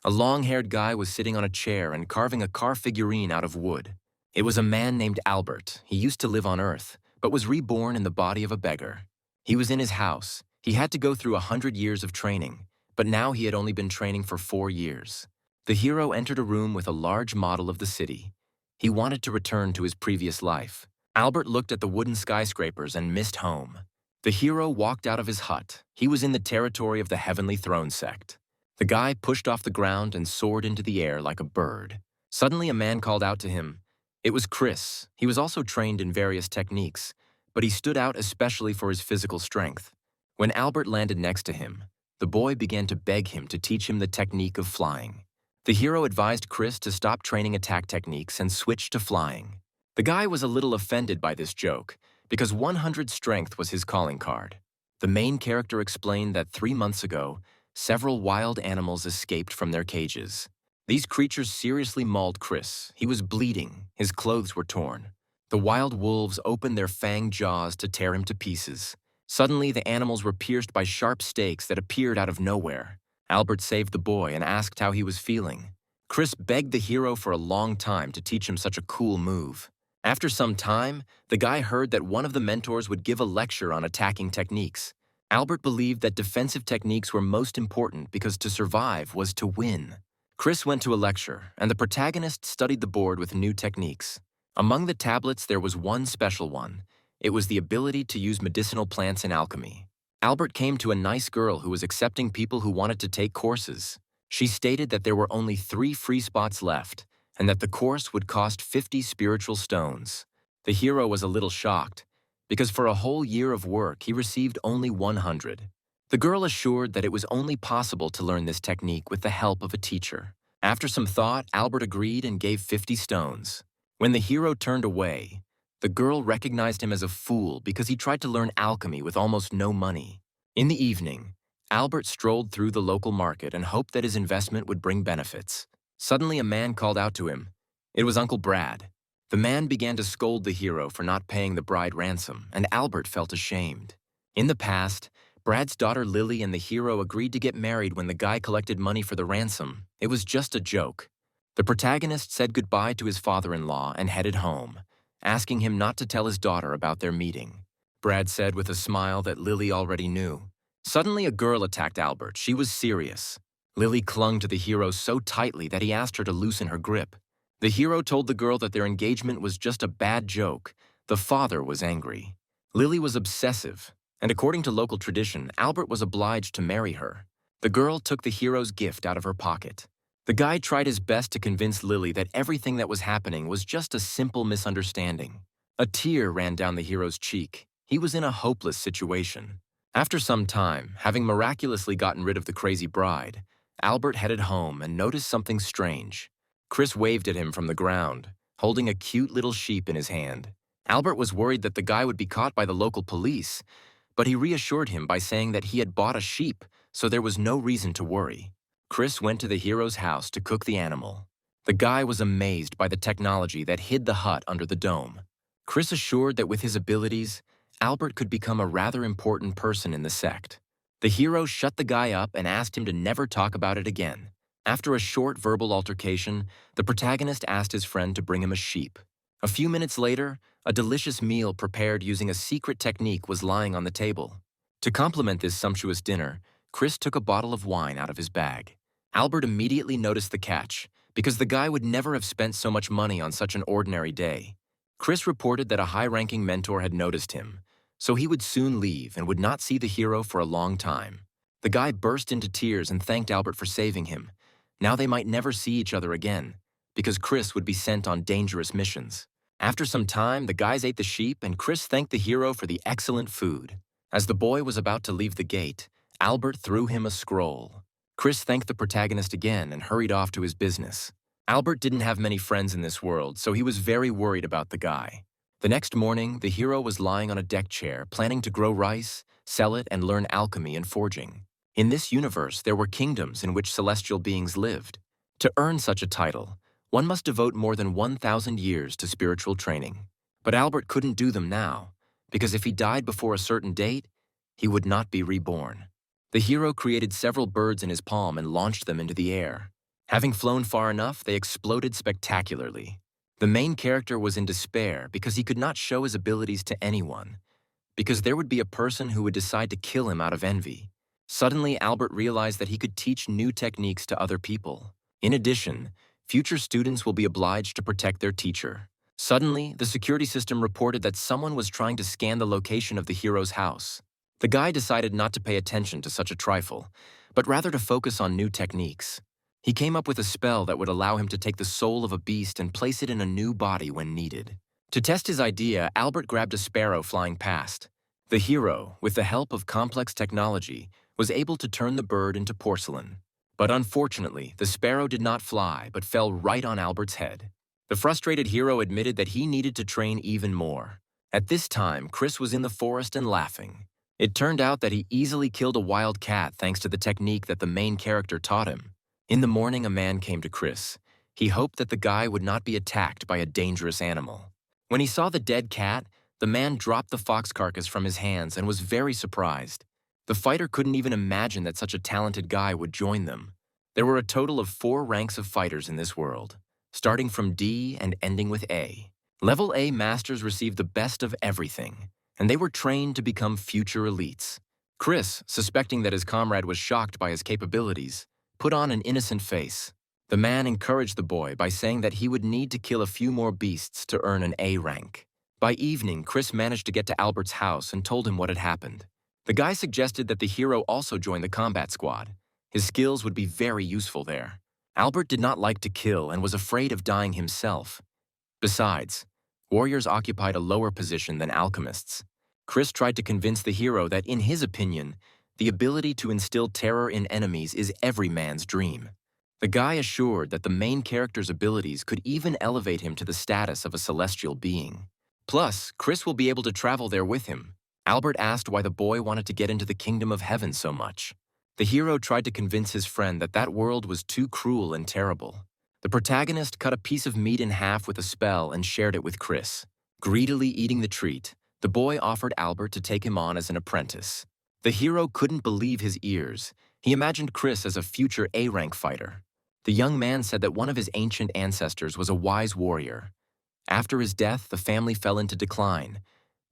A long-haired guy was sitting on a chair and carving a car figurine out of wood. It was a man named Albert. He used to live on Earth, but was reborn in the body of a beggar. He was in his house. He had to go through 100 years of training, but now he had only been training for 4 years. The hero entered a room with a large model of the city. He wanted to return to his previous life. Albert looked at the wooden skyscrapers and missed home. The hero walked out of his hut. He was in the territory of the Heavenly Throne Sect. The guy pushed off the ground and soared into the air like a bird. Suddenly, a man called out to him. It was Chris. He was also trained in various techniques, but he stood out especially for his physical strength. When Albert landed next to him, the boy began to beg him to teach him the technique of flying. The hero advised Chris to stop training attack techniques and switch to flying. The guy was a little offended by this joke, because 100 strength was his calling card. The main character explained that 3 months ago, several wild animals escaped from their cages. These creatures seriously mauled Chris. He was bleeding. His clothes were torn. The wild wolves opened their fanged jaws to tear him to pieces. Suddenly, the animals were pierced by sharp stakes that appeared out of nowhere. Albert saved the boy and asked how he was feeling. Chris begged the hero for a long time to teach him such a cool move. After some time, the guy heard that one of the mentors would give a lecture on attacking techniques. Albert believed that defensive techniques were most important because to survive was to win. Chris went to a lecture, and the protagonist studied the board with new techniques. Among the tablets, there was one special one. It was the ability to use medicinal plants in alchemy. Albert came to a nice girl who was accepting people who wanted to take courses. She stated that there were only 3 free spots left, and that the course would cost 50 spiritual stones. The hero was a little shocked, because for a whole year of work, he received only 100. The girl assured that it was only possible to learn this technique with the help of a teacher. After some thought, Albert agreed and gave 50 stones. When the hero turned away, the girl recognized him as a fool because he tried to learn alchemy with almost no money. In the evening, Albert strolled through the local market and hoped that his investment would bring benefits. Suddenly, a man called out to him. It was Uncle Brad. The man began to scold the hero for not paying the bride ransom, and Albert felt ashamed. In the past, Brad's daughter Lily and the hero agreed to get married when the guy collected money for the ransom. It was just a joke. The protagonist said goodbye to his father-in-law and headed home, asking him not to tell his daughter about their meeting. Brad said with a smile that Lily already knew. Suddenly, a girl attacked Albert. She was serious. Lily clung to the hero so tightly that he asked her to loosen her grip. The hero told the girl that their engagement was just a bad joke. The father was angry. Lily was obsessive, and according to local tradition, Albert was obliged to marry her. The girl took the hero's gift out of her pocket. The guy tried his best to convince Lily that everything that was happening was just a simple misunderstanding. A tear ran down the hero's cheek. He was in a hopeless situation. After some time, having miraculously gotten rid of the crazy bride, Albert headed home and noticed something strange. Chris waved at him from the ground, holding a cute little sheep in his hand. Albert was worried that the guy would be caught by the local police, but he reassured him by saying that he had bought a sheep, so there was no reason to worry. Chris went to the hero's house to cook the animal. The guy was amazed by the technology that hid the hut under the dome. Chris assured that with his abilities, Albert could become a rather important person in the sect. The hero shut the guy up and asked him to never talk about it again. After a short verbal altercation, the protagonist asked his friend to bring him a sheep. A few minutes later, a delicious meal prepared using a secret technique was lying on the table. To complement this sumptuous dinner, Chris took a bottle of wine out of his bag. Albert immediately noticed the catch, because the guy would never have spent so much money on such an ordinary day. Chris reported that a high-ranking mentor had noticed him, so he would soon leave and would not see the hero for a long time. The guy burst into tears and thanked Albert for saving him. Now they might never see each other again, because Chris would be sent on dangerous missions. After some time, the guys ate the sheep, and Chris thanked the hero for the excellent food. As the boy was about to leave the gate, Albert threw him a scroll. Chris thanked the protagonist again and hurried off to his business. Albert didn't have many friends in this world, so he was very worried about the guy. The next morning, the hero was lying on a deck chair, planning to grow rice, sell it, and learn alchemy and forging. In this universe, there were kingdoms in which celestial beings lived. To earn such a title, one must devote more than 1,000 years to spiritual training. But Albert couldn't do them now, because if he died before a certain date, he would not be reborn. The hero created several birds in his palm and launched them into the air. Having flown far enough, they exploded spectacularly. The main character was in despair because he could not show his abilities to anyone, because there would be a person who would decide to kill him out of envy. Suddenly, Albert realized that he could teach new techniques to other people. In addition, future students will be obliged to protect their teacher. Suddenly, the security system reported that someone was trying to scan the location of the hero's house. The guy decided not to pay attention to such a trifle, but rather to focus on new techniques. He came up with a spell that would allow him to take the soul of a beast and place it in a new body when needed. To test his idea, Albert grabbed a sparrow flying past. The hero, with the help of complex technology, was able to turn the bird into porcelain. But unfortunately, the sparrow did not fly, but fell right on Albert's head. The frustrated hero admitted that he needed to train even more. At this time, Chris was in the forest and laughing. It turned out that he easily killed a wild cat thanks to the technique that the main character taught him. In the morning, a man came to Chris. He hoped that the guy would not be attacked by a dangerous animal. When he saw the dead cat, the man dropped the fox carcass from his hands and was very surprised. The fighter couldn't even imagine that such a talented guy would join them. There were a total of 4 ranks of fighters in this world, starting from D and ending with A. Level A masters received the best of everything, and they were trained to become future elites. Chris, suspecting that his comrade was shocked by his capabilities, put on an innocent face. The man encouraged the boy by saying that he would need to kill a few more beasts to earn an A rank. By evening, Chris managed to get to Albert's house and told him what had happened. The guy suggested that the hero also join the combat squad. His skills would be very useful there. Albert did not like to kill and was afraid of dying himself. Besides, warriors occupied a lower position than alchemists. Chris tried to convince the hero that, in his opinion, the ability to instill terror in enemies is every man's dream. The guy assured that the main character's abilities could even elevate him to the status of a celestial being. Plus, Chris will be able to travel there with him. Albert asked why the boy wanted to get into the kingdom of heaven so much. The hero tried to convince his friend that that world was too cruel and terrible. The protagonist cut a piece of meat in half with a spell and shared it with Chris. Greedily eating the treat, the boy offered Albert to take him on as an apprentice. The hero couldn't believe his ears. He imagined Chris as a future A-rank fighter. The young man said that one of his ancient ancestors was a wise warrior. After his death, the family fell into decline,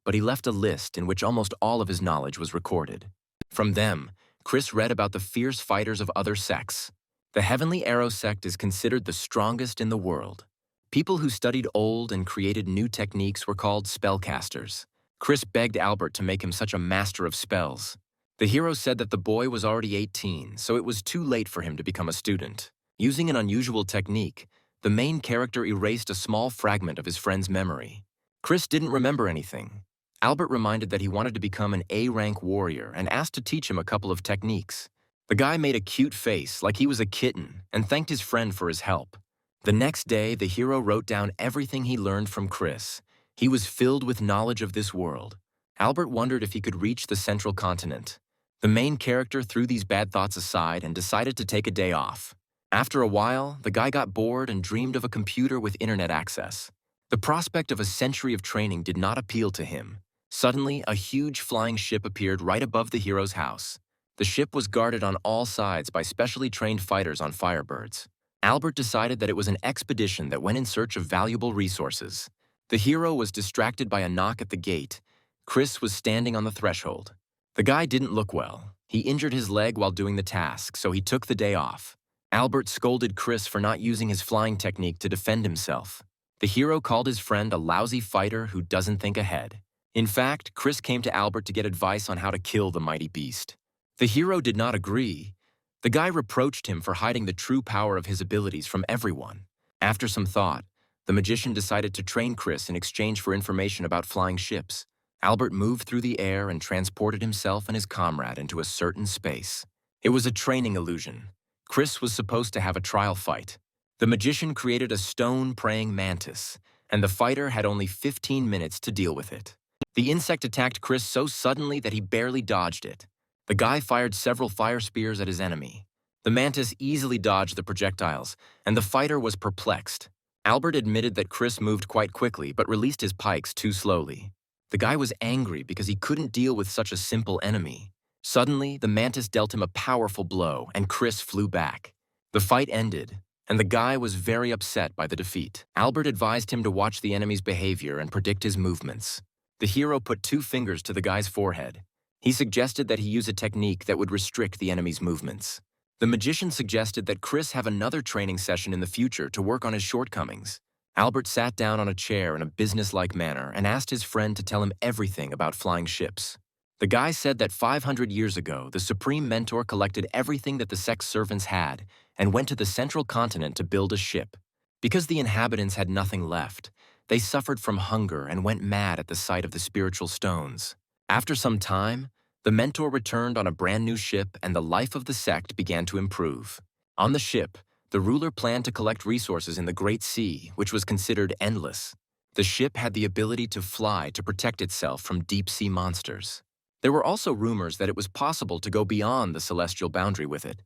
but he left a list in which almost all of his knowledge was recorded. From them, Chris read about the fierce fighters of other sects. The Heavenly Arrow sect is considered the strongest in the world. People who studied old and created new techniques were called spellcasters. Chris begged Albert to make him such a master of spells. The hero said that the boy was already 18, so it was too late for him to become a student. Using an unusual technique, the main character erased a small fragment of his friend's memory. Chris didn't remember anything. Albert reminded that he wanted to become an A-rank warrior and asked to teach him a couple of techniques. The guy made a cute face like he was a kitten and thanked his friend for his help. The next day, the hero wrote down everything he learned from Chris. He was filled with knowledge of this world. Albert wondered if he could reach the central continent. The main character threw these bad thoughts aside and decided to take a day off. After a while, the guy got bored and dreamed of a computer with internet access. The prospect of a century of training did not appeal to him. Suddenly, a huge flying ship appeared right above the hero's house. The ship was guarded on all sides by specially trained fighters on Firebirds. Albert decided that it was an expedition that went in search of valuable resources. The hero was distracted by a knock at the gate. Chris was standing on the threshold. The guy didn't look well. He injured his leg while doing the task, so he took the day off. Albert scolded Chris for not using his flying technique to defend himself. The hero called his friend a lousy fighter who doesn't think ahead. In fact, Chris came to Albert to get advice on how to kill the mighty beast. The hero did not agree. The guy reproached him for hiding the true power of his abilities from everyone. After some thought, the magician decided to train Chris in exchange for information about flying ships. Albert moved through the air and transported himself and his comrade into a certain space. It was a training illusion. Chris was supposed to have a trial fight. The magician created a stone-praying mantis, and the fighter had only 15 minutes to deal with it. The insect attacked Chris so suddenly that he barely dodged it. The guy fired several fire spears at his enemy. The mantis easily dodged the projectiles, and the fighter was perplexed. Albert admitted that Chris moved quite quickly but released his pikes too slowly. The guy was angry because he couldn't deal with such a simple enemy. Suddenly, the mantis dealt him a powerful blow, and Chris flew back. The fight ended, and the guy was very upset by the defeat. Albert advised him to watch the enemy's behavior and predict his movements. The hero put 2 fingers to the guy's forehead. He suggested that he use a technique that would restrict the enemy's movements. The magician suggested that Chris have another training session in the future to work on his shortcomings. Albert sat down on a chair in a businesslike manner and asked his friend to tell him everything about flying ships. The guy said that 500 years ago, the Supreme Mentor collected everything that the Sect's servants had and went to the central continent to build a ship. Because the inhabitants had nothing left, they suffered from hunger and went mad at the sight of the spiritual stones. After some time, the Mentor returned on a brand new ship and the life of the Sect began to improve. On the ship, the ruler planned to collect resources in the Great Sea, which was considered endless. The ship had the ability to fly to protect itself from deep-sea monsters. There were also rumors that it was possible to go beyond the celestial boundary with it.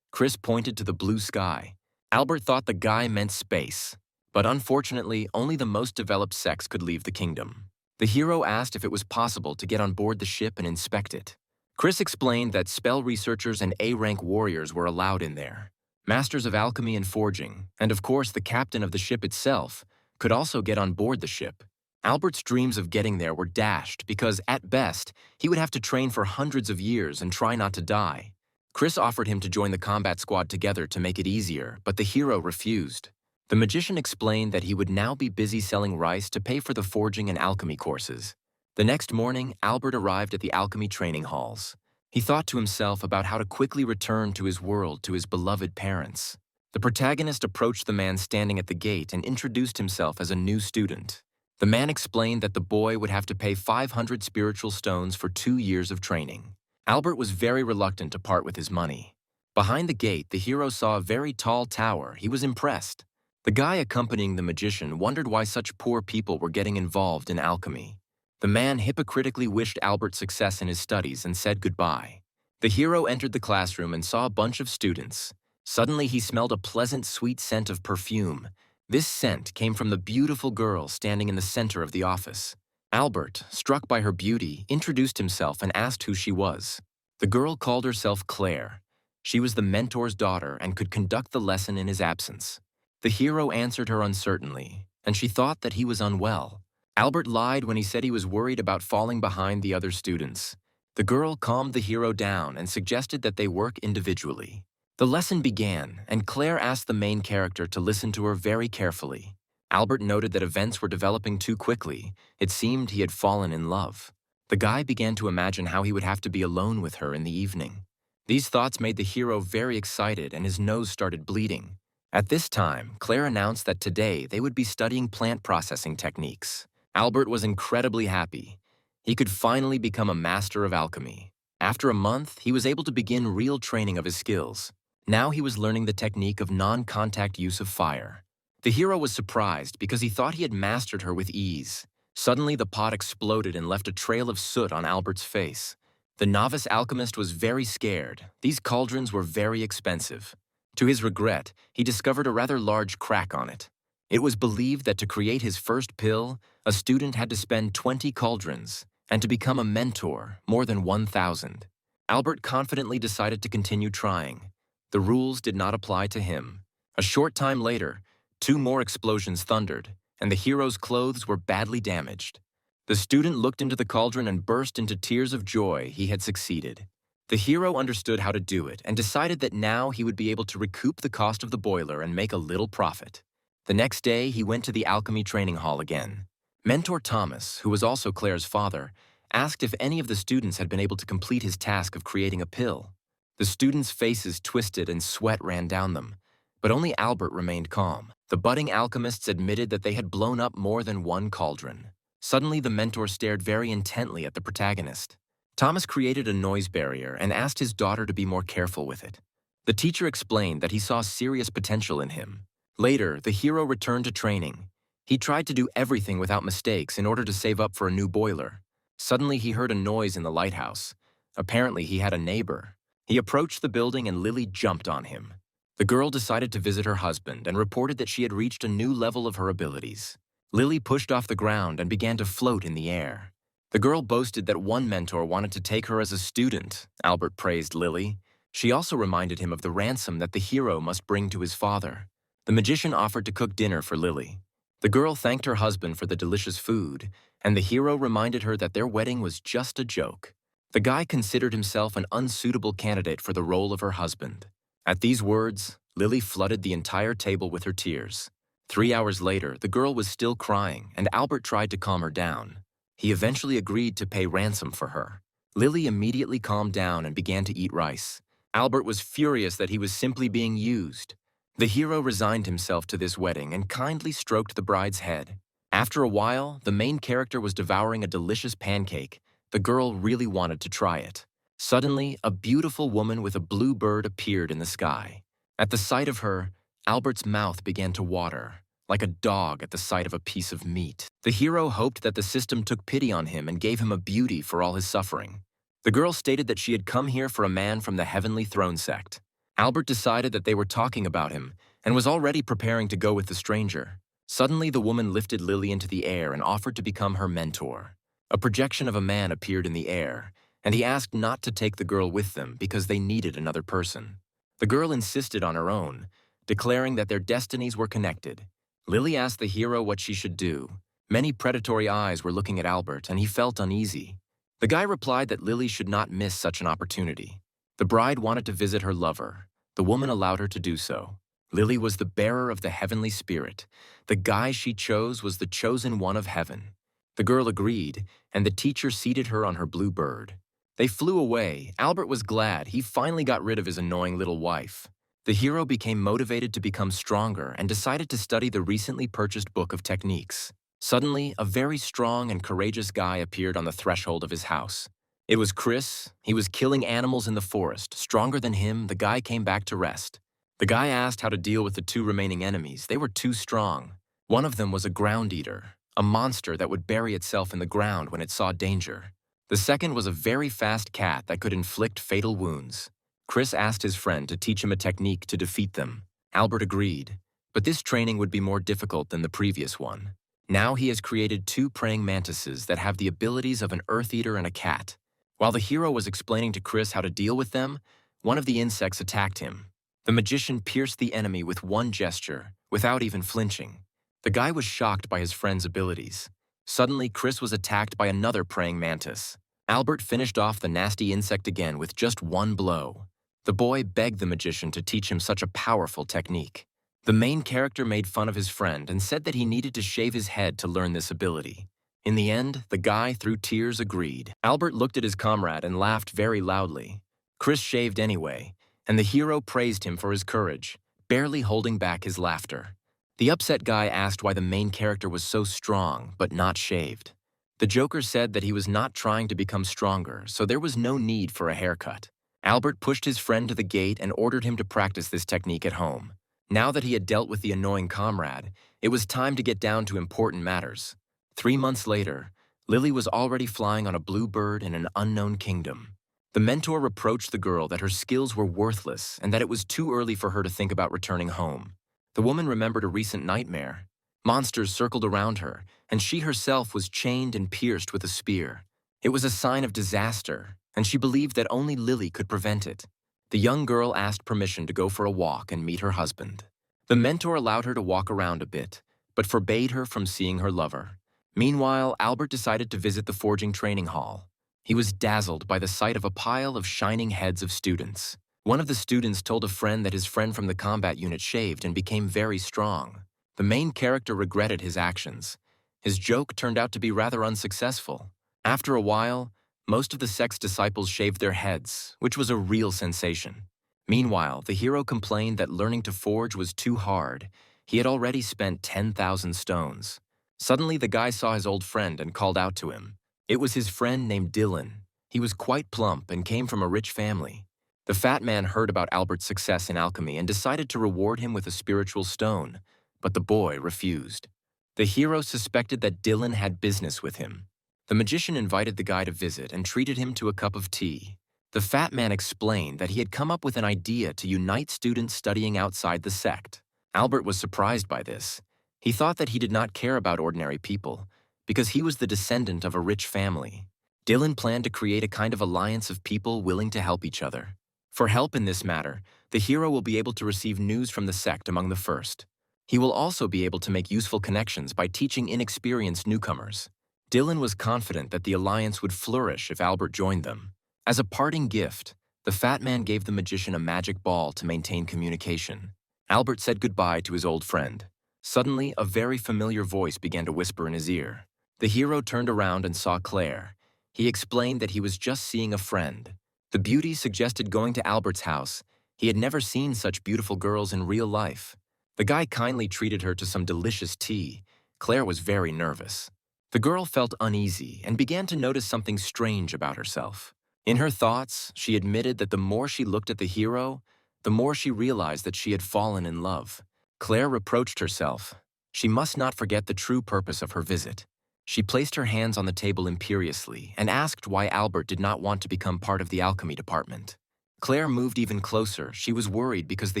Chris pointed to the blue sky. Albert thought the guy meant space, but unfortunately, only the most developed sects could leave the kingdom. The hero asked if it was possible to get on board the ship and inspect it. Chris explained that spell researchers and A-rank warriors were allowed in there. Masters of alchemy and forging, and of course the captain of the ship itself, could also get on board the ship. Albert's dreams of getting there were dashed because, at best, he would have to train for hundreds of years and try not to die. Chris offered him to join the combat squad together to make it easier, but the hero refused. The magician explained that he would now be busy selling rice to pay for the forging and alchemy courses. The next morning, Albert arrived at the alchemy training halls. He thought to himself about how to quickly return to his world, to his beloved parents. The protagonist approached the man standing at the gate and introduced himself as a new student. The man explained that the boy would have to pay 500 spiritual stones for 2 years of training. Albert was very reluctant to part with his money. Behind the gate, the hero saw a very tall tower. He was impressed. The guy accompanying the magician wondered why such poor people were getting involved in alchemy. The man hypocritically wished Albert success in his studies and said goodbye. The hero entered the classroom and saw a bunch of students. Suddenly, he smelled a pleasant, sweet scent of perfume. This scent came from the beautiful girl standing in the center of the office. Albert, struck by her beauty, introduced himself and asked who she was. The girl called herself Claire. She was the mentor's daughter and could conduct the lesson in his absence. The hero answered her uncertainly, and she thought that he was unwell. Albert lied when he said he was worried about falling behind the other students. The girl calmed the hero down and suggested that they work individually. The lesson began, and Claire asked the main character to listen to her very carefully. Albert noted that events were developing too quickly. It seemed he had fallen in love. The guy began to imagine how he would have to be alone with her in the evening. These thoughts made the hero very excited and his nose started bleeding. At this time, Claire announced that today they would be studying plant processing techniques. Albert was incredibly happy. He could finally become a master of alchemy. After a month, he was able to begin real training of his skills. Now he was learning the technique of non-contact use of fire. The hero was surprised because he thought he had mastered her with ease. Suddenly, the pot exploded and left a trail of soot on Albert's face. The novice alchemist was very scared. These cauldrons were very expensive. To his regret, he discovered a rather large crack on it. It was believed that to create his first pill, a student had to spend 20 cauldrons, and to become a mentor, more than 1,000. Albert confidently decided to continue trying. The rules did not apply to him. A short time later, 2 more explosions thundered, and the hero's clothes were badly damaged. The student looked into the cauldron and burst into tears of joy. He had succeeded. The hero understood how to do it and decided that now he would be able to recoup the cost of the boiler and make a little profit. The next day, he went to the alchemy training hall again. Mentor Thomas, who was also Claire's father, asked if any of the students had been able to complete his task of creating a pill. The students' faces twisted and sweat ran down them, but only Albert remained calm. The budding alchemists admitted that they had blown up more than 1 cauldron. Suddenly, the mentor stared very intently at the protagonist. Thomas created a noise barrier and asked his daughter to be more careful with it. The teacher explained that he saw serious potential in him. Later, the hero returned to training. He tried to do everything without mistakes in order to save up for a new boiler. Suddenly, he heard a noise in the lighthouse. Apparently, he had a neighbor. He approached the building and Lily jumped on him. The girl decided to visit her husband and reported that she had reached a new level of her abilities. Lily pushed off the ground and began to float in the air. The girl boasted that one mentor wanted to take her as a student. Albert praised Lily. She also reminded him of the ransom that the hero must bring to his father. The magician offered to cook dinner for Lily. The girl thanked her husband for the delicious food, and the hero reminded her that their wedding was just a joke. The guy considered himself an unsuitable candidate for the role of her husband. At these words, Lily flooded the entire table with her tears. 3 hours later, the girl was still crying, and Albert tried to calm her down. He eventually agreed to pay ransom for her. Lily immediately calmed down and began to eat rice. Albert was furious that he was simply being used. The hero resigned himself to this wedding and kindly stroked the bride's head. After a while, the main character was devouring a delicious pancake. The girl really wanted to try it. Suddenly, a beautiful woman with a blue bird appeared in the sky. At the sight of her, Albert's mouth began to water, like a dog at the sight of a piece of meat. The hero hoped that the system took pity on him and gave him a beauty for all his suffering. The girl stated that she had come here for a man from the Heavenly Throne Sect. Albert decided that they were talking about him and was already preparing to go with the stranger. Suddenly, the woman lifted Lily into the air and offered to become her mentor. A projection of a man appeared in the air, and he asked not to take the girl with them because they needed another person. The girl insisted on her own, declaring that their destinies were connected. Lily asked the hero what she should do. Many predatory eyes were looking at Albert, and he felt uneasy. The guy replied that Lily should not miss such an opportunity. The bride wanted to visit her lover. The woman allowed her to do so. Lily was the bearer of the heavenly spirit. The guy she chose was the chosen one of heaven. The girl agreed, and the teacher seated her on her blue bird. They flew away. Albert was glad. He finally got rid of his annoying little wife. The hero became motivated to become stronger and decided to study the recently purchased book of techniques. Suddenly, a very strong and courageous guy appeared on the threshold of his house. It was Chris. He was killing animals in the forest. Stronger than him, the guy came back to rest. The guy asked how to deal with the 2 remaining enemies. They were too strong. One of them was a ground eater, a monster that would bury itself in the ground when it saw danger. The second was a very fast cat that could inflict fatal wounds. Chris asked his friend to teach him a technique to defeat them. Albert agreed, but this training would be more difficult than the previous one. Now he has created 2 praying mantises that have the abilities of an earth eater and a cat. While the hero was explaining to Chris how to deal with them, one of the insects attacked him. The magician pierced the enemy with one gesture, without even flinching. The guy was shocked by his friend's abilities. Suddenly, Chris was attacked by another praying mantis. Albert finished off the nasty insect again with just one blow. The boy begged the magician to teach him such a powerful technique. The main character made fun of his friend and said that he needed to shave his head to learn this ability. In the end, the guy, through tears, agreed. Albert looked at his comrade and laughed very loudly. Chris shaved anyway, and the hero praised him for his courage, barely holding back his laughter. The upset guy asked why the main character was so strong but not shaved. The Joker said that he was not trying to become stronger, so there was no need for a haircut. Albert pushed his friend to the gate and ordered him to practice this technique at home. Now that he had dealt with the annoying comrade, it was time to get down to important matters. 3 months later, Lily was already flying on a blue bird in an unknown kingdom. The mentor reproached the girl that her skills were worthless and that it was too early for her to think about returning home. The woman remembered a recent nightmare. Monsters circled around her, and she herself was chained and pierced with a spear. It was a sign of disaster, and she believed that only Lily could prevent it. The young girl asked permission to go for a walk and meet her husband. The mentor allowed her to walk around a bit, but forbade her from seeing her lover. Meanwhile, Albert decided to visit the forging training hall. He was dazzled by the sight of a pile of shining heads of students. One of the students told a friend that his friend from the combat unit shaved and became very strong. The main character regretted his actions. His joke turned out to be rather unsuccessful. After a while, most of the Sect's disciples shaved their heads, which was a real sensation. Meanwhile, the hero complained that learning to forge was too hard. He had already spent 10,000 stones. Suddenly, the guy saw his old friend and called out to him. It was his friend named Dylan. He was quite plump and came from a rich family. The fat man heard about Albert's success in alchemy and decided to reward him with a spiritual stone, but the boy refused. The hero suspected that Dylan had business with him. The magician invited the guy to visit and treated him to a cup of tea. The fat man explained that he had come up with an idea to unite students studying outside the sect. Albert was surprised by this. He thought that he did not care about ordinary people, because he was the descendant of a rich family. Dylan planned to create a kind of alliance of people willing to help each other. For help in this matter, the hero will be able to receive news from the sect among the first. He will also be able to make useful connections by teaching inexperienced newcomers. Dylan was confident that the alliance would flourish if Albert joined them. As a parting gift, the fat man gave the magician a magic ball to maintain communication. Albert said goodbye to his old friend. Suddenly, a very familiar voice began to whisper in his ear. The hero turned around and saw Claire. He explained that he was just seeing a friend. The beauty suggested going to Albert's house. He had never seen such beautiful girls in real life. The guy kindly treated her to some delicious tea. Claire was very nervous. The girl felt uneasy and began to notice something strange about herself. In her thoughts, she admitted that the more she looked at the hero, the more she realized that she had fallen in love. Claire reproached herself. She must not forget the true purpose of her visit. She placed her hands on the table imperiously and asked why Albert did not want to become part of the alchemy department. Claire moved even closer. She was worried because the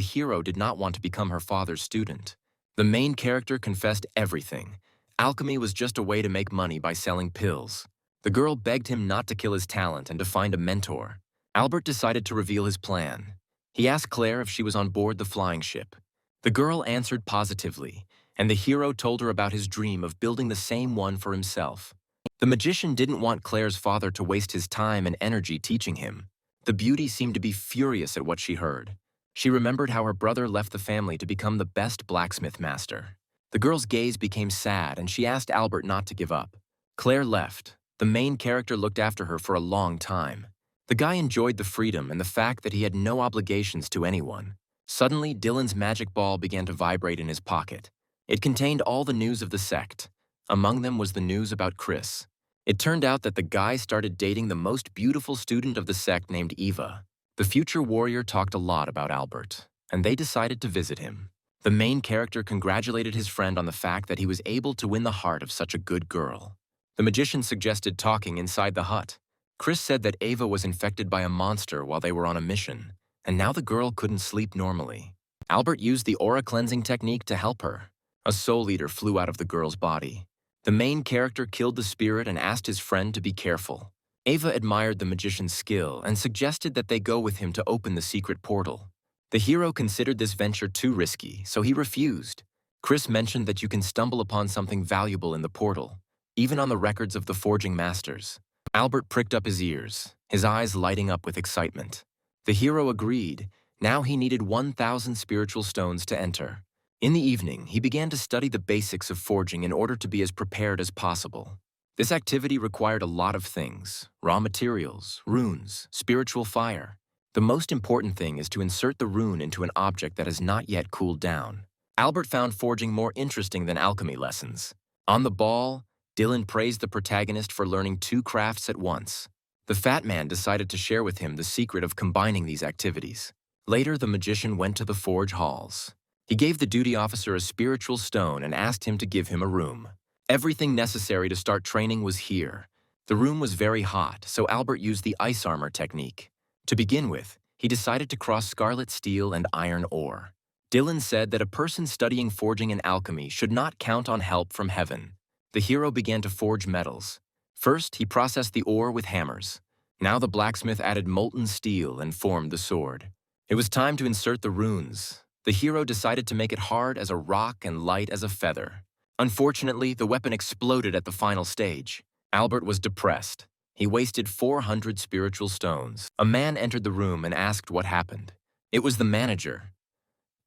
hero did not want to become her father's student. The main character confessed everything. Alchemy was just a way to make money by selling pills. The girl begged him not to kill his talent and to find a mentor. Albert decided to reveal his plan. He asked Claire if she was on board the flying ship. The girl answered positively, and the hero told her about his dream of building the same one for himself. The magician didn't want Claire's father to waste his time and energy teaching him. The beauty seemed to be furious at what she heard. She remembered how her brother left the family to become the best blacksmith master. The girl's gaze became sad, and she asked Albert not to give up. Claire left. The main character looked after her for a long time. The guy enjoyed the freedom and the fact that he had no obligations to anyone. Suddenly, Dylan's magic ball began to vibrate in his pocket. It contained all the news of the sect. Among them was the news about Chris. It turned out that the guy started dating the most beautiful student of the sect named Eva. The future warrior talked a lot about Albert, and they decided to visit him. The main character congratulated his friend on the fact that he was able to win the heart of such a good girl. The magician suggested talking inside the hut. Chris said that Eva was infected by a monster while they were on a mission, and now the girl couldn't sleep normally. Albert used the aura cleansing technique to help her. A soul eater flew out of the girl's body. The main character killed the spirit and asked his friend to be careful. Eva admired the magician's skill and suggested that they go with him to open the secret portal. The hero considered this venture too risky, so he refused. Chris mentioned that you can stumble upon something valuable in the portal, even on the records of the forging masters. Albert pricked up his ears, his eyes lighting up with excitement. The hero agreed. Now he needed 1,000 spiritual stones to enter. In the evening, he began to study the basics of forging in order to be as prepared as possible. This activity required a lot of things: raw materials, runes, spiritual fire. The most important thing is to insert the rune into an object that has not yet cooled down. Albert found forging more interesting than alchemy lessons. On the ball, Dylan praised the protagonist for learning 2 crafts at once. The fat man decided to share with him the secret of combining these activities. Later, the magician went to the forge halls. He gave the duty officer a spiritual stone and asked him to give him a room. Everything necessary to start training was here. The room was very hot, so Albert used the ice armor technique. To begin with, he decided to cross scarlet steel and iron ore. Dylan said that a person studying forging and alchemy should not count on help from heaven. The hero began to forge metals. First, he processed the ore with hammers. Now the blacksmith added molten steel and formed the sword. It was time to insert the runes. The hero decided to make it hard as a rock and light as a feather. Unfortunately, the weapon exploded at the final stage. Albert was depressed. He wasted 400 spiritual stones. A man entered the room and asked what happened. It was the manager.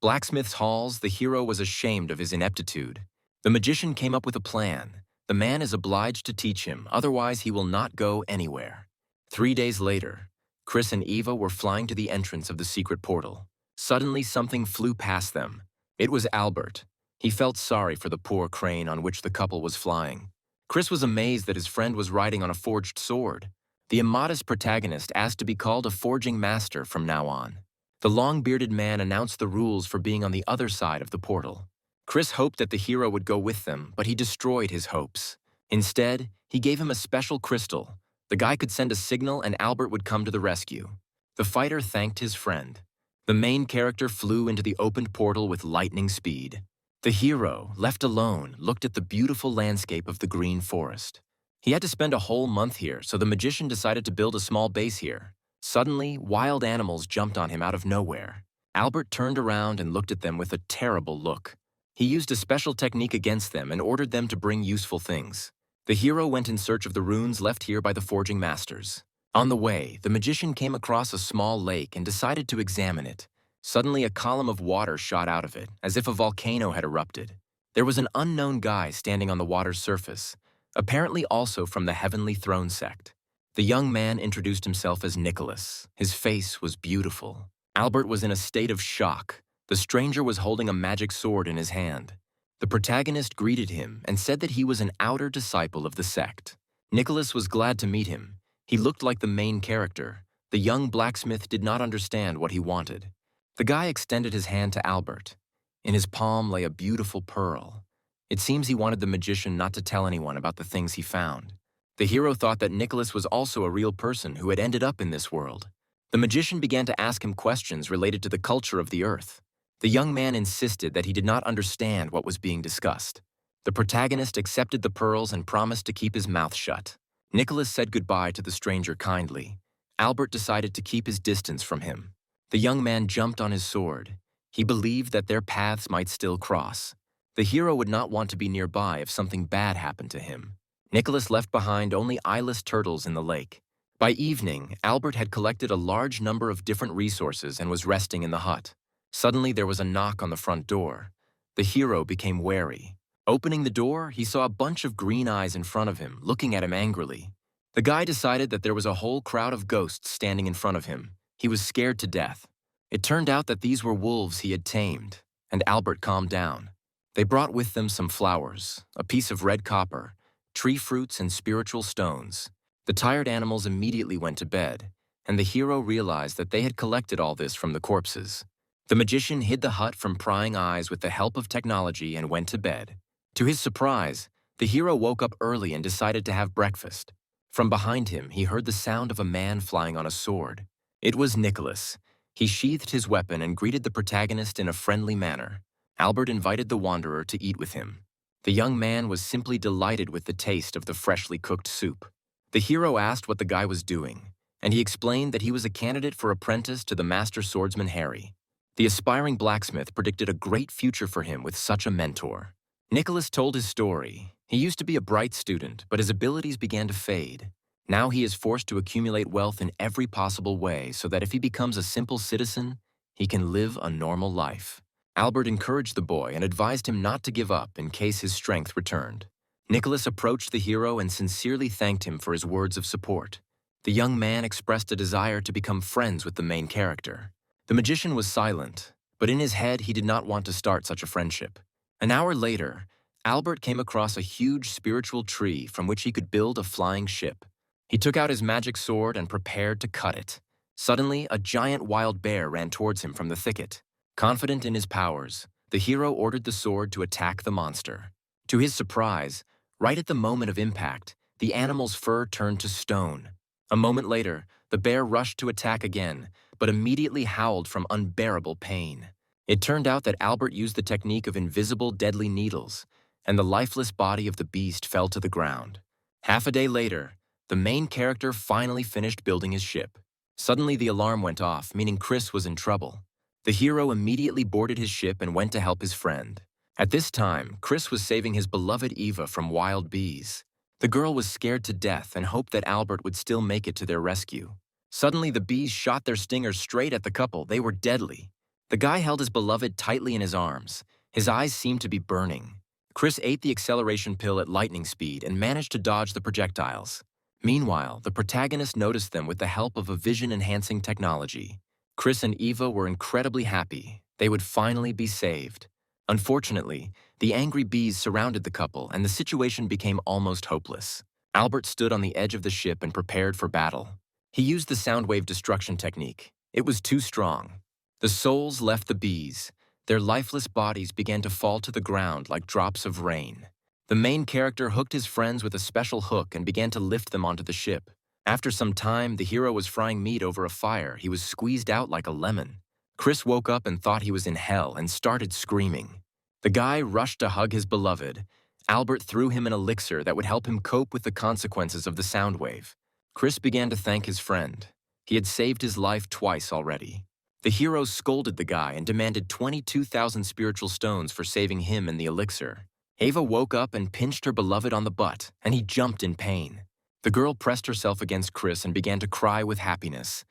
Blacksmith's halls, the hero was ashamed of his ineptitude. The magician came up with a plan. The man is obliged to teach him, otherwise he will not go anywhere. 3 days later, Chris and Eva were flying to the entrance of the secret portal. Suddenly, something flew past them. It was Albert. He felt sorry for the poor crane on which the couple was flying. Chris was amazed that his friend was riding on a forged sword. The immodest protagonist asked to be called a forging master from now on. The long-bearded man announced the rules for being on the other side of the portal. Chris hoped that the hero would go with them, but he destroyed his hopes. Instead, he gave him a special crystal. The guy could send a signal and Albert would come to the rescue. The fighter thanked his friend. The main character flew into the opened portal with lightning speed. The hero, left alone, looked at the beautiful landscape of the green forest. He had to spend a whole month here, so the magician decided to build a small base here. Suddenly, wild animals jumped on him out of nowhere. Albert turned around and looked at them with a terrible look. He used a special technique against them and ordered them to bring useful things. The hero went in search of the runes left here by the forging masters. On the way, the magician came across a small lake and decided to examine it. Suddenly, a column of water shot out of it, as if a volcano had erupted. There was an unknown guy standing on the water's surface, apparently also from the Heavenly Throne Sect. The young man introduced himself as Nicholas. His face was beautiful. Albert was in a state of shock. The stranger was holding a magic sword in his hand. The protagonist greeted him and said that he was an outer disciple of the sect. Nicholas was glad to meet him. He looked like the main character. The young blacksmith did not understand what he wanted. The guy extended his hand to Albert. In his palm lay a beautiful pearl. It seems he wanted the magician not to tell anyone about the things he found. The hero thought that Nicholas was also a real person who had ended up in this world. The magician began to ask him questions related to the culture of the earth. The young man insisted that he did not understand what was being discussed. The protagonist accepted the pearls and promised to keep his mouth shut. Nicholas said goodbye to the stranger kindly. Albert decided to keep his distance from him. The young man jumped on his sword. He believed that their paths might still cross. The hero would not want to be nearby if something bad happened to him. Nicholas left behind only eyeless turtles in the lake. By evening, Albert had collected a large number of different resources and was resting in the hut. Suddenly, there was a knock on the front door. The hero became wary. Opening the door, he saw a bunch of green eyes in front of him, looking at him angrily. The guy decided that there was a whole crowd of ghosts standing in front of him. He was scared to death. It turned out that these were wolves he had tamed, and Albert calmed down. They brought with them some flowers, a piece of red copper, tree fruits, and spiritual stones. The tired animals immediately went to bed, and the hero realized that they had collected all this from the corpses. The magician hid the hut from prying eyes with the help of technology and went to bed. To his surprise, the hero woke up early and decided to have breakfast. From behind him, he heard the sound of a man flying on a sword. It was Nicholas. He sheathed his weapon and greeted the protagonist in a friendly manner. Albert invited the wanderer to eat with him. The young man was simply delighted with the taste of the freshly cooked soup. The hero asked what the guy was doing, and he explained that he was a candidate for apprentice to the master swordsman Harry. The aspiring blacksmith predicted a great future for him with such a mentor. Nicholas told his story. He used to be a bright student, but his abilities began to fade. Now he is forced to accumulate wealth in every possible way so that if he becomes a simple citizen, he can live a normal life. Albert encouraged the boy and advised him not to give up in case his strength returned. Nicholas approached the hero and sincerely thanked him for his words of support. The young man expressed a desire to become friends with the main character. The magician was silent, but in his head he did not want to start such a friendship. An hour later, Albert came across a huge spiritual tree from which he could build a flying ship. He took out his magic sword and prepared to cut it. Suddenly, a giant wild bear ran towards him from the thicket. Confident in his powers, the hero ordered the sword to attack the monster. To his surprise, right at the moment of impact, the animal's fur turned to stone. A moment later, the bear rushed to attack again, but immediately howled from unbearable pain. It turned out that Albert used the technique of invisible deadly needles, and the lifeless body of the beast fell to the ground. Half a day later, the main character finally finished building his ship. Suddenly the alarm went off, meaning Chris was in trouble. The hero immediately boarded his ship and went to help his friend. At this time, Chris was saving his beloved Eva from wild bees. The girl was scared to death and hoped that Albert would still make it to their rescue. Suddenly the bees shot their stingers straight at the couple. They were deadly. The guy held his beloved tightly in his arms. His eyes seemed to be burning. Chris ate the acceleration pill at lightning speed and managed to dodge the projectiles. Meanwhile, the protagonist noticed them with the help of a vision-enhancing technology. Chris and Eva were incredibly happy. They would finally be saved. Unfortunately, the angry bees surrounded the couple and the situation became almost hopeless. Albert stood on the edge of the ship and prepared for battle. He used the sound wave destruction technique. It was too strong. The souls left the bees. Their lifeless bodies began to fall to the ground like drops of rain. The main character hooked his friends with a special hook and began to lift them onto the ship. After some time, the hero was frying meat over a fire. He was squeezed out like a lemon. Chris woke up and thought he was in hell and started screaming. The guy rushed to hug his beloved. Albert threw him an elixir that would help him cope with the consequences of the sound wave. Chris began to thank his friend. He had saved his life twice already. The hero scolded the guy and demanded 22,000 spiritual stones for saving him and the elixir. Ava woke up and pinched her beloved on the butt, and he jumped in pain. The girl pressed herself against Chris and began to cry with happiness.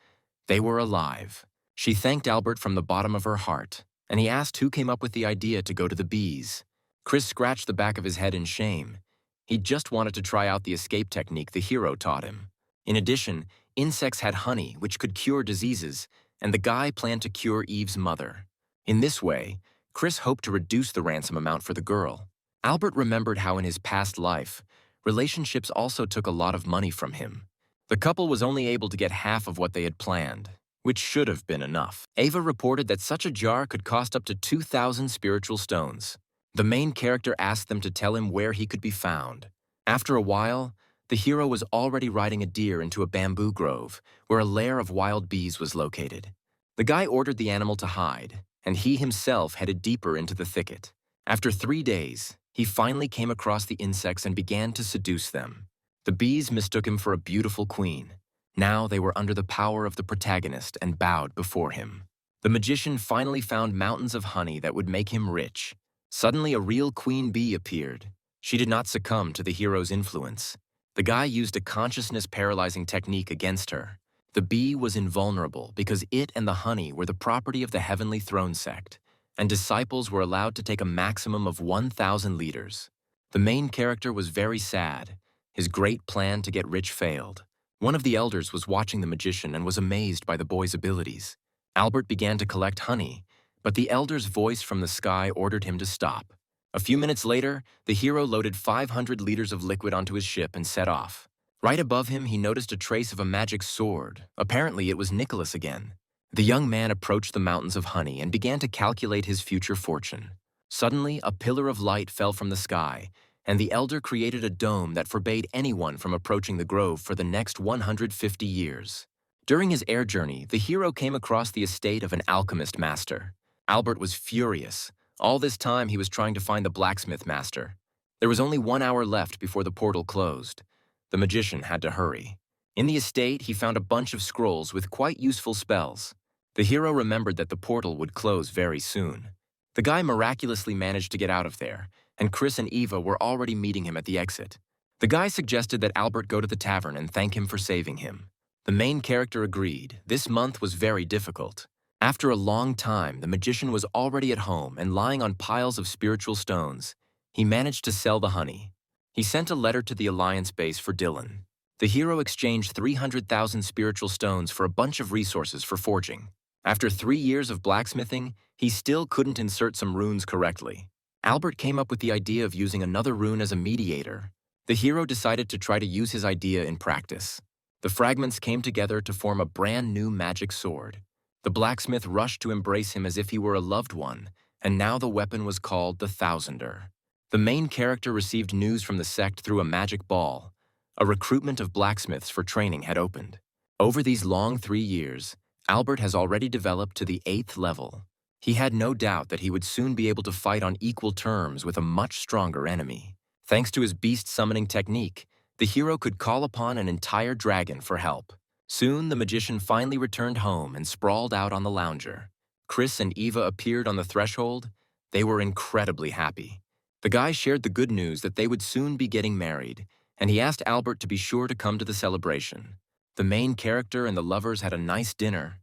They were alive. She thanked Albert from the bottom of her heart, and he asked who came up with the idea to go to the bees. Chris scratched the back of his head in shame. He just wanted to try out the escape technique the hero taught him. In addition, insects had honey, which could cure diseases, and the guy planned to cure Eve's mother. In this way, Chris hoped to reduce the ransom amount for the girl. Albert remembered how in his past life, relationships also took a lot of money from him. The couple was only able to get half of what they had planned, which should have been enough. Ava reported that such a jar could cost up to 2,000 spiritual stones. The main character asked them to tell him where he could be found. After a while, the hero was already riding a deer into a bamboo grove, where a lair of wild bees was located. The guy ordered the animal to hide, and he himself headed deeper into the thicket. After 3 days, he finally came across the insects and began to seduce them. The bees mistook him for a beautiful queen. Now they were under the power of the protagonist and bowed before him. The magician finally found mountains of honey that would make him rich. Suddenly, a real queen bee appeared. She did not succumb to the hero's influence. The guy used a consciousness-paralyzing technique against her. The bee was invulnerable because it and the honey were the property of the Heavenly Throne Sect, and disciples were allowed to take a maximum of 1,000 liters. The main character was very sad. His great plan to get rich failed. One of the elders was watching the magician and was amazed by the boy's abilities. Albert began to collect honey, but the elder's voice from the sky ordered him to stop. A few minutes later, the hero loaded 500 liters of liquid onto his ship and set off. Right above him, he noticed a trace of a magic sword. Apparently, it was Nicholas again. The young man approached the mountains of honey and began to calculate his future fortune. Suddenly, a pillar of light fell from the sky, and the elder created a dome that forbade anyone from approaching the grove for the next 150 years. During his air journey, the hero came across the estate of an alchemist master. Albert was furious. All this time, he was trying to find the blacksmith master. There was only 1 hour left before the portal closed. The magician had to hurry. In the estate, he found a bunch of scrolls with quite useful spells. The hero remembered that the portal would close very soon. The guy miraculously managed to get out of there, and Chris and Eva were already meeting him at the exit. The guy suggested that Albert go to the tavern and thank him for saving him. The main character agreed. This month was very difficult. After a long time, the magician was already at home and lying on piles of spiritual stones. He managed to sell the honey. He sent a letter to the Alliance base for Dylan. The hero exchanged 300,000 spiritual stones for a bunch of resources for forging. After 3 years of blacksmithing, he still couldn't insert some runes correctly. Albert came up with the idea of using another rune as a mediator. The hero decided to try to use his idea in practice. The fragments came together to form a brand new magic sword. The blacksmith rushed to embrace him as if he were a loved one, and now the weapon was called the Thousander. The main character received news from the sect through a magic ball. A recruitment of blacksmiths for training had opened. Over these long 3 years, Albert has already developed to the 8th level. He had no doubt that he would soon be able to fight on equal terms with a much stronger enemy. Thanks to his beast summoning technique, the hero could call upon an entire dragon for help. Soon, the magician finally returned home and sprawled out on the lounger. Chris and Eva appeared on the threshold. They were incredibly happy. The guy shared the good news that they would soon be getting married, and he asked Albert to be sure to come to the celebration. The main character and the lovers had a nice dinner.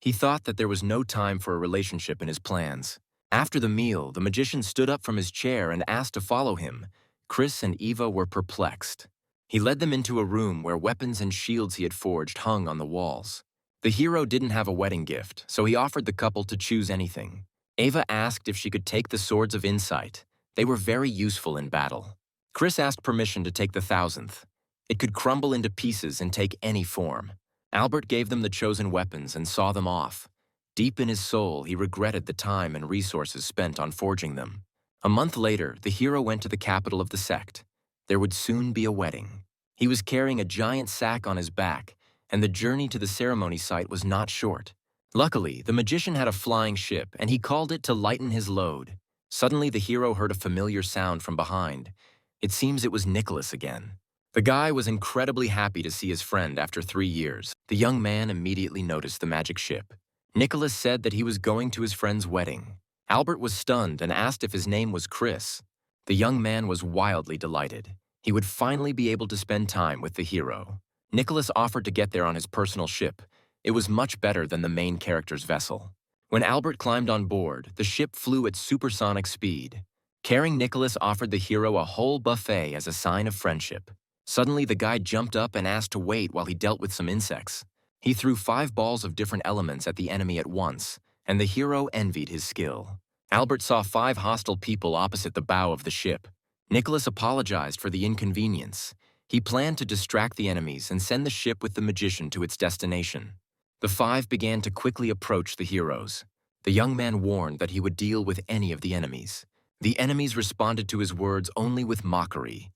He thought that there was no time for a relationship in his plans. After the meal, the magician stood up from his chair and asked to follow him. Chris and Eva were perplexed. He led them into a room where weapons and shields he had forged hung on the walls. The hero didn't have a wedding gift, so he offered the couple to choose anything. Eva asked if she could take the Swords of Insight. They were very useful in battle. Chris asked permission to take the 1000th. It could crumble into pieces and take any form. Albert gave them the chosen weapons and saw them off. Deep in his soul, he regretted the time and resources spent on forging them. A month later, the hero went to the capital of the sect. There would soon be a wedding. He was carrying a giant sack on his back, and the journey to the ceremony site was not short. Luckily, the magician had a flying ship, and he called it to lighten his load. Suddenly, the hero heard a familiar sound from behind. It seems it was Nicholas again. The guy was incredibly happy to see his friend after 3 years. The young man immediately noticed the magic ship. Nicholas said that he was going to his friend's wedding. Albert was stunned and asked if his name was Chris. The young man was wildly delighted. He would finally be able to spend time with the hero. Nicholas offered to get there on his personal ship. It was much better than the main character's vessel. When Albert climbed on board, the ship flew at supersonic speed. Caring Nicholas offered the hero a whole buffet as a sign of friendship. Suddenly, the guy jumped up and asked to wait while he dealt with some insects. He threw 5 balls of different elements at the enemy at once, and the hero envied his skill. Albert saw 5 hostile people opposite the bow of the ship. Nicholas apologized for the inconvenience. He planned to distract the enemies and send the ship with the magician to its destination. The 5 began to quickly approach the heroes. The young man warned that he would deal with any of the enemies. The enemies responded to his words only with mockery.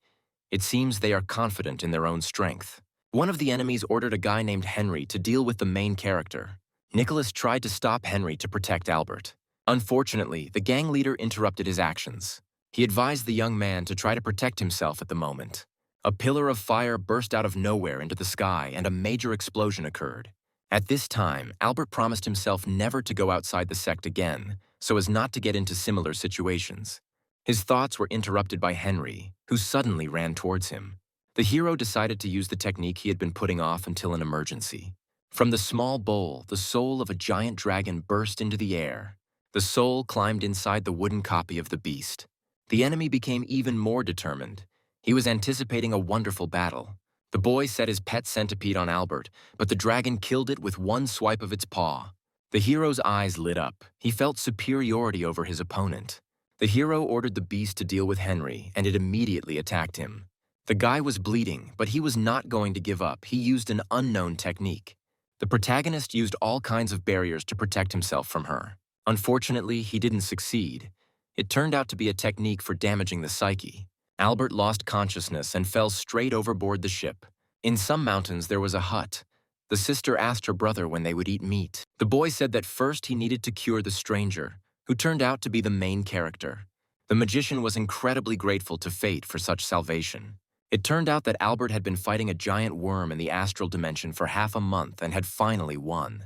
It seems they are confident in their own strength. One of the enemies ordered a guy named Henry to deal with the main character. Nicholas tried to stop Henry to protect Albert. Unfortunately, the gang leader interrupted his actions. He advised the young man to try to protect himself at the moment. A pillar of fire burst out of nowhere into the sky and a major explosion occurred. At this time, Albert promised himself never to go outside the sect again, so as not to get into similar situations. His thoughts were interrupted by Henry, who suddenly ran towards him. The hero decided to use the technique he had been putting off until an emergency. From the small bowl, the soul of a giant dragon burst into the air. The soul climbed inside the wooden copy of the beast. The enemy became even more determined. He was anticipating a wonderful battle. The boy set his pet centipede on Albert, but the dragon killed it with one swipe of its paw. The hero's eyes lit up. He felt superiority over his opponent. The hero ordered the beast to deal with Henry, and it immediately attacked him. The guy was bleeding, but he was not going to give up. He used an unknown technique. The protagonist used all kinds of barriers to protect himself from her. Unfortunately, he didn't succeed. It turned out to be a technique for damaging the psyche. Albert lost consciousness and fell straight overboard the ship. In some mountains, there was a hut. The sister asked her brother when they would eat meat. The boy said that first he needed to cure the stranger, who turned out to be the main character. The magician was incredibly grateful to fate for such salvation. It turned out that Albert had been fighting a giant worm in the astral dimension for half a month and had finally won.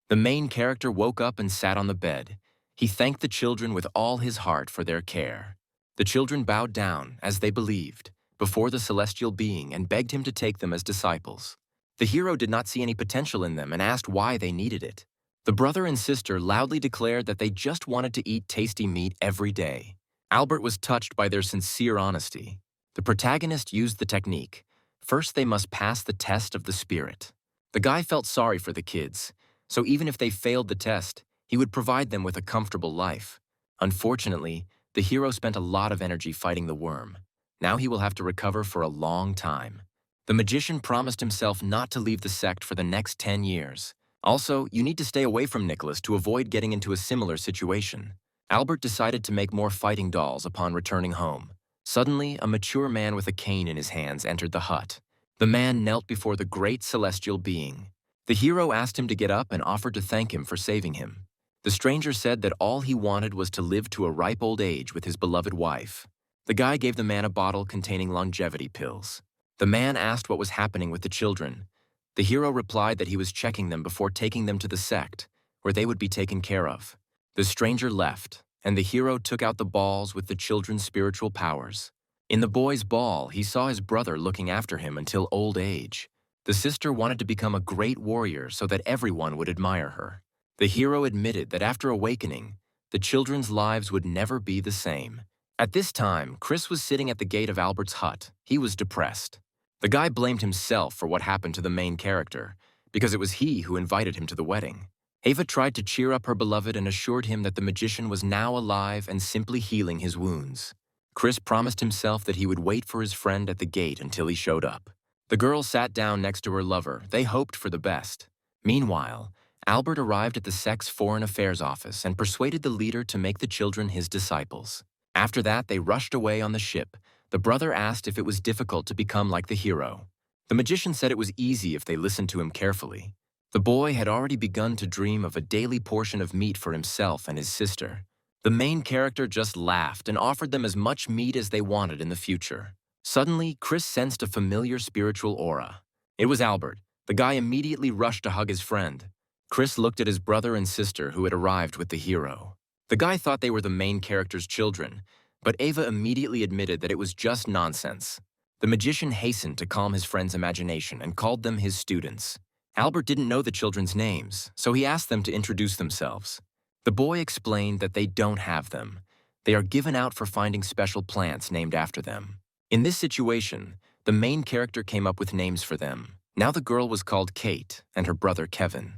The main character woke up and sat on the bed. He thanked the children with all his heart for their care. The children bowed down, as they believed, before the celestial being and begged him to take them as disciples. The hero did not see any potential in them and asked why they needed it. The brother and sister loudly declared that they just wanted to eat tasty meat every day. Albert was touched by their sincere honesty. The protagonist used the technique. First, they must pass the test of the spirit. The guy felt sorry for the kids, so even if they failed the test, he would provide them with a comfortable life. Unfortunately, the hero spent a lot of energy fighting the worm. Now he will have to recover for a long time. The magician promised himself not to leave the sect for the next 10 years. Also, you need to stay away from Nicholas to avoid getting into a similar situation. Albert decided to make more fighting dolls upon returning home. Suddenly, a mature man with a cane in his hands entered the hut. The man knelt before the great celestial being. The hero asked him to get up and offered to thank him for saving him. The stranger said that all he wanted was to live to a ripe old age with his beloved wife. The guy gave the man a bottle containing longevity pills. The man asked what was happening with the children. The hero replied that he was checking them before taking them to the sect, where they would be taken care of. The stranger left, and the hero took out the balls with the children's spiritual powers. In the boy's ball, he saw his brother looking after him until old age. The sister wanted to become a great warrior so that everyone would admire her. The hero admitted that after awakening, the children's lives would never be the same. At this time, Chris was sitting at the gate of Albert's hut. He was depressed. The guy blamed himself for what happened to the main character, because it was he who invited him to the wedding. Ava tried to cheer up her beloved and assured him that the magician was now alive and simply healing his wounds. Chris promised himself that he would wait for his friend at the gate until he showed up. The girl sat down next to her lover. They hoped for the best. Meanwhile, Albert arrived at the sect's foreign affairs office and persuaded the leader to make the children his disciples. After that, they rushed away on the ship. The brother asked if it was difficult to become like the hero. The magician said it was easy if they listened to him carefully. The boy had already begun to dream of a daily portion of meat for himself and his sister. The main character just laughed and offered them as much meat as they wanted in the future. Suddenly, Chris sensed a familiar spiritual aura. It was Albert. The guy immediately rushed to hug his friend. Chris looked at his brother and sister who had arrived with the hero. The guy thought they were the main character's children, but Ava immediately admitted that it was just nonsense. The magician hastened to calm his friend's imagination and called them his students. Albert didn't know the children's names, so he asked them to introduce themselves. The boy explained that they don't have them. They are given out for finding special plants named after them. In this situation, the main character came up with names for them. Now the girl was called Kate and her brother Kevin.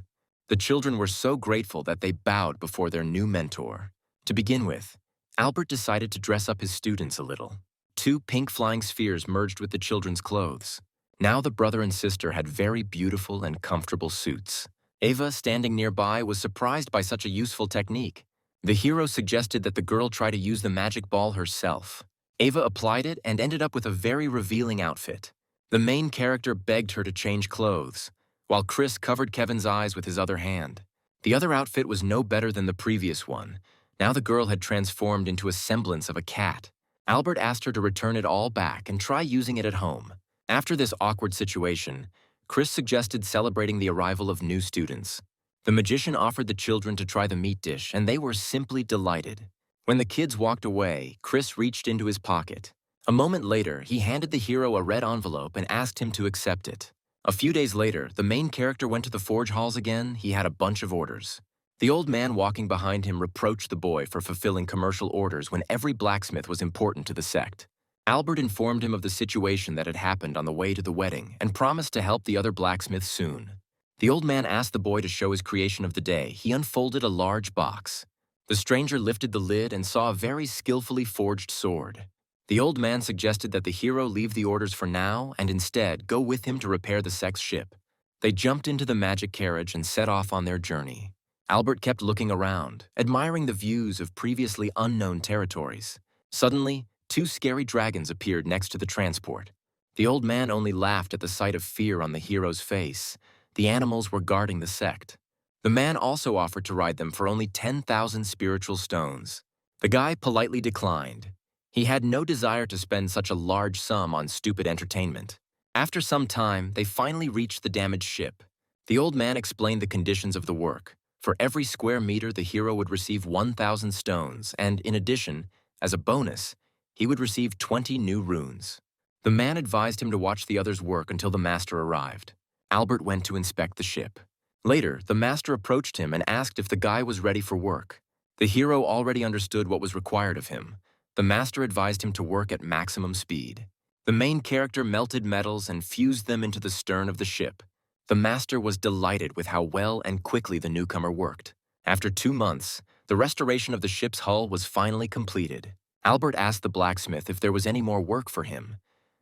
The children were so grateful that they bowed before their new mentor. To begin with, Albert decided to dress up his students a little. 2 pink flying spheres merged with the children's clothes. Now the brother and sister had very beautiful and comfortable suits. Ava, standing nearby, was surprised by such a useful technique. The hero suggested that the girl try to use the magic ball herself. Ava applied it and ended up with a very revealing outfit. The main character begged her to change clothes, while Chris covered Kevin's eyes with his other hand. The other outfit was no better than the previous one. Now the girl had transformed into a semblance of a cat. Albert asked her to return it all back and try using it at home. After this awkward situation, Chris suggested celebrating the arrival of new students. The magician offered the children to try the meat dish, and they were simply delighted. When the kids walked away, Chris reached into his pocket. A moment later, he handed the hero a red envelope and asked him to accept it. A few days later, the main character went to the forge halls again. He had a bunch of orders. The old man walking behind him reproached the boy for fulfilling commercial orders when every blacksmith was important to the sect. Albert informed him of the situation that had happened on the way to the wedding and promised to help the other blacksmiths soon. The old man asked the boy to show his creation of the day. He unfolded a large box. The stranger lifted the lid and saw a very skillfully forged sword. The old man suggested that the hero leave the orders for now and instead go with him to repair the sect's ship. They jumped into the magic carriage and set off on their journey. Albert kept looking around, admiring the views of previously unknown territories. Suddenly, 2 scary dragons appeared next to the transport. The old man only laughed at the sight of fear on the hero's face. The animals were guarding the sect. The man also offered to ride them for only 10,000 spiritual stones. The guy politely declined. He had no desire to spend such a large sum on stupid entertainment. After some time, they finally reached the damaged ship. The old man explained the conditions of the work. For every square meter, the hero would receive 1,000 stones, and in addition, as a bonus, he would receive 20 new runes. The man advised him to watch the others work until the master arrived. Albert went to inspect the ship. Later, the master approached him and asked if the guy was ready for work. The hero already understood what was required of him. The master advised him to work at maximum speed. The main character melted metals and fused them into the stern of the ship. The master was delighted with how well and quickly the newcomer worked. After 2 months, the restoration of the ship's hull was finally completed. Albert asked the blacksmith if there was any more work for him,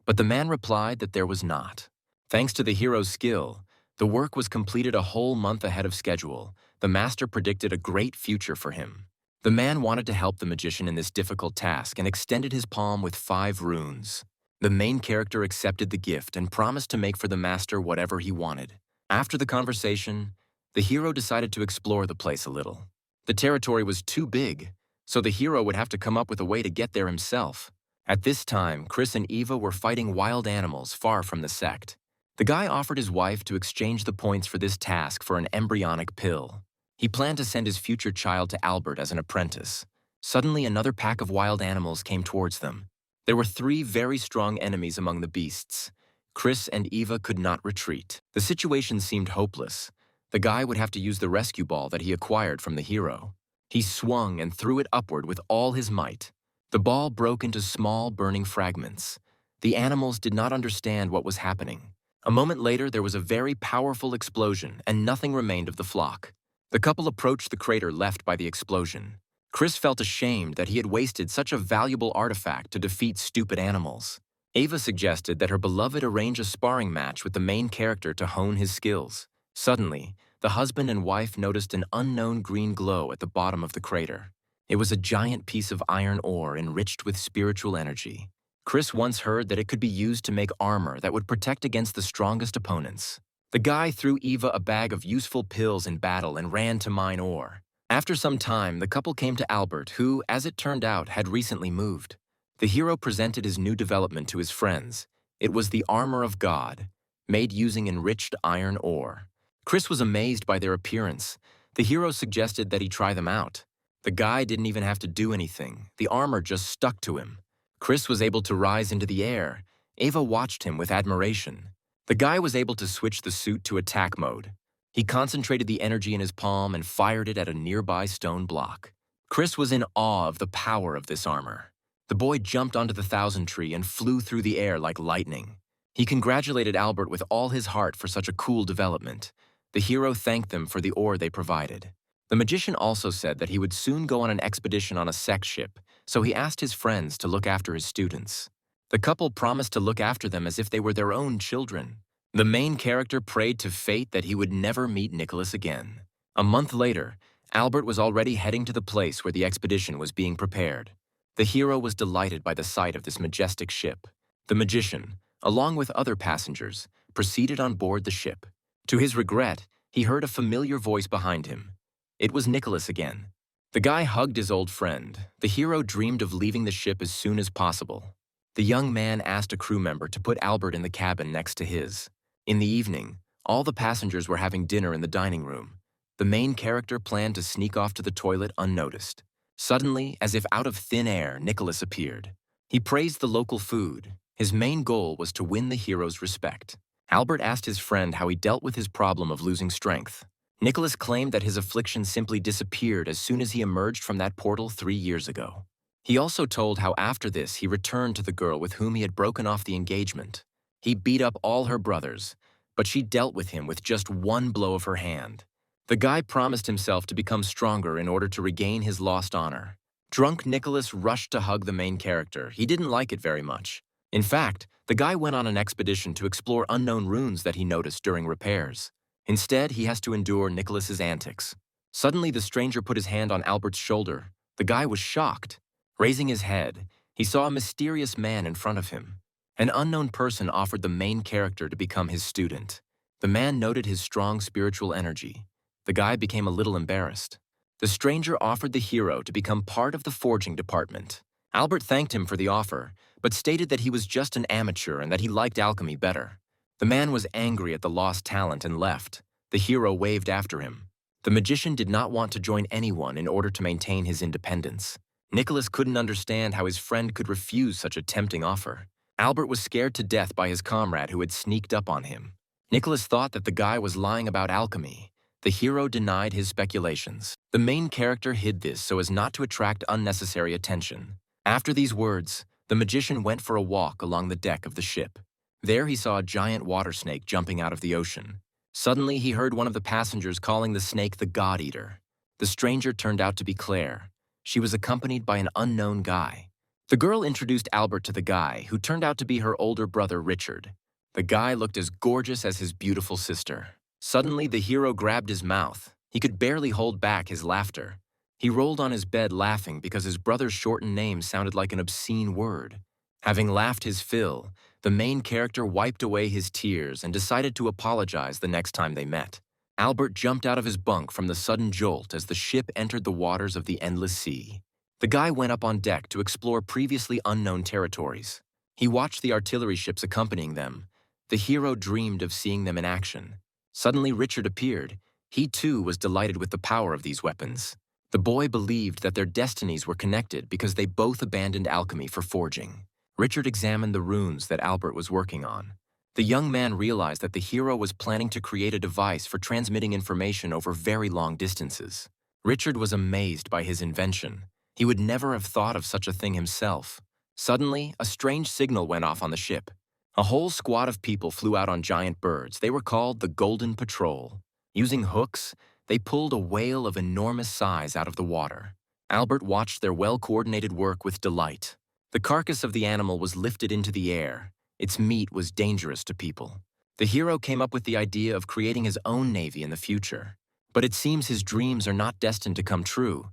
but the man replied that there was not. Thanks to the hero's skill, the work was completed a whole month ahead of schedule. The master predicted a great future for him. The man wanted to help the magician in this difficult task and extended his palm with 5 runes. The main character accepted the gift and promised to make for the master whatever he wanted. After the conversation, the hero decided to explore the place a little. The territory was too big, so the hero would have to come up with a way to get there himself. At this time, Chris and Eva were fighting wild animals far from the sect. The guy offered his wife to exchange the points for this task for an embryonic pill. He planned to send his future child to Albert as an apprentice. Suddenly, another pack of wild animals came towards them. There were 3 very strong enemies among the beasts. Chris and Eva could not retreat. The situation seemed hopeless. The guy would have to use the rescue ball that he acquired from the hero. He swung and threw it upward with all his might. The ball broke into small, burning fragments. The animals did not understand what was happening. A moment later, there was a very powerful explosion, and nothing remained of the flock. The couple approached the crater left by the explosion. Chris felt ashamed that he had wasted such a valuable artifact to defeat stupid animals. Ava suggested that her beloved arrange a sparring match with the main character to hone his skills. Suddenly, the husband and wife noticed an unknown green glow at the bottom of the crater. It was a giant piece of iron ore enriched with spiritual energy. Chris once heard that it could be used to make armor that would protect against the strongest opponents. The guy threw Eva a bag of useful pills in battle and ran to mine ore. After some time, the couple came to Albert, who, as it turned out, had recently moved. The hero presented his new development to his friends. It was the armor of God, made using enriched iron ore. Chris was amazed by their appearance. The hero suggested that he try them out. The guy didn't even have to do anything. The armor just stuck to him. Chris was able to rise into the air. Ava watched him with admiration. The guy was able to switch the suit to attack mode. He concentrated the energy in his palm and fired it at a nearby stone block. Chris was in awe of the power of this armor. The boy jumped onto the thousand tree and flew through the air like lightning. He congratulated Albert with all his heart for such a cool development. The hero thanked them for the ore they provided. The magician also said that he would soon go on an expedition on a Sect ship, so he asked his friends to look after his students. The couple promised to look after them as if they were their own children. The main character prayed to fate that he would never meet Nicholas again. A month later, Albert was already heading to the place where the expedition was being prepared. The hero was delighted by the sight of this majestic ship. The magician, along with other passengers, proceeded on board the ship. To his regret, he heard a familiar voice behind him. It was Nicholas again. The guy hugged his old friend. The hero dreamed of leaving the ship as soon as possible. The young man asked a crew member to put Albert in the cabin next to his. In the evening, all the passengers were having dinner in the dining room. The main character planned to sneak off to the toilet unnoticed. Suddenly, as if out of thin air, Nicholas appeared. He praised the local food. His main goal was to win the hero's respect. Albert asked his friend how he dealt with his problem of losing strength. Nicholas claimed that his affliction simply disappeared as soon as he emerged from that portal 3 years ago. He also told how after this he returned to the girl with whom he had broken off the engagement. He beat up all her brothers, but she dealt with him with just one blow of her hand. The guy promised himself to become stronger in order to regain his lost honor. Drunk Nicholas rushed to hug the main character. He didn't like it very much. In fact, the guy went on an expedition to explore unknown runes that he noticed during repairs. Instead, he has to endure Nicholas's antics. Suddenly, the stranger put his hand on Albert's shoulder. The guy was shocked. Raising his head, he saw a mysterious man in front of him. An unknown person offered the main character to become his student. The man noted his strong spiritual energy. The guy became a little embarrassed. The stranger offered the hero to become part of the forging department. Albert thanked him for the offer, but stated that he was just an amateur and that he liked alchemy better. The man was angry at the lost talent and left. The hero waved after him. The magician did not want to join anyone in order to maintain his independence. Nicholas couldn't understand how his friend could refuse such a tempting offer. Albert was scared to death by his comrade who had sneaked up on him. Nicholas thought that the guy was lying about alchemy. The hero denied his speculations. The main character hid this so as not to attract unnecessary attention. After these words, the magician went for a walk along the deck of the ship. There he saw a giant water snake jumping out of the ocean. Suddenly, he heard one of the passengers calling the snake the God Eater. The stranger turned out to be Claire. She was accompanied by an unknown guy. The girl introduced Albert to the guy, who turned out to be her older brother, Richard. The guy looked as gorgeous as his beautiful sister. Suddenly, the hero grabbed his mouth. He could barely hold back his laughter. He rolled on his bed laughing because his brother's shortened name sounded like an obscene word. Having laughed his fill, the main character wiped away his tears and decided to apologize the next time they met. Albert jumped out of his bunk from the sudden jolt as the ship entered the waters of the endless sea. The guy went up on deck to explore previously unknown territories. He watched the artillery ships accompanying them. The hero dreamed of seeing them in action. Suddenly, Richard appeared. He too was delighted with the power of these weapons. The boy believed that their destinies were connected because they both abandoned alchemy for forging. Richard examined the runes that Albert was working on. The young man realized that the hero was planning to create a device for transmitting information over very long distances. Richard was amazed by his invention. He would never have thought of such a thing himself. Suddenly, a strange signal went off on the ship. A whole squad of people flew out on giant birds. They were called the Golden Patrol. Using hooks, they pulled a whale of enormous size out of the water. Albert watched their well-coordinated work with delight. The carcass of the animal was lifted into the air. Its meat was dangerous to people. The hero came up with the idea of creating his own navy in the future. But it seems his dreams are not destined to come true,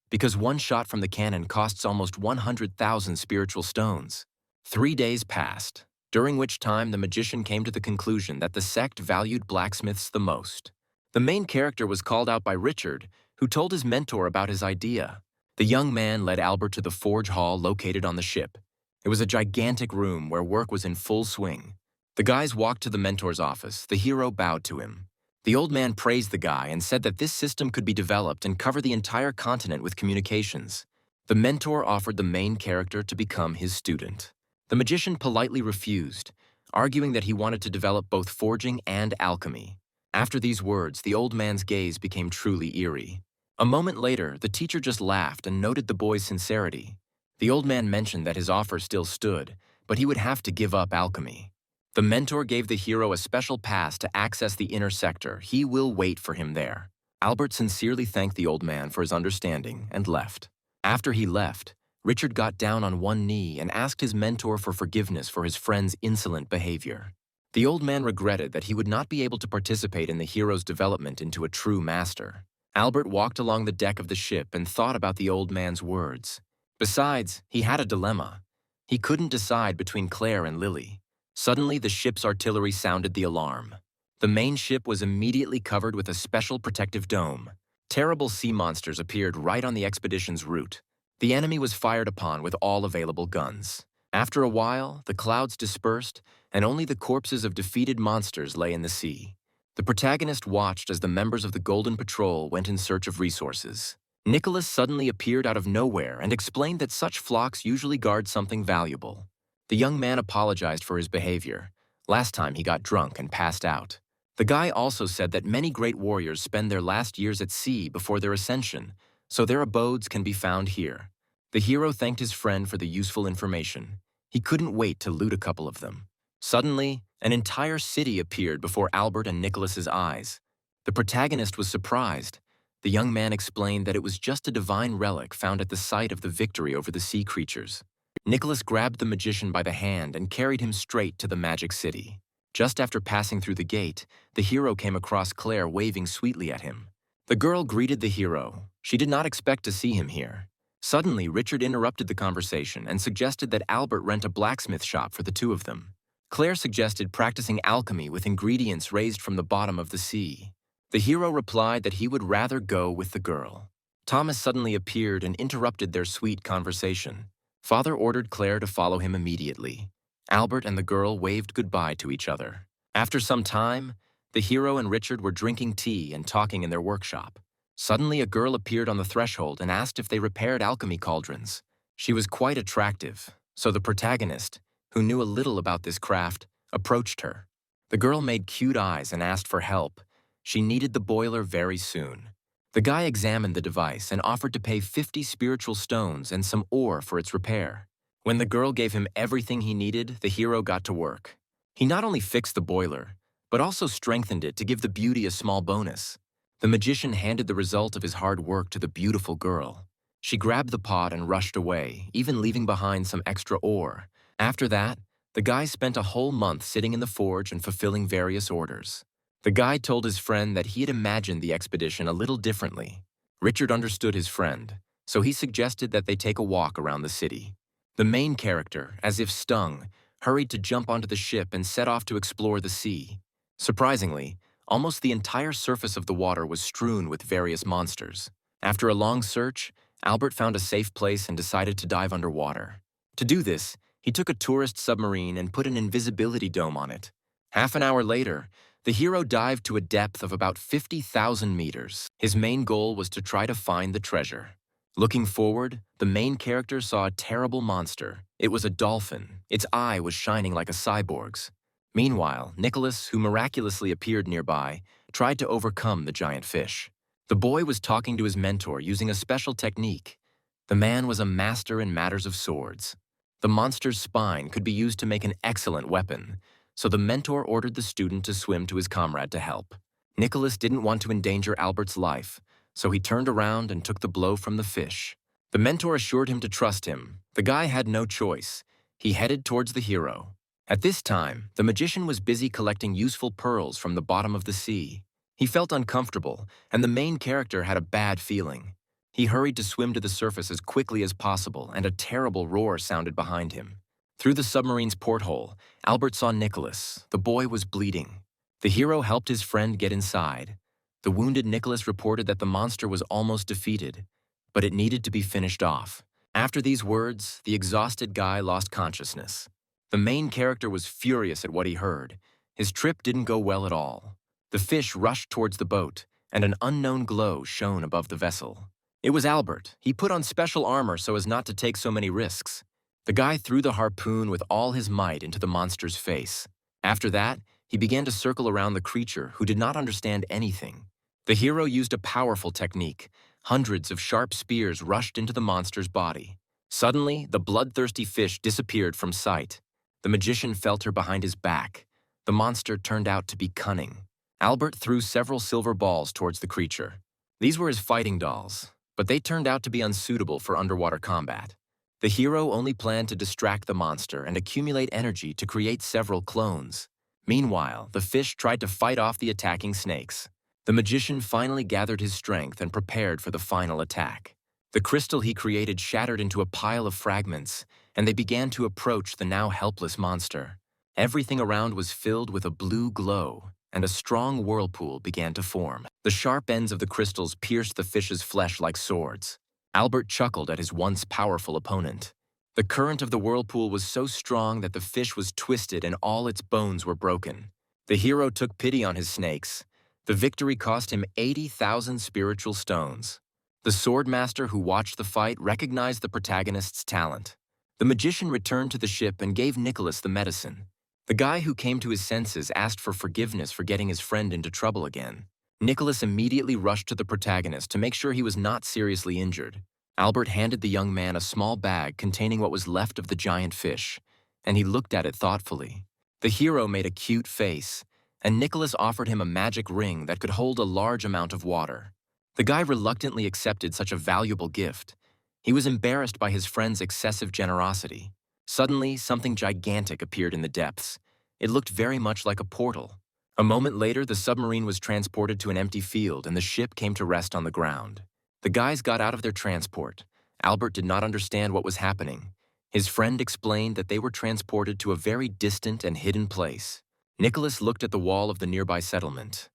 because one shot from the cannon costs almost 100,000 spiritual stones. 3 days passed, during which time the magician came to the conclusion that the sect valued blacksmiths the most. The main character was called out by Richard, who told his mentor about his idea. The young man led Albert to the forge hall located on the ship. It was a gigantic room where work was in full swing. The guys walked to the mentor's office. The hero bowed to him. The old man praised the guy and said that this system could be developed and cover the entire continent with communications. The mentor offered the main character to become his student. The magician politely refused, arguing that he wanted to develop both forging and alchemy. After these words, the old man's gaze became truly eerie. A moment later, the teacher just laughed and noted the boy's sincerity. The old man mentioned that his offer still stood, but he would have to give up alchemy. The mentor gave the hero a special pass to access the inner sector. He will wait for him there. Albert sincerely thanked the old man for his understanding and left. After he left, Richard got down on one knee and asked his mentor for forgiveness for his friend's insolent behavior. The old man regretted that he would not be able to participate in the hero's development into a true master. Albert walked along the deck of the ship and thought about the old man's words. Besides, he had a dilemma. He couldn't decide between Claire and Lily. Suddenly, the ship's artillery sounded the alarm. The main ship was immediately covered with a special protective dome. Terrible sea monsters appeared right on the expedition's route. The enemy was fired upon with all available guns. After a while, the clouds dispersed, and only the corpses of defeated monsters lay in the sea. The protagonist watched as the members of the Golden Patrol went in search of resources. Nicholas suddenly appeared out of nowhere and explained that such flocks usually guard something valuable. The young man apologized for his behavior. Last time he got drunk and passed out. The guy also said that many great warriors spend their last years at sea before their ascension, so their abodes can be found here. The hero thanked his friend for the useful information. He couldn't wait to loot a couple of them. Suddenly, an entire city appeared before Albert and Nicholas's eyes. The protagonist was surprised. The young man explained that it was just a divine relic found at the site of the victory over the sea creatures. Nicholas grabbed the magician by the hand and carried him straight to the magic city. Just after passing through the gate, the hero came across Claire waving sweetly at him. The girl greeted the hero. She did not expect to see him here. Suddenly, Richard interrupted the conversation and suggested that Albert rent a blacksmith shop for the two of them. Claire suggested practicing alchemy with ingredients raised from the bottom of the sea. The hero replied that he would rather go with the girl. Thomas suddenly appeared and interrupted their sweet conversation. Father ordered Claire to follow him immediately. Albert and the girl waved goodbye to each other. After some time, the hero and Richard were drinking tea and talking in their workshop. Suddenly, a girl appeared on the threshold and asked if they repaired alchemy cauldrons. She was quite attractive, so the protagonist, who knew a little about this craft, approached her. The girl made cute eyes and asked for help. She needed the boiler very soon. The guy examined the device and offered to pay 50 spiritual stones and some ore for its repair. When the girl gave him everything he needed, the hero got to work. He not only fixed the boiler, but also strengthened it to give the beauty a small bonus. The magician handed the result of his hard work to the beautiful girl. She grabbed the pot and rushed away, even leaving behind some extra ore. After that, the guy spent a whole month sitting in the forge and fulfilling various orders. The guide told his friend that he had imagined the expedition a little differently. Richard understood his friend, so he suggested that they take a walk around the city. The main character, as if stung, hurried to jump onto the ship and set off to explore the sea. Surprisingly, almost the entire surface of the water was strewn with various monsters. After a long search, Albert found a safe place and decided to dive underwater. To do this, he took a tourist submarine and put an invisibility dome on it. Half an hour later, the hero dived to a depth of about 50,000 meters. His main goal was to try to find the treasure. Looking forward, the main character saw a terrible monster. It was a dolphin. Its eye was shining like a cyborg's. Meanwhile, Nicholas, who miraculously appeared nearby, tried to overcome the giant fish. The boy was talking to his mentor using a special technique. The man was a master in matters of swords. The monster's spine could be used to make an excellent weapon, so the mentor ordered the student to swim to his comrade to help. Nicholas didn't want to endanger Albert's life, so he turned around and took the blow from the fish. The mentor assured him to trust him. The guy had no choice. He headed towards the hero. At this time, the magician was busy collecting useful pearls from the bottom of the sea. He felt uncomfortable, and the main character had a bad feeling. He hurried to swim to the surface as quickly as possible, and a terrible roar sounded behind him. Through the submarine's porthole, Albert saw Nicholas. The boy was bleeding. The hero helped his friend get inside. The wounded Nicholas reported that the monster was almost defeated, but it needed to be finished off. After these words, the exhausted guy lost consciousness. The main character was furious at what he heard. His trip didn't go well at all. The fish rushed towards the boat, and an unknown glow shone above the vessel. It was Albert. He put on special armor so as not to take so many risks. The guy threw the harpoon with all his might into the monster's face. After that, he began to circle around the creature, who did not understand anything. The hero used a powerful technique. Hundreds of sharp spears rushed into the monster's body. Suddenly, the bloodthirsty fish disappeared from sight. The magician felt her behind his back. The monster turned out to be cunning. Albert threw several silver balls towards the creature. These were his fighting dolls, but they turned out to be unsuitable for underwater combat. The hero only planned to distract the monster and accumulate energy to create several clones. Meanwhile, the fish tried to fight off the attacking snakes. The magician finally gathered his strength and prepared for the final attack. The crystal he created shattered into a pile of fragments, and they began to approach the now helpless monster. Everything around was filled with a blue glow, and a strong whirlpool began to form. The sharp ends of the crystals pierced the fish's flesh like swords. Albert chuckled at his once powerful opponent. The current of the whirlpool was so strong that the fish was twisted and all its bones were broken. The hero took pity on his snakes. The victory cost him 80,000 spiritual stones. The swordmaster who watched the fight recognized the protagonist's talent. The magician returned to the ship and gave Nicholas the medicine. The guy who came to his senses asked for forgiveness for getting his friend into trouble again. Nicholas immediately rushed to the protagonist to make sure he was not seriously injured. Albert handed the young man a small bag containing what was left of the giant fish, and he looked at it thoughtfully. The hero made a cute face, and Nicholas offered him a magic ring that could hold a large amount of water. The guy reluctantly accepted such a valuable gift. He was embarrassed by his friend's excessive generosity. Suddenly, something gigantic appeared in the depths. It looked very much like a portal. A moment later, the submarine was transported to an empty field and the ship came to rest on the ground. The guys got out of their transport. Albert did not understand what was happening. His friend explained that they were transported to a very distant and hidden place. Nicholas looked at the wall of the nearby settlement.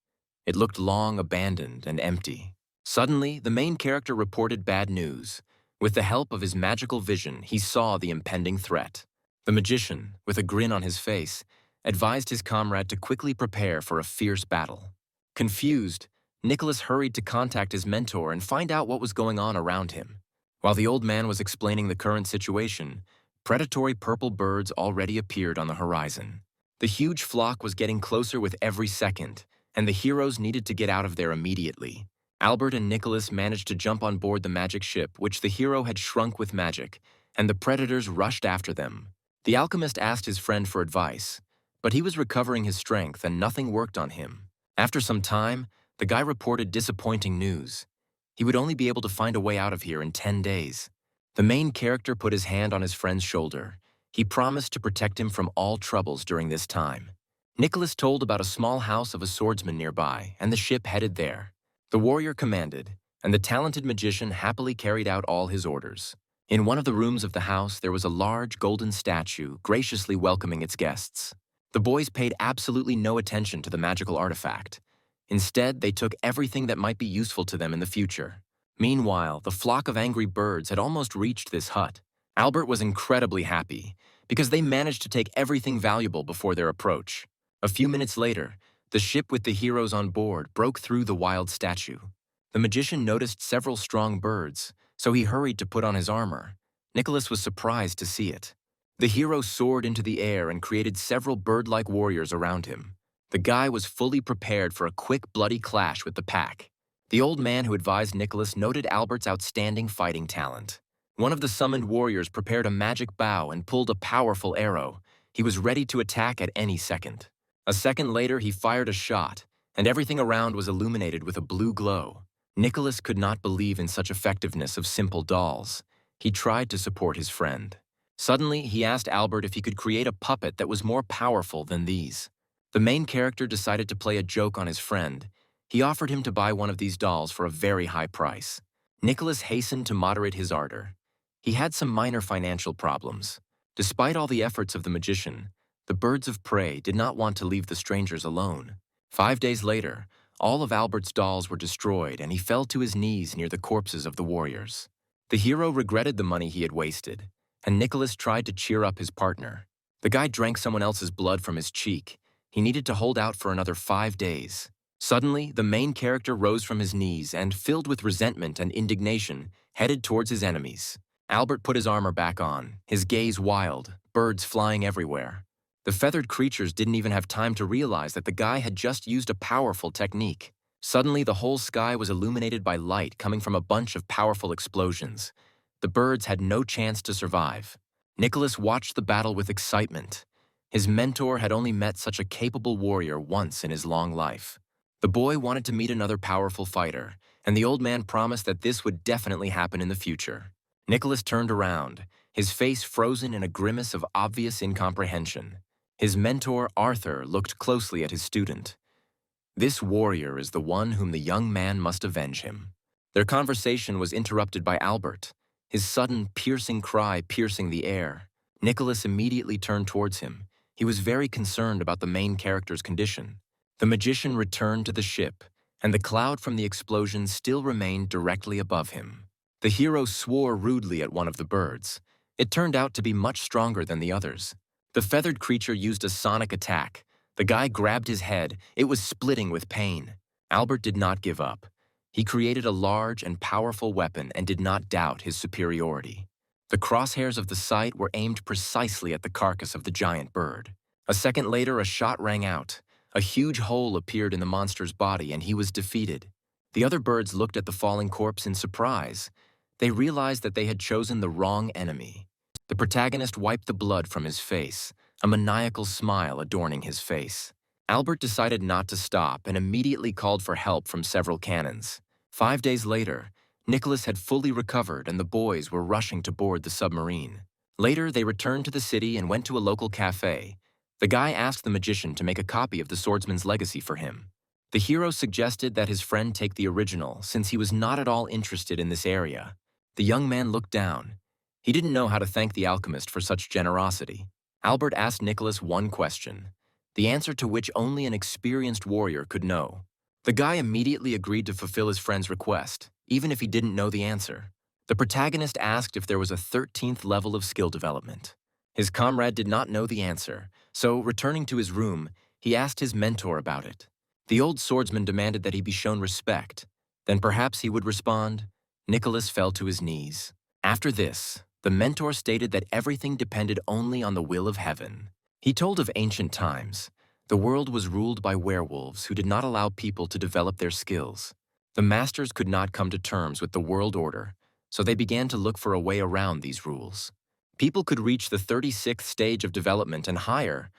It looked long abandoned and empty. Suddenly, the main character reported bad news. With the help of his magical vision, he saw the impending threat. The magician, with a grin on his face, advised his comrade to quickly prepare for a fierce battle. Confused, Nicholas hurried to contact his mentor and find out what was going on around him. While the old man was explaining the current situation, predatory purple birds already appeared on the horizon. The huge flock was getting closer with every second, and the heroes needed to get out of there immediately. Albert and Nicholas managed to jump on board the magic ship, which the hero had shrunk with magic, and the predators rushed after them. The alchemist asked his friend for advice, but he was recovering his strength and nothing worked on him. After some time, the guy reported disappointing news. He would only be able to find a way out of here in 10 days. The main character put his hand on his friend's shoulder. He promised to protect him from all troubles during this time. Nicholas told about a small house of a swordsman nearby, and the ship headed there. The warrior commanded, and the talented magician happily carried out all his orders. In one of the rooms of the house, there was a large golden statue graciously welcoming its guests. The boys paid absolutely no attention to the magical artifact. Instead, they took everything that might be useful to them in the future. Meanwhile, the flock of angry birds had almost reached this hut. Albert was incredibly happy, because they managed to take everything valuable before their approach. A few minutes later, the ship with the heroes on board broke through the wild statue. The magician noticed several strong birds, so he hurried to put on his armor. Nicholas was surprised to see it. The hero soared into the air and created several bird-like warriors around him. The guy was fully prepared for a quick, bloody clash with the pack. The old man who advised Nicholas noted Albert's outstanding fighting talent. One of the summoned warriors prepared a magic bow and pulled a powerful arrow. He was ready to attack at any second. A second later, he fired a shot, and everything around was illuminated with a blue glow. Nicholas could not believe in such effectiveness of simple dolls. He tried to support his friend. Suddenly, he asked Albert if he could create a puppet that was more powerful than these. The main character decided to play a joke on his friend. He offered him to buy one of these dolls for a very high price. Nicholas hastened to moderate his ardor. He had some minor financial problems. Despite all the efforts of the magician, the birds of prey did not want to leave the strangers alone. 5 days later, all of Albert's dolls were destroyed and he fell to his knees near the corpses of the warriors. The hero regretted the money he had wasted, and Nicholas tried to cheer up his partner. The guy drank someone else's blood from his cheek. He needed to hold out for another 5 days. Suddenly, the main character rose from his knees and, filled with resentment and indignation, headed towards his enemies. Albert put his armor back on, his gaze wild, birds flying everywhere. The feathered creatures didn't even have time to realize that the guy had just used a powerful technique. Suddenly, the whole sky was illuminated by light coming from a bunch of powerful explosions. The birds had no chance to survive. Nicholas watched the battle with excitement. His mentor had only met such a capable warrior once in his long life. The boy wanted to meet another powerful fighter, and the old man promised that this would definitely happen in the future. Nicholas turned around, his face frozen in a grimace of obvious incomprehension. His mentor, Arthur, looked closely at his student. This warrior is the one whom the young man must avenge him. Their conversation was interrupted by Albert, his sudden, piercing cry piercing the air. Nicholas immediately turned towards him. He was very concerned about the main character's condition. The magician returned to the ship, and the cloud from the explosion still remained directly above him. The hero swore rudely at one of the birds. It turned out to be much stronger than the others. The feathered creature used a sonic attack. The guy grabbed his head. It was splitting with pain. Albert did not give up. He created a large and powerful weapon and did not doubt his superiority. The crosshairs of the sight were aimed precisely at the carcass of the giant bird. A second later, a shot rang out. A huge hole appeared in the monster's body, and he was defeated. The other birds looked at the falling corpse in surprise. They realized that they had chosen the wrong enemy. The protagonist wiped the blood from his face, a maniacal smile adorning his face. Albert decided not to stop and immediately called for help from several cannons. 5 days later, Nicholas had fully recovered and the boys were rushing to board the submarine. Later, they returned to the city and went to a local cafe. The guy asked the magician to make a copy of the swordsman's legacy for him. The hero suggested that his friend take the original since he was not at all interested in this area. The young man looked down. He didn't know how to thank the alchemist for such generosity. Albert asked Nicholas one question, the answer to which only an experienced warrior could know. The guy immediately agreed to fulfill his friend's request, even if he didn't know the answer. The protagonist asked if there was a 13th level of skill development. His comrade did not know the answer, so returning to his room, he asked his mentor about it. The old swordsman demanded that he be shown respect. Then perhaps he would respond. Nicholas fell to his knees. After this, the mentor stated that everything depended only on the will of heaven. He told of ancient times. The world was ruled by werewolves who did not allow people to develop their skills. The masters could not come to terms with the world order, so they began to look for a way around these rules. People could reach the 36th stage of development and higher.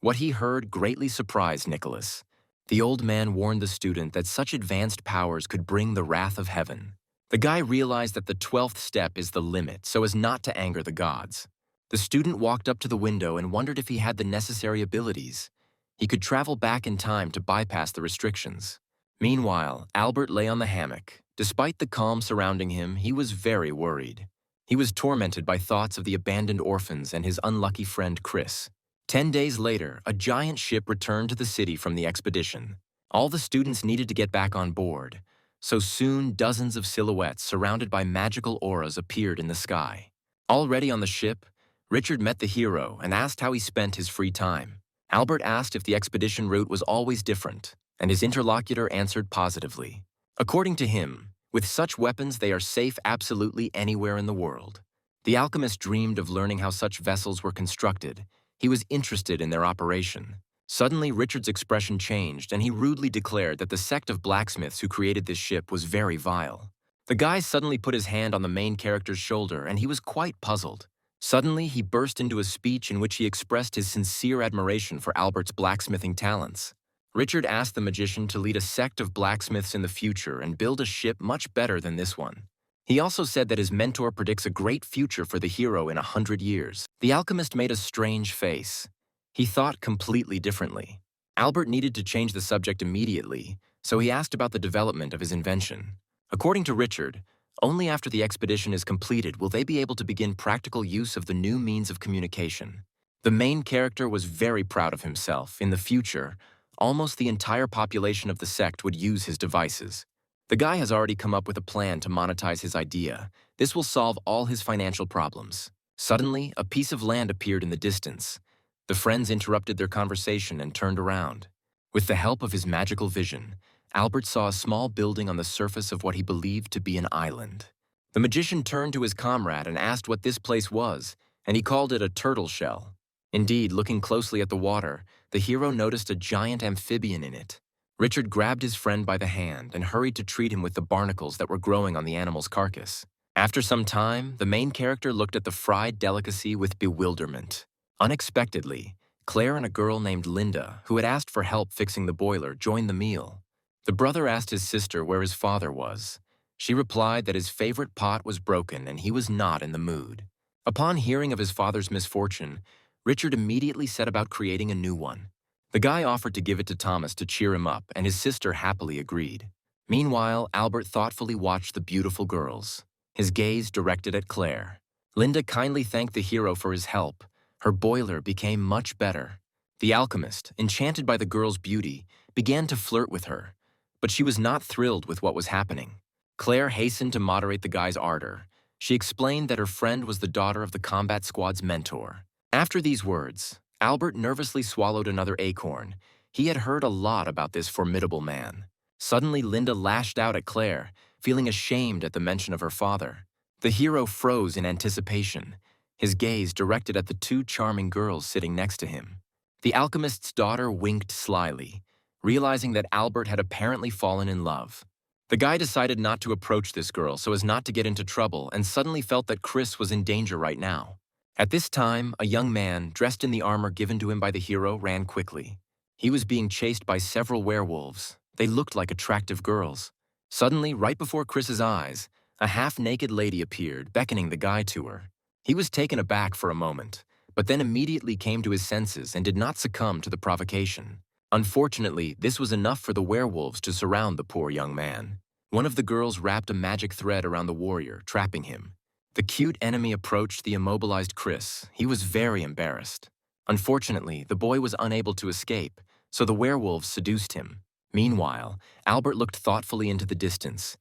What he heard greatly surprised Nicholas. The old man warned the student that such advanced powers could bring the wrath of heaven. The guy realized that the 12th step is the limit so as not to anger the gods. The student walked up to the window and wondered if he had the necessary abilities. He could travel back in time to bypass the restrictions. Meanwhile, Albert lay on the hammock. Despite the calm surrounding him, he was very worried. He was tormented by thoughts of the abandoned orphans and his unlucky friend Chris. 10 days later, a giant ship returned to the city from the expedition. All the students needed to get back on board, so soon dozens of silhouettes surrounded by magical auras appeared in the sky. Already on the ship, Richard met the hero and asked how he spent his free time. Albert asked if the expedition route was always different, and his interlocutor answered positively. According to him, with such weapons they are safe absolutely anywhere in the world. The alchemist dreamed of learning how such vessels were constructed. He was interested in their operation. Suddenly, Richard's expression changed, and he rudely declared that the sect of blacksmiths who created this ship was very vile. The guy suddenly put his hand on the main character's shoulder, and he was quite puzzled. Suddenly, he burst into a speech in which he expressed his sincere admiration for Albert's blacksmithing talents. Richard asked the magician to lead a sect of blacksmiths in the future and build a ship much better than this one. He also said that his mentor predicts a great future for the hero in 100 years. The alchemist made a strange face. He thought completely differently. Albert needed to change the subject immediately, so he asked about the development of his invention. According to Richard, only after the expedition is completed will they be able to begin practical use of the new means of communication. The main character was very proud of himself. In the future, almost the entire population of the sect would use his devices. The guy has already come up with a plan to monetize his idea. This will solve all his financial problems. Suddenly, a piece of land appeared in the distance. The friends interrupted their conversation and turned around. With the help of his magical vision, Albert saw a small building on the surface of what he believed to be an island. The magician turned to his comrade and asked what this place was, and he called it a turtle shell. Indeed, looking closely at the water, the hero noticed a giant amphibian in it. Richard grabbed his friend by the hand and hurried to treat him with the barnacles that were growing on the animal's carcass. After some time, the main character looked at the fried delicacy with bewilderment. Unexpectedly, Claire and a girl named Linda, who had asked for help fixing the boiler, joined the meal. The brother asked his sister where his father was. She replied that his favorite pot was broken and he was not in the mood. Upon hearing of his father's misfortune, Richard immediately set about creating a new one. The guy offered to give it to Thomas to cheer him up, and his sister happily agreed. Meanwhile, Albert thoughtfully watched the beautiful girls, his gaze directed at Claire. Linda kindly thanked the hero for his help. Her boiler became much better. The alchemist, enchanted by the girl's beauty, began to flirt with her, but she was not thrilled with what was happening. Claire hastened to moderate the guy's ardor. She explained that her friend was the daughter of the combat squad's mentor. After these words, Albert nervously swallowed another acorn. He had heard a lot about this formidable man. Suddenly, Linda lashed out at Claire, feeling ashamed at the mention of her father. The hero froze in anticipation, his gaze directed at the two charming girls sitting next to him. The alchemist's daughter winked slyly, realizing that Albert had apparently fallen in love. The guy decided not to approach this girl so as not to get into trouble, and suddenly felt that Chris was in danger right now. At this time, a young man, dressed in the armor given to him by the hero, ran quickly. He was being chased by several werewolves. They looked like attractive girls. Suddenly, right before Chris's eyes, a half-naked lady appeared, beckoning the guy to her. He was taken aback for a moment, but then immediately came to his senses and did not succumb to the provocation. Unfortunately, this was enough for the werewolves to surround the poor young man. One of the girls wrapped a magic thread around the warrior, trapping him. The cute enemy approached the immobilized Chris. He was very embarrassed. Unfortunately, the boy was unable to escape, so the werewolves seduced him. Meanwhile, Albert looked thoughtfully into the distance.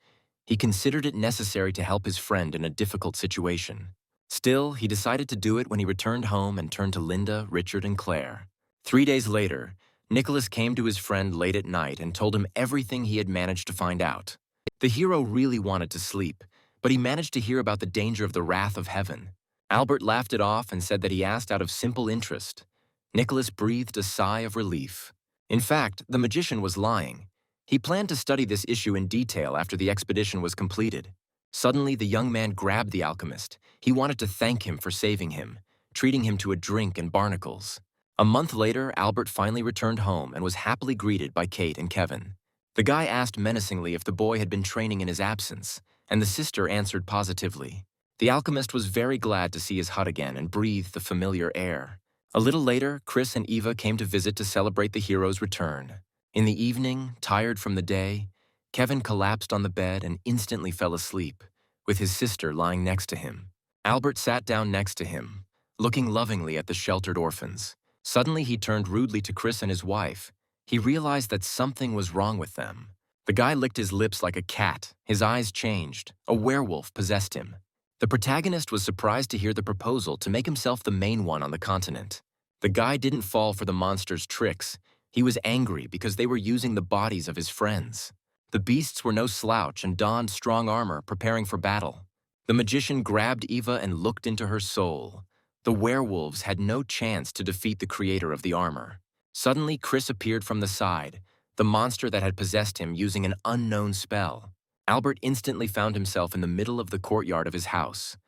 He considered it necessary to help his friend in a difficult situation. Still, he decided to do it when he returned home and turned to Linda, Richard, and Claire. 3 days later, Nicholas came to his friend late at night and told him everything he had managed to find out. The hero really wanted to sleep, but he managed to hear about the danger of the wrath of heaven. Albert laughed it off and said that he asked out of simple interest. Nicholas breathed a sigh of relief. In fact, the magician was lying. He planned to study this issue in detail after the expedition was completed. Suddenly, the young man grabbed the alchemist. He wanted to thank him for saving him, treating him to a drink and barnacles. A month later, Albert finally returned home and was happily greeted by Kate and Kevin. The guy asked menacingly if the boy had been training in his absence, and the sister answered positively. The alchemist was very glad to see his hut again and breathe the familiar air. A little later, Chris and Eva came to visit to celebrate the hero's return. In the evening, tired from the day, Kevin collapsed on the bed and instantly fell asleep, with his sister lying next to him. Albert sat down next to him, looking lovingly at the sheltered orphans. Suddenly, he turned rudely to Chris and his wife. He realized that something was wrong with them. The guy licked his lips like a cat. His eyes changed. A werewolf possessed him. The protagonist was surprised to hear the proposal to make himself the main one on the continent. The guy didn't fall for the monster's tricks. He was angry because they were using the bodies of his friends. The beasts were no slouch and donned strong armor, preparing for battle. The magician grabbed Eva and looked into her soul. The werewolves had no chance to defeat the creator of the armor. Suddenly, Chris appeared from the side, the monster that had possessed him using an unknown spell. Albert instantly found himself in the middle of the courtyard of his house.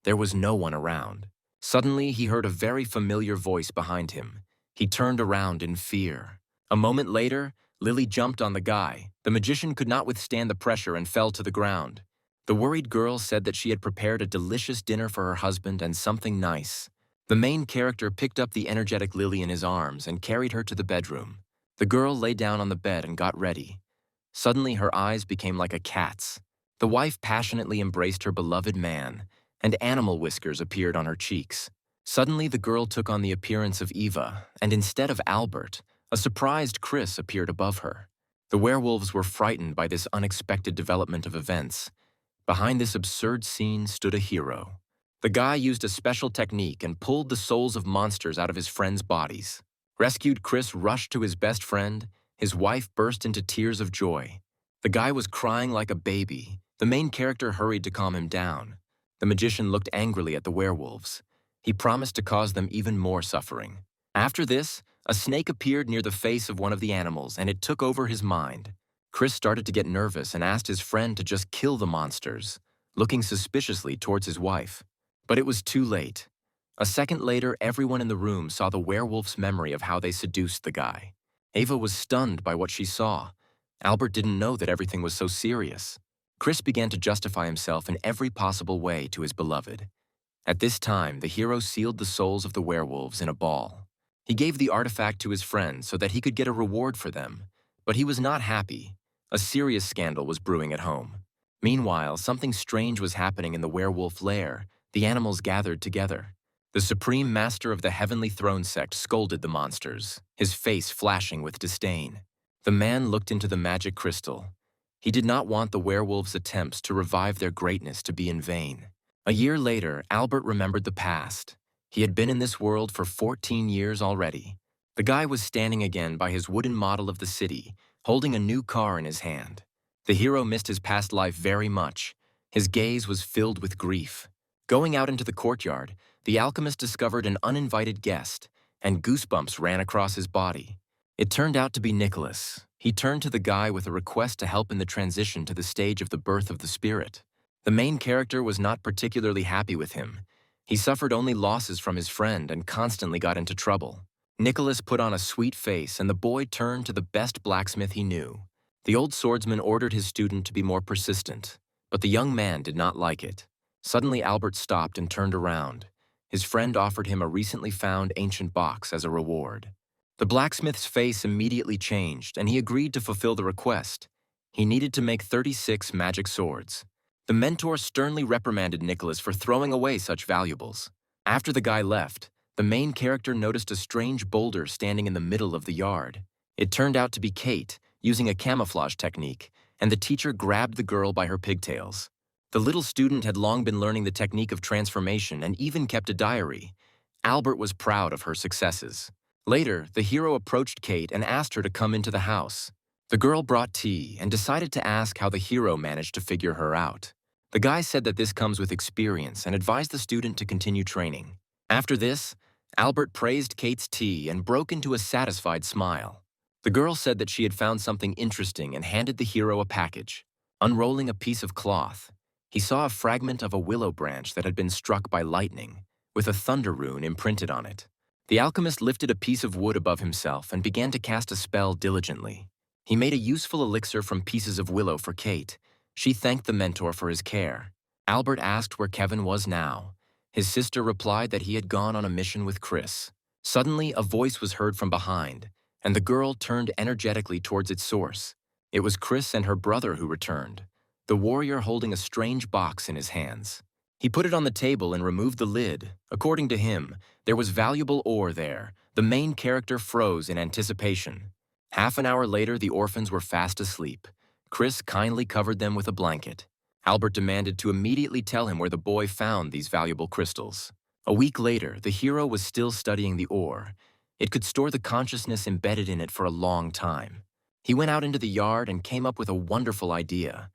There was no one around. Suddenly, he heard a very familiar voice behind him. He turned around in fear. A moment later, Lily jumped on the guy. The magician could not withstand the pressure and fell to the ground. The worried girl said that she had prepared a delicious dinner for her husband and something nice. The main character picked up the energetic Lily in his arms and carried her to the bedroom. The girl lay down on the bed and got ready. Suddenly, her eyes became like a cat's. The wife passionately embraced her beloved man, and animal whiskers appeared on her cheeks. Suddenly, the girl took on the appearance of Eva, and instead of Albert, a surprised Chris appeared above her. The werewolves were frightened by this unexpected development of events. Behind this absurd scene stood a hero. The guy used a special technique and pulled the souls of monsters out of his friends' bodies. Rescued Chris rushed to his best friend. His wife burst into tears of joy. The guy was crying like a baby. The main character hurried to calm him down. The magician looked angrily at the werewolves. He promised to cause them even more suffering. After this, a snake appeared near the face of one of the animals, and it took over his mind. Chris started to get nervous and asked his friend to just kill the monsters, looking suspiciously towards his wife. But it was too late. A second later, everyone in the room saw the werewolf's memory of how they seduced the guy. Ava was stunned by what she saw. Albert didn't know that everything was so serious. Chris began to justify himself in every possible way to his beloved. At this time, the hero sealed the souls of the werewolves in a ball. He gave the artifact to his friend so that he could get a reward for them. But he was not happy. A serious scandal was brewing at home. Meanwhile, something strange was happening in the werewolf lair. The animals gathered together. The supreme master of the heavenly throne sect scolded the monsters, his face flashing with disdain. The man looked into the magic crystal. He did not want the werewolves' attempts to revive their greatness to be in vain. A year later, Albert remembered the past. He had been in this world for 14 years already. The guy was standing again by his wooden model of the city, holding a new car in his hand. The hero missed his past life very much. His gaze was filled with grief. Going out into the courtyard, the alchemist discovered an uninvited guest, and goosebumps ran across his body. It turned out to be Nicholas. He turned to the guy with a request to help in the transition to the stage of the birth of the spirit. The main character was not particularly happy with him. He suffered only losses from his friend and constantly got into trouble. Nicholas put on a sweet face, and the boy turned to the best blacksmith he knew. The old swordsman ordered his student to be more persistent, but the young man did not like it. Suddenly, Albert stopped and turned around. His friend offered him a recently found ancient box as a reward. The blacksmith's face immediately changed, and he agreed to fulfill the request. He needed to make 36 magic swords. The mentor sternly reprimanded Nicholas for throwing away such valuables. After the guy left, the main character noticed a strange boulder standing in the middle of the yard. It turned out to be Kate, using a camouflage technique, and the teacher grabbed the girl by her pigtails. The little student had long been learning the technique of transformation and even kept a diary. Albert was proud of her successes. Later, the hero approached Kate and asked her to come into the house. The girl brought tea and decided to ask how the hero managed to figure her out. The guy said that this comes with experience and advised the student to continue training. After this, Albert praised Kate's tea and broke into a satisfied smile. The girl said that she had found something interesting and handed the hero a package. Unrolling a piece of cloth, he saw a fragment of a willow branch that had been struck by lightning, with a thunder rune imprinted on it. The alchemist lifted a piece of wood above himself and began to cast a spell diligently. He made a useful elixir from pieces of willow for Kate. She thanked the mentor for his care. Albert asked where Kevin was now. His sister replied that he had gone on a mission with Chris. Suddenly, a voice was heard from behind, and the girl turned energetically towards its source. It was Chris and her brother who returned, the warrior holding a strange box in his hands. He put it on the table and removed the lid. According to him, there was valuable ore there. The main character froze in anticipation. Half an hour later, the orphans were fast asleep. Chris kindly covered them with a blanket. Albert demanded to immediately tell him where the boy found these valuable crystals. A week later, the hero was still studying the ore. It could store the consciousness embedded in it for a long time. He went out into the yard and came up with a wonderful idea.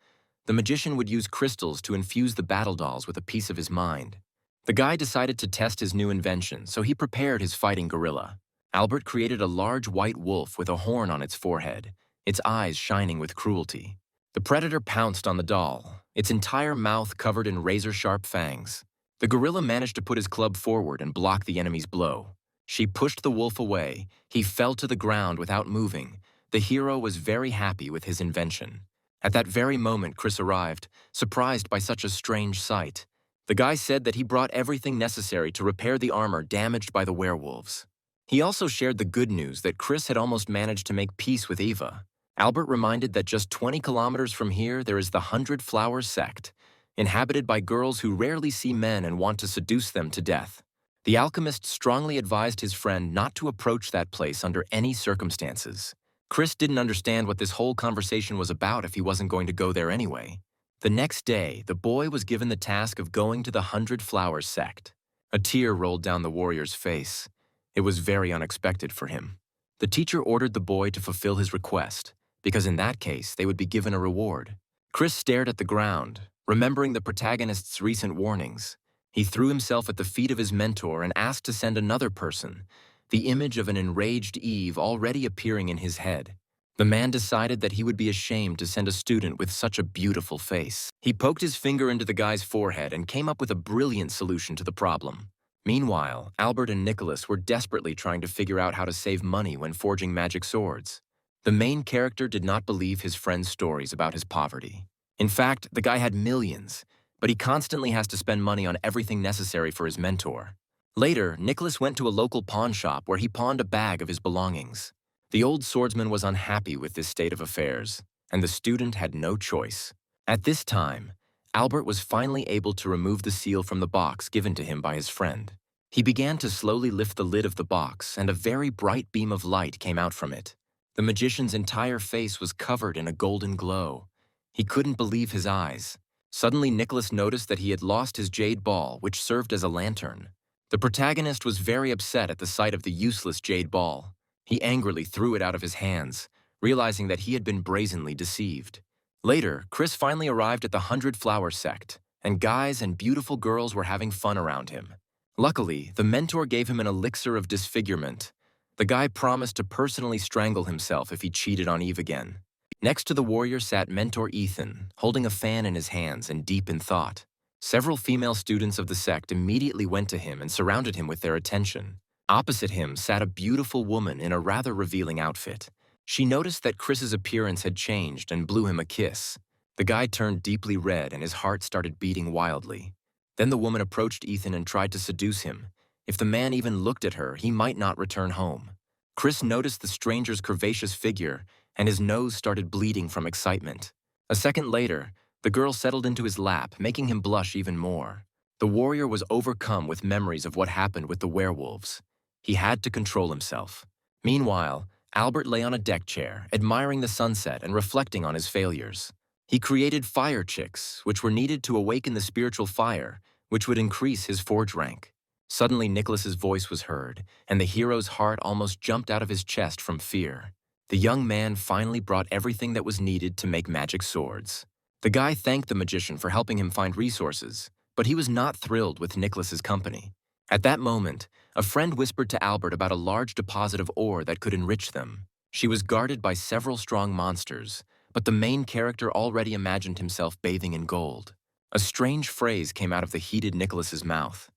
The magician would use crystals to infuse the battle dolls with a piece of his mind. The guy decided to test his new invention, so he prepared his fighting gorilla. Albert created a large white wolf with a horn on its forehead, its eyes shining with cruelty. The predator pounced on the doll, its entire mouth covered in razor-sharp fangs. The gorilla managed to put his club forward and block the enemy's blow. She pushed the wolf away. He fell to the ground without moving. The hero was very happy with his invention. At that very moment, Chris arrived, surprised by such a strange sight. The guy said that he brought everything necessary to repair the armor damaged by the werewolves. He also shared the good news that Chris had almost managed to make peace with Eva. Albert reminded that just 20 kilometers from here there is the 100 Flowers Sect, inhabited by girls who rarely see men and want to seduce them to death. The alchemist strongly advised his friend not to approach that place under any circumstances. Chris didn't understand what this whole conversation was about if he wasn't going to go there anyway. The next day, the boy was given the task of going to the 100 Flowers sect. A tear rolled down the warrior's face. It was very unexpected for him. The teacher ordered the boy to fulfill his request, because in that case, they would be given a reward. Chris stared at the ground, remembering the protagonist's recent warnings. He threw himself at the feet of his mentor and asked to send another person, the image of an enraged Eve already appearing in his head. The man decided that he would be ashamed to send a student with such a beautiful face. He poked his finger into the guy's forehead and came up with a brilliant solution to the problem. Meanwhile, Albert and Nicholas were desperately trying to figure out how to save money when forging magic swords. The main character did not believe his friend's stories about his poverty. In fact, the guy had millions, but he constantly has to spend money on everything necessary for his mentor. Later, Nicholas went to a local pawn shop where he pawned a bag of his belongings. The old swordsman was unhappy with this state of affairs, and the student had no choice. At this time, Albert was finally able to remove the seal from the box given to him by his friend. He began to slowly lift the lid of the box, and a very bright beam of light came out from it. The magician's entire face was covered in a golden glow. He couldn't believe his eyes. Suddenly, Nicholas noticed that he had lost his jade ball, which served as a lantern. The protagonist was very upset at the sight of the useless jade ball. He angrily threw it out of his hands, realizing that he had been brazenly deceived. Later, Chris finally arrived at the 100 Flowers sect, and guys and beautiful girls were having fun around him. Luckily, the mentor gave him an elixir of disfigurement. The guy promised to personally strangle himself if he cheated on Eve again. Next to the warrior sat mentor Ethan, holding a fan in his hands and deep in thought. Several female students of the sect immediately went to him and surrounded him with their attention. Opposite him sat a beautiful woman in a rather revealing outfit. She noticed that Chris's appearance had changed and blew him a kiss. The guy turned deeply red and his heart started beating wildly. Then the woman approached Ethan and tried to seduce him. If the man even looked at her, he might not return home. Chris noticed the stranger's curvaceous figure, and his nose started bleeding from excitement. A second later, the girl settled into his lap, making him blush even more. The warrior was overcome with memories of what happened with the werewolves. He had to control himself. Meanwhile, Albert lay on a deck chair, admiring the sunset and reflecting on his failures. He created fire chicks, which were needed to awaken the spiritual fire, which would increase his forge rank. Suddenly, Nicholas's voice was heard, and the hero's heart almost jumped out of his chest from fear. The young man finally brought everything that was needed to make magic swords. The guy thanked the magician for helping him find resources, but he was not thrilled with Nicholas's company. At that moment, a friend whispered to Albert about a large deposit of ore that could enrich them. She was guarded by several strong monsters, but the main character already imagined himself bathing in gold. A strange phrase came out of the heated Nicholas's mouth.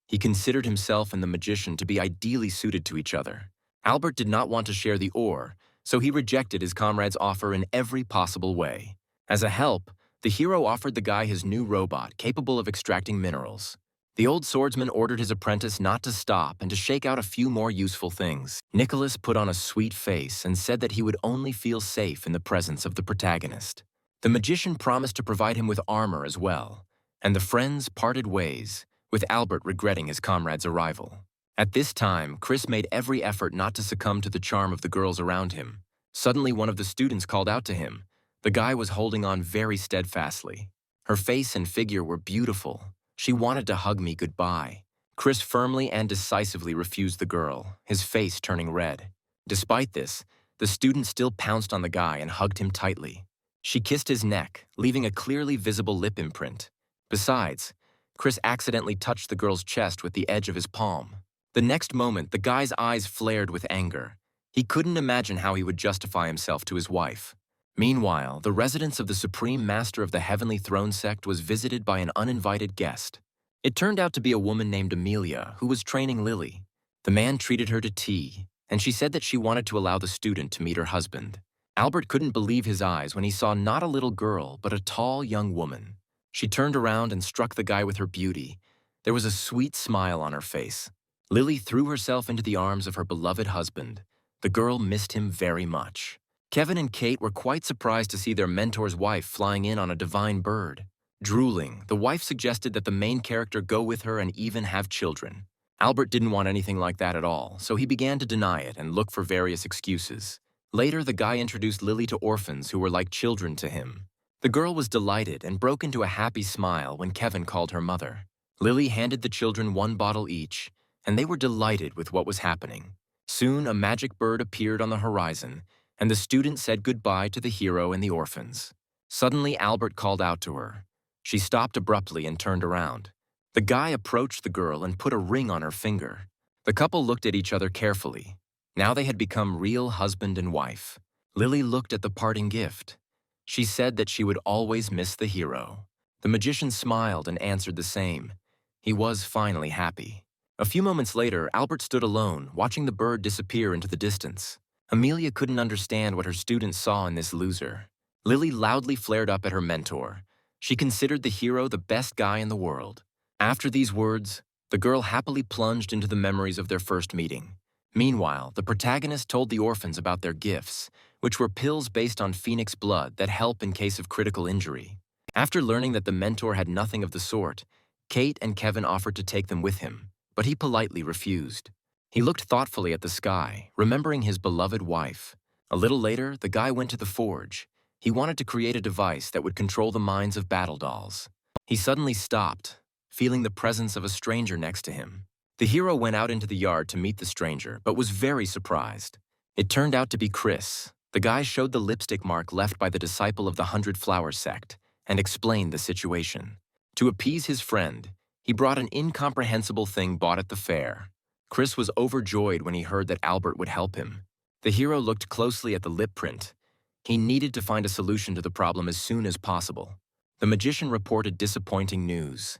He considered himself and the magician to be ideally suited to each other. Albert did not want to share the ore, so he rejected his comrade's offer in every possible way. As a help, the hero offered the guy his new robot capable of extracting minerals. The old swordsman ordered his apprentice not to stop and to shake out a few more useful things. Nicholas put on a sweet face and said that he would only feel safe in the presence of the protagonist. The magician promised to provide him with armor as well, and the friends parted ways, with Albert regretting his comrade's arrival. At this time, Chris made every effort not to succumb to the charm of the girls around him. Suddenly, one of the students called out to him. The guy was holding on very steadfastly. Her face and figure were beautiful. She wanted to hug me goodbye. Chris firmly and decisively refused the girl, his face turning red. Despite this, the student still pounced on the guy and hugged him tightly. She kissed his neck, leaving a clearly visible lip imprint. Besides, Chris accidentally touched the girl's chest with the edge of his palm. The next moment, the guy's eyes flared with anger. He couldn't imagine how he would justify himself to his wife. Meanwhile, the residence of the Supreme Master of the Heavenly Throne sect was visited by an uninvited guest. It turned out to be a woman named Amelia, who was training Lily. The man treated her to tea, and she said that she wanted to allow the student to meet her husband. Albert couldn't believe his eyes when he saw not a little girl, but a tall young woman. She turned around and struck the guy with her beauty. There was a sweet smile on her face. Lily threw herself into the arms of her beloved husband. The girl missed him very much. Kevin and Kate were quite surprised to see their mentor's wife flying in on a divine bird. Drooling, the wife suggested that the main character go with her and even have children. Albert didn't want anything like that at all, so he began to deny it and look for various excuses. Later, the guy introduced Lily to orphans who were like children to him. The girl was delighted and broke into a happy smile when Kevin called her mother. Lily handed the children one bottle each, and they were delighted with what was happening. Soon, a magic bird appeared on the horizon, and the student said goodbye to the hero and the orphans. Suddenly, Albert called out to her. She stopped abruptly and turned around. The guy approached the girl and put a ring on her finger. The couple looked at each other carefully. Now they had become real husband and wife. Lily looked at the parting gift. She said that she would always miss the hero. The magician smiled and answered the same. He was finally happy. A few moments later, Albert stood alone, watching the bird disappear into the distance. Amelia couldn't understand what her students saw in this loser. Lily loudly flared up at her mentor. She considered the hero the best guy in the world. After these words, the girl happily plunged into the memories of their first meeting. Meanwhile, the protagonist told the orphans about their gifts, which were pills based on phoenix blood that help in case of critical injury. After learning that the mentor had nothing of the sort, Kate and Kevin offered to take them with him, but he politely refused. He looked thoughtfully at the sky, remembering his beloved wife. A little later, the guy went to the forge. He wanted to create a device that would control the minds of battle dolls. He suddenly stopped, feeling the presence of a stranger next to him. The hero went out into the yard to meet the stranger, but was very surprised. It turned out to be Chris. The guy showed the lipstick mark left by the disciple of the 100 Flower Sect and explained the situation. To appease his friend, he brought an incomprehensible thing bought at the fair. Chris was overjoyed when he heard that Albert would help him. The hero looked closely at the lip print. He needed to find a solution to the problem as soon as possible. The magician reported disappointing news.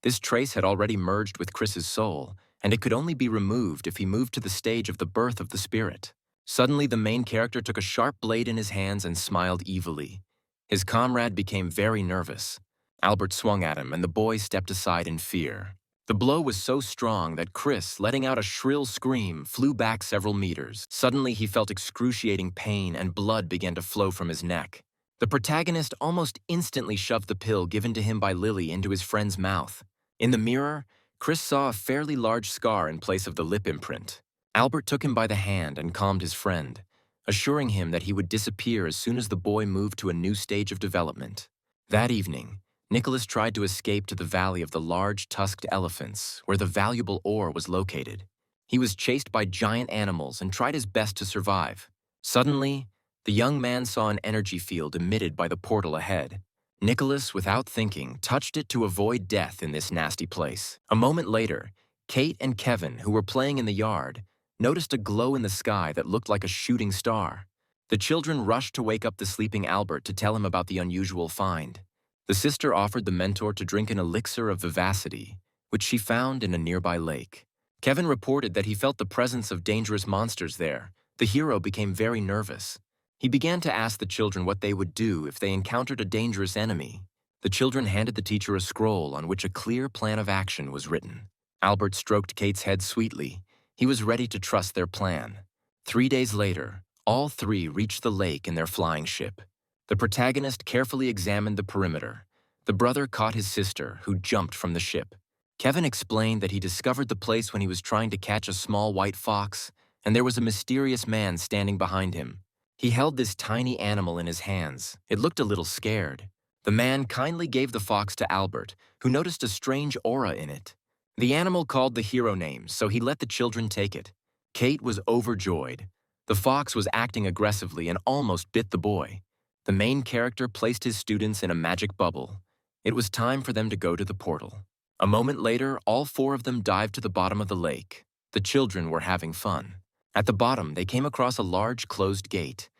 This trace had already merged with Chris's soul, and it could only be removed if he moved to the stage of the birth of the spirit. Suddenly, the main character took a sharp blade in his hands and smiled evilly. His comrade became very nervous. Albert swung at him, and the boy stepped aside in fear. The blow was so strong that Chris, letting out a shrill scream, flew back several meters. Suddenly, he felt excruciating pain and blood began to flow from his neck. The protagonist almost instantly shoved the pill given to him by Lily into his friend's mouth. In the mirror, Chris saw a fairly large scar in place of the lip imprint. Albert took him by the hand and calmed his friend, assuring him that he would disappear as soon as the boy moved to a new stage of development. That evening, Nicholas tried to escape to the valley of the large tusked elephants, where the valuable ore was located. He was chased by giant animals and tried his best to survive. Suddenly, the young man saw an energy field emitted by the portal ahead. Nicholas, without thinking, touched it to avoid death in this nasty place. A moment later, Kate and Kevin, who were playing in the yard, noticed a glow in the sky that looked like a shooting star. The children rushed to wake up the sleeping Albert to tell him about the unusual find. The sister offered the mentor to drink an elixir of vivacity, which she found in a nearby lake. Kevin reported that he felt the presence of dangerous monsters there. The hero became very nervous. He began to ask the children what they would do if they encountered a dangerous enemy. The children handed the teacher a scroll on which a clear plan of action was written. Albert stroked Kate's head sweetly. He was ready to trust their plan. 3 days later, all three reached the lake in their flying ship. The protagonist carefully examined the perimeter. The brother caught his sister, who jumped from the ship. Kevin explained that he discovered the place when he was trying to catch a small white fox, and there was a mysterious man standing behind him. He held this tiny animal in his hands. It looked a little scared. The man kindly gave the fox to Albert, who noticed a strange aura in it. The animal called the hero names, so he let the children take it. Kate was overjoyed. The fox was acting aggressively and almost bit the boy. The main character placed his students in a magic bubble. It was time for them to go to the portal. A moment later, all 4 of them dived to the bottom of the lake. The children were having fun. At the bottom, they came across a large closed gate.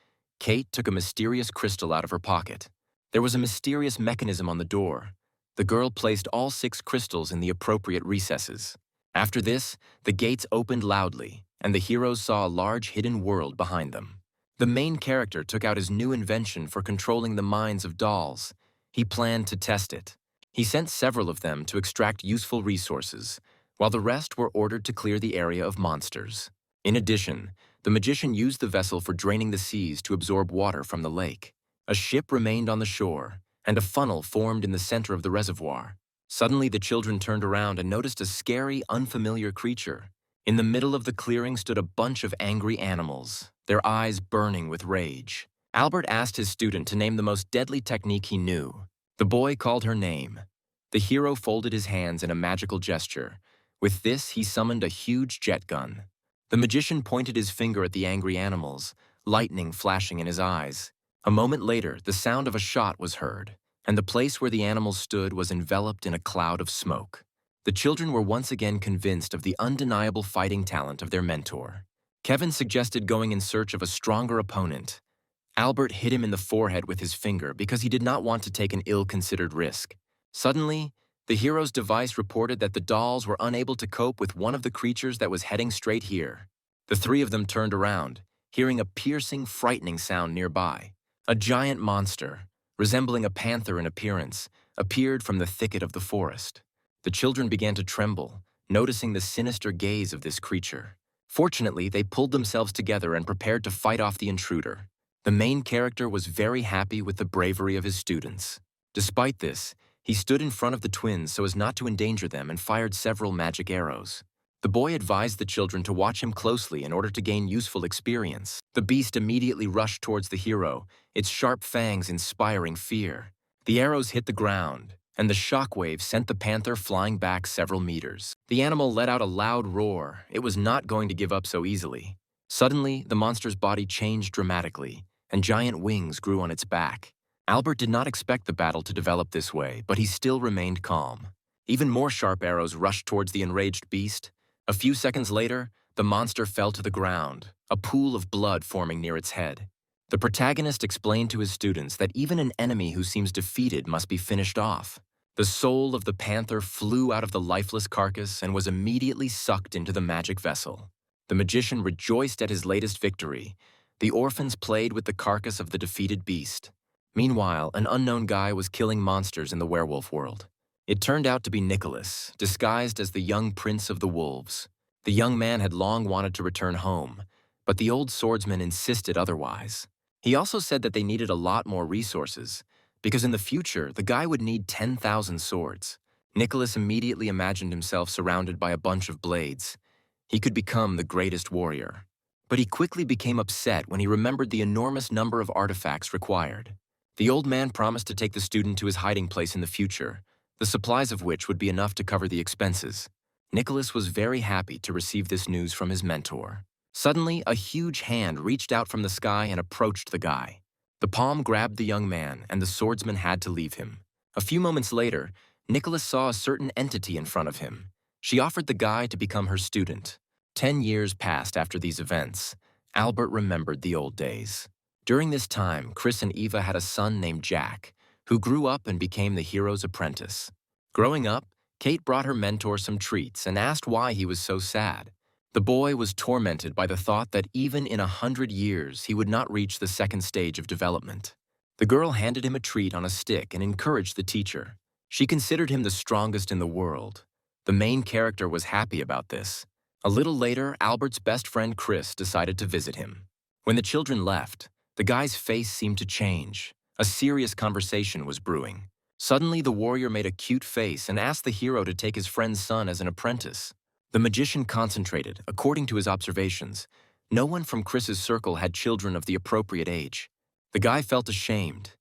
Kate took a mysterious crystal out of her pocket. There was a mysterious mechanism on the door. The girl placed all 6 crystals in the appropriate recesses. After this, the gates opened loudly, and the heroes saw a large hidden world behind them. The main character took out his new invention for controlling the minds of dolls. He planned to test it. He sent several of them to extract useful resources, while the rest were ordered to clear the area of monsters. In addition, the magician used the vessel for draining the seas to absorb water from the lake. A ship remained on the shore, and a funnel formed in the center of the reservoir. Suddenly, the children turned around and noticed a scary, unfamiliar creature. In the middle of the clearing stood a bunch of angry animals, their eyes burning with rage. Albert asked his student to name the most deadly technique he knew. The boy called her name. The hero folded his hands in a magical gesture. With this, he summoned a huge jet gun. The magician pointed his finger at the angry animals, lightning flashing in his eyes. A moment later, the sound of a shot was heard, and the place where the animals stood was enveloped in a cloud of smoke. The children were once again convinced of the undeniable fighting talent of their mentor. Kevin suggested going in search of a stronger opponent. Albert hit him in the forehead with his finger because he did not want to take an ill-considered risk. Suddenly, the hero's device reported that the dolls were unable to cope with one of the creatures that was heading straight here. The three of them turned around, hearing a piercing, frightening sound nearby. A giant monster, resembling a panther in appearance, appeared from the thicket of the forest. The children began to tremble, noticing the sinister gaze of this creature. Fortunately, they pulled themselves together and prepared to fight off the intruder. The main character was very happy with the bravery of his students. Despite this, he stood in front of the twins so as not to endanger them and fired several magic arrows. The boy advised the children to watch him closely in order to gain useful experience. The beast immediately rushed towards the hero, its sharp fangs inspiring fear. The arrows hit the ground, and the shockwave sent the panther flying back several meters. The animal let out a loud roar. It was not going to give up so easily. Suddenly, the monster's body changed dramatically, and giant wings grew on its back. Albert did not expect the battle to develop this way, but he still remained calm. Even more sharp arrows rushed towards the enraged beast. A few seconds later, the monster fell to the ground, a pool of blood forming near its head. The protagonist explained to his students that even an enemy who seems defeated must be finished off. The soul of the panther flew out of the lifeless carcass and was immediately sucked into the magic vessel. The magician rejoiced at his latest victory. The orphans played with the carcass of the defeated beast. Meanwhile, an unknown guy was killing monsters in the werewolf world. It turned out to be Nicholas, disguised as the young prince of the wolves. The young man had long wanted to return home, but the old swordsman insisted otherwise. He also said that they needed a lot more resources, because in the future, the guy would need 10,000 swords. Nicholas immediately imagined himself surrounded by a bunch of blades. He could become the greatest warrior. But he quickly became upset when he remembered the enormous number of artifacts required. The old man promised to take the student to his hiding place in the future, the supplies of which would be enough to cover the expenses. Nicholas was very happy to receive this news from his mentor. Suddenly, a huge hand reached out from the sky and approached the guy. The palm grabbed the young man, and the swordsman had to leave him. A few moments later, Nicholas saw a certain entity in front of him. She offered the guy to become her student. 10 years passed after these events. Albert remembered the old days. During this time, Chris and Eva had a son named Jack, who grew up and became the hero's apprentice. Growing up, Kate brought her mentor some treats and asked why he was so sad. The boy was tormented by the thought that even in 100 years, he would not reach the second stage of development. The girl handed him a treat on a stick and encouraged the teacher. She considered him the strongest in the world. The main character was happy about this. A little later, Albert's best friend Chris decided to visit him. When the children left, the guy's face seemed to change. A serious conversation was brewing. Suddenly, the warrior made a cute face and asked the hero to take his friend's son as an apprentice. The magician concentrated. According to his observations, no one from Chris's circle had children of the appropriate age. The guy felt ashamed,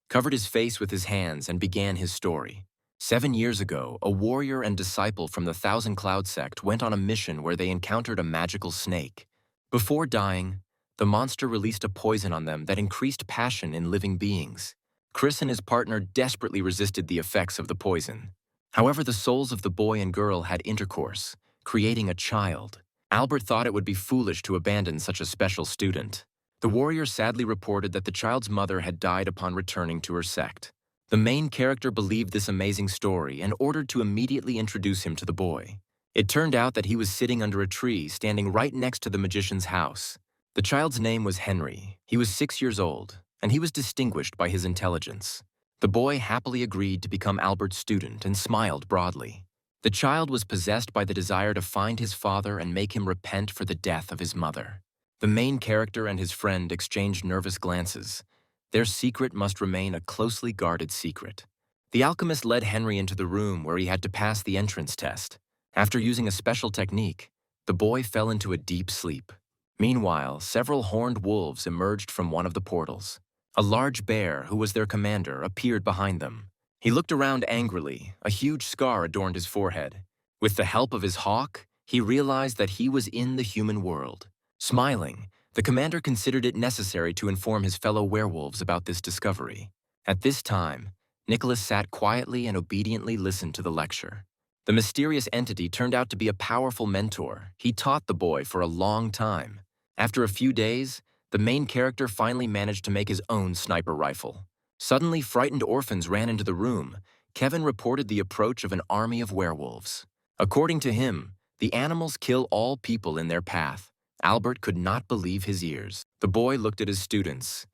covered his face with his hands, and began his story. 7 years ago, a warrior and disciple from the Thousand Cloud Sect went on a mission where they encountered a magical snake. Before dying, the monster released a poison on them that increased passion in living beings. Chris and his partner desperately resisted the effects of the poison. However, the souls of the boy and girl had intercourse, creating a child. Albert thought it would be foolish to abandon such a special student. The warrior sadly reported that the child's mother had died upon returning to her sect. The main character believed this amazing story and ordered to immediately introduce him to the boy. It turned out that he was sitting under a tree standing right next to the magician's house. The child's name was Henry. He was 6 years old, and he was distinguished by his intelligence. The boy happily agreed to become Albert's student and smiled broadly. The child was possessed by the desire to find his father and make him repent for the death of his mother. The main character and his friend exchanged nervous glances. Their secret must remain a closely guarded secret. The alchemist led Henry into the room where he had to pass the entrance test. After using a special technique, The boy fell into a deep sleep. Meanwhile, several horned wolves emerged from one of the portals. A large bear, who was their commander, appeared behind them. He looked around angrily. A huge scar adorned his forehead. With the help of his hawk, he realized that he was in the human world. Smiling, the commander considered it necessary to inform his fellow werewolves about this discovery. At this time, Nicholas sat quietly and obediently listened to the lecture. The mysterious entity turned out to be a powerful mentor. He taught the boy for a long time. After a few days, the main character finally managed to make his own sniper rifle. Suddenly, frightened orphans ran into the room. Kevin reported the approach of an army of werewolves. According to him, the animals kill all people in their path. Albert could not believe his ears. The boy looked at his students.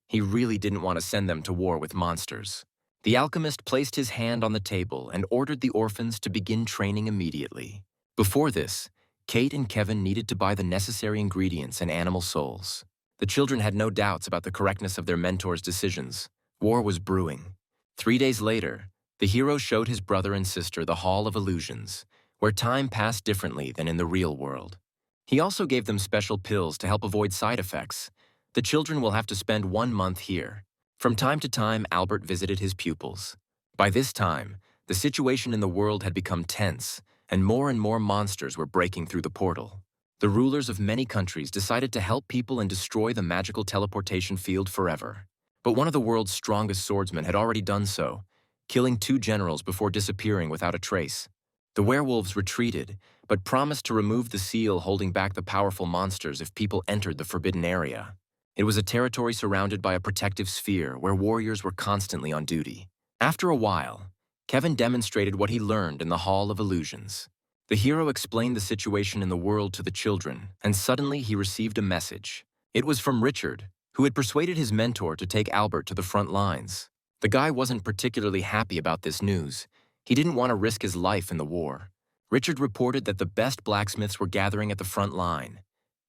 He really didn't want to send them to war with monsters. The alchemist placed his hand on the table and ordered the orphans to begin training immediately. Before this, Kate and Kevin needed to buy the necessary ingredients and animal souls. The children had no doubts about the correctness of their mentor's decisions. War was brewing. 3 days later, the hero showed his brother and sister the Hall of Illusions, where time passed differently than in the real world. He also gave them special pills to help avoid side effects. The children will have to spend 1 month here. From time to time, Albert visited his pupils. By this time, the situation in the world had become tense, and more monsters were breaking through the portal. The rulers of many countries decided to help people and destroy the magical teleportation field forever. But one of the world's strongest swordsmen had already done so, killing 2 generals before disappearing without a trace. The werewolves retreated, but promised to remove the seal holding back the powerful monsters if people entered the forbidden area. It was a territory surrounded by a protective sphere where warriors were constantly on duty. After a while, Kevin demonstrated what he learned in the Hall of Illusions. The hero explained the situation in the world to the children, and suddenly he received a message. It was from Richard, who had persuaded his mentor to take Albert to the front lines. The guy wasn't particularly happy about this news. He didn't want to risk his life in the war. Richard reported that the best blacksmiths were gathering at the front line.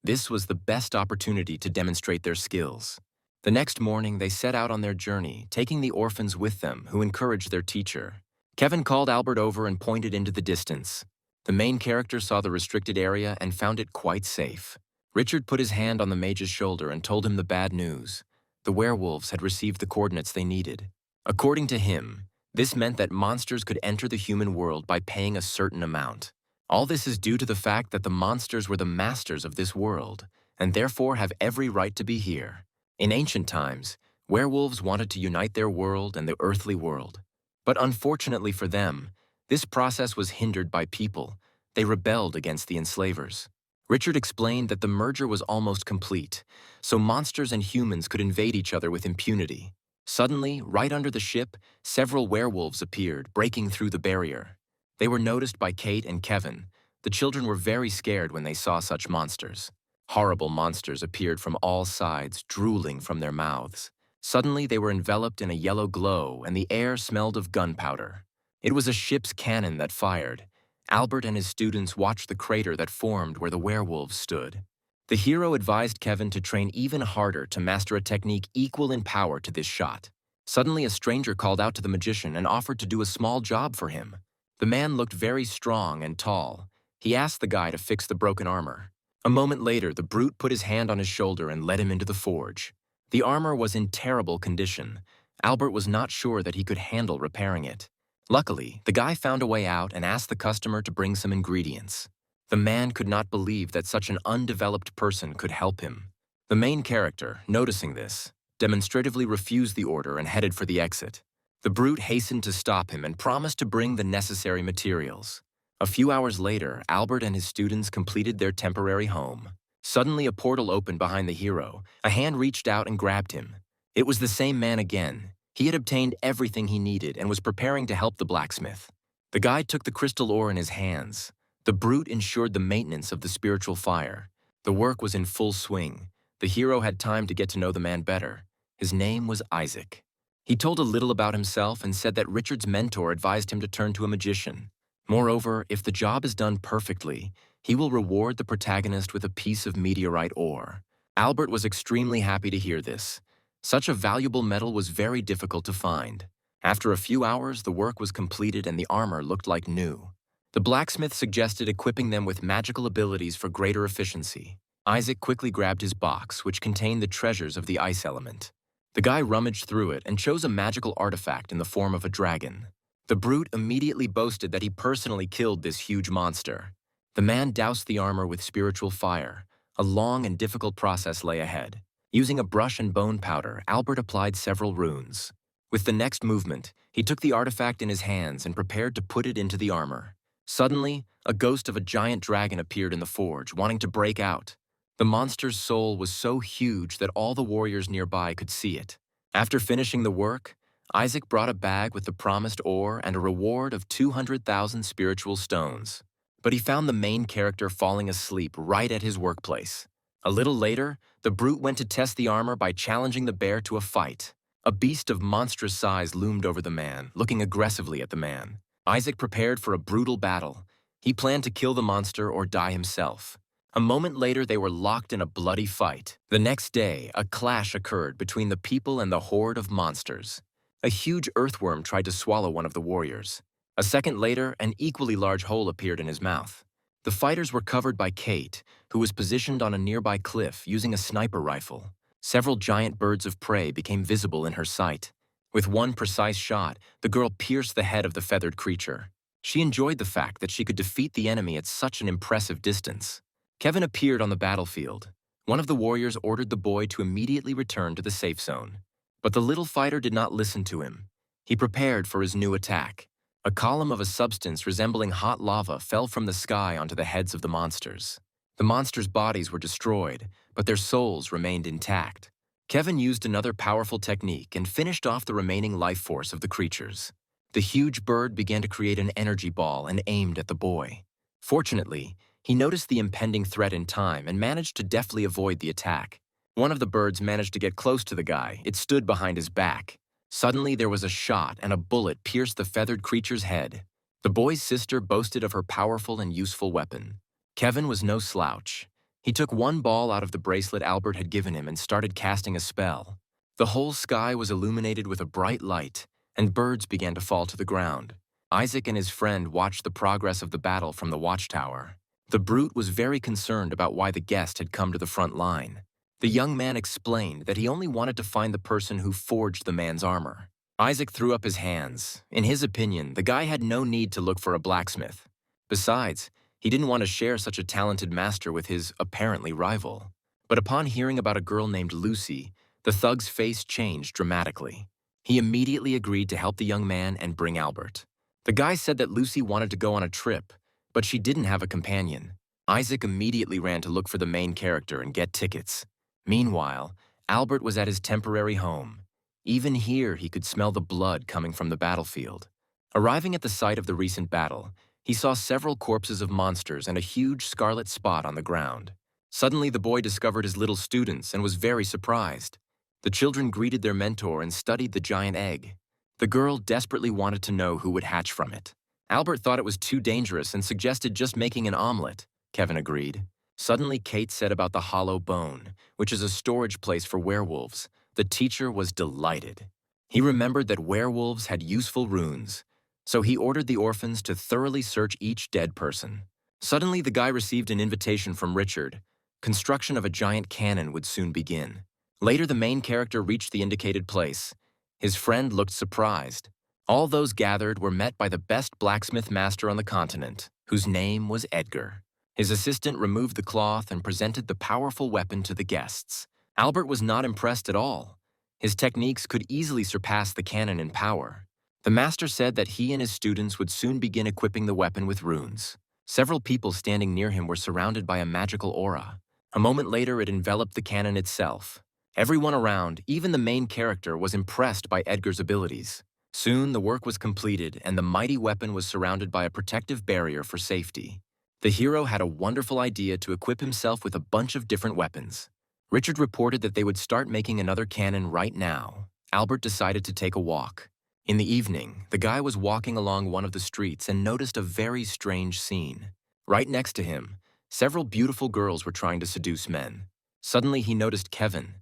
This was the best opportunity to demonstrate their skills. The next morning, they set out on their journey, taking the orphans with them, who encouraged their teacher. Kevin called Albert over and pointed into the distance. The main character saw the restricted area and found it quite safe. Richard put his hand on the mage's shoulder and told him the bad news. The werewolves had received the coordinates they needed. According to him, this meant that monsters could enter the human world by paying a certain amount. All this is due to the fact that the monsters were the masters of this world, and therefore have every right to be here. In ancient times, werewolves wanted to unite their world and the earthly world. But unfortunately for them, this process was hindered by people. They rebelled against the enslavers. Richard explained that the merger was almost complete, so monsters and humans could invade each other with impunity. Suddenly, right under the ship, several werewolves appeared, breaking through the barrier. They were noticed by Kate and Kevin. The children were very scared when they saw such monsters. Horrible monsters appeared from all sides, drooling from their mouths. Suddenly, they were enveloped in a yellow glow, and the air smelled of gunpowder. It was a ship's cannon that fired. Albert and his students watched the crater that formed where the werewolves stood. The hero advised Kevin to train even harder to master a technique equal in power to this shot. Suddenly, a stranger called out to the magician and offered to do a small job for him. The man looked very strong and tall. He asked the guy to fix the broken armor. A moment later, the brute put his hand on his shoulder and led him into the forge. The armor was in terrible condition. Albert was not sure that he could handle repairing it. Luckily, the guy found a way out and asked the customer to bring some ingredients. The man could not believe that such an undeveloped person could help him. The main character, noticing this, demonstratively refused the order and headed for the exit. The brute hastened to stop him and promised to bring the necessary materials. A few hours later, Albert and his students completed their temporary home. Suddenly, a portal opened behind the hero. A hand reached out and grabbed him. It was the same man again. He had obtained everything he needed and was preparing to help the blacksmith. The guy took the crystal ore in his hands. The brute ensured the maintenance of the spiritual fire. The work was in full swing. The hero had time to get to know the man better. His name was Isaac. He told a little about himself and said that Richard's mentor advised him to turn to a magician. Moreover, if the job is done perfectly, he will reward the protagonist with a piece of meteorite ore. Albert was extremely happy to hear this. Such a valuable metal was very difficult to find. After a few hours, the work was completed and the armor looked like new. The blacksmith suggested equipping them with magical abilities for greater efficiency. Isaac quickly grabbed his box, which contained the treasures of the ice element. The guy rummaged through it and chose a magical artifact in the form of a dragon. The brute immediately boasted that he personally killed this huge monster. The man doused the armor with spiritual fire. A long and difficult process lay ahead. Using a brush and bone powder, Albert applied several runes. With the next movement, he took the artifact in his hands and prepared to put it into the armor. Suddenly, a ghost of a giant dragon appeared in the forge, wanting to break out. The monster's soul was so huge that all the warriors nearby could see it. After finishing the work, Isaac brought a bag with the promised ore and a reward of 200,000 spiritual stones. But he found the main character falling asleep right at his workplace. A little later, the brute went to test the armor by challenging the bear to a fight. A beast of monstrous size loomed over the man, looking aggressively at the man. Isaac prepared for a brutal battle. He planned to kill the monster or die himself. A moment later, they were locked in a bloody fight. The next day, a clash occurred between the people and the horde of monsters. A huge earthworm tried to swallow one of the warriors. A second later, an equally large hole appeared in his mouth. The fighters were covered by Kate, who was positioned on a nearby cliff using a sniper rifle. Several giant birds of prey became visible in her sight. With one precise shot, the girl pierced the head of the feathered creature. She enjoyed the fact that she could defeat the enemy at such an impressive distance. Kevin appeared on the battlefield. One of the warriors ordered the boy to immediately return to the safe zone. But the little fighter did not listen to him. He prepared for his new attack. A column of a substance resembling hot lava fell from the sky onto the heads of the monsters. The monsters' bodies were destroyed, but their souls remained intact. Kevin used another powerful technique and finished off the remaining life force of the creatures. The huge bird began to create an energy ball and aimed at the boy. Fortunately, he noticed the impending threat in time and managed to deftly avoid the attack. One of the birds managed to get close to the guy. It stood behind his back. Suddenly, there was a shot and a bullet pierced the feathered creature's head. The boy's sister boasted of her powerful and useful weapon. Kevin was no slouch. He took one ball out of the bracelet Albert had given him and started casting a spell. The whole sky was illuminated with a bright light, and birds began to fall to the ground. Isaac and his friend watched the progress of the battle from the watchtower. The brute was very concerned about why the guest had come to the front line. The young man explained that he only wanted to find the person who forged the man's armor. Isaac threw up his hands. In his opinion, the guy had no need to look for a blacksmith. Besides, he didn't want to share such a talented master with his apparently rival. But upon hearing about a girl named Lucy, the thug's face changed dramatically. He immediately agreed to help the young man and bring Albert. The guy said that Lucy wanted to go on a trip, but she didn't have a companion. Isaac immediately ran to look for the main character and get tickets. Meanwhile, Albert was at his temporary home. Even here, he could smell the blood coming from the battlefield. Arriving at the site of the recent battle, he saw several corpses of monsters and a huge scarlet spot on the ground. Suddenly, the boy discovered his little students and was very surprised. The children greeted their mentor and studied the giant egg. The girl desperately wanted to know who would hatch from it. Albert thought it was too dangerous and suggested just making an omelet. Kevin agreed. Suddenly, Kate said about the hollow bone, which is a storage place for werewolves. The teacher was delighted. He remembered that werewolves had useful runes, so he ordered the orphans to thoroughly search each dead person. Suddenly, the guy received an invitation from Richard. Construction of a giant cannon would soon begin. Later, the main character reached the indicated place. His friend looked surprised. All those gathered were met by the best blacksmith master on the continent, whose name was Edgar. His assistant removed the cloth and presented the powerful weapon to the guests. Albert was not impressed at all. His techniques could easily surpass the cannon in power. The master said that he and his students would soon begin equipping the weapon with runes. Several people standing near him were surrounded by a magical aura. A moment later, it enveloped the cannon itself. Everyone around, even the main character, was impressed by Edgar's abilities. Soon, the work was completed, and the mighty weapon was surrounded by a protective barrier for safety. The hero had a wonderful idea to equip himself with a bunch of different weapons. Richard reported that they would start making another cannon right now. Albert decided to take a walk. In the evening, the guy was walking along one of the streets and noticed a very strange scene. Right next to him, several beautiful girls were trying to seduce men. Suddenly, he noticed Kevin.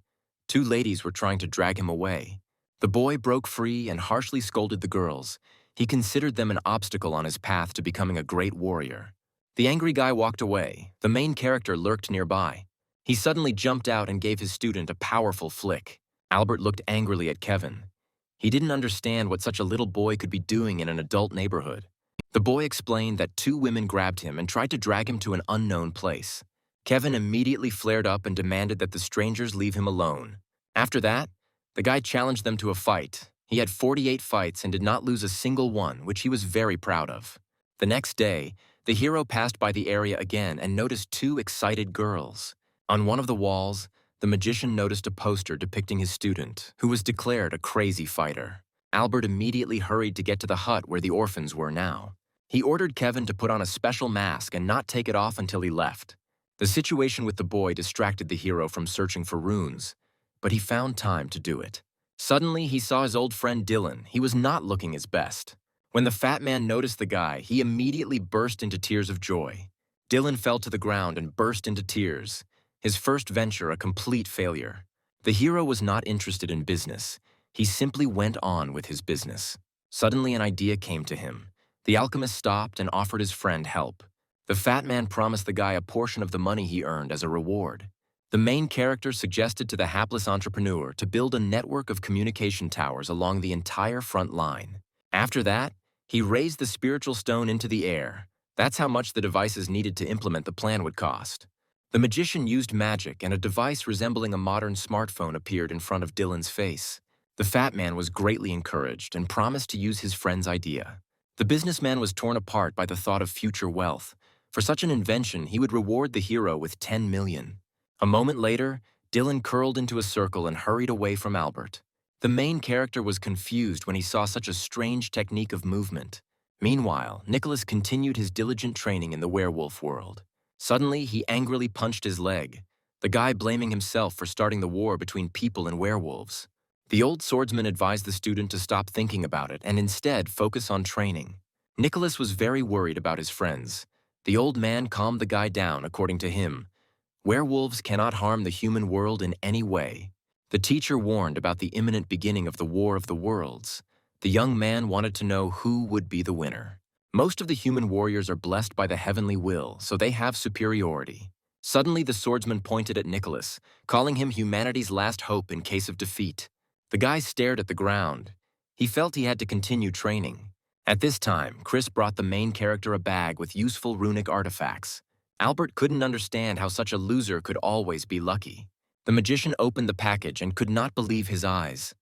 Two ladies were trying to drag him away. The boy broke free and harshly scolded the girls. He considered them an obstacle on his path to becoming a great warrior. The angry guy walked away. The main character lurked nearby. He suddenly jumped out and gave his student a powerful flick. Albert looked angrily at Kevin. He didn't understand what such a little boy could be doing in an adult neighborhood. The boy explained that two women grabbed him and tried to drag him to an unknown place. Kevin immediately flared up and demanded that the strangers leave him alone. After that, the guy challenged them to a fight. He had 48 fights and did not lose a single one, which he was very proud of. The next day, the hero passed by the area again and noticed two excited girls. On one of the walls, the magician noticed a poster depicting his student, who was declared a crazy fighter. Albert immediately hurried to get to the hut where the orphans were now. He ordered Kevin to put on a special mask and not take it off until he left. The situation with the boy distracted the hero from searching for runes, but he found time to do it. Suddenly, he saw his old friend Dylan. He was not looking his best. When the fat man noticed the guy, he immediately burst into tears of joy. Dylan fell to the ground and burst into tears. His first venture a complete failure. The hero was not interested in business. He simply went on with his business. Suddenly, an idea came to him. The alchemist stopped and offered his friend help. The fat man promised the guy a portion of the money he earned as a reward. The main character suggested to the hapless entrepreneur to build a network of communication towers along the entire front line. After that, he raised the spiritual stone into the air. That's how much the devices needed to implement the plan would cost. The magician used magic, and a device resembling a modern smartphone appeared in front of Dylan's face. The fat man was greatly encouraged and promised to use his friend's idea. The businessman was torn apart by the thought of future wealth. For such an invention, he would reward the hero with 10 million. A moment later, Dylan curled into a circle and hurried away from Albert. The main character was confused when he saw such a strange technique of movement. Meanwhile, Nicholas continued his diligent training in the werewolf world. Suddenly, he angrily punched his leg, the guy blaming himself for starting the war between people and werewolves. The old swordsman advised the student to stop thinking about it and instead focus on training. Nicholas was very worried about his friends. The old man calmed the guy down, according to him. Werewolves cannot harm the human world in any way. The teacher warned about the imminent beginning of the War of the Worlds. The young man wanted to know who would be the winner. Most of the human warriors are blessed by the heavenly will, so they have superiority. Suddenly, the swordsman pointed at Nicholas, calling him humanity's last hope in case of defeat. The guy stared at the ground. He felt he had to continue training. At this time, Chris brought the main character a bag with useful runic artifacts. Albert couldn't understand how such a loser could always be lucky. The magician opened the package and could not believe his eyes.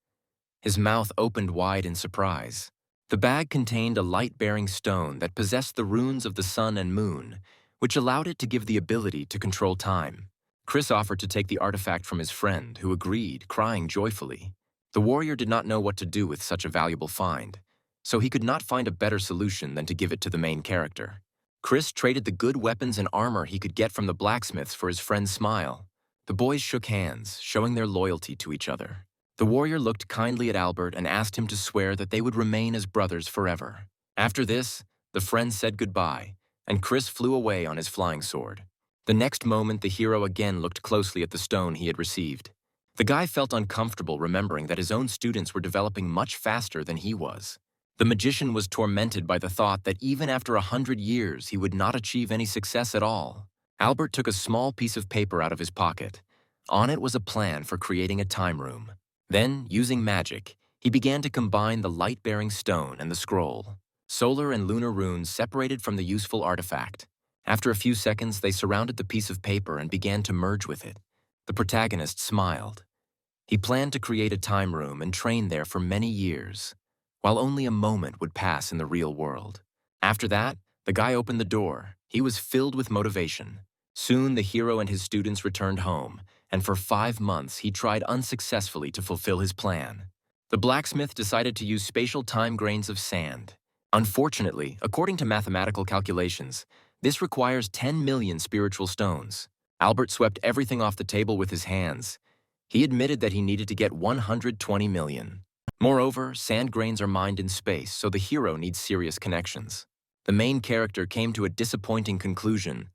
His mouth opened wide in surprise. The bag contained a light-bearing stone that possessed the runes of the sun and moon, which allowed it to give the ability to control time. Chris offered to take the artifact from his friend, who agreed, crying joyfully. The warrior did not know what to do with such a valuable find, so he could not find a better solution than to give it to the main character. Chris traded the good weapons and armor he could get from the blacksmiths for his friend's smile. The boys shook hands, showing their loyalty to each other. The warrior looked kindly at Albert and asked him to swear that they would remain as brothers forever. After this, the friends said goodbye, and Chris flew away on his flying sword. The next moment, the hero again looked closely at the stone he had received. The guy felt uncomfortable remembering that his own students were developing much faster than he was. The magician was tormented by the thought that even after 100 years, he would not achieve any success at all. Albert took a small piece of paper out of his pocket. On it was a plan for creating a time room. Then, using magic, he began to combine the light-bearing stone and the scroll. Solar and lunar runes separated from the useful artifact. After a few seconds, they surrounded the piece of paper and began to merge with it. The protagonist smiled. He planned to create a time room and train there for many years, while only a moment would pass in the real world. After that, the guy opened the door. He was filled with motivation. Soon, the hero and his students returned home, and for 5 months, he tried unsuccessfully to fulfill his plan. The blacksmith decided to use spatial time grains of sand. Unfortunately, according to mathematical calculations, this requires 10 million spiritual stones. Albert swept everything off the table with his hands. He admitted that he needed to get 120 million. Moreover, sand grains are mined in space, so the hero needs serious connections. The main character came to a disappointing conclusion.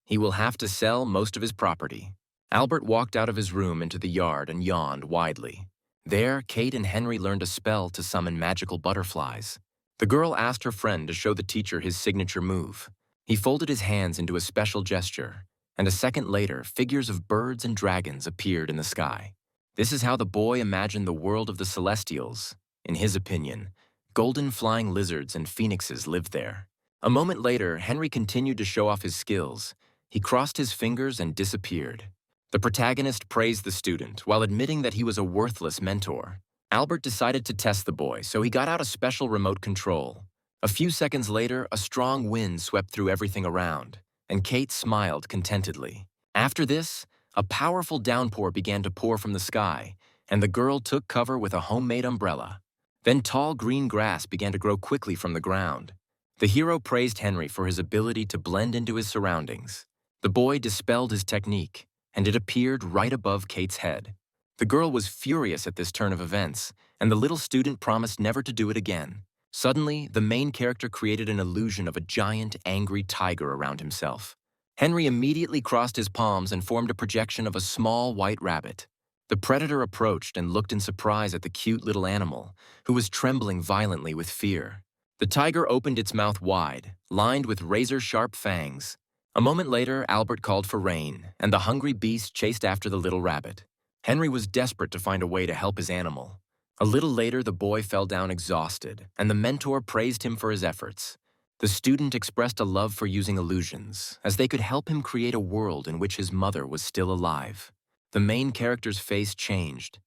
He will have to sell most of his property. Albert walked out of his room into the yard and yawned widely. There, Kate and Henry learned a spell to summon magical butterflies. The girl asked her friend to show the teacher his signature move. He folded his hands into a special gesture, and a second later, figures of birds and dragons appeared in the sky. This is how the boy imagined the world of the Celestials. In his opinion, golden flying lizards and phoenixes lived there. A moment later, Henry continued to show off his skills. He crossed his fingers and disappeared. The protagonist praised the student while admitting that he was a worthless mentor. Albert decided to test the boy, so he got out a special remote control. A few seconds later, a strong wind swept through everything around, and Kate smiled contentedly. After this, a powerful downpour began to pour from the sky, and the girl took cover with a homemade umbrella. Then tall green grass began to grow quickly from the ground. The hero praised Henry for his ability to blend into his surroundings. The boy dispelled his technique, and it appeared right above Kate's head. The girl was furious at this turn of events, and the little student promised never to do it again. Suddenly, the main character created an illusion of a giant, angry tiger around himself. Henry immediately crossed his palms and formed a projection of a small white rabbit. The predator approached and looked in surprise at the cute little animal, who was trembling violently with fear. The tiger opened its mouth wide, lined with razor-sharp fangs. A moment later, Albert called for rain, and the hungry beast chased after the little rabbit. Henry was desperate to find a way to help his animal. A little later, the boy fell down exhausted, and the mentor praised him for his efforts. The student expressed a love for using illusions, as they could help him create a world in which his mother was still alive. The main character's face changed.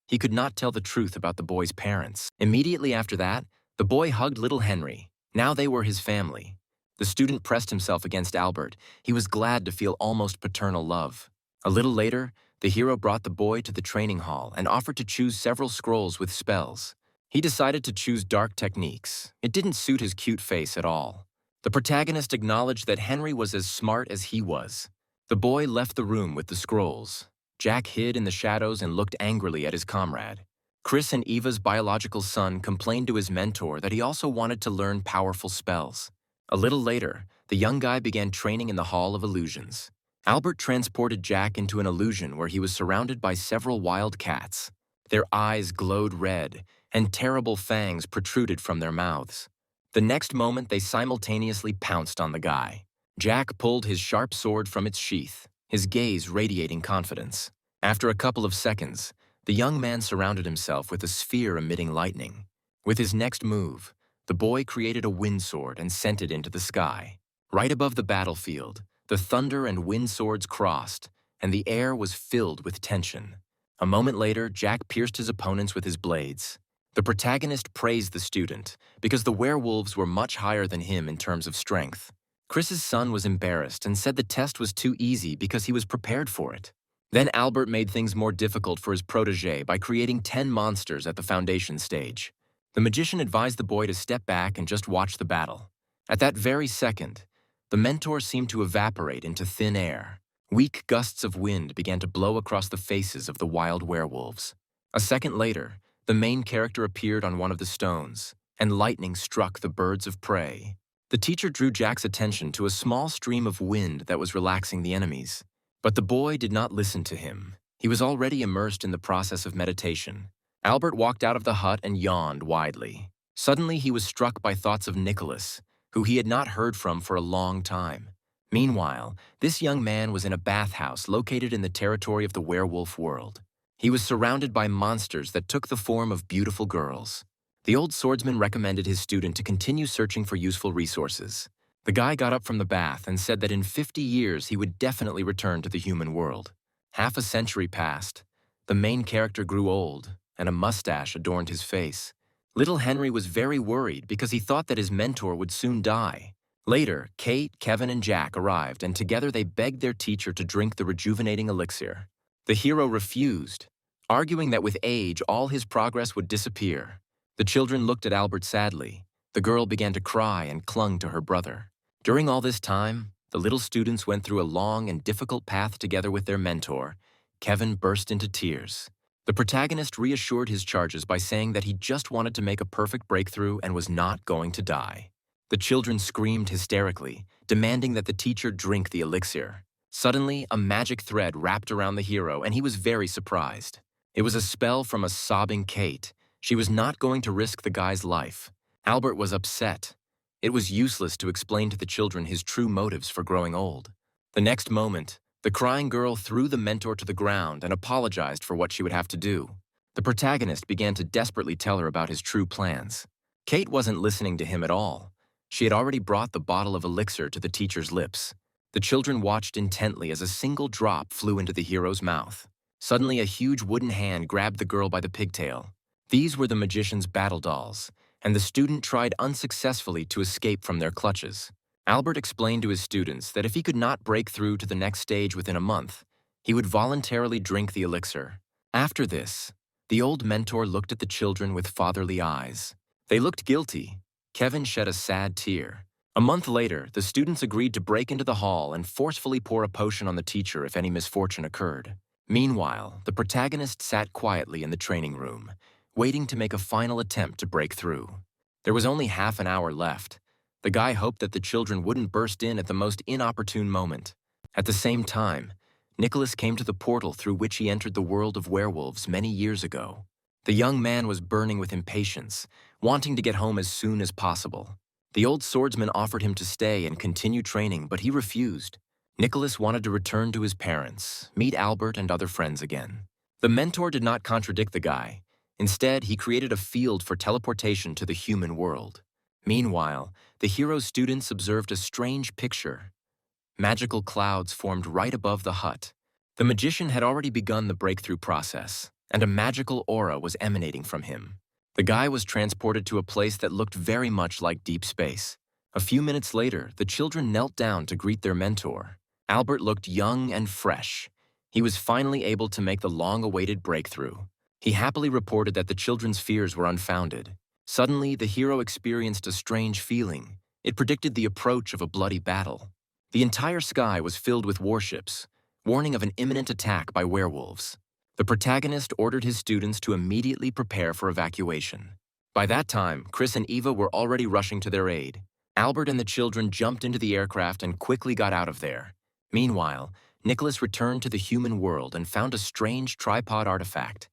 He could not tell the truth about the boy's parents. Immediately after that, the boy hugged little Henry. Now they were his family. The student pressed himself against Albert. He was glad to feel almost paternal love. A little later, the hero brought the boy to the training hall and offered to choose several scrolls with spells. He decided to choose dark techniques. It didn't suit his cute face at all. The protagonist acknowledged that Henry was as smart as he was. The boy left the room with the scrolls. Jack hid in the shadows and looked angrily at his comrade. Chris and Eva's biological son complained to his mentor that he also wanted to learn powerful spells. A little later, the young guy began training in the Hall of Illusions. Albert transported Jack into an illusion where he was surrounded by several wild cats. Their eyes glowed red, and terrible fangs protruded from their mouths. The next moment, they simultaneously pounced on the guy. Jack pulled his sharp sword from its sheath, his gaze radiating confidence. After a couple of seconds, the young man surrounded himself with a sphere emitting lightning. With his next move, the boy created a wind sword and sent it into the sky. Right above the battlefield, the thunder and wind swords crossed, and the air was filled with tension. A moment later, Jack pierced his opponents with his blades. The protagonist praised the student because the werewolves were much higher than him in terms of strength. Chris's son was embarrassed and said the test was too easy because he was prepared for it. Then Albert made things more difficult for his protege by creating 10 monsters at the foundation stage. The magician advised the boy to step back and just watch the battle. At that very second, the mentor seemed to evaporate into thin air. Weak gusts of wind began to blow across the faces of the wild werewolves. A second later, the main character appeared on one of the stones, and lightning struck the birds of prey. The teacher drew Jack's attention to a small stream of wind that was relaxing the enemies. But the boy did not listen to him. He was already immersed in the process of meditation. Albert walked out of the hut and yawned widely. Suddenly, he was struck by thoughts of Nicholas, who he had not heard from for a long time. Meanwhile, this young man was in a bathhouse located in the territory of the werewolf world. He was surrounded by monsters that took the form of beautiful girls. The old swordsman recommended his student to continue searching for useful resources. The guy got up from the bath and said that in 50 years he would definitely return to the human world. Half a century passed. The main character grew old, and a mustache adorned his face. Little Henry was very worried because he thought that his mentor would soon die. Later, Kate, Kevin, and Jack arrived, and together they begged their teacher to drink the rejuvenating elixir. The hero refused, arguing that with age, all his progress would disappear. The children looked at Albert sadly. The girl began to cry and clung to her brother. During all this time, the little students went through a long and difficult path together with their mentor. Kevin burst into tears. The protagonist reassured his charges by saying that he just wanted to make a perfect breakthrough and was not going to die. The children screamed hysterically, demanding that the teacher drink the elixir. Suddenly, a magic thread wrapped around the hero, and he was very surprised. It was a spell from a sobbing Kate. She was not going to risk the guy's life. Albert was upset. It was useless to explain to the children his true motives for growing old. The next moment, the crying girl threw the mentor to the ground and apologized for what she would have to do. The protagonist began to desperately tell her about his true plans. Kate wasn't listening to him at all. She had already brought the bottle of elixir to the teacher's lips. The children watched intently as a single drop flew into the hero's mouth. Suddenly, a huge wooden hand grabbed the girl by the pigtail. These were the magician's battle dolls, and the student tried unsuccessfully to escape from their clutches. Albert explained to his students that if he could not break through to the next stage within a month, he would voluntarily drink the elixir. After this, the old mentor looked at the children with fatherly eyes. They looked guilty. Kevin shed a sad tear. A month later, the students agreed to break into the hall and forcefully pour a potion on the teacher if any misfortune occurred. Meanwhile, the protagonist sat quietly in the training room, waiting to make a final attempt to break through. There was only half an hour left. The guy hoped that the children wouldn't burst in at the most inopportune moment. At the same time, Nicholas came to the portal through which he entered the world of werewolves many years ago. The young man was burning with impatience, wanting to get home as soon as possible. The old swordsman offered him to stay and continue training, but he refused. Nicholas wanted to return to his parents, meet Albert and other friends again. The mentor did not contradict the guy. Instead, he created a field for teleportation to the human world. Meanwhile, the hero's students observed a strange picture. Magical clouds formed right above the hut. The magician had already begun the breakthrough process, and a magical aura was emanating from him. The guy was transported to a place that looked very much like deep space. A few minutes later, the children knelt down to greet their mentor. Albert looked young and fresh. He was finally able to make the long-awaited breakthrough. He happily reported that the children's fears were unfounded. Suddenly, the hero experienced a strange feeling. It predicted the approach of a bloody battle. The entire sky was filled with warships, warning of an imminent attack by werewolves. The protagonist ordered his students to immediately prepare for evacuation. By that time, Chris and Eva were already rushing to their aid. Albert and the children jumped into the aircraft and quickly got out of there. Meanwhile, Nicholas returned to the human world and found a strange tripod artifact.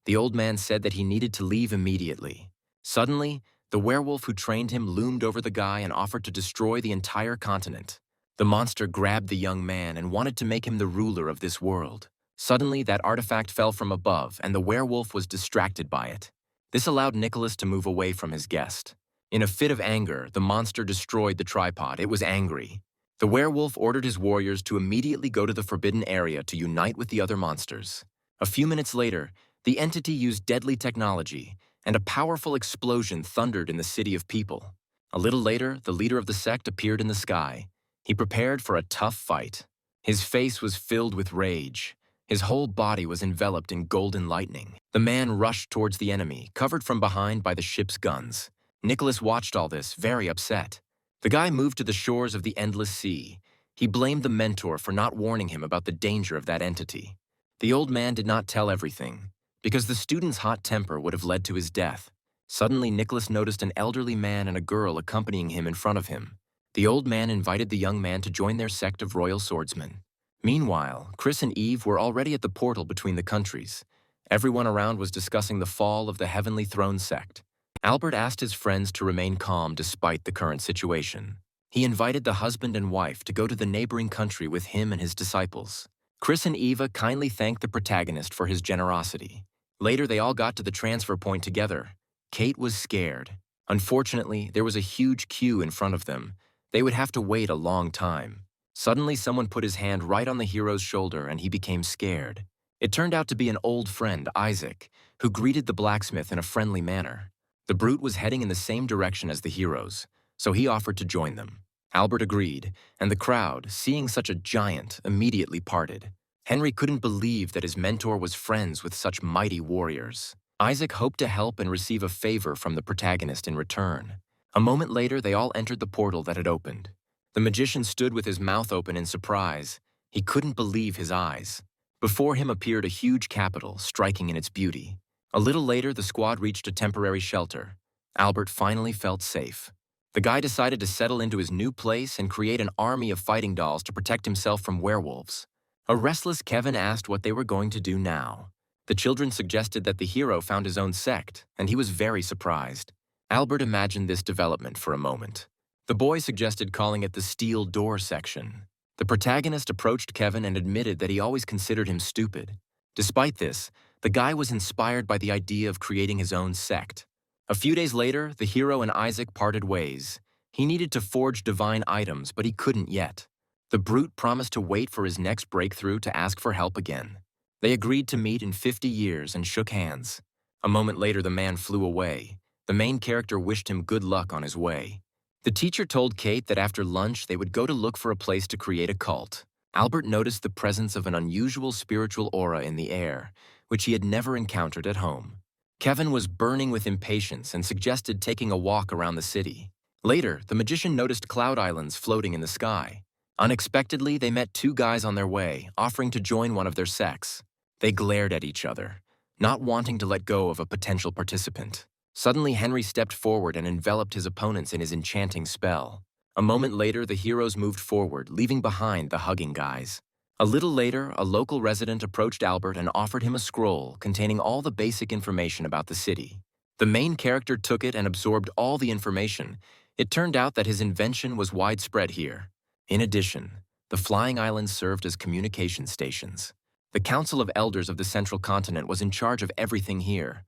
The old man said that he needed to leave immediately. Suddenly, the werewolf who trained him loomed over the guy and offered to destroy the entire continent. The monster grabbed the young man and wanted to make him the ruler of this world. Suddenly, that artifact fell from above, and the werewolf was distracted by it. This allowed Nicholas to move away from his guest. In a fit of anger, the monster destroyed the tripod. It was angry. The werewolf ordered his warriors to immediately go to the forbidden area to unite with the other monsters. A few minutes later, the entity used deadly technology, and a powerful explosion thundered in the city of people. A little later, the leader of the sect appeared in the sky. He prepared for a tough fight. His face was filled with rage. His whole body was enveloped in golden lightning. The man rushed towards the enemy, covered from behind by the ship's guns. Nicholas watched all this, very upset. The guy moved to the shores of the endless sea. He blamed the mentor for not warning him about the danger of that entity. The old man did not tell everything, because the student's hot temper would have led to his death. Suddenly, Nicholas noticed an elderly man and a girl accompanying him in front of him. The old man invited the young man to join their sect of royal swordsmen. Meanwhile, Chris and Eve were already at the portal between the countries. Everyone around was discussing the fall of the Heavenly Throne sect. Albert asked his friends to remain calm despite the current situation. He invited the husband and wife to go to the neighboring country with him and his disciples. Chris and Eva kindly thanked the protagonist for his generosity. Later, they all got to the transfer point together. Kate was scared. Unfortunately, there was a huge queue in front of them. They would have to wait a long time. Suddenly, someone put his hand right on the hero's shoulder and he became scared. It turned out to be an old friend, Isaac, who greeted the blacksmith in a friendly manner. The brute was heading in the same direction as the heroes, so he offered to join them. Albert agreed, and the crowd, seeing such a giant, immediately parted. Henry couldn't believe that his mentor was friends with such mighty warriors. Isaac hoped to help and receive a favor from the protagonist in return. A moment later, they all entered the portal that had opened. The magician stood with his mouth open in surprise. He couldn't believe his eyes. Before him appeared a huge capital, striking in its beauty. A little later, the squad reached a temporary shelter. Albert finally felt safe. The guy decided to settle into his new place and create an army of fighting dolls to protect himself from werewolves. A restless Kevin asked what they were going to do now. The children suggested that the hero found his own sect, and he was very surprised. Albert imagined this development for a moment. The boy suggested calling it the steel door section. The protagonist approached Kevin and admitted that he always considered him stupid. Despite this, the guy was inspired by the idea of creating his own sect. A few days later, the hero and Isaac parted ways. He needed to forge divine items, but he couldn't yet. The brute promised to wait for his next breakthrough to ask for help again. They agreed to meet in 50 years and shook hands. A moment later, the man flew away. The main character wished him good luck on his way. The teacher told Kate that after lunch they would go to look for a place to create a cult. Albert noticed the presence of an unusual spiritual aura in the air, which he had never encountered at home. Kevin was burning with impatience and suggested taking a walk around the city. Later, the magician noticed cloud islands floating in the sky. Unexpectedly, they met two guys on their way, offering to join one of their sects. They glared at each other, not wanting to let go of a potential participant. Suddenly, Henry stepped forward and enveloped his opponents in his enchanting spell. A moment later, the heroes moved forward, leaving behind the hugging guys. A little later, a local resident approached Albert and offered him a scroll containing all the basic information about the city. The main character took it and absorbed all the information. It turned out that his invention was widespread here. In addition, the flying islands served as communication stations. The Council of Elders of the Central Continent was in charge of everything here.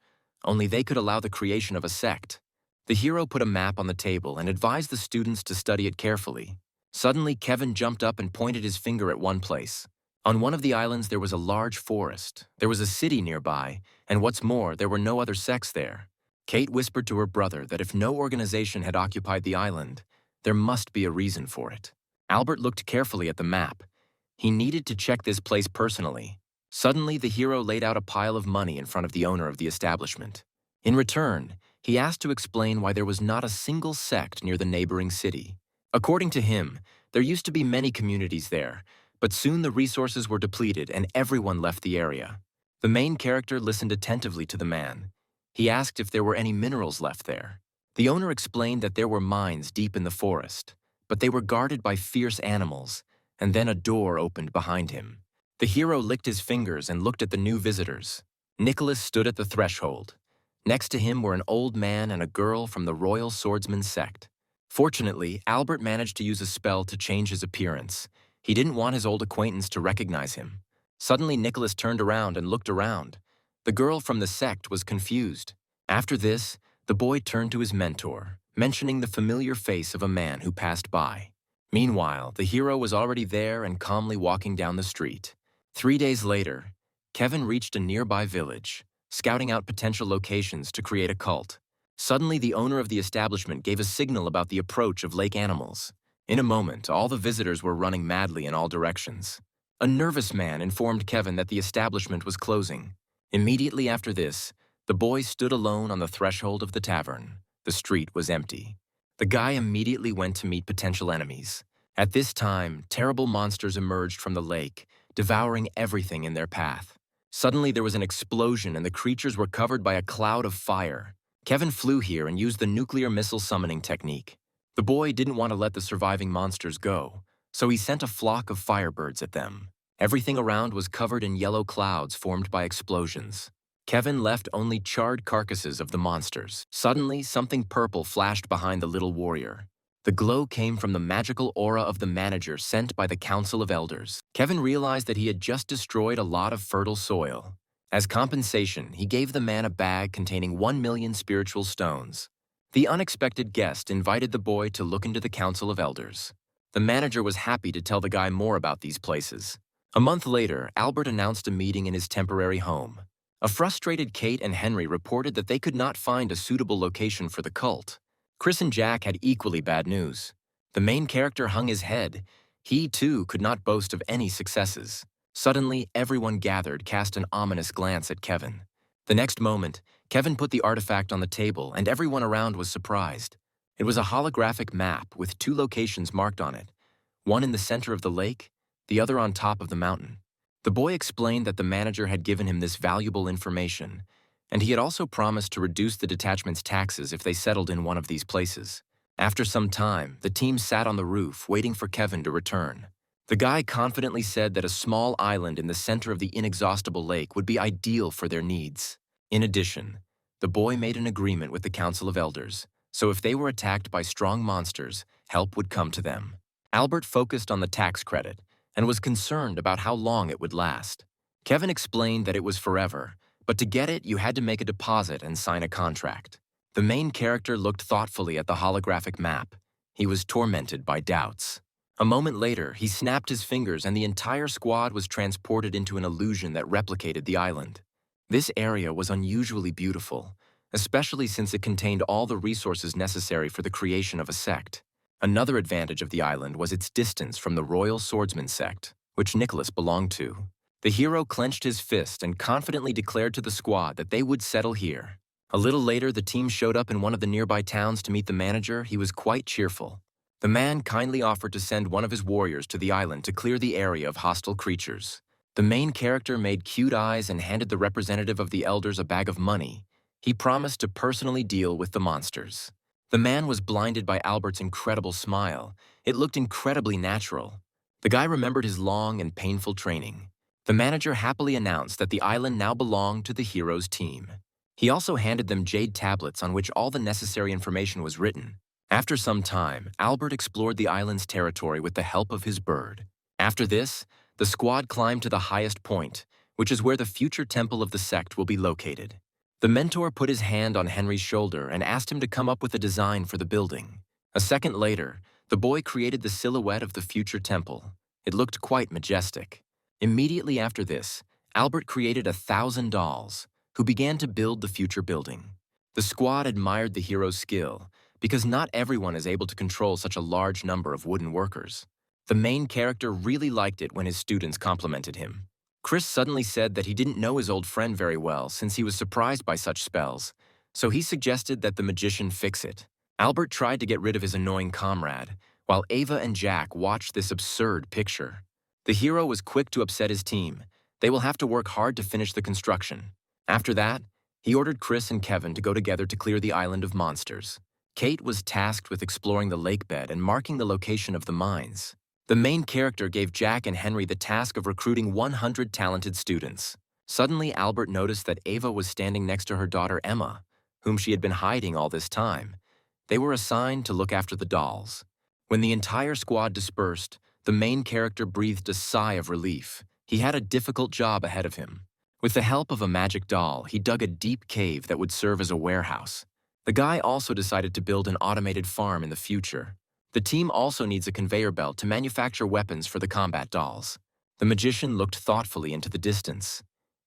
Only they could allow the creation of a sect. The hero put a map on the table and advised the students to study it carefully. Suddenly, Kevin jumped up and pointed his finger at one place. On one of the islands, there was a large forest. There was a city nearby, and what's more, there were no other sects there. Kate whispered to her brother that if no organization had occupied the island, there must be a reason for it. Albert looked carefully at the map. He needed to check this place personally. Suddenly, the hero laid out a pile of money in front of the owner of the establishment. In return, he asked to explain why there was not a single sect near the neighboring city. According to him, there used to be many communities there, but soon the resources were depleted and everyone left the area. The main character listened attentively to the man. He asked if there were any minerals left there. The owner explained that there were mines deep in the forest, but they were guarded by fierce animals, and then a door opened behind him. The hero licked his fingers and looked at the new visitors. Nicholas stood at the threshold. Next to him were an old man and a girl from the Royal Swordsman Sect. Fortunately, Albert managed to use a spell to change his appearance. He didn't want his old acquaintance to recognize him. Suddenly, Nicholas turned around and looked around. The girl from the sect was confused. After this, the boy turned to his mentor, mentioning the familiar face of a man who passed by. Meanwhile, the hero was already there and calmly walking down the street. 3 days later, Kevin reached a nearby village, scouting out potential locations to create a cult. Suddenly, the owner of the establishment gave a signal about the approach of lake animals. In a moment, all the visitors were running madly in all directions. A nervous man informed Kevin that the establishment was closing. Immediately after this, the boy stood alone on the threshold of the tavern. The street was empty. The guy immediately went to meet potential enemies. At this time, terrible monsters emerged from the lake, devouring everything in their path. Suddenly, there was an explosion and the creatures were covered by a cloud of fire. Kevin flew here and used the nuclear missile summoning technique. The boy didn't want to let the surviving monsters go, so he sent a flock of firebirds at them. Everything around was covered in yellow clouds formed by explosions. Kevin left only charred carcasses of the monsters. Suddenly, something purple flashed behind the little warrior. The glow came from the magical aura of the manager sent by the Council of Elders. Kevin realized that he had just destroyed a lot of fertile soil. As compensation, he gave the man a bag containing 1 million spiritual stones. The unexpected guest invited the boy to look into the Council of Elders. The manager was happy to tell the guy more about these places. A month later, Albert announced a meeting in his temporary home. A frustrated Kate and Henry reported that they could not find a suitable location for the cult. Chris and Jack had equally bad news. The main character hung his head. He, too, could not boast of any successes. Suddenly, everyone gathered cast an ominous glance at Kevin. The next moment, Kevin put the artifact on the table and everyone around was surprised. It was a holographic map with 2 locations marked on it, one in the center of the lake, the other on top of the mountain. The boy explained that the manager had given him this valuable information, and he had also promised to reduce the detachment's taxes if they settled in one of these places. After some time, the team sat on the roof, waiting for Kevin to return. The guy confidently said that a small island in the center of the inexhaustible lake would be ideal for their needs. In addition, the boy made an agreement with the Council of Elders. so if they were attacked by strong monsters, help would come to them. Albert focused on the tax credit and was concerned about how long it would last. Kevin explained that it was forever, but to get it, you had to make a deposit and sign a contract. The main character looked thoughtfully at the holographic map. He was tormented by doubts. A moment later, he snapped his fingers and the entire squad was transported into an illusion that replicated the island. This area was unusually beautiful, especially since it contained all the resources necessary for the creation of a sect. Another advantage of the island was its distance from the Royal Swordsman sect, which Nicholas belonged to. The hero clenched his fist and confidently declared to the squad that they would settle here. A little later, the team showed up in one of the nearby towns to meet the manager. He was quite cheerful. The man kindly offered to send one of his warriors to the island to clear the area of hostile creatures. The main character made cute eyes and handed the representative of the elders a bag of money. He promised to personally deal with the monsters. The man was blinded by Albert's incredible smile. It looked incredibly natural. The guy remembered his long and painful training. The manager happily announced that the island now belonged to the hero's team. He also handed them jade tablets on which all the necessary information was written. After some time, Albert explored the island's territory with the help of his bird. After this, the squad climbed to the highest point, which is where the future temple of the sect will be located. The mentor put his hand on Henry's shoulder and asked him to come up with a design for the building. A second later, the boy created the silhouette of the future temple. It looked quite majestic. Immediately after this, Albert created 1,000 dolls, who began to build the future building. The squad admired the hero's skill, because not everyone is able to control such a large number of wooden workers. The main character really liked it when his students complimented him. Chris suddenly said that he didn't know his old friend very well since he was surprised by such spells, so he suggested that the magician fix it. Albert tried to get rid of his annoying comrade, while Ava and Jack watched this absurd picture. The hero was quick to upset his team. They will have to work hard to finish the construction. After that, he ordered Chris and Kevin to go together to clear the island of monsters. Kate was tasked with exploring the lake bed and marking the location of the mines. The main character gave Jack and Henry the task of recruiting 100 talented students. Suddenly, Albert noticed that Ava was standing next to her daughter Emma, whom she had been hiding all this time. They were assigned to look after the dolls. When the entire squad dispersed, the main character breathed a sigh of relief. He had a difficult job ahead of him. With the help of a magic doll, he dug a deep cave that would serve as a warehouse. The guy also decided to build an automated farm in the future. The team also needs a conveyor belt to manufacture weapons for the combat dolls. The magician looked thoughtfully into the distance.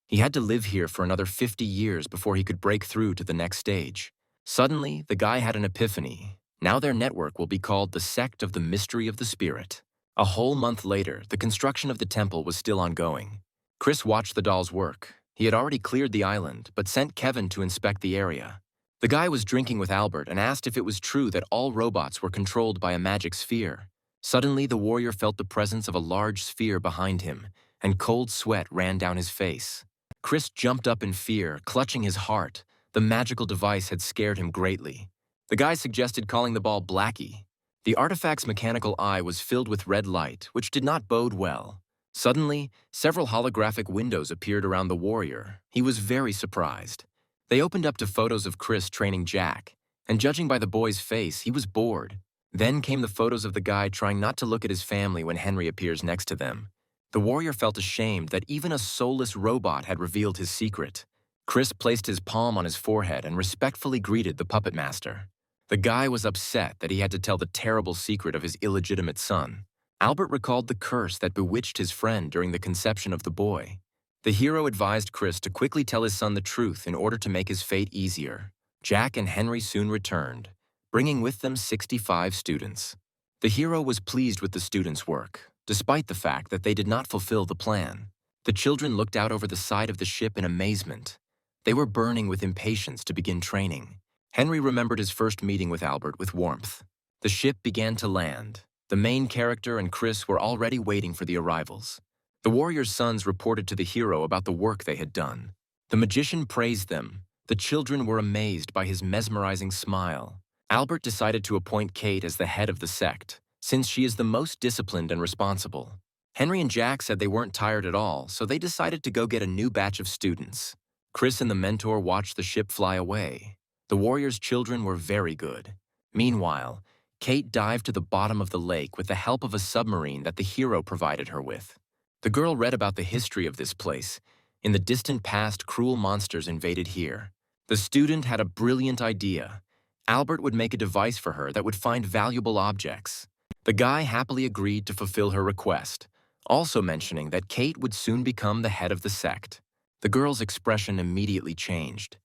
He had to live here for another 50 years before he could break through to the next stage. Suddenly, the guy had an epiphany. Now their network will be called the Sect of the Mystery of the Spirit. A whole month later, the construction of the temple was still ongoing. Chris watched the dolls work. He had already cleared the island, but sent Kevin to inspect the area. The guy was drinking with Albert and asked if it was true that all robots were controlled by a magic sphere. Suddenly, the warrior felt the presence of a large sphere behind him, and cold sweat ran down his face. Chris jumped up in fear, clutching his heart. The magical device had scared him greatly. The guy suggested calling the ball Blackie. The artifact's mechanical eye was filled with red light, which did not bode well. Suddenly, several holographic windows appeared around the warrior. He was very surprised. They opened up to photos of Chris training Jack, and judging by the boy's face, he was bored. Then came the photos of the guy trying not to look at his family when Henry appears next to them. The warrior felt ashamed that even a soulless robot had revealed his secret. Chris placed his palm on his forehead and respectfully greeted the puppet master. The guy was upset that he had to tell the terrible secret of his illegitimate son. Albert recalled the curse that bewitched his friend during the conception of the boy. The hero advised Chris to quickly tell his son the truth in order to make his fate easier. Jack and Henry soon returned, bringing with them 65 students. The hero was pleased with the students' work, despite the fact that they did not fulfill the plan. The children looked out over the side of the ship in amazement. They were burning with impatience to begin training. Henry remembered his first meeting with Albert with warmth. The ship began to land. The main character and Chris were already waiting for the arrivals. The warrior's sons reported to the hero about the work they had done. The magician praised them. The children were amazed by his mesmerizing smile. Albert decided to appoint Kate as the head of the sect, since she is the most disciplined and responsible. Henry and Jack said they weren't tired at all, so they decided to go get a new batch of students. Chris and the mentor watched the ship fly away. The warrior's children were very good. Meanwhile, Kate dived to the bottom of the lake with the help of a submarine that the hero provided her with. The girl read about the history of this place. In the distant past, cruel monsters invaded here. The student had a brilliant idea. Albert would make a device for her that would find valuable objects. The guy happily agreed to fulfill her request, also mentioning that Kate would soon become the head of the sect. The girl's expression immediately changed.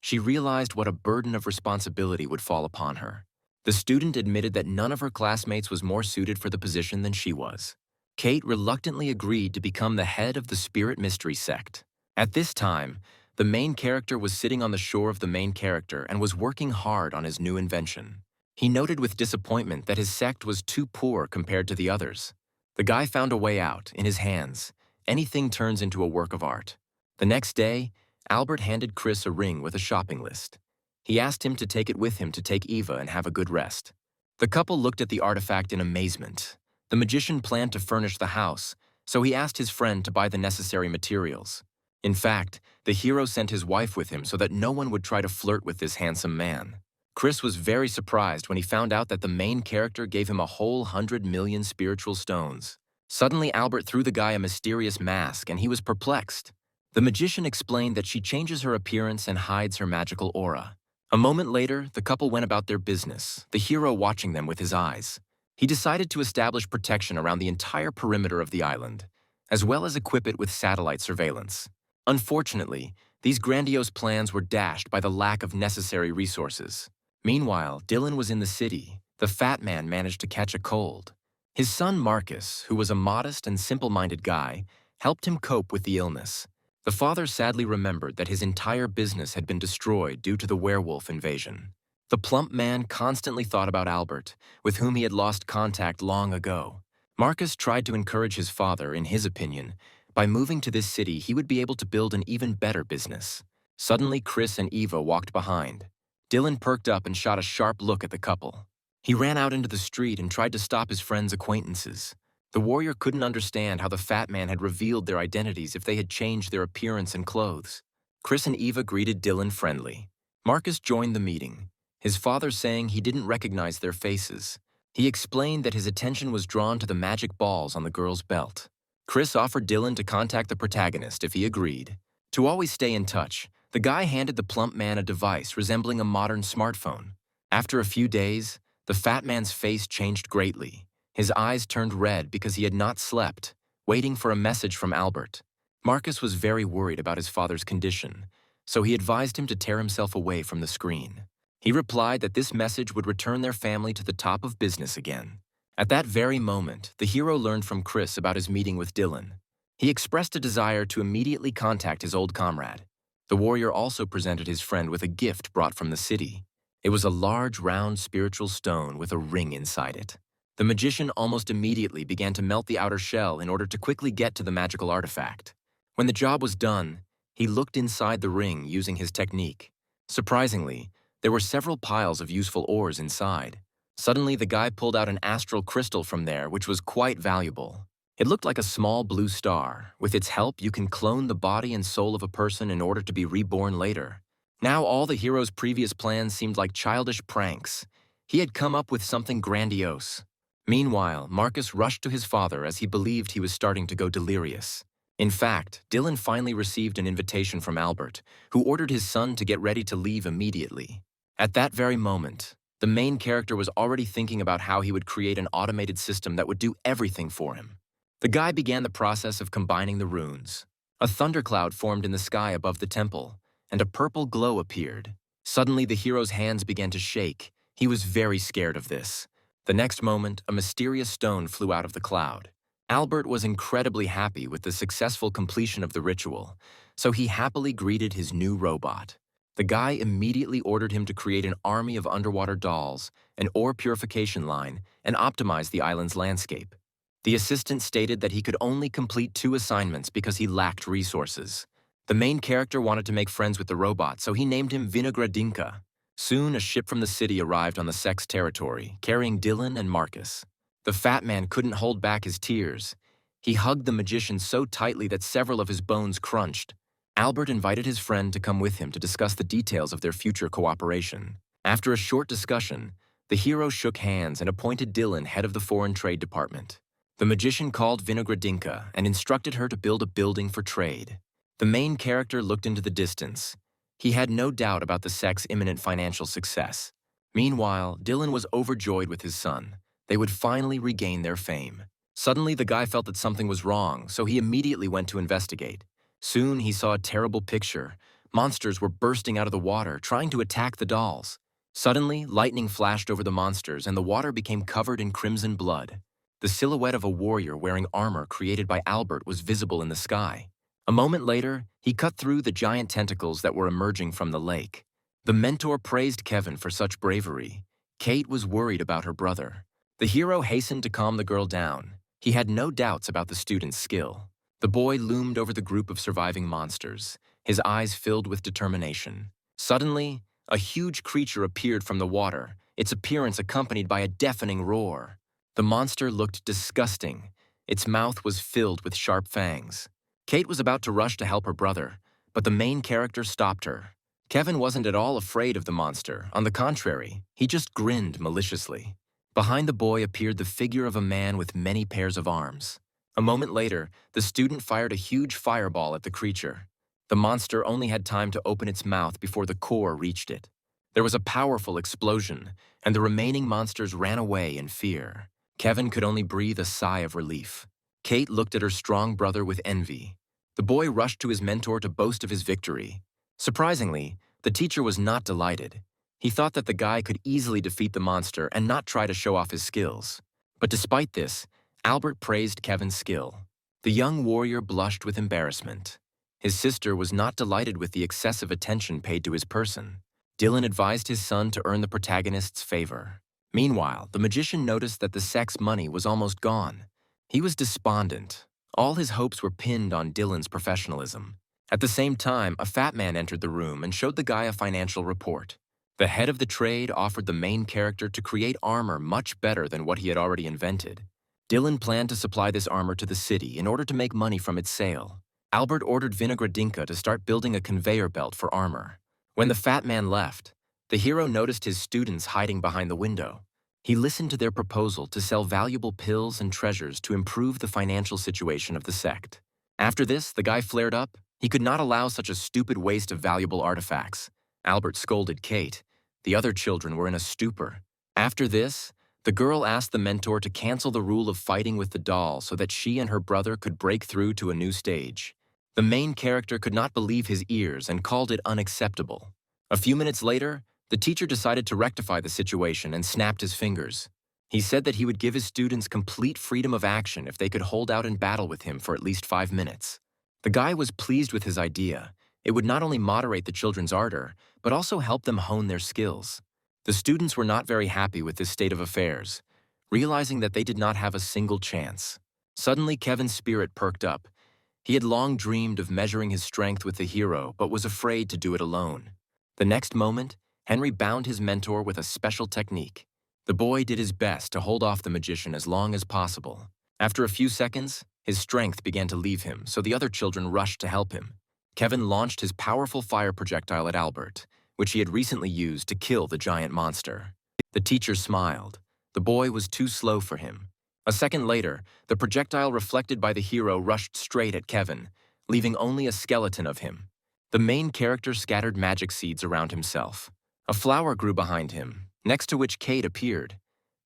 She realized what a burden of responsibility would fall upon her. The student admitted that none of her classmates was more suited for the position than she was. Kate reluctantly agreed to become the head of the Spirit Mystery Sect. At this time, the main character was sitting on the shore of the main character and was working hard on his new invention. He noted with disappointment that his sect was too poor compared to the others. The guy found a way out. In his hands, anything turns into a work of art. The next day, Albert handed Chris a ring with a shopping list. He asked him to take it with him to take Eva and have a good rest. The couple looked at the artifact in amazement. The magician planned to furnish the house, so he asked his friend to buy the necessary materials. In fact, the hero sent his wife with him so that no one would try to flirt with this handsome man. Chris was very surprised when he found out that the main character gave him a whole 100 million spiritual stones. Suddenly, Albert threw the guy a mysterious mask, and he was perplexed. The magician explained that she changes her appearance and hides her magical aura. A moment later, the couple went about their business, the hero watching them with his eyes. He decided to establish protection around the entire perimeter of the island, as well as equip it with satellite surveillance. Unfortunately, these grandiose plans were dashed by the lack of necessary resources. Meanwhile, Dylan was in the city. The fat man managed to catch a cold. His son Marcus, who was a modest and simple-minded guy, helped him cope with the illness. The father sadly remembered that his entire business had been destroyed due to the werewolf invasion. The plump man constantly thought about Albert, with whom he had lost contact long ago. Marcus tried to encourage his father, in his opinion. By moving to this city, he would be able to build an even better business. Suddenly, Chris and Eva walked behind. Dylan perked up and shot a sharp look at the couple. He ran out into the street and tried to stop his friend's acquaintances. The warrior couldn't understand how the fat man had revealed their identities if they had changed their appearance and clothes. Chris and Eva greeted Dylan friendly. Marcus joined the meeting, his father saying he didn't recognize their faces. He explained that his attention was drawn to the magic balls on the girl's belt. Chris offered Dylan to contact the protagonist if he agreed. To always stay in touch, the guy handed the plump man a device resembling a modern smartphone. After a few days, the fat man's face changed greatly. His eyes turned red because he had not slept, waiting for a message from Albert. Marcus was very worried about his father's condition, so he advised him to tear himself away from the screen. He replied that this message would return their family to the top of business again. At that very moment, the hero learned from Chris about his meeting with Dylan. He expressed a desire to immediately contact his old comrade. The warrior also presented his friend with a gift brought from the city. It was a large, round spiritual stone with a ring inside it. The magician almost immediately began to melt the outer shell in order to quickly get to the magical artifact. When the job was done, he looked inside the ring using his technique. Surprisingly, there were several piles of useful ores inside. Suddenly, the guy pulled out an astral crystal from there, which was quite valuable. It looked like a small blue star. With its help, you can clone the body and soul of a person in order to be reborn later. Now all the hero's previous plans seemed like childish pranks. He had come up with something grandiose. Meanwhile, Marcus rushed to his father as he believed he was starting to go delirious. In fact, Dylan finally received an invitation from Albert, who ordered his son to get ready to leave immediately. At that very moment, the main character was already thinking about how he would create an automated system that would do everything for him. The guy began the process of combining the runes. A thundercloud formed in the sky above the temple, and a purple glow appeared. Suddenly, the hero's hands began to shake. He was very scared of this. The next moment, a mysterious stone flew out of the cloud. Albert was incredibly happy with the successful completion of the ritual, so he happily greeted his new robot. The guy immediately ordered him to create an army of underwater dolls, an ore purification line, and optimize the island's landscape. The assistant stated that he could only complete 2 assignments because he lacked resources. The main character wanted to make friends with the robot, so he named him Vinogradinka. Soon, a ship from the city arrived on the Sect's territory, carrying Dylan and Marcus. The fat man couldn't hold back his tears. He hugged the magician so tightly that several of his bones crunched. Albert invited his friend to come with him to discuss the details of their future cooperation. After a short discussion, the hero shook hands and appointed Dylan head of the Foreign Trade Department. The magician called Vinogradinka and instructed her to build a building for trade. The main character looked into the distance. He had no doubt about the Sect's imminent financial success. Meanwhile, Dylan was overjoyed with his son. They would finally regain their fame. Suddenly, the guy felt that something was wrong, so he immediately went to investigate. Soon, he saw a terrible picture. Monsters were bursting out of the water, trying to attack the dolls. Suddenly, lightning flashed over the monsters, and the water became covered in crimson blood. The silhouette of a warrior wearing armor created by Albert was visible in the sky. A moment later, he cut through the giant tentacles that were emerging from the lake. The mentor praised Kevin for such bravery. Kate was worried about her brother. The hero hastened to calm the girl down. He had no doubts about the student's skill. The boy loomed over the group of surviving monsters, his eyes filled with determination. Suddenly, a huge creature appeared from the water, its appearance accompanied by a deafening roar. The monster looked disgusting. Its mouth was filled with sharp fangs. Kate was about to rush to help her brother, but the main character stopped her. Kevin wasn't at all afraid of the monster. On the contrary, he just grinned maliciously. Behind the boy appeared the figure of a man with many pairs of arms. A moment later, the student fired a huge fireball at the creature. The monster only had time to open its mouth before the core reached it. There was a powerful explosion, and the remaining monsters ran away in fear. Kevin could only breathe a sigh of relief. Kate looked at her strong brother with envy. The boy rushed to his mentor to boast of his victory. Surprisingly, the teacher was not delighted. He thought that the guy could easily defeat the monster and not try to show off his skills. But despite this, Albert praised Kevin's skill. The young warrior blushed with embarrassment. His sister was not delighted with the excessive attention paid to his person. Dylan advised his son to earn the protagonist's favor. Meanwhile, the magician noticed that the Sect's money was almost gone. He was despondent. All his hopes were pinned on Dylan's professionalism. At the same time, a fat man entered the room and showed the guy a financial report. The head of the trade offered the main character to create armor much better than what he had already invented. Dylan planned to supply this armor to the city in order to make money from its sale. Albert ordered Vinogradinka to start building a conveyor belt for armor. When the fat man left, the hero noticed his students hiding behind the window. He listened to their proposal to sell valuable pills and treasures to improve the financial situation of the Sect. After this, the guy flared up. He could not allow such a stupid waste of valuable artifacts. Albert scolded Kate. The other children were in a stupor. After this, the girl asked the mentor to cancel the rule of fighting with the doll so that she and her brother could break through to a new stage. The main character could not believe his ears and called it unacceptable. A few minutes later, the teacher decided to rectify the situation and snapped his fingers. He said that he would give his students complete freedom of action if they could hold out in battle with him for at least 5 minutes. The guy was pleased with his idea. It would not only moderate the children's ardor, but also help them hone their skills. The students were not very happy with this state of affairs, realizing that they did not have a single chance. Suddenly, Kevin's spirit perked up. He had long dreamed of measuring his strength with the hero, but was afraid to do it alone. The next moment, Henry bound his mentor with a special technique. The boy did his best to hold off the magician as long as possible. After a few seconds, his strength began to leave him, so the other children rushed to help him. Kevin launched his powerful fire projectile at Albert, which he had recently used to kill the giant monster. The teacher smiled. The boy was too slow for him. A second later, the projectile reflected by the hero rushed straight at Kevin, leaving only a skeleton of him. The main character scattered magic seeds around himself. A flower grew behind him, next to which Kate appeared.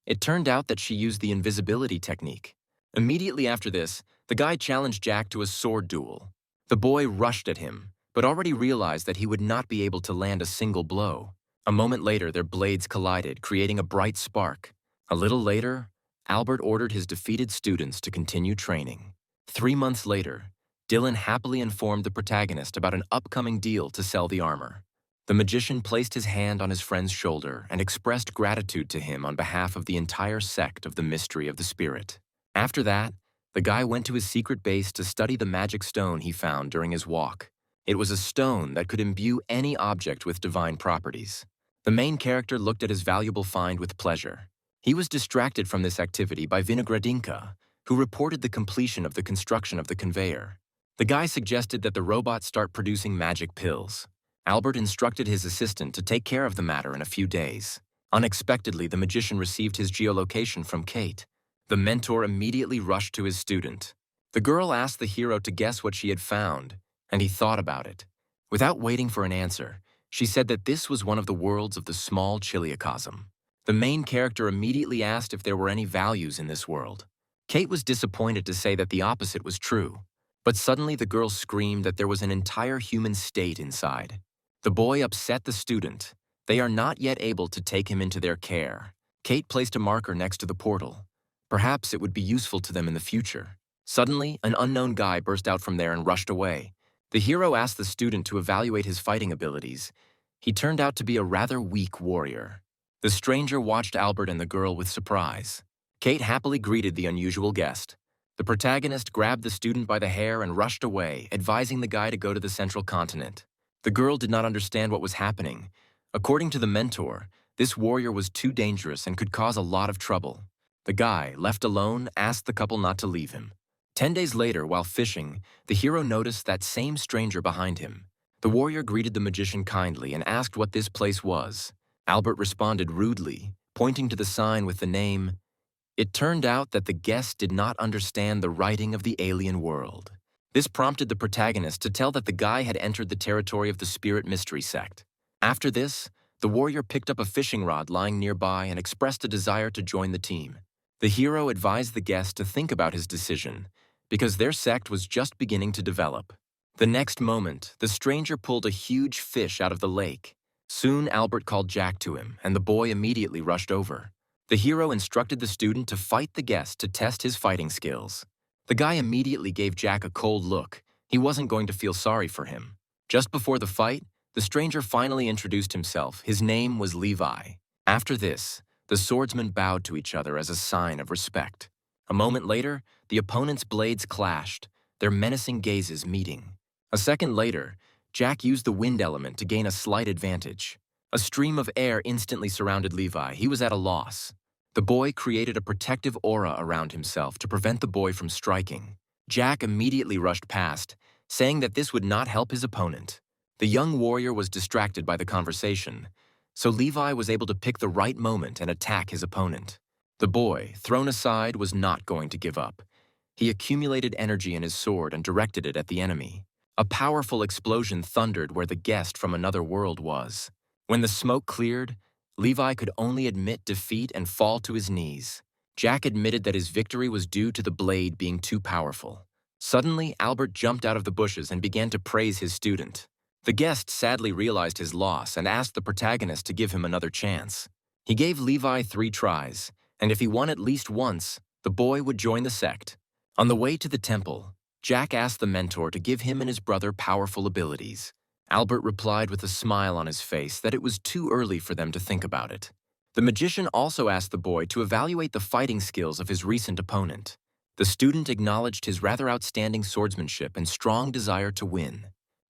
It turned out that she used the invisibility technique. Immediately after this, the guy challenged Jack to a sword duel. The boy rushed at him, but already realized that he would not be able to land a single blow. A moment later, their blades collided, creating a bright spark. A little later, Albert ordered his defeated students to continue training. 3 months later, Dylan happily informed the protagonist about an upcoming deal to sell the armor. The magician placed his hand on his friend's shoulder and expressed gratitude to him on behalf of the entire sect of the Mystery of the Spirit. After that, the guy went to his secret base to study the magic stone he found during his walk. It was a stone that could imbue any object with divine properties. The main character looked at his valuable find with pleasure. He was distracted from this activity by Vinogradinka, who reported the completion of the construction of the conveyor. The guy suggested that the robot start producing magic pills. Albert instructed his assistant to take care of the matter in a few days. Unexpectedly, the magician received his geolocation from Kate. The mentor immediately rushed to his student. The girl asked the hero to guess what she had found, and he thought about it. Without waiting for an answer, she said that this was one of the worlds of the small chiliocosm. The main character immediately asked if there were any values in this world. Kate was disappointed to say that the opposite was true, but suddenly the girl screamed that there was an entire human state inside. The boy upset the student. They are not yet able to take him into their care. Kate placed a marker next to the portal. Perhaps it would be useful to them in the future. Suddenly, an unknown guy burst out from there and rushed away. The hero asked the student to evaluate his fighting abilities. He turned out to be a rather weak warrior. The stranger watched Albert and the girl with surprise. Kate happily greeted the unusual guest. The protagonist grabbed the student by the hair and rushed away, advising the guy to go to the central continent. The girl did not understand what was happening. According to the mentor, this warrior was too dangerous and could cause a lot of trouble. The guy, left alone, asked the couple not to leave him. 10 days later, while fishing, the hero noticed that same stranger behind him. The warrior greeted the magician kindly and asked what this place was. Albert responded rudely, pointing to the sign with the name. It turned out that the guest did not understand the writing of the alien world. This prompted the protagonist to tell that the guy had entered the territory of the Spirit Mystery Sect. After this, the warrior picked up a fishing rod lying nearby and expressed a desire to join the team. The hero advised the guest to think about his decision, because their sect was just beginning to develop. The next moment, the stranger pulled a huge fish out of the lake. Soon, Albert called Jack to him, and the boy immediately rushed over. The hero instructed the student to fight the guest to test his fighting skills. The guy immediately gave Jack a cold look. He wasn't going to feel sorry for him. Just before the fight, the stranger finally introduced himself. His name was Levi. After this, the swordsmen bowed to each other as a sign of respect. A moment later, the opponents' blades clashed, their menacing gazes meeting. A second later, Jack used the wind element to gain a slight advantage. A stream of air instantly surrounded Levi. He was at a loss. The boy created a protective aura around himself to prevent the boy from striking. Jack immediately rushed past, saying that this would not help his opponent. The young warrior was distracted by the conversation, so Levi was able to pick the right moment and attack his opponent. The boy, thrown aside, was not going to give up. He accumulated energy in his sword and directed it at the enemy. A powerful explosion thundered where the guest from another world was. When the smoke cleared, Levi could only admit defeat and fall to his knees. Jack admitted that his victory was due to the blade being too powerful. Suddenly, Albert jumped out of the bushes and began to praise his student. The guest sadly realized his loss and asked the protagonist to give him another chance. He gave Levi 3 tries, and if he won at least once, the boy would join the sect. On the way to the temple, Jack asked the mentor to give him and his brother powerful abilities. Albert replied with a smile on his face that it was too early for them to think about it. The magician also asked the boy to evaluate the fighting skills of his recent opponent. The student acknowledged his rather outstanding swordsmanship and strong desire to win.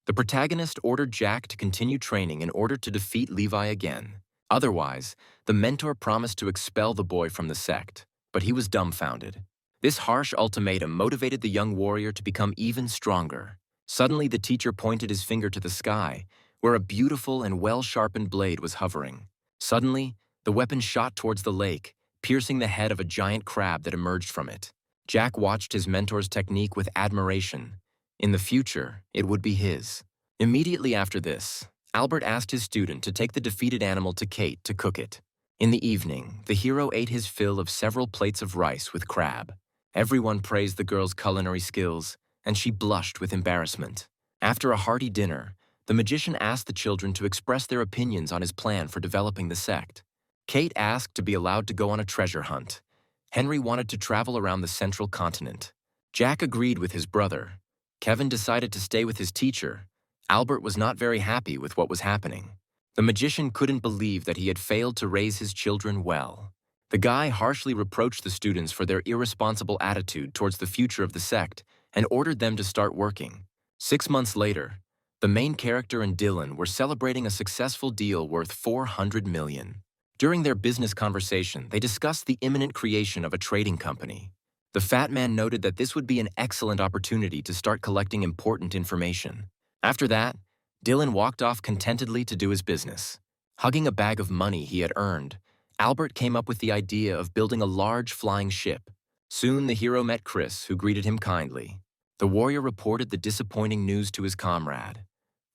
The protagonist ordered Jack to continue training in order to defeat Levi again. Otherwise, the mentor promised to expel the boy from the sect, but he was dumbfounded. This harsh ultimatum motivated the young warrior to become even stronger. Suddenly, the teacher pointed his finger to the sky, where a beautiful and well-sharpened blade was hovering. Suddenly, the weapon shot towards the lake, piercing the head of a giant crab that emerged from it. Jack watched his mentor's technique with admiration. In the future, it would be his. Immediately after this, Albert asked his student to take the defeated animal to Kate to cook it. In the evening, the hero ate his fill of several plates of rice with crab. Everyone praised the girl's culinary skills, and she blushed with embarrassment. After a hearty dinner, the magician asked the children to express their opinions on his plan for developing the sect. Kate asked to be allowed to go on a treasure hunt. Henry wanted to travel around the central continent. Jack agreed with his brother. Kevin decided to stay with his teacher. Albert was not very happy with what was happening. The magician couldn't believe that he had failed to raise his children well. The guy harshly reproached the students for their irresponsible attitude towards the future of the sect and ordered them to start working. 6 months later, the main character and Dylan were celebrating a successful deal worth $400 million. During their business conversation, they discussed the imminent creation of a trading company. The fat man noted that this would be an excellent opportunity to start collecting important information. After that, Dylan walked off contentedly to do his business. Hugging a bag of money he had earned, Albert came up with the idea of building a large flying ship. Soon the hero met Chris, who greeted him kindly. The warrior reported the disappointing news to his comrade.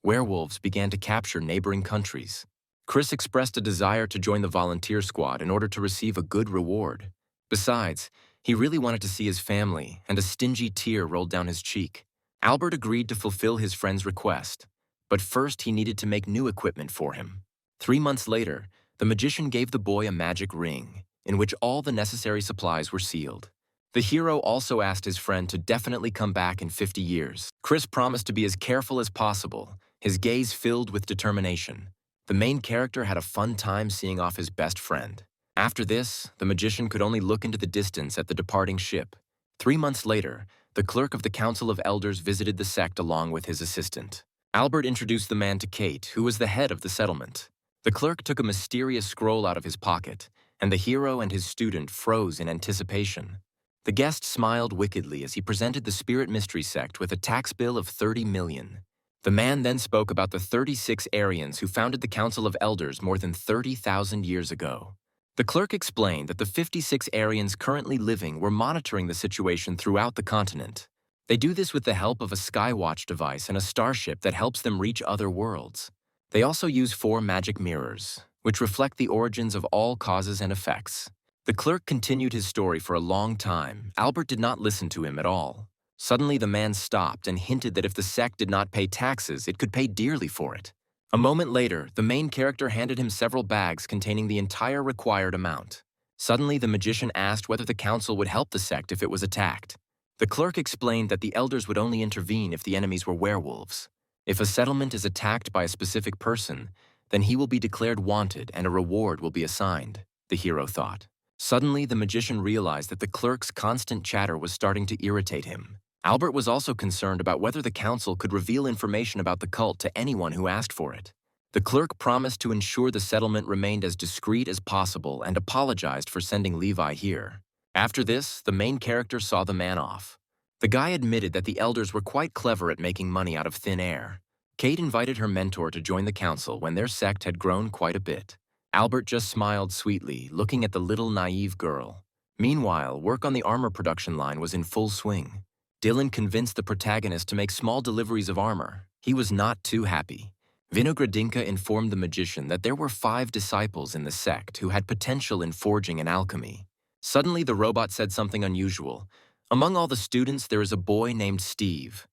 Werewolves began to capture neighboring countries. Chris expressed a desire to join the volunteer squad in order to receive a good reward. Besides, he really wanted to see his family, and a stingy tear rolled down his cheek. Albert agreed to fulfill his friend's request, but first he needed to make new equipment for him. 3 months later, the magician gave the boy a magic ring, in which all the necessary supplies were sealed. The hero also asked his friend to definitely come back in 50 years. Chris promised to be as careful as possible, his gaze filled with determination. The main character had a fun time seeing off his best friend. After this, the magician could only look into the distance at the departing ship. 3 months later, the clerk of the Council of Elders visited the sect along with his assistant. Albert introduced the man to Kate, who was the head of the settlement. The clerk took a mysterious scroll out of his pocket, and the hero and his student froze in anticipation. The guest smiled wickedly as he presented the Spirit Mystery Sect with a tax bill of 30 million. The man then spoke about the 36 Aryans who founded the Council of Elders more than 30,000 years ago. The clerk explained that the 56 Aryans currently living were monitoring the situation throughout the continent. They do this with the help of a Skywatch device and a starship that helps them reach other worlds. They also use 4 magic mirrors, which reflect the origins of all causes and effects. The clerk continued his story for a long time. Albert did not listen to him at all. Suddenly, the man stopped and hinted that if the sect did not pay taxes, it could pay dearly for it. A moment later, the main character handed him several bags containing the entire required amount. Suddenly, the magician asked whether the council would help the sect if it was attacked. The clerk explained that the elders would only intervene if the enemies were werewolves. If a settlement is attacked by a specific person, then he will be declared wanted and a reward will be assigned, the hero thought. Suddenly, the magician realized that the clerk's constant chatter was starting to irritate him. Albert was also concerned about whether the council could reveal information about the cult to anyone who asked for it. The clerk promised to ensure the settlement remained as discreet as possible and apologized for sending Levi here. After this, the main character saw the man off. The guy admitted that the elders were quite clever at making money out of thin air. Kate invited her mentor to join the council when their sect had grown quite a bit. Albert just smiled sweetly, looking at the little naive girl. Meanwhile, work on the armor production line was in full swing. Dylan convinced the protagonist to make small deliveries of armor. He was not too happy. Vinogradinka informed the magician that there were 5 disciples in the sect who had potential in forging and alchemy. Suddenly, the robot said something unusual. Among all the students, there is a boy named Steve.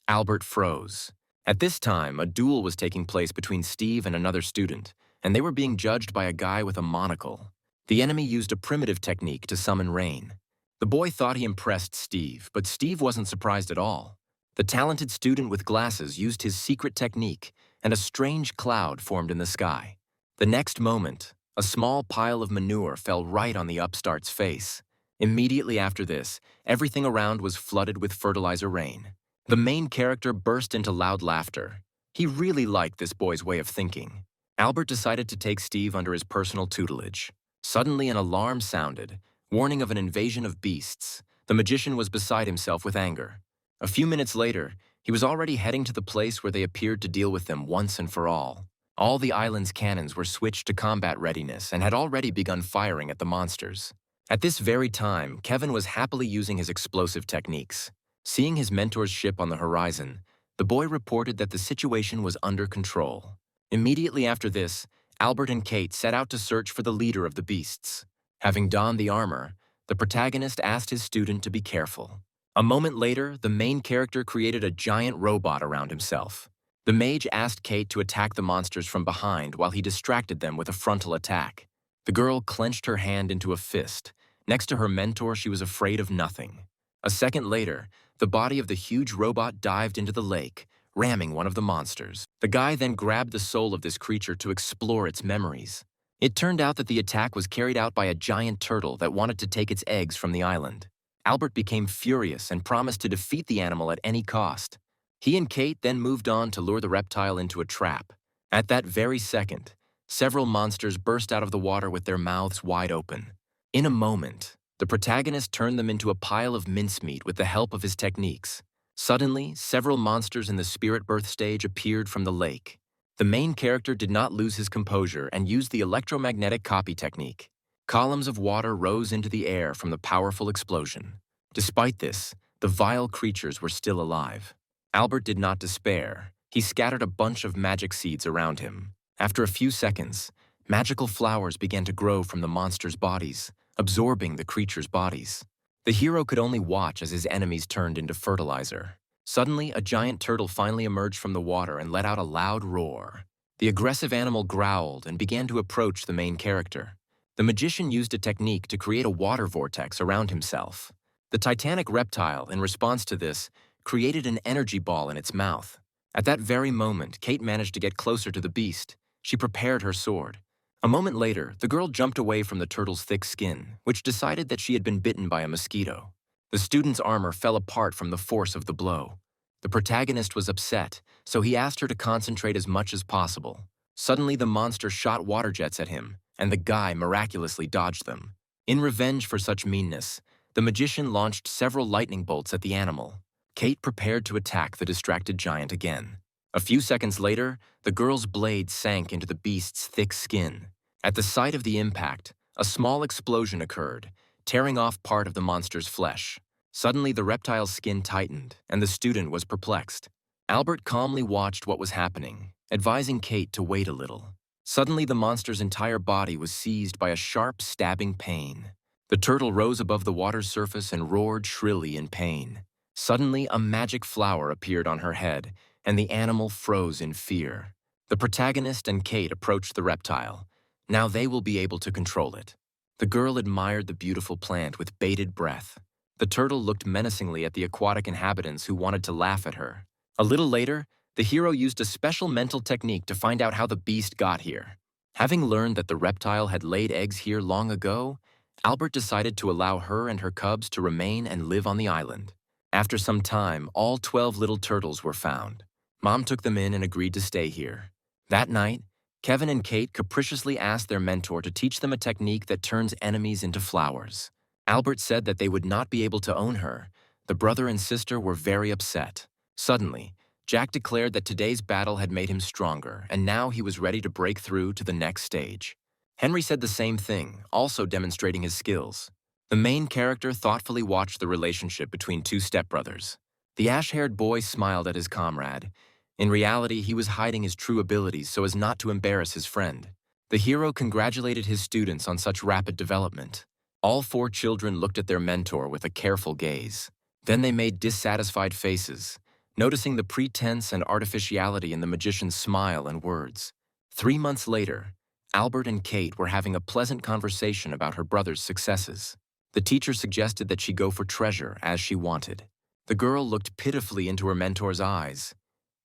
Albert froze. At this time, a duel was taking place between Steve and another student, and they were being judged by a guy with a monocle. The enemy used a primitive technique to summon rain. The boy thought he impressed Steve, but Steve wasn't surprised at all. The talented student with glasses used his secret technique, and a strange cloud formed in the sky. The next moment, a small pile of manure fell right on the upstart's face. Immediately after this, everything around was flooded with fertilizer rain. The main character burst into loud laughter. He really liked this boy's way of thinking. Albert decided to take Steve under his personal tutelage. Suddenly, an alarm sounded, warning of an invasion of beasts. The magician was beside himself with anger. A few minutes later, he was already heading to the place where they appeared to deal with them once and for all. All the island's cannons were switched to combat readiness and had already begun firing at the monsters. At this very time, Kevin was happily using his explosive techniques. Seeing his mentor's ship on the horizon, the boy reported that the situation was under control. Immediately after this, Albert and Kate set out to search for the leader of the beasts. Having donned the armor, the protagonist asked his student to be careful. A moment later, the main character created a giant robot around himself. The mage asked Kate to attack the monsters from behind while he distracted them with a frontal attack. The girl clenched her hand into a fist. Next to her mentor, she was afraid of nothing. A second later, the body of the huge robot dived into the lake, ramming one of the monsters. The guy then grabbed the soul of this creature to explore its memories. It turned out that the attack was carried out by a giant turtle that wanted to take its eggs from the island. Albert became furious and promised to defeat the animal at any cost. He and Kate then moved on to lure the reptile into a trap. At that very second, several monsters burst out of the water with their mouths wide open. In a moment, The protagonist turned them into a pile of mincemeat with the help of his techniques. Suddenly, several monsters in the spirit birth stage appeared from the lake. The main character did not lose his composure and used the electromagnetic copy technique. Columns of water rose into the air from the powerful explosion. Despite this, the vile creatures were still alive. Albert did not despair. He scattered a bunch of magic seeds around him. After a few seconds, magical flowers began to grow from the monsters' bodies, absorbing the creatures' bodies. The hero could only watch as his enemies turned into fertilizer. Suddenly, a giant turtle finally emerged from the water and let out a loud roar. The aggressive animal growled and began to approach the main character. The magician used a technique to create a water vortex around himself. The titanic reptile, in response to this, created an energy ball in its mouth. At that very moment, Kate managed to get closer to the beast. She prepared her sword. A moment later, the girl jumped away from the turtle's thick skin, which decided that she had been bitten by a mosquito. The student's armor fell apart from the force of the blow. The protagonist was upset, so he asked her to concentrate as much as possible. Suddenly, the monster shot water jets at him, and the guy miraculously dodged them. In revenge for such meanness, the magician launched several lightning bolts at the animal. Kate prepared to attack the distracted giant again. A few seconds later, the girl's blade sank into the beast's thick skin. At the sight of the impact, a small explosion occurred, tearing off part of the monster's flesh. Suddenly, the reptile's skin tightened, and the student was perplexed. Albert calmly watched what was happening, advising Kate to wait a little. Suddenly, the monster's entire body was seized by a sharp, stabbing pain. The turtle rose above the water's surface and roared shrilly in pain. Suddenly, a magic flower appeared on her head, and the animal froze in fear. The protagonist and Kate approached the reptile. Now they will be able to control it. The girl admired the beautiful plant with bated breath. The turtle looked menacingly at the aquatic inhabitants who wanted to laugh at her. A little later, the hero used a special mental technique to find out how the beast got here. Having learned that the reptile had laid eggs here long ago, Albert decided to allow her and her cubs to remain and live on the island. After some time, all 12 little turtles were found. Mom took them in and agreed to stay here. That night, Kevin and Kate capriciously asked their mentor to teach them a technique that turns enemies into flowers. Albert said that they would not be able to own her. The brother and sister were very upset. Suddenly, Jack declared that today's battle had made him stronger, and now he was ready to break through to the next stage. Henry said the same thing, also demonstrating his skills. The main character thoughtfully watched the relationship between two stepbrothers. The ash-haired boy smiled at his comrade. In reality, he was hiding his true abilities so as not to embarrass his friend. The hero congratulated his students on such rapid development. All 4 children looked at their mentor with a careful gaze. Then they made dissatisfied faces, noticing the pretense and artificiality in the magician's smile and words. 3 months later, Albert and Kate were having a pleasant conversation about her brother's successes. The teacher suggested that she go for treasure as she wanted. The girl looked pitifully into her mentor's eyes.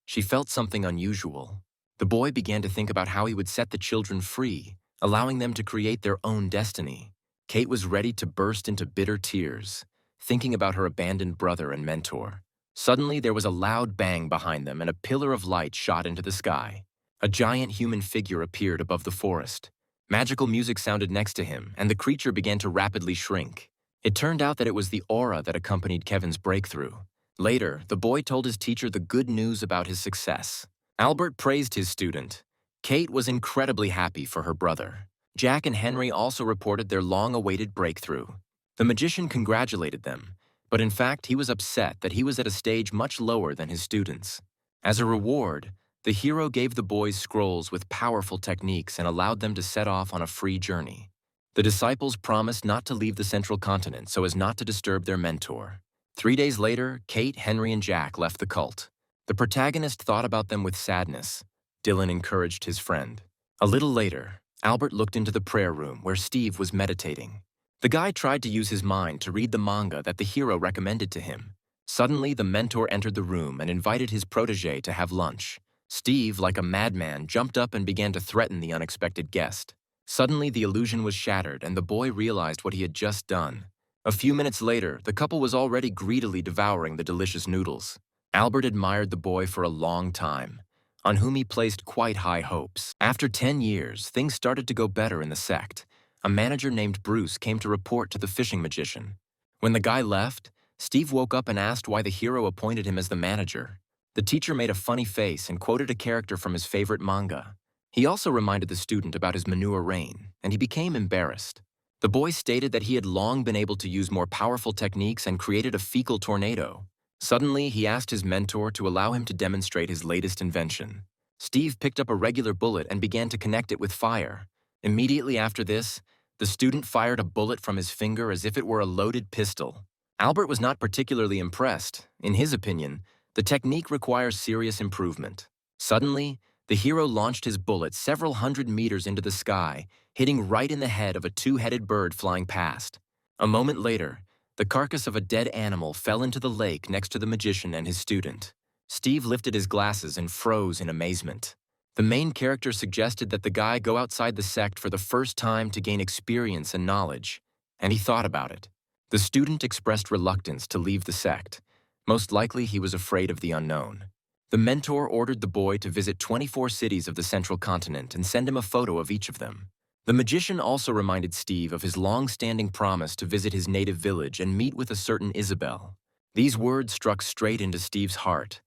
She felt something unusual. The boy began to think about how he would set the children free, allowing them to create their own destiny. Kate was ready to burst into bitter tears, thinking about her abandoned brother and mentor. Suddenly, there was a loud bang behind them and a pillar of light shot into the sky. A giant human figure appeared above the forest. Magical music sounded next to him, and the creature began to rapidly shrink. It turned out that it was the aura that accompanied Kevin's breakthrough. Later, the boy told his teacher the good news about his success. Albert praised his student. Kate was incredibly happy for her brother. Jack and Henry also reported their long-awaited breakthrough. The magician congratulated them, but in fact he was upset that he was at a stage much lower than his students. As a reward, the hero gave the boys scrolls with powerful techniques and allowed them to set off on a free journey. The disciples promised not to leave the central continent so as not to disturb their mentor. 3 days later, Kate, Henry, and Jack left the cult. The protagonist thought about them with sadness. Dylan encouraged his friend. A little later, Albert looked into the prayer room where Steve was meditating. The guy tried to use his mind to read the manga that the hero recommended to him. Suddenly, the mentor entered the room and invited his protege to have lunch. Steve, like a madman, jumped up and began to threaten the unexpected guest. Suddenly, the illusion was shattered and the boy realized what he had just done. A few minutes later, the couple was already greedily devouring the delicious noodles. Albert admired the boy for a long time, on whom he placed quite high hopes. After 10 years, things started to go better in the sect. a manager named Bruce came to report to the fishing magician. When the guy left, Steve woke up and asked why the hero appointed him as the manager. The teacher made a funny face and quoted a character from his favorite manga. He also reminded the student about his manure rain, and he became embarrassed. The boy stated that he had long been able to use more powerful techniques and created a fecal tornado. Suddenly, he asked his mentor to allow him to demonstrate his latest invention. Steve picked up a regular bullet and began to connect it with fire. Immediately after this, the student fired a bullet from his finger as if it were a loaded pistol. Albert was not particularly impressed. In his opinion, the technique requires serious improvement. Suddenly, the hero launched his bullet several hundred meters into the sky, hitting right in the head of a two-headed bird flying past. A moment later, the carcass of a dead animal fell into the lake next to the magician and his student. Steve lifted his glasses and froze in amazement. The main character suggested that the guy go outside the sect for the first time to gain experience and knowledge, and he thought about it. The student expressed reluctance to leave the sect. Most likely he was afraid of the unknown. The mentor ordered the boy to visit 24 cities of the central continent and send him a photo of each of them. The magician also reminded Steve of his long-standing promise to visit his native village and meet with a certain Isabel. These words struck straight into Steve's heart.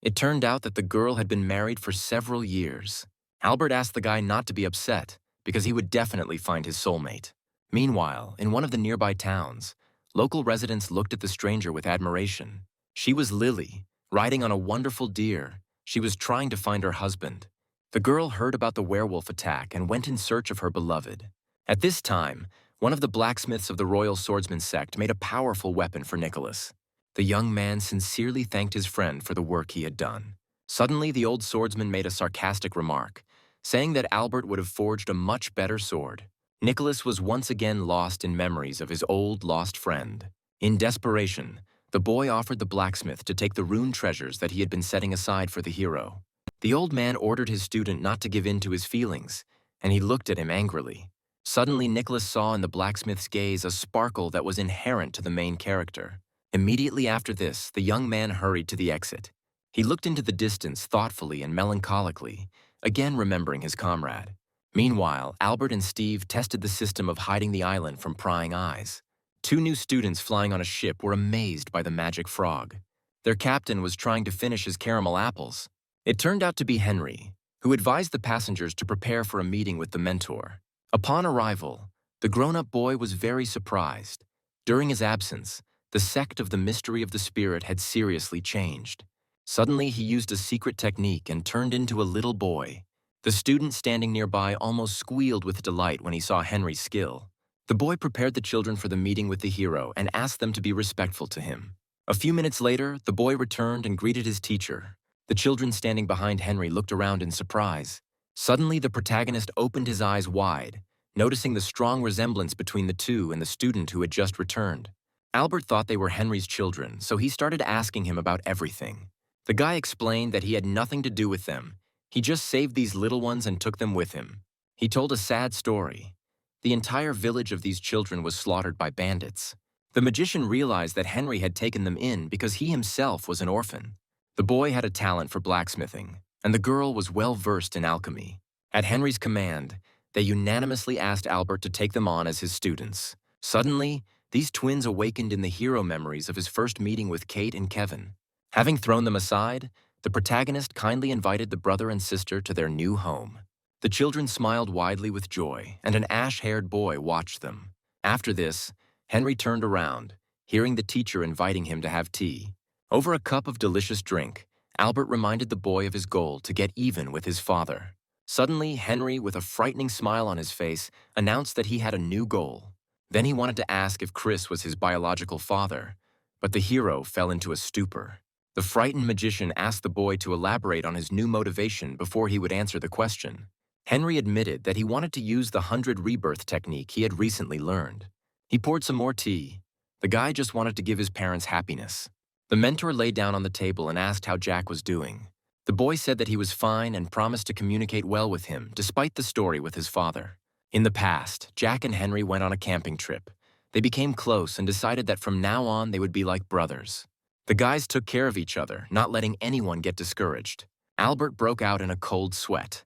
It turned out that the girl had been married for several years. Albert asked the guy not to be upset, because he would definitely find his soulmate. Meanwhile, in one of the nearby towns, local residents looked at the stranger with admiration. She was Lily, riding on a wonderful deer. She was trying to find her husband. The girl heard about the werewolf attack and went in search of her beloved. At this time, one of the blacksmiths of the Royal Swordsman sect made a powerful weapon for Nicholas. The young man sincerely thanked his friend for the work he had done. Suddenly, the old swordsman made a sarcastic remark, saying that Albert would have forged a much better sword. Nicholas was once again lost in memories of his old lost friend. In desperation, the boy offered the blacksmith to take the rune treasures that he had been setting aside for the hero. The old man ordered his student not to give in to his feelings, and he looked at him angrily. Suddenly, Nicholas saw in the blacksmith's gaze a sparkle that was inherent to the main character. Immediately after this, the young man hurried to the exit. He looked into the distance thoughtfully and melancholically, again remembering his comrade. Meanwhile, Albert and Steve tested the system of hiding the island from prying eyes. Two new students flying on a ship were amazed by the magic frog. Their captain was trying to finish his caramel apples. It turned out to be Henry, who advised the passengers to prepare for a meeting with the mentor. Upon arrival, the grown-up boy was very surprised. During his absence, the sect of the mystery of the spirit had seriously changed. Suddenly, he used a secret technique and turned into a little boy. The student standing nearby almost squealed with delight when he saw Henry's skill. The boy prepared the children for the meeting with the hero and asked them to be respectful to him. A few minutes later, the boy returned and greeted his teacher. The children standing behind Henry looked around in surprise. Suddenly, the protagonist opened his eyes wide, noticing the strong resemblance between the two and the student who had just returned. Albert thought they were Henry's children, so he started asking him about everything. The guy explained that he had nothing to do with them. He just saved these little ones and took them with him. He told a sad story. The entire village of these children was slaughtered by bandits. The magician realized that Henry had taken them in because he himself was an orphan. The boy had a talent for blacksmithing, and the girl was well versed in alchemy. At Henry's command, they unanimously asked Albert to take them on as his students. Suddenly, these twins awakened in the hero memories of his first meeting with Kate and Kevin. Having thrown them aside, the protagonist kindly invited the brother and sister to their new home. The children smiled widely with joy, and an ash-haired boy watched them. After this, Henry turned around, hearing the teacher inviting him to have tea. Over a cup of delicious drink, Albert reminded the boy of his goal to get even with his father. Suddenly, Henry, with a frightening smile on his face, announced that he had a new goal. Then he wanted to ask if Chris was his biological father, but the hero fell into a stupor. The frightened magician asked the boy to elaborate on his new motivation before he would answer the question. Henry admitted that he wanted to use the 100 rebirth technique he had recently learned. He poured some more tea. The guy just wanted to give his parents happiness. The mentor lay down on the table and asked how Jack was doing. The boy said that he was fine and promised to communicate well with him, despite the story with his father. In the past, Jack and Henry went on a camping trip. They became close and decided that from now on they would be like brothers. The guys took care of each other, not letting anyone get discouraged. Albert broke out in a cold sweat.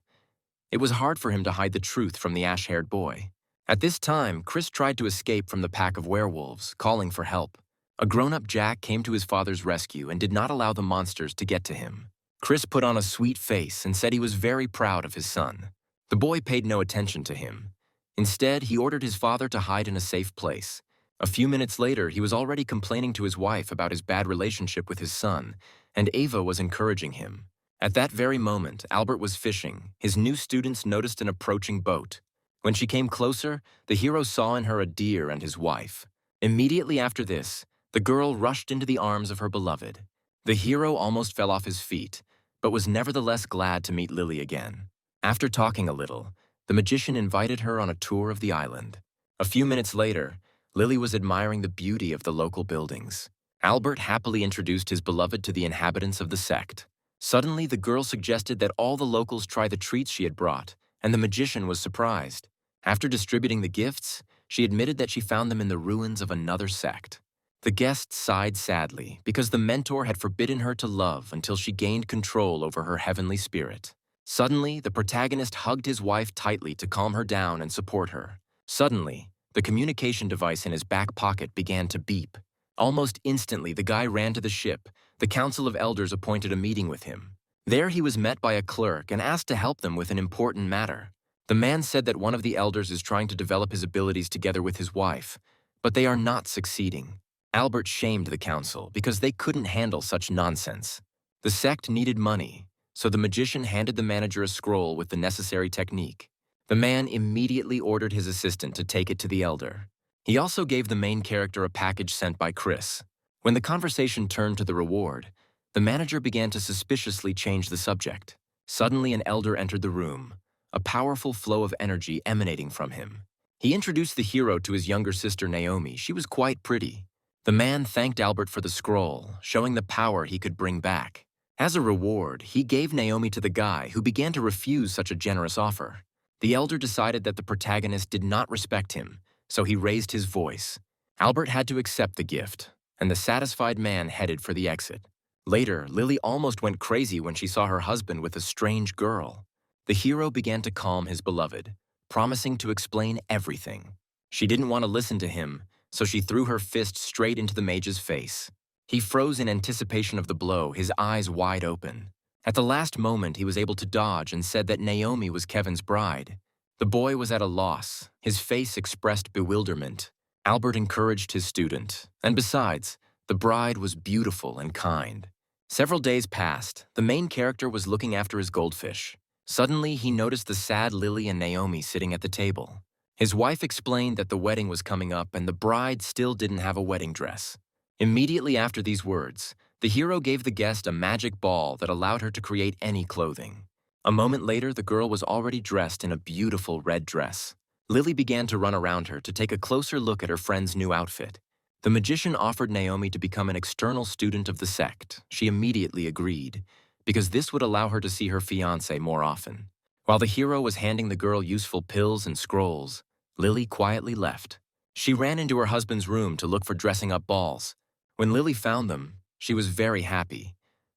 It was hard for him to hide the truth from the ash-haired boy. At this time, Chris tried to escape from the pack of werewolves, calling for help. A grown-up Jack came to his father's rescue and did not allow the monsters to get to him. Chris put on a sweet face and said he was very proud of his son. The boy paid no attention to him. Instead, he ordered his father to hide in a safe place. A few minutes later, he was already complaining to his wife about his bad relationship with his son, and Ava was encouraging him. At that very moment, Albert was fishing. His new students noticed an approaching boat. When she came closer, the hero saw in her a deer and his wife. Immediately after this, the girl rushed into the arms of her beloved. The hero almost fell off his feet, but was nevertheless glad to meet Lily again. After talking a little, the magician invited her on a tour of the island. A few minutes later, Lily was admiring the beauty of the local buildings. Albert happily introduced his beloved to the inhabitants of the Sect. Suddenly, the girl suggested that all the locals try the treats she had brought, and the magician was surprised. After distributing the gifts, she admitted that she found them in the ruins of another sect. The guests sighed sadly because the mentor had forbidden her to love until she gained control over her heavenly spirit. Suddenly, the protagonist hugged his wife tightly to calm her down and support her. Suddenly, the communication device in his back pocket began to beep. Almost instantly, the guy ran to the ship. The Council of Elders appointed a meeting with him. There he was met by a clerk and asked to help them with an important matter. The man said that one of the elders is trying to develop his abilities together with his wife, but they are not succeeding. Albert shamed the council because they couldn't handle such nonsense. The sect needed money, so the magician handed the manager a scroll with the necessary technique. The man immediately ordered his assistant to take it to the elder. He also gave the main character a package sent by Chris. When the conversation turned to the reward, the manager began to suspiciously change the subject. Suddenly, an elder entered the room, a powerful flow of energy emanating from him. He introduced the hero to his younger sister Naomi. She was quite pretty. The man thanked Albert for the scroll, showing the power he could bring back. As a reward, he gave Naomi to the guy, who began to refuse such a generous offer. The elder decided that the protagonist did not respect him, so he raised his voice. Albert had to accept the gift, and the satisfied man headed for the exit. Later, Lily almost went crazy when she saw her husband with a strange girl. The hero began to calm his beloved, promising to explain everything. She didn't want to listen to him, so she threw her fist straight into the mage's face. He froze in anticipation of the blow, his eyes wide open. At the last moment, he was able to dodge and said that Naomi was Kevin's bride. The boy was at a loss. His face expressed bewilderment. Albert encouraged his student, and besides, the bride was beautiful and kind. Several days passed. The main character was looking after his goldfish. Suddenly, he noticed the sad Lily and Naomi sitting at the table. His wife explained that the wedding was coming up and the bride still didn't have a wedding dress. Immediately after these words, the hero gave the guest a magic ball that allowed her to create any clothing. A moment later, the girl was already dressed in a beautiful red dress. Lily began to run around her to take a closer look at her friend's new outfit. The magician offered Naomi to become an external student of the sect. She immediately agreed, because this would allow her to see her fiancé more often. While the hero was handing the girl useful pills and scrolls, Lily quietly left. She ran into her husband's room to look for dressing-up balls. When Lily found them, she was very happy,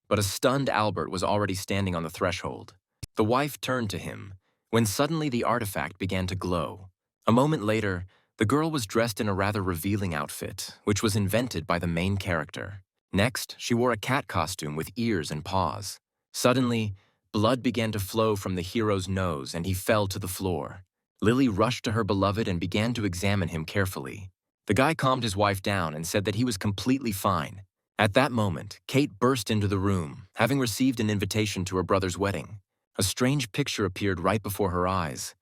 but a stunned Albert was already standing on the threshold. The wife turned to him, when suddenly the artifact began to glow. A moment later, the girl was dressed in a rather revealing outfit, which was invented by the main character. Next, she wore a cat costume with ears and paws. Suddenly, blood began to flow from the hero's nose and he fell to the floor. Lily rushed to her beloved and began to examine him carefully. The guy calmed his wife down and said that he was completely fine. At that moment, Kate burst into the room, having received an invitation to her brother's wedding. A strange picture appeared right before her eyes.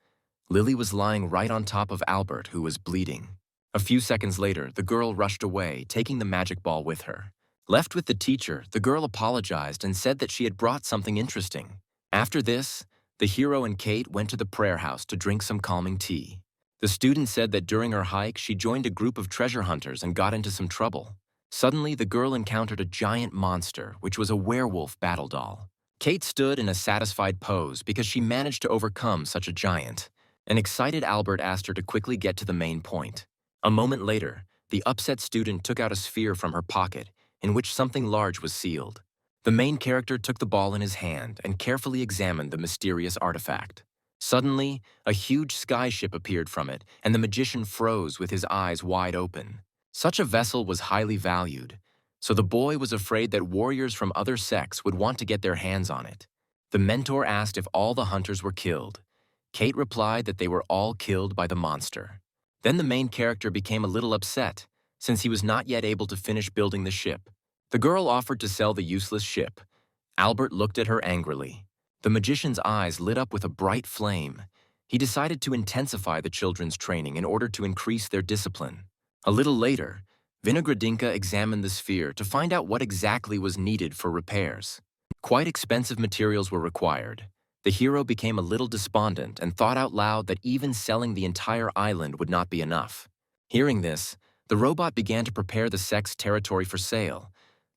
Lily was lying right on top of Albert, who was bleeding. A few seconds later, the girl rushed away, taking the magic ball with her. Left with the teacher, the girl apologized and said that she had brought something interesting. After this, the hero and Kate went to the prayer house to drink some calming tea. The student said that during her hike, she joined a group of treasure hunters and got into some trouble. Suddenly, the girl encountered a giant monster, which was a werewolf battle doll. Kate stood in a satisfied pose because she managed to overcome such a giant. An excited Albert asked her to quickly get to the main point. A moment later, the upset student took out a sphere from her pocket, in which something large was sealed. The main character took the ball in his hand and carefully examined the mysterious artifact. Suddenly, a huge skyship appeared from it, and the magician froze with his eyes wide open. Such a vessel was highly valued, so the boy was afraid that warriors from other sects would want to get their hands on it. The mentor asked if all the hunters were killed. Kate replied that they were all killed by the monster. Then the main character became a little upset, since he was not yet able to finish building the ship. The girl offered to sell the useless ship. Albert looked at her angrily. The magician's eyes lit up with a bright flame. He decided to intensify the children's training in order to increase their discipline. A little later, Vinogradinka examined the sphere to find out what exactly was needed for repairs. Quite expensive materials were required. The hero became a little despondent and thought out loud that even selling the entire island would not be enough. Hearing this, the robot began to prepare the Sect's territory for sale.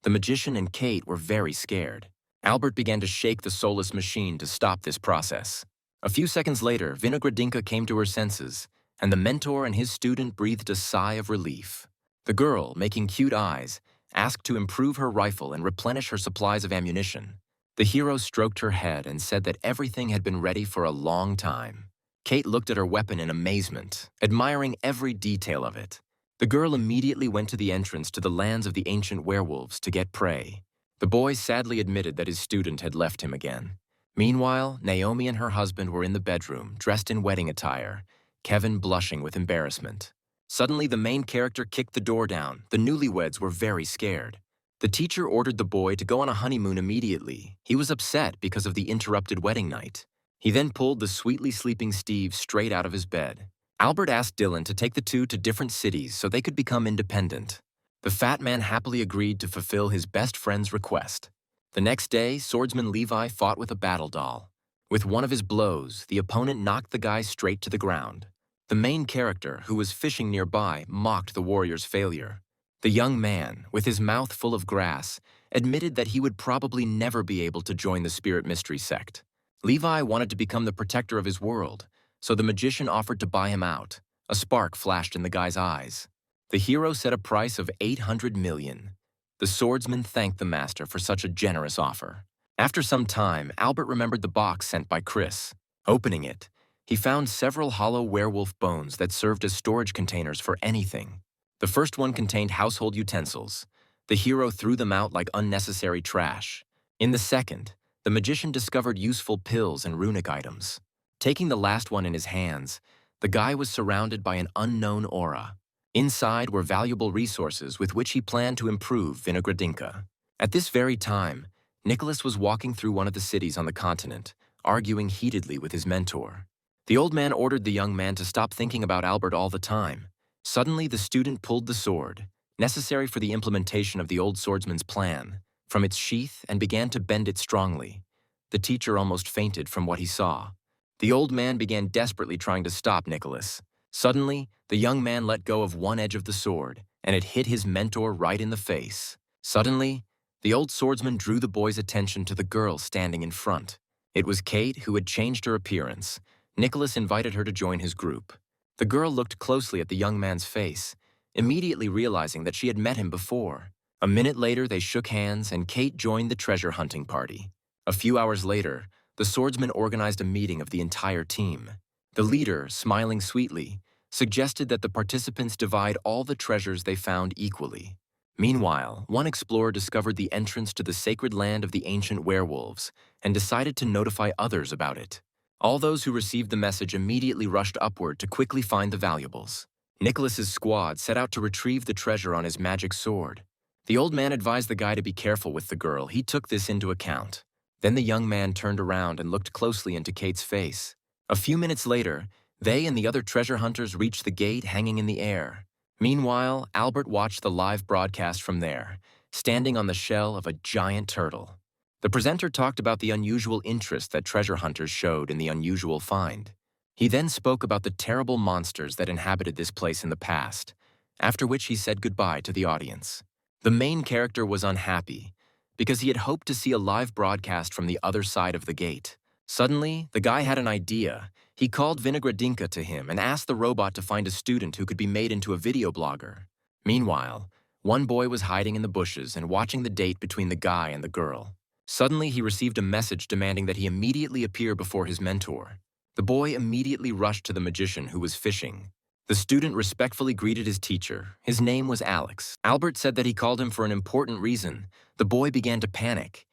The magician and Kate were very scared. Albert began to shake the soulless machine to stop this process. A few seconds later, Vinogradinka came to her senses, and the mentor and his student breathed a sigh of relief. The girl, making cute eyes, asked to improve her rifle and replenish her supplies of ammunition. The hero stroked her head and said that everything had been ready for a long time. Kate looked at her weapon in amazement, admiring every detail of it. The girl immediately went to the entrance to the lands of the ancient werewolves to get prey. The boy sadly admitted that his student had left him again. Meanwhile, Naomi and her husband were in the bedroom, dressed in wedding attire, Kevin blushing with embarrassment. Suddenly, the main character kicked the door down. The newlyweds were very scared. The teacher ordered the boy to go on a honeymoon immediately. He was upset because of the interrupted wedding night. He then pulled the sweetly sleeping Steve straight out of his bed. Albert asked Dylan to take the two to different cities so they could become independent. The fat man happily agreed to fulfill his best friend's request. The next day, swordsman Levi fought with a battle doll. With one of his blows, the opponent knocked the guy straight to the ground. The main character, who was fishing nearby, mocked the warrior's failure. The young man, with his mouth full of grass, admitted that he would probably never be able to join the Spirit Mystery sect. Levi wanted to become the protector of his world, so the magician offered to buy him out. A spark flashed in the guy's eyes. The hero set a price of 800 million. The swordsman thanked the master for such a generous offer. After some time, Albert remembered the box sent by Chris. Opening it, he found several hollow werewolf bones that served as storage containers for anything. The first one contained household utensils. The hero threw them out like unnecessary trash. In the second, the magician discovered useful pills and runic items. Taking the last one in his hands, the guy was surrounded by an unknown aura. Inside were valuable resources with which he planned to improve Vinogradinka. At this very time, Nicholas was walking through one of the cities on the continent, arguing heatedly with his mentor. The old man ordered the young man to stop thinking about Albert all the time. Suddenly, the student pulled the sword, necessary for the implementation of the old swordsman's plan, from its sheath and began to bend it strongly. The teacher almost fainted from what he saw. The old man began desperately trying to stop Nicholas. Suddenly, the young man let go of one edge of the sword, and it hit his mentor right in the face. Suddenly, the old swordsman drew the boy's attention to the girl standing in front. It was Kate, who had changed her appearance. Nicholas invited her to join his group. The girl looked closely at the young man's face, immediately realizing that she had met him before. A minute later, they shook hands, and Kate joined the treasure hunting party. A few hours later, the swordsman organized a meeting of the entire team. The leader, smiling sweetly, suggested that the participants divide all the treasures they found equally. Meanwhile, one explorer discovered the entrance to the sacred land of the ancient werewolves and decided to notify others about it. All those who received the message immediately rushed upward to quickly find the valuables. Nicholas's squad set out to retrieve the treasure on his magic sword. The old man advised the guy to be careful with the girl. He took this into account. Then the young man turned around and looked closely into Kate's face. A few minutes later, they and the other treasure hunters reached the gate hanging in the air. Meanwhile, Albert watched the live broadcast from there, standing on the shell of a giant turtle. The presenter talked about the unusual interest that treasure hunters showed in the unusual find. He then spoke about the terrible monsters that inhabited this place in the past, after which he said goodbye to the audience. The main character was unhappy, because he had hoped to see a live broadcast from the other side of the gate. Suddenly, the guy had an idea. He called Vinogradinka to him and asked the robot to find a student who could be made into a video blogger. Meanwhile, one boy was hiding in the bushes and watching the date between the guy and the girl. Suddenly, he received a message demanding that he immediately appear before his mentor. The boy immediately rushed to the magician who was fishing. The student respectfully greeted his teacher. His name was Alex. Albert said that he called him for an important reason. The boy began to panic.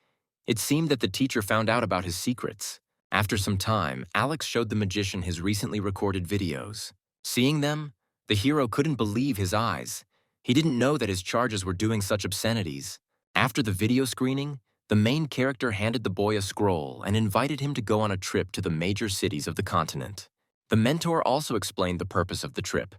It seemed that the teacher found out about his secrets. After some time, Alex showed the magician his recently recorded videos. Seeing them, the hero couldn't believe his eyes. He didn't know that his charges were doing such obscenities. After the video screening, the main character handed the boy a scroll and invited him to go on a trip to the major cities of the continent. The mentor also explained the purpose of the trip.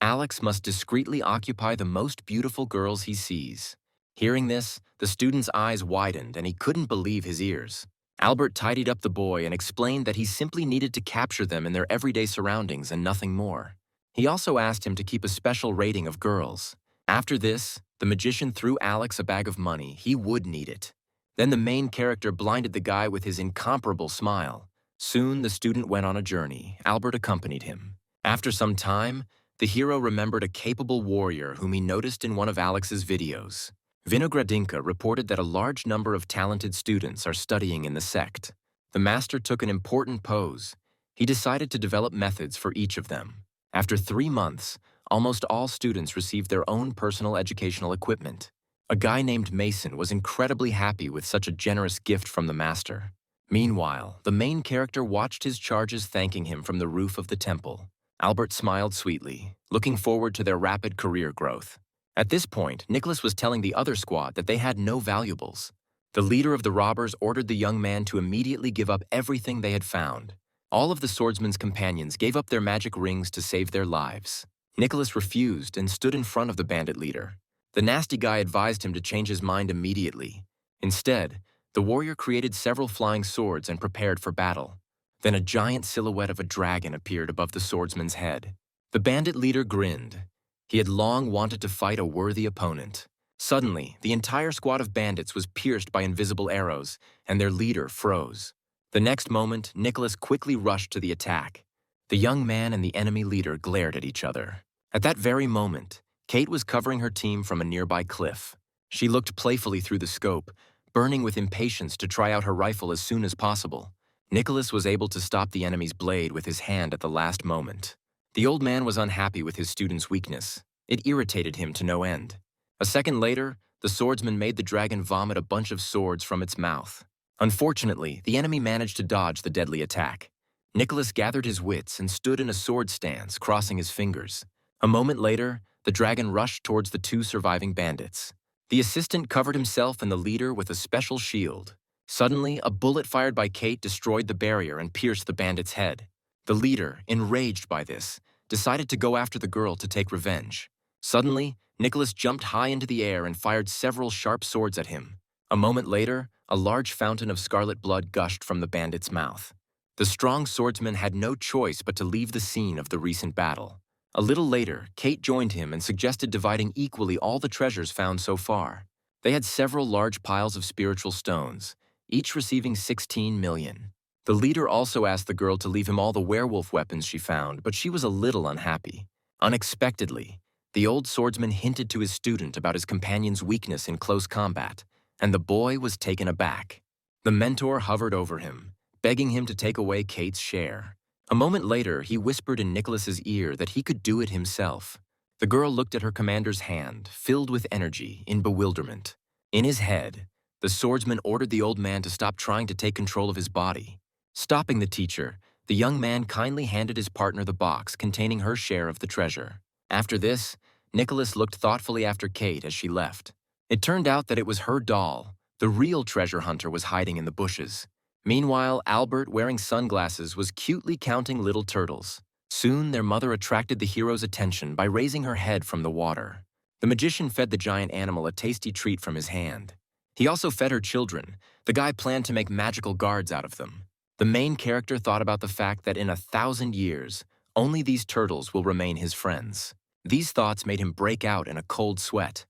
Alex must discreetly occupy the most beautiful girls he sees. Hearing this, the student's eyes widened and he couldn't believe his ears. Albert tidied up the boy and explained that he simply needed to capture them in their everyday surroundings and nothing more. He also asked him to keep a special rating of girls. After this, the magician threw Alex a bag of money. He would need it. Then the main character blinded the guy with his incomparable smile. Soon, the student went on a journey. Albert accompanied him. After some time, the hero remembered a capable warrior whom he noticed in one of Alex's videos. Vinogradinka reported that a large number of talented students are studying in the Sect. The master took an important pose. He decided to develop methods for each of them. After 3 months, almost all students received their own personal educational equipment. A guy named Mason was incredibly happy with such a generous gift from the master. Meanwhile, the main character watched his charges thanking him from the roof of the temple. Albert smiled sweetly, looking forward to their rapid career growth. At this point, Nicholas was telling the other squad that they had no valuables. The leader of the robbers ordered the young man to immediately give up everything they had found. All of the swordsman's companions gave up their magic rings to save their lives. Nicholas refused and stood in front of the bandit leader. The nasty guy advised him to change his mind immediately. Instead, the warrior created several flying swords and prepared for battle. Then a giant silhouette of a dragon appeared above the swordsman's head. The bandit leader grinned. He had long wanted to fight a worthy opponent. Suddenly, the entire squad of bandits was pierced by invisible arrows, and their leader froze. The next moment, Nicholas quickly rushed to the attack. The young man and the enemy leader glared at each other. At that very moment, Kate was covering her team from a nearby cliff. She looked playfully through the scope, burning with impatience to try out her rifle as soon as possible. Nicholas was able to stop the enemy's blade with his hand at the last moment. The old man was unhappy with his student's weakness. It irritated him to no end. A second later, the swordsman made the dragon vomit a bunch of swords from its mouth. Unfortunately, the enemy managed to dodge the deadly attack. Nicholas gathered his wits and stood in a sword stance, crossing his fingers. A moment later, the dragon rushed towards the 2 surviving bandits. The assistant covered himself and the leader with a special shield. Suddenly, a bullet fired by Kate destroyed the barrier and pierced the bandit's head. The leader, enraged by this, decided to go after the girl to take revenge. Suddenly, Nicholas jumped high into the air and fired several sharp swords at him. A moment later, a large fountain of scarlet blood gushed from the bandit's mouth. The strong swordsman had no choice but to leave the scene of the recent battle. A little later, Kate joined him and suggested dividing equally all the treasures found so far. They had several large piles of spiritual stones, each receiving 16 million. The leader also asked the girl to leave him all the werewolf weapons she found, but she was a little unhappy. Unexpectedly, the old swordsman hinted to his student about his companion's weakness in close combat, and the boy was taken aback. The mentor hovered over him, begging him to take away Kate's share. A moment later, he whispered in Nicholas's ear that he could do it himself. The girl looked at her commander's hand, filled with energy, in bewilderment. In his head, the swordsman ordered the old man to stop trying to take control of his body. Stopping the teacher, the young man kindly handed his partner the box containing her share of the treasure. After this, Nicholas looked thoughtfully after Kate as she left. It turned out that it was her doll. The real treasure hunter was hiding in the bushes. Meanwhile, Albert, wearing sunglasses, was cutely counting little turtles. Soon, their mother attracted the hero's attention by raising her head from the water. The magician fed the giant animal a tasty treat from his hand. He also fed her children. The guy planned to make magical guards out of them. The main character thought about the fact that in 1,000 years, only these turtles will remain his friends. These thoughts made him break out in a cold sweat.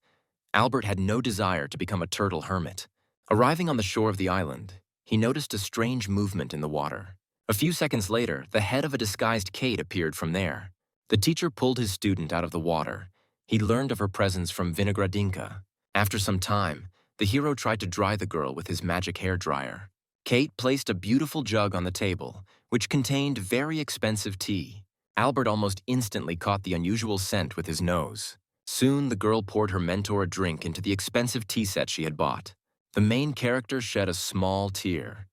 Albert had no desire to become a turtle hermit. Arriving on the shore of the island, he noticed a strange movement in the water. A few seconds later, the head of a disguised Kate appeared from there. The teacher pulled his student out of the water. He learned of her presence from Vinogradinka. After some time, the hero tried to dry the girl with his magic hair dryer. Kate placed a beautiful jug on the table, which contained very expensive tea. Albert almost instantly caught the unusual scent with his nose. Soon, the girl poured her mentor a drink into the expensive tea set she had bought. The main character shed a small tear.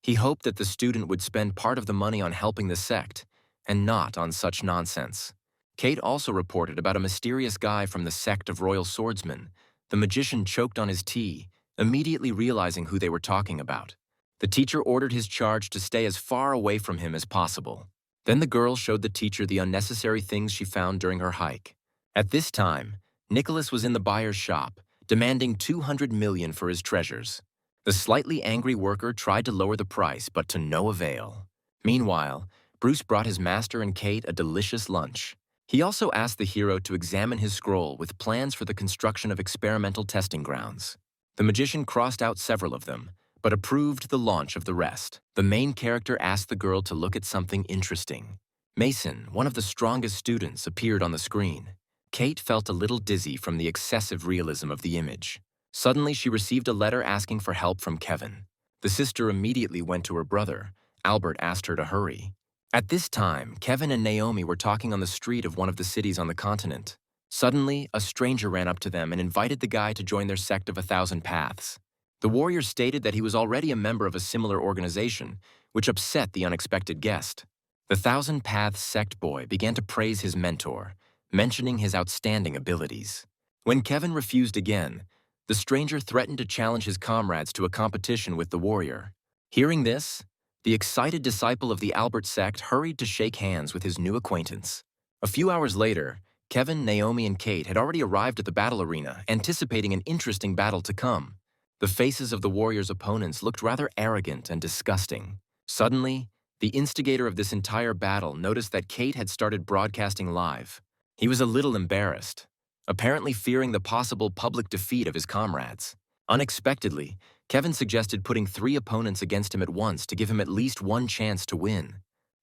He hoped that the student would spend part of the money on helping the sect, and not on such nonsense. Kate also reported about a mysterious guy from the sect of royal swordsmen. The magician choked on his tea, immediately realizing who they were talking about. The teacher ordered his charge to stay as far away from him as possible. Then the girl showed the teacher the unnecessary things she found during her hike. At this time, Nicholas was in the buyer's shop, demanding 200 million for his treasures. The slightly angry worker tried to lower the price, but to no avail. Meanwhile, Bruce brought his master and Kate a delicious lunch. He also asked the hero to examine his scroll with plans for the construction of experimental testing grounds. The magician crossed out several of them, but approved the launch of the rest. The main character asked the girl to look at something interesting. Mason, one of the strongest students, appeared on the screen. Kate felt a little dizzy from the excessive realism of the image. Suddenly, she received a letter asking for help from Kevin. The sister immediately went to her brother. Albert asked her to hurry. At this time, Kevin and Naomi were talking on the street of one of the cities on the continent. Suddenly, a stranger ran up to them and invited the guy to join their sect of 1,000 Paths. The warrior stated that he was already a member of a similar organization, which upset the unexpected guest. The 1,000 Paths sect boy began to praise his mentor, mentioning his outstanding abilities. When Kevin refused again, the stranger threatened to challenge his comrades to a competition with the warrior. Hearing this, the excited disciple of the Albert sect hurried to shake hands with his new acquaintance. A few hours later, Kevin, Naomi, and Kate had already arrived at the battle arena, anticipating an interesting battle to come. The faces of the warrior's opponents looked rather arrogant and disgusting. Suddenly, the instigator of this entire battle noticed that Kate had started broadcasting live. He was a little embarrassed, apparently fearing the possible public defeat of his comrades. Unexpectedly, Kevin suggested putting 3 opponents against him at once to give him at least one chance to win.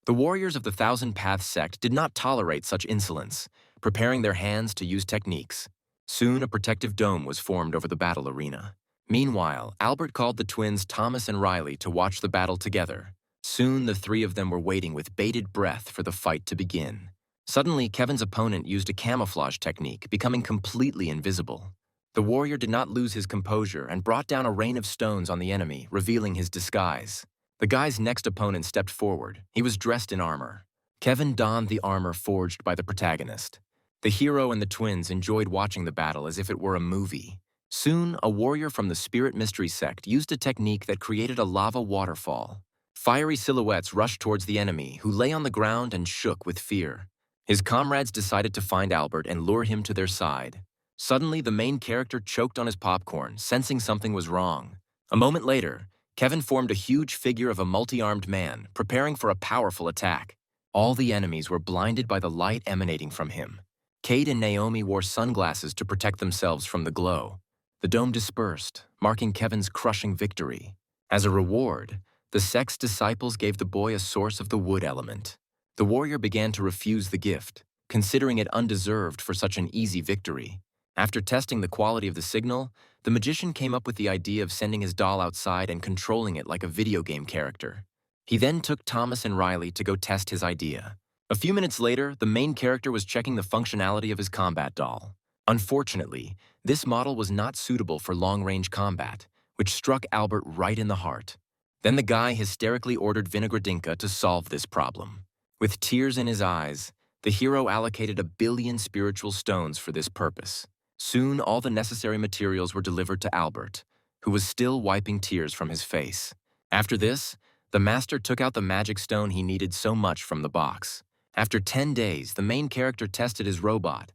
The warriors of the 1,000 Paths sect did not tolerate such insolence, preparing their hands to use techniques. Soon, a protective dome was formed over the battle arena. Meanwhile, Albert called the twins Thomas and Riley to watch the battle together. Soon, the 3 of them were waiting with bated breath for the fight to begin. Suddenly, Kevin's opponent used a camouflage technique, becoming completely invisible. The warrior did not lose his composure and brought down a rain of stones on the enemy, revealing his disguise. The guy's next opponent stepped forward. He was dressed in armor. Kevin donned the armor forged by the protagonist. The hero and the twins enjoyed watching the battle as if it were a movie. Soon, a warrior from the Spirit Mystery sect used a technique that created a lava waterfall. Fiery silhouettes rushed towards the enemy, who lay on the ground and shook with fear. His comrades decided to find Albert and lure him to their side. Suddenly, the main character choked on his popcorn, sensing something was wrong. A moment later, Kevin formed a huge figure of a multi-armed man, preparing for a powerful attack. All the enemies were blinded by the light emanating from him. Kate and Naomi wore sunglasses to protect themselves from the glow. The dome dispersed, marking Kevin's crushing victory. As a reward, the sect's disciples gave the boy a source of the wood element. The warrior began to refuse the gift, considering it undeserved for such an easy victory. After testing the quality of the signal, the magician came up with the idea of sending his doll outside and controlling it like a video game character. He then took Thomas and Riley to go test his idea. A few minutes later, the main character was checking the functionality of his combat doll. Unfortunately, this model was not suitable for long-range combat, which struck Albert right in the heart. Then the guy hysterically ordered Vinogradinka to solve this problem. With tears in his eyes, the hero allocated 1 billion spiritual stones for this purpose. Soon, all the necessary materials were delivered to Albert, who was still wiping tears from his face. After this, the master took out the magic stone he needed so much from the box. After 10 days, the main character tested his robot.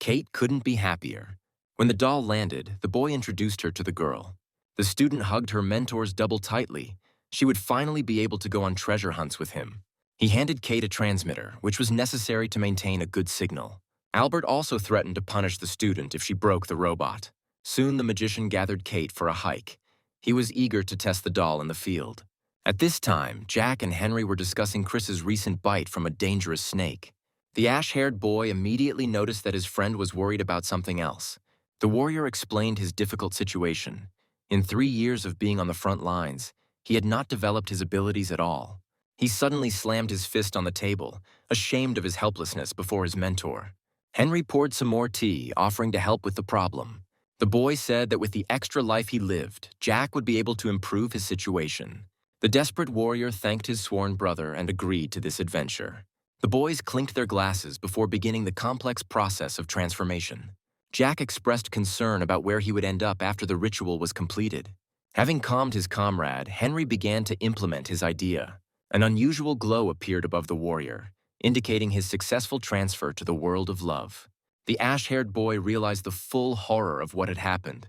Kate couldn't be happier. When the doll landed, the boy introduced her to the girl. The student hugged her mentor's double tightly. She would finally be able to go on treasure hunts with him. He handed Kate a transmitter, which was necessary to maintain a good signal. Albert also threatened to punish the student if she broke the robot. Soon the magician gathered Kate for a hike. He was eager to test the doll in the field. At this time, Jack and Henry were discussing Chris's recent bite from a dangerous snake. The ash-haired boy immediately noticed that his friend was worried about something else. The warrior explained his difficult situation. In 3 years of being on the front lines, he had not developed his abilities at all. He suddenly slammed his fist on the table, ashamed of his helplessness before his mentor. Henry poured some more tea, offering to help with the problem. The boy said that with the extra life he lived, Jack would be able to improve his situation. The desperate warrior thanked his sworn brother and agreed to this adventure. The boys clinked their glasses before beginning the complex process of transformation. Jack expressed concern about where he would end up after the ritual was completed. Having calmed his comrade, Henry began to implement his idea. An unusual glow appeared above the warrior, indicating his successful transfer to the world of love. The ash-haired boy realized the full horror of what had happened.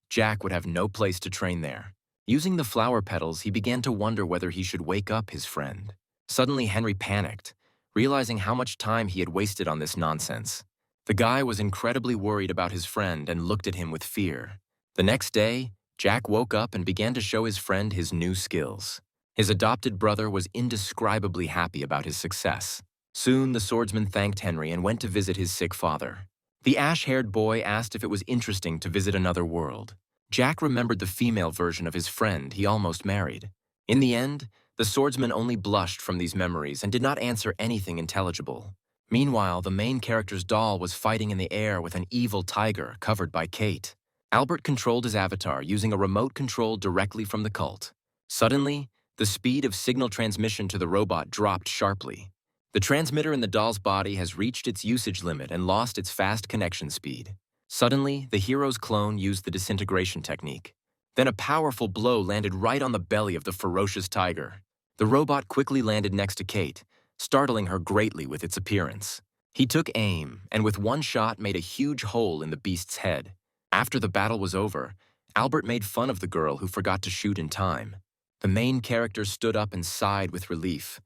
Jack would have no place to train there. Using the flower petals, he began to wonder whether he should wake up his friend. Suddenly, Henry panicked, realizing how much time he had wasted on this nonsense. The guy was incredibly worried about his friend and looked at him with fear. The next day, Jack woke up and began to show his friend his new skills. His adopted brother was indescribably happy about his success. Soon, the swordsman thanked Henry and went to visit his sick father. The ash-haired boy asked if it was interesting to visit another world. Jack remembered the female version of his friend he almost married. In the end, the swordsman only blushed from these memories and did not answer anything intelligible. Meanwhile, the main character's doll was fighting in the air with an evil tiger covered by Kate. Albert controlled his avatar using a remote control directly from the cult. Suddenly, the speed of signal transmission to the robot dropped sharply. The transmitter in the doll's body has reached its usage limit and lost its fast connection speed. Suddenly, the hero's clone used the disintegration technique. Then a powerful blow landed right on the belly of the ferocious tiger. The robot quickly landed next to Kate, startling her greatly with its appearance. He took aim and with one shot made a huge hole in the beast's head. After the battle was over, Albert made fun of the girl who forgot to shoot in time. The main character stood up and sighed with relief.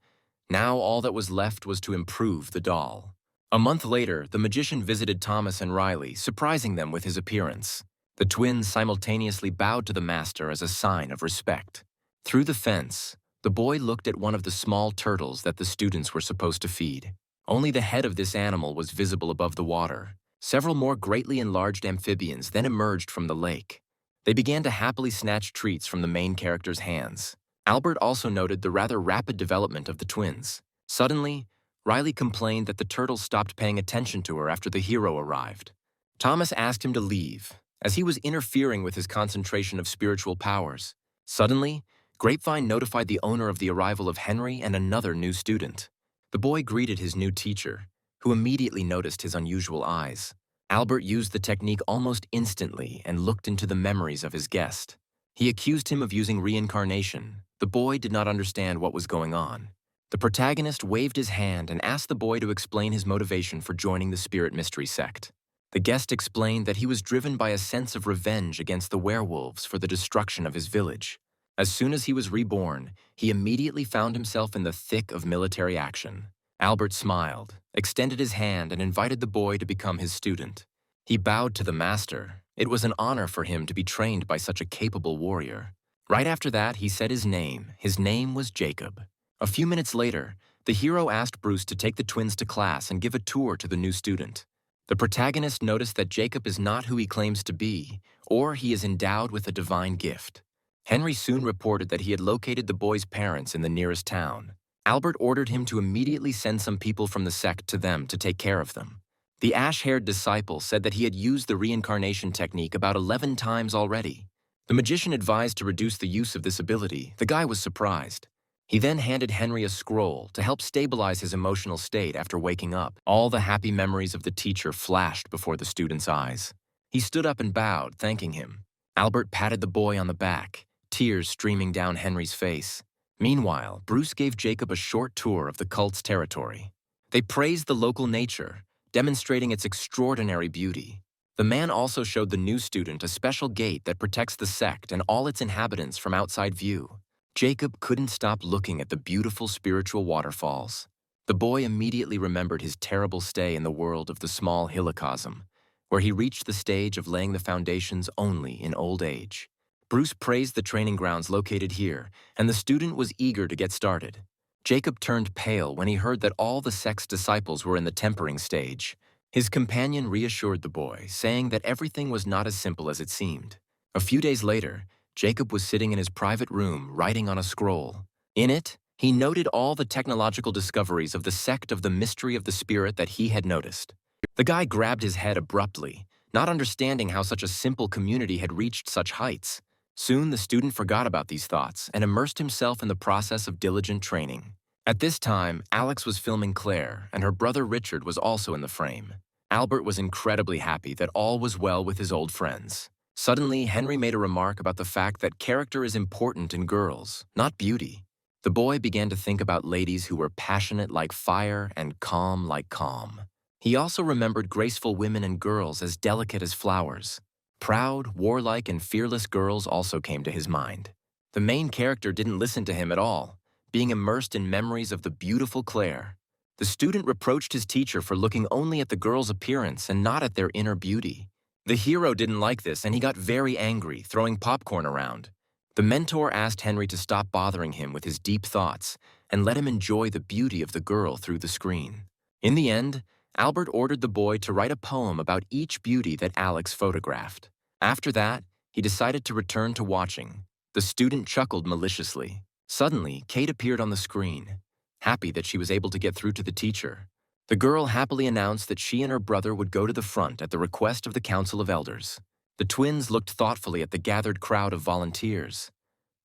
Now all that was left was to improve the doll. A month later, the magician visited Thomas and Riley, surprising them with his appearance. The twins simultaneously bowed to the master as a sign of respect. Through the fence, the boy looked at one of the small turtles that the students were supposed to feed. Only the head of this animal was visible above the water. Several more greatly enlarged amphibians then emerged from the lake. They began to happily snatch treats from the main character's hands. Albert also noted the rather rapid development of the twins. Suddenly, Riley complained that the turtle stopped paying attention to her after the hero arrived. Thomas asked him to leave, as he was interfering with his concentration of spiritual powers. Suddenly, Grapevine notified the owner of the arrival of Henry and another new student. The boy greeted his new teacher, who immediately noticed his unusual eyes. Albert used the technique almost instantly and looked into the memories of his guest. He accused him of using reincarnation. The boy did not understand what was going on. The protagonist waved his hand and asked the boy to explain his motivation for joining the Spirit Mystery Sect. The guest explained that he was driven by a sense of revenge against the werewolves for the destruction of his village. As soon as he was reborn, he immediately found himself in the thick of military action. Albert smiled, extended his hand, and invited the boy to become his student. He bowed to the master. It was an honor for him to be trained by such a capable warrior. Right after that, he said his name. His name was Jacob. A few minutes later, the hero asked Bruce to take the twins to class and give a tour to the new student. The protagonist noticed that Jacob is not who he claims to be, or he is endowed with a divine gift. Henry soon reported that he had located the boy's parents in the nearest town. Albert ordered him to immediately send some people from the sect to them to take care of them. The ash-haired disciple said that he had used the reincarnation technique about 11 times already. The magician advised to reduce the use of this ability. The guy was surprised. He then handed Henry a scroll to help stabilize his emotional state after waking up. All the happy memories of the teacher flashed before the student's eyes. He stood up and bowed, thanking him. Albert patted the boy on the back, tears streaming down Henry's face. Meanwhile, Bruce gave Jacob a short tour of the cult's territory. They praised the local nature, demonstrating its extraordinary beauty. The man also showed the new student a special gate that protects the sect and all its inhabitants from outside view. Jacob couldn't stop looking at the beautiful spiritual waterfalls. The boy immediately remembered his terrible stay in the world of the small hillicosm, where he reached the stage of laying the foundations only in old age. Bruce praised the training grounds located here, and the student was eager to get started. Jacob turned pale when he heard that all the sect's disciples were in the tempering stage. His companion reassured the boy, saying that everything was not as simple as it seemed. A few days later, Jacob was sitting in his private room writing on a scroll. In it, He noted all the technological discoveries of the Sect of the Mystery of the Spirit that he had noticed. The guy grabbed his head abruptly, not understanding how such a simple community had reached such heights. Soon the student forgot about these thoughts and immersed himself in the process of diligent training. At this time, Alex was filming Claire, and her brother Richard was also in the frame. Albert was incredibly happy that all was well with his old friends. Suddenly, Henry made a remark about the fact that character is important in girls, not beauty. The boy began to think about ladies who were passionate like fire and calm like calm. He also remembered graceful women and girls as delicate as flowers. Proud, warlike, and fearless girls also came to his mind. The main character didn't listen to him at all, being immersed in memories of the beautiful Claire. The student reproached his teacher for looking only at the girl's appearance and not at their inner beauty. The hero didn't like this, and he got very angry, throwing popcorn around. The mentor asked Henry to stop bothering him with his deep thoughts and let him enjoy the beauty of the girl through the screen. In the end, Albert ordered the boy to write a poem about each beauty that Alex photographed. After that, he decided to return to watching. The student chuckled maliciously. Suddenly, Kate appeared on the screen, happy that she was able to get through to the teacher. The girl happily announced that she and her brother would go to the front at the request of the Council of Elders. The twins looked thoughtfully at the gathered crowd of volunteers.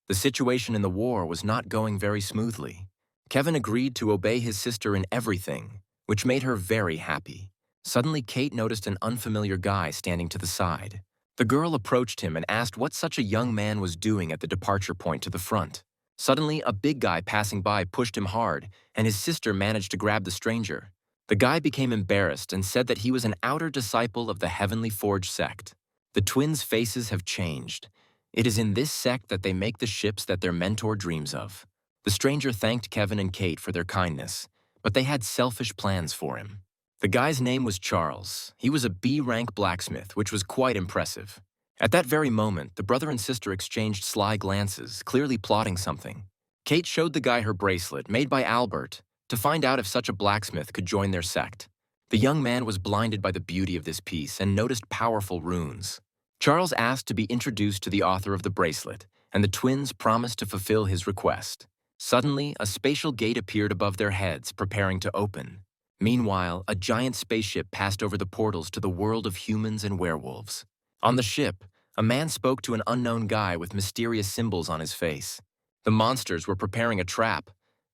The situation in the war was not going very smoothly. Kevin agreed to obey his sister in everything, which made her very happy. Suddenly, Kate noticed an unfamiliar guy standing to the side. The girl approached him and asked what such a young man was doing at the departure point to the front. Suddenly, a big guy passing by pushed him hard, and his sister managed to grab the stranger. The guy became embarrassed and said that he was an outer disciple of the Heavenly Forge sect. The twins' faces have changed. It is in this sect that they make the ships that their mentor dreams of. The stranger thanked Kevin and Kate for their kindness, but they had selfish plans for him. The guy's name was Charles. He was a B-rank blacksmith, which was quite impressive. At that very moment, the brother and sister exchanged sly glances, clearly plotting something. Kate showed the guy her bracelet, made by Albert, to find out if such a blacksmith could join their sect. The young man was blinded by the beauty of this piece and noticed powerful runes. Charles asked to be introduced to the author of the bracelet, and the twins promised to fulfill his request. Suddenly, a spatial gate appeared above their heads, preparing to open. Meanwhile, a giant spaceship passed over the portals to the world of humans and werewolves. On the ship, a man spoke to an unknown guy with mysterious symbols on his face. The monsters were preparing a trap.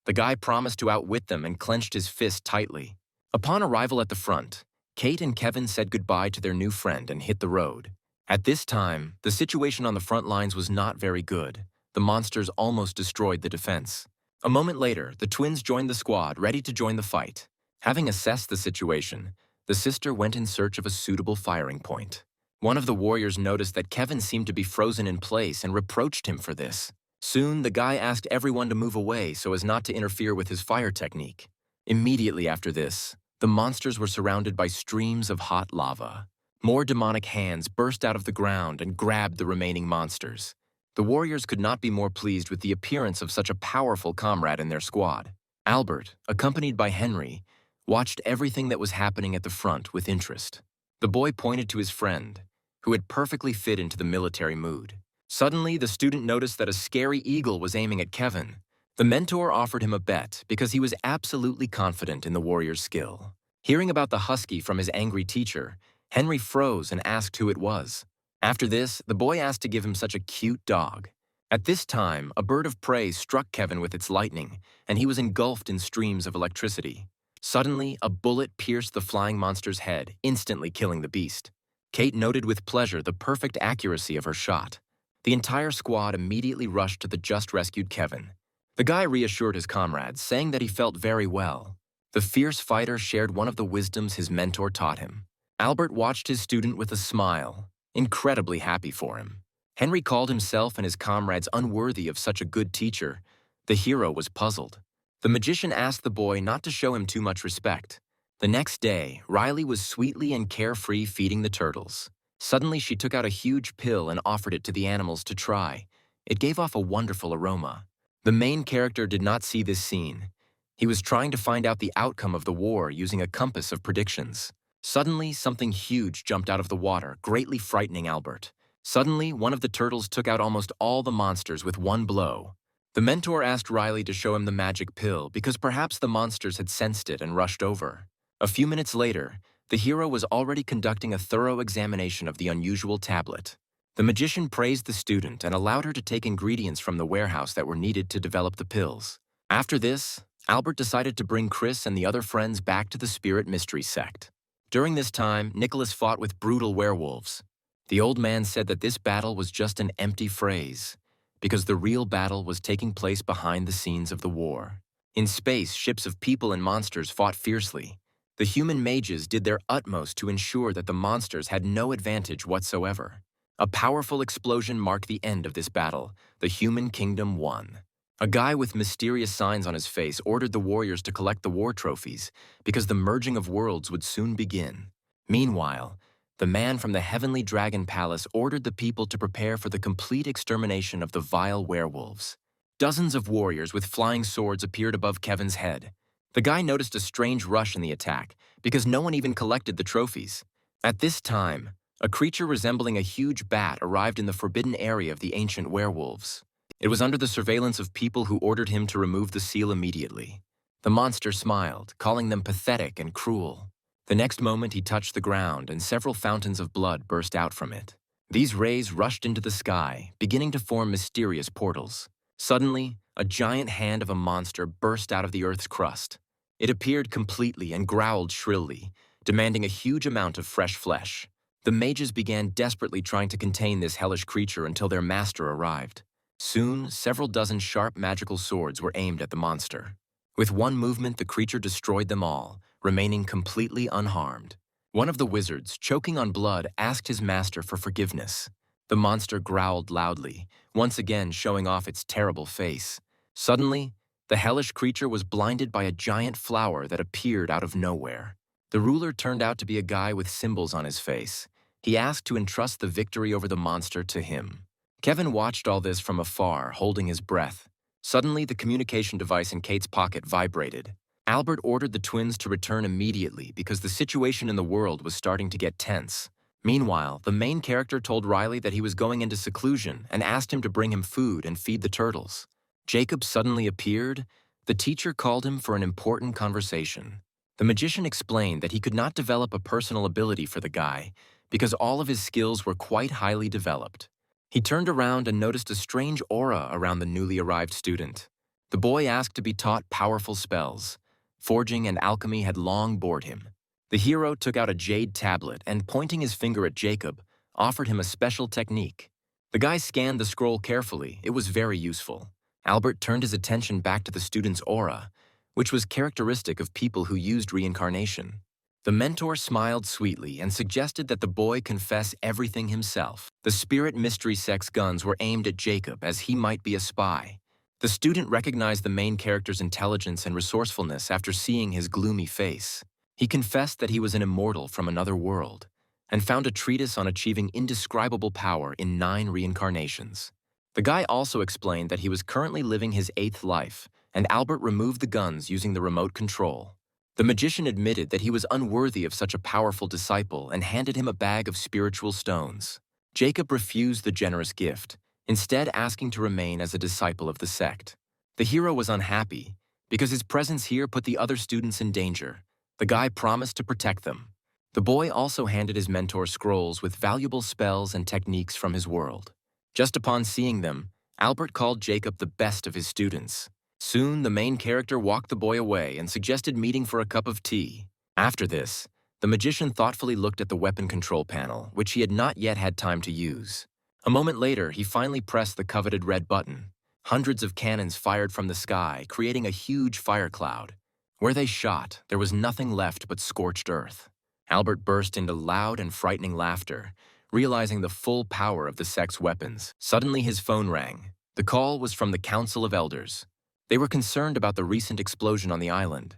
The guy promised to outwit them and clenched his fist tightly. Upon arrival at the front, Kate and Kevin said goodbye to their new friend and hit the road. At this time, the situation on the front lines was not very good. The monsters almost destroyed the defense. A moment later, the twins joined the squad, ready to join the fight. Having assessed the situation, the sister went in search of a suitable firing point. One of the warriors noticed that Kevin seemed to be frozen in place and reproached him for this. Soon, the guy asked everyone to move away so as not to interfere with his fire technique. Immediately after this, the monsters were surrounded by streams of hot lava. More demonic hands burst out of the ground and grabbed the remaining monsters. The warriors could not be more pleased with the appearance of such a powerful comrade in their squad. Albert, accompanied by Henry, watched everything that was happening at the front with interest. The boy pointed to his friend, who had perfectly fit into the military mood. Suddenly, the student noticed that a scary eagle was aiming at Kevin. The mentor offered him a bet because he was absolutely confident in the warrior's skill. Hearing about the husky from his angry teacher, Henry froze and asked who it was. After this, the boy asked to give him such a cute dog. At this time, a bird of prey struck Kevin with its lightning, and he was engulfed in streams of electricity. Suddenly, a bullet pierced the flying monster's head, instantly killing the beast. Kate noted with pleasure the perfect accuracy of her shot. The entire squad immediately rushed to the just-rescued Kevin. The guy reassured his comrades, saying that he felt very well. The fierce fighter shared one of the wisdoms his mentor taught him. Albert watched his student with a smile, incredibly happy for him. Henry called himself and his comrades unworthy of such a good teacher. The hero was puzzled. The magician asked the boy not to show him too much respect. The next day, Riley was sweetly and carefree feeding the turtles. Suddenly, she took out a huge pill and offered it to the animals to try. It gave off a wonderful aroma. The main character did not see this scene. He was trying to find out the outcome of the war using a compass of predictions. Suddenly, something huge jumped out of the water, greatly frightening Albert. Suddenly, one of the turtles took out almost all the monsters with one blow. The mentor asked Riley to show him the magic pill because perhaps the monsters had sensed it and rushed over. A few minutes later, the hero was already conducting a thorough examination of the unusual tablet. The magician praised the student and allowed her to take ingredients from the warehouse that were needed to develop the pills. After this, Albert decided to bring Chris and the other friends back to the Spirit Mystery Sect. During this time, Nicholas fought with brutal werewolves. The old man said that this battle was just an empty phrase, because the real battle was taking place behind the scenes of the war. In space, ships of people and monsters fought fiercely. The human mages did their utmost to ensure that the monsters had no advantage whatsoever. A powerful explosion marked the end of this battle. The human kingdom won. A guy with mysterious signs on his face ordered the warriors to collect the war trophies because the merging of worlds would soon begin. Meanwhile, the man from the Heavenly Dragon Palace ordered the people to prepare for the complete extermination of the vile werewolves. Dozens of warriors with flying swords appeared above Kevin's head. The guy noticed a strange rush in the attack because no one even collected the trophies. At this time, a creature resembling a huge bat arrived in the forbidden area of the ancient werewolves. It was under the surveillance of people who ordered him to remove the seal immediately. The monster smiled, calling them pathetic and cruel. The next moment he touched the ground and several fountains of blood burst out from it. These rays rushed into the sky, beginning to form mysterious portals. Suddenly, a giant hand of a monster burst out of the earth's crust. It appeared completely and growled shrilly, demanding a huge amount of fresh flesh. The mages began desperately trying to contain this hellish creature until their master arrived. Soon, several dozen sharp magical swords were aimed at the monster. With one movement, the creature destroyed them all, remaining completely unharmed. One of the wizards, choking on blood, asked his master for forgiveness. The monster growled loudly, once again showing off its terrible face. Suddenly, the hellish creature was blinded by a giant flower that appeared out of nowhere. The ruler turned out to be a guy with symbols on his face. He asked to entrust the victory over the monster to him. Kevin watched all this from afar, holding his breath. Suddenly, the communication device in Kate's pocket vibrated. Albert ordered the twins to return immediately because the situation in the world was starting to get tense. Meanwhile, the main character told Riley that he was going into seclusion and asked him to bring him food and feed the turtles. Jacob suddenly appeared. The teacher called him for an important conversation. The magician explained that he could not develop a personal ability for the guy because all of his skills were quite highly developed. He turned around and noticed a strange aura around the newly arrived student. The boy asked to be taught powerful spells. Forging and alchemy had long bored him. The hero took out a jade tablet and, pointing his finger at Jacob, offered him a special technique. The guy scanned the scroll carefully. It was very useful. Albert turned his attention back to the student's aura, which was characteristic of people who used reincarnation. The mentor smiled sweetly and suggested that the boy confess everything himself. The Spirit Mystery Sect's guns were aimed at Jacob as he might be a spy. The student recognized the main character's intelligence and resourcefulness after seeing his gloomy face. He confessed that he was an immortal from another world and found a treatise on achieving indescribable power in 9 reincarnations. The guy also explained that he was currently living his 8th life, and Albert removed the guns using the remote control. The magician admitted that he was unworthy of such a powerful disciple and handed him a bag of spiritual stones. Jacob refused the generous gift, instead asking to remain as a disciple of the sect. The hero was unhappy because his presence here put the other students in danger. The guy promised to protect them. The boy also handed his mentor scrolls with valuable spells and techniques from his world. Just upon seeing them, Albert called Jacob the best of his students. Soon, the main character walked the boy away and suggested meeting for a cup of tea. After this, the magician thoughtfully looked at the weapon control panel, which he had not yet had time to use. A moment later, he finally pressed the coveted red button. Hundreds of cannons fired from the sky, creating a huge fire cloud. Where they shot, there was nothing left but scorched earth. Albert burst into loud and frightening laughter, realizing the full power of the sect's weapons. Suddenly, his phone rang. The call was from the Council of Elders. They were concerned about the recent explosion on the island.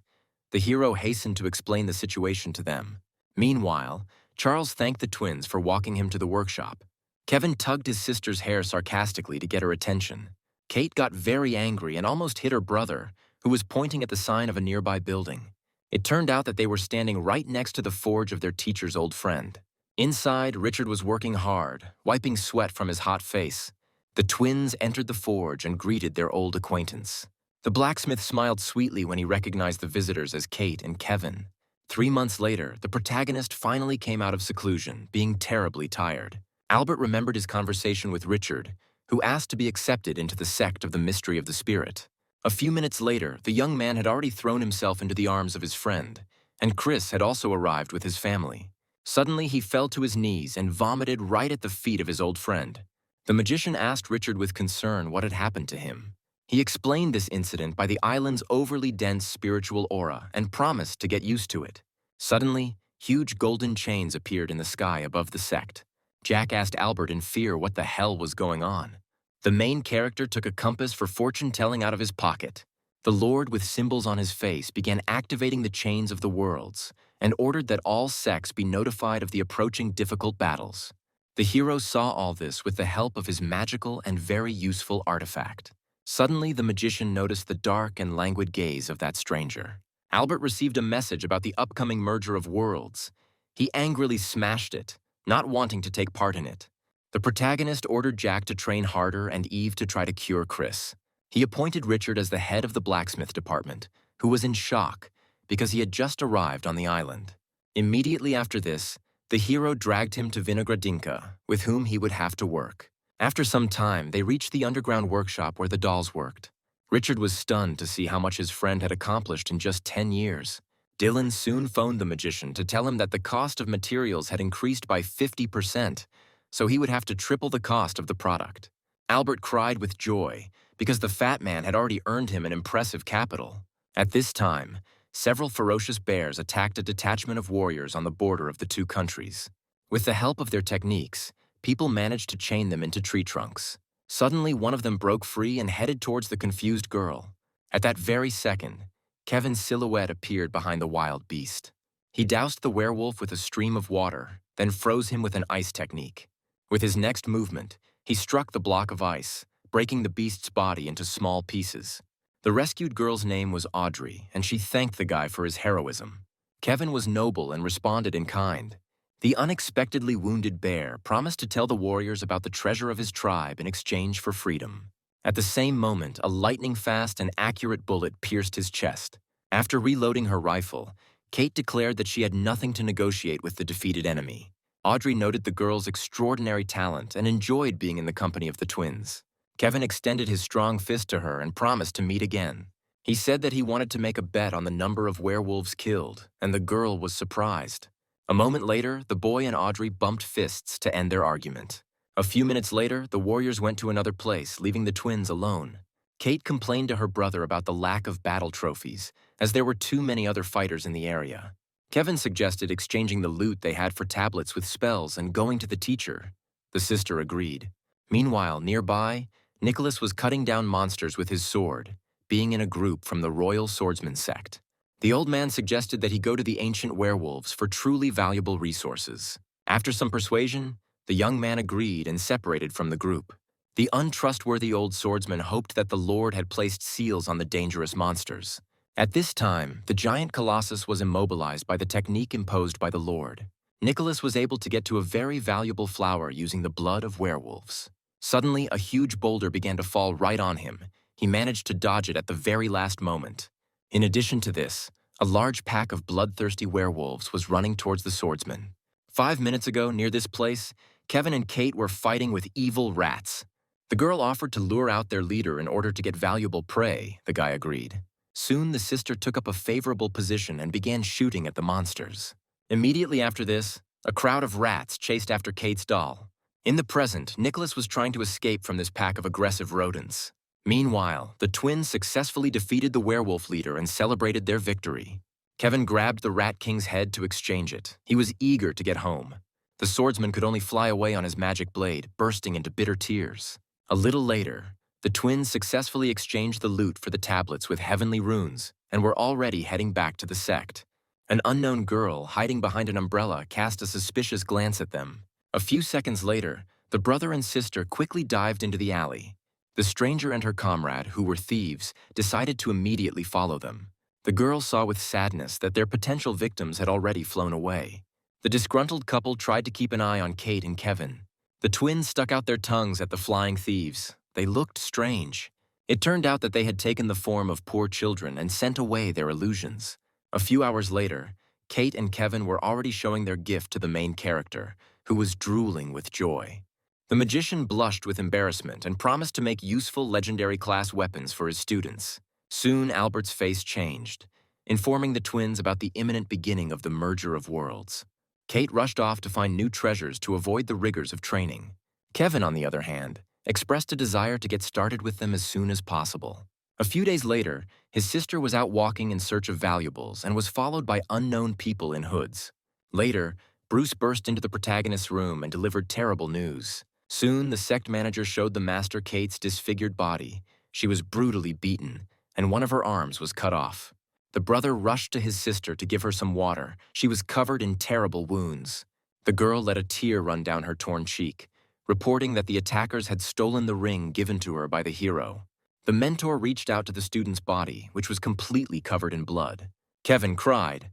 The hero hastened to explain the situation to them. Meanwhile, Charles thanked the twins for walking him to the workshop. Kevin tugged his sister's hair sarcastically to get her attention. Kate got very angry and almost hit her brother, who was pointing at the sign of a nearby building. It turned out that they were standing right next to the forge of their teacher's old friend. Inside, Richard was working hard, wiping sweat from his hot face. The twins entered the forge and greeted their old acquaintance. The blacksmith smiled sweetly when he recognized the visitors as Kate and Kevin. 3 months later, the protagonist finally came out of seclusion, being terribly tired. Albert remembered his conversation with Richard, who asked to be accepted into the sect of the mystery of the spirit. A few minutes later, the young man had already thrown himself into the arms of his friend, and Chris had also arrived with his family. Suddenly, he fell to his knees and vomited right at the feet of his old friend. The magician asked Richard with concern what had happened to him. He explained this incident by the island's overly dense spiritual aura and promised to get used to it. Suddenly, huge golden chains appeared in the sky above the sect. Jack asked Albert in fear what the hell was going on. The main character took a compass for fortune-telling out of his pocket. The Lord, with symbols on his face, began activating the chains of the worlds and ordered that all sects be notified of the approaching difficult battles. The hero saw all this with the help of his magical and very useful artifact. Suddenly, the magician noticed the dark and languid gaze of that stranger. Albert received a message about the upcoming merger of worlds. He angrily smashed it, not wanting to take part in it. The protagonist ordered Jack to train harder and Eve to try to cure Chris. He appointed Richard as the head of the blacksmith department, who was in shock because he had just arrived on the island. Immediately after this, the hero dragged him to Vinogradinka, with whom he would have to work. After some time, they reached the underground workshop where the dolls worked. Richard was stunned to see how much his friend had accomplished in just 10 years. Dylan soon phoned the magician to tell him that the cost of materials had increased by 50%, so he would have to triple the cost of the product. Albert cried with joy because the fat man had already earned him an impressive capital. At this time, several ferocious bears attacked a detachment of warriors on the border of the two countries. With the help of their techniques, people managed to chain them into tree trunks. Suddenly, one of them broke free and headed towards the confused girl. At that very second, Kevin's silhouette appeared behind the wild beast. He doused the werewolf with a stream of water, then froze him with an ice technique. With his next movement, he struck the block of ice, breaking the beast's body into small pieces. The rescued girl's name was Audrey, and she thanked the guy for his heroism. Kevin was noble and responded in kind. The unexpectedly wounded bear promised to tell the warriors about the treasure of his tribe in exchange for freedom. At the same moment, a lightning-fast and accurate bullet pierced his chest. After reloading her rifle, Kate declared that she had nothing to negotiate with the defeated enemy. Audrey noted the girl's extraordinary talent and enjoyed being in the company of the twins. Kevin extended his strong fist to her and promised to meet again. He said that he wanted to make a bet on the number of werewolves killed, and the girl was surprised. A moment later, the boy and Audrey bumped fists to end their argument. A few minutes later, the warriors went to another place, leaving the twins alone. Kate complained to her brother about the lack of battle trophies, as there were too many other fighters in the area. Kevin suggested exchanging the loot they had for tablets with spells and going to the teacher. The sister agreed. Meanwhile, nearby, Nicholas was cutting down monsters with his sword, being in a group from the Royal Swordsman Sect. The old man suggested that he go to the ancient werewolves for truly valuable resources. After some persuasion, the young man agreed and separated from the group. The untrustworthy old swordsman hoped that the Lord had placed seals on the dangerous monsters. At this time, the giant colossus was immobilized by the technique imposed by the Lord. Nicholas was able to get to a very valuable flower using the blood of werewolves. Suddenly, a huge boulder began to fall right on him. He managed to dodge it at the very last moment. In addition to this, a large pack of bloodthirsty werewolves was running towards the swordsman. 5 minutes ago, near this place, Kevin and Kate were fighting with evil rats. The girl offered to lure out their leader in order to get valuable prey, the guy agreed. Soon, the sister took up a favorable position and began shooting at the monsters. Immediately after this, a crowd of rats chased after Kate's doll. In the present, Nicholas was trying to escape from this pack of aggressive rodents. Meanwhile, the twins successfully defeated the werewolf leader and celebrated their victory. Kevin grabbed the Rat King's head to exchange it. He was eager to get home. The swordsman could only fly away on his magic blade, bursting into bitter tears. A little later, the twins successfully exchanged the loot for the tablets with heavenly runes and were already heading back to the sect. An unknown girl hiding behind an umbrella cast a suspicious glance at them. A few seconds later, the brother and sister quickly dived into the alley. The stranger and her comrade, who were thieves, decided to immediately follow them. The girl saw with sadness that their potential victims had already flown away. The disgruntled couple tried to keep an eye on Kate and Kevin. The twins stuck out their tongues at the flying thieves. They looked strange. It turned out that they had taken the form of poor children and sent away their illusions. A few hours later, Kate and Kevin were already showing their gift to the main character, who was drooling with joy. The magician blushed with embarrassment and promised to make useful legendary class weapons for his students. Soon, Albert's face changed, informing the twins about the imminent beginning of the merger of worlds. Kate rushed off to find new treasures to avoid the rigors of training. Kevin, on the other hand, expressed a desire to get started with them as soon as possible. A few days later, his sister was out walking in search of valuables and was followed by unknown people in hoods. Later, Bruce burst into the protagonist's room and delivered terrible news. Soon, the Sect manager showed the master Kate's disfigured body. She was brutally beaten, and one of her arms was cut off. The brother rushed to his sister to give her some water. She was covered in terrible wounds. The girl let a tear run down her torn cheek, reporting that the attackers had stolen the ring given to her by the hero. The mentor reached out to the student's body, which was completely covered in blood. Kevin cried.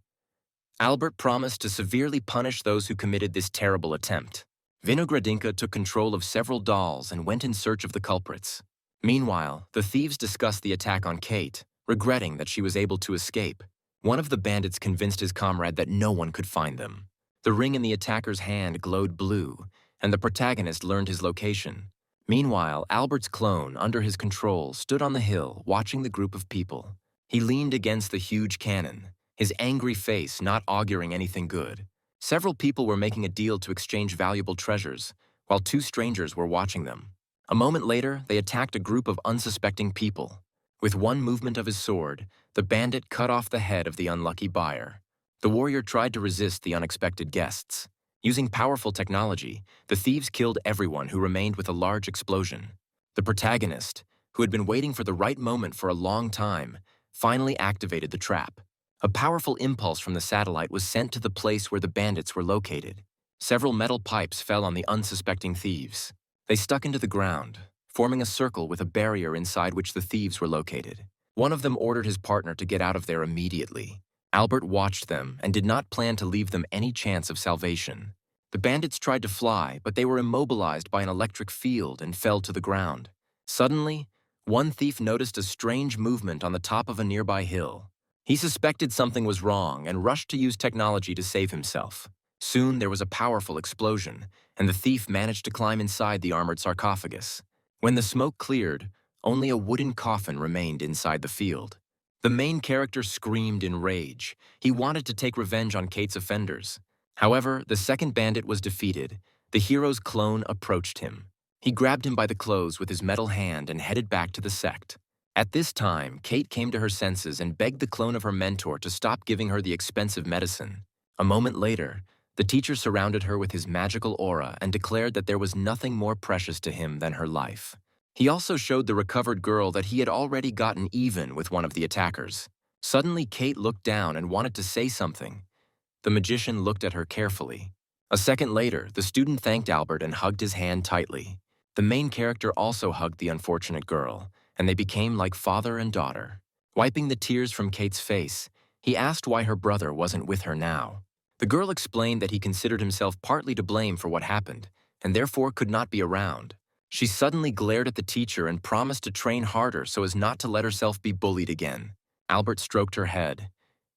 Albert promised to severely punish those who committed this terrible attempt. Vinogradinka took control of several dolls and went in search of the culprits. Meanwhile, the thieves discussed the attack on Kate, regretting that she was able to escape. One of the bandits convinced his comrade that no one could find them. The ring in the attacker's hand glowed blue, and the protagonist learned his location. Meanwhile, Albert's clone, under his control, stood on the hill, watching the group of people. He leaned against the huge cannon, his angry face not auguring anything good. Several people were making a deal to exchange valuable treasures, while two strangers were watching them. A moment later, they attacked a group of unsuspecting people. With one movement of his sword, the bandit cut off the head of the unlucky buyer. The warrior tried to resist the unexpected guests. Using powerful technology, the thieves killed everyone who remained with a large explosion. The protagonist, who had been waiting for the right moment for a long time, finally activated the trap. A powerful impulse from the satellite was sent to the place where the bandits were located. Several metal pipes fell on the unsuspecting thieves. They stuck into the ground, forming a circle with a barrier inside which the thieves were located. One of them ordered his partner to get out of there immediately. Albert watched them and did not plan to leave them any chance of salvation. The bandits tried to fly, but they were immobilized by an electric field and fell to the ground. Suddenly, one thief noticed a strange movement on the top of a nearby hill. He suspected something was wrong and rushed to use technology to save himself. Soon there was a powerful explosion, and the thief managed to climb inside the armored sarcophagus. When the smoke cleared, only a wooden coffin remained inside the field. The main character screamed in rage. He wanted to take revenge on Kate's offenders. However, the second bandit was defeated. The hero's clone approached him. He grabbed him by the clothes with his metal hand and headed back to the Sect. At this time, Kate came to her senses and begged the clone of her mentor to stop giving her the expensive medicine. A moment later, the teacher surrounded her with his magical aura and declared that there was nothing more precious to him than her life. He also showed the recovered girl that he had already gotten even with one of the attackers. Suddenly, Kate looked down and wanted to say something. The magician looked at her carefully. A second later, the student thanked Albert and hugged his hand tightly. The main character also hugged the unfortunate girl, and they became like father and daughter. Wiping the tears from Kate's face, he asked why her brother wasn't with her now. The girl explained that he considered himself partly to blame for what happened, and therefore could not be around. She suddenly glared at the teacher and promised to train harder so as not to let herself be bullied again. Albert stroked her head.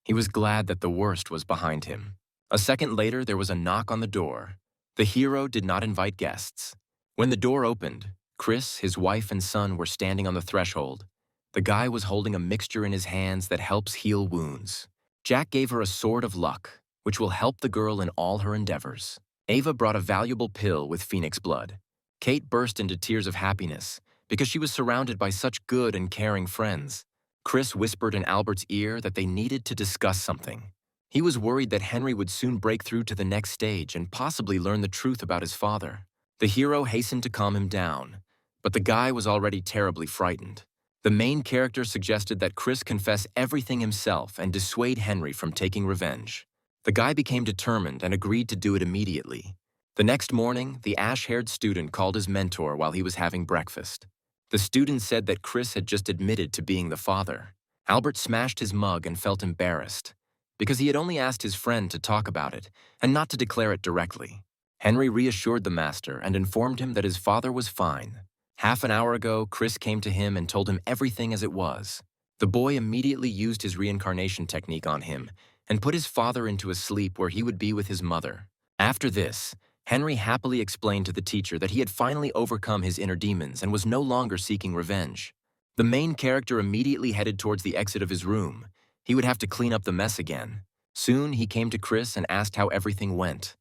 He was glad that the worst was behind him. A second later, there was a knock on the door. The hero did not invite guests. When the door opened, Chris, his wife, and son were standing on the threshold. The guy was holding a mixture in his hands that helps heal wounds. Jack gave her a sword of luck, which will help the girl in all her endeavors. Ava brought a valuable pill with phoenix blood. Kate burst into tears of happiness because she was surrounded by such good and caring friends. Chris whispered in Albert's ear that they needed to discuss something. He was worried that Henry would soon break through to the next stage and possibly learn the truth about his father. The hero hastened to calm him down, but the guy was already terribly frightened. The main character suggested that Chris confess everything himself and dissuade Henry from taking revenge. The guy became determined and agreed to do it immediately. The next morning, the ash-haired student called his mentor while he was having breakfast. The student said that Chris had just admitted to being the father. Albert smashed his mug and felt embarrassed, because he had only asked his friend to talk about it and not to declare it directly. Henry reassured the master and informed him that his father was fine. Half an hour ago, Chris came to him and told him everything as it was. The boy immediately used his reincarnation technique on him and put his father into a sleep where he would be with his mother. After this, Henry happily explained to the teacher that he had finally overcome his inner demons and was no longer seeking revenge. The main character immediately headed towards the exit of his room. He would have to clean up the mess again. Soon, he came to Chris and asked how everything went.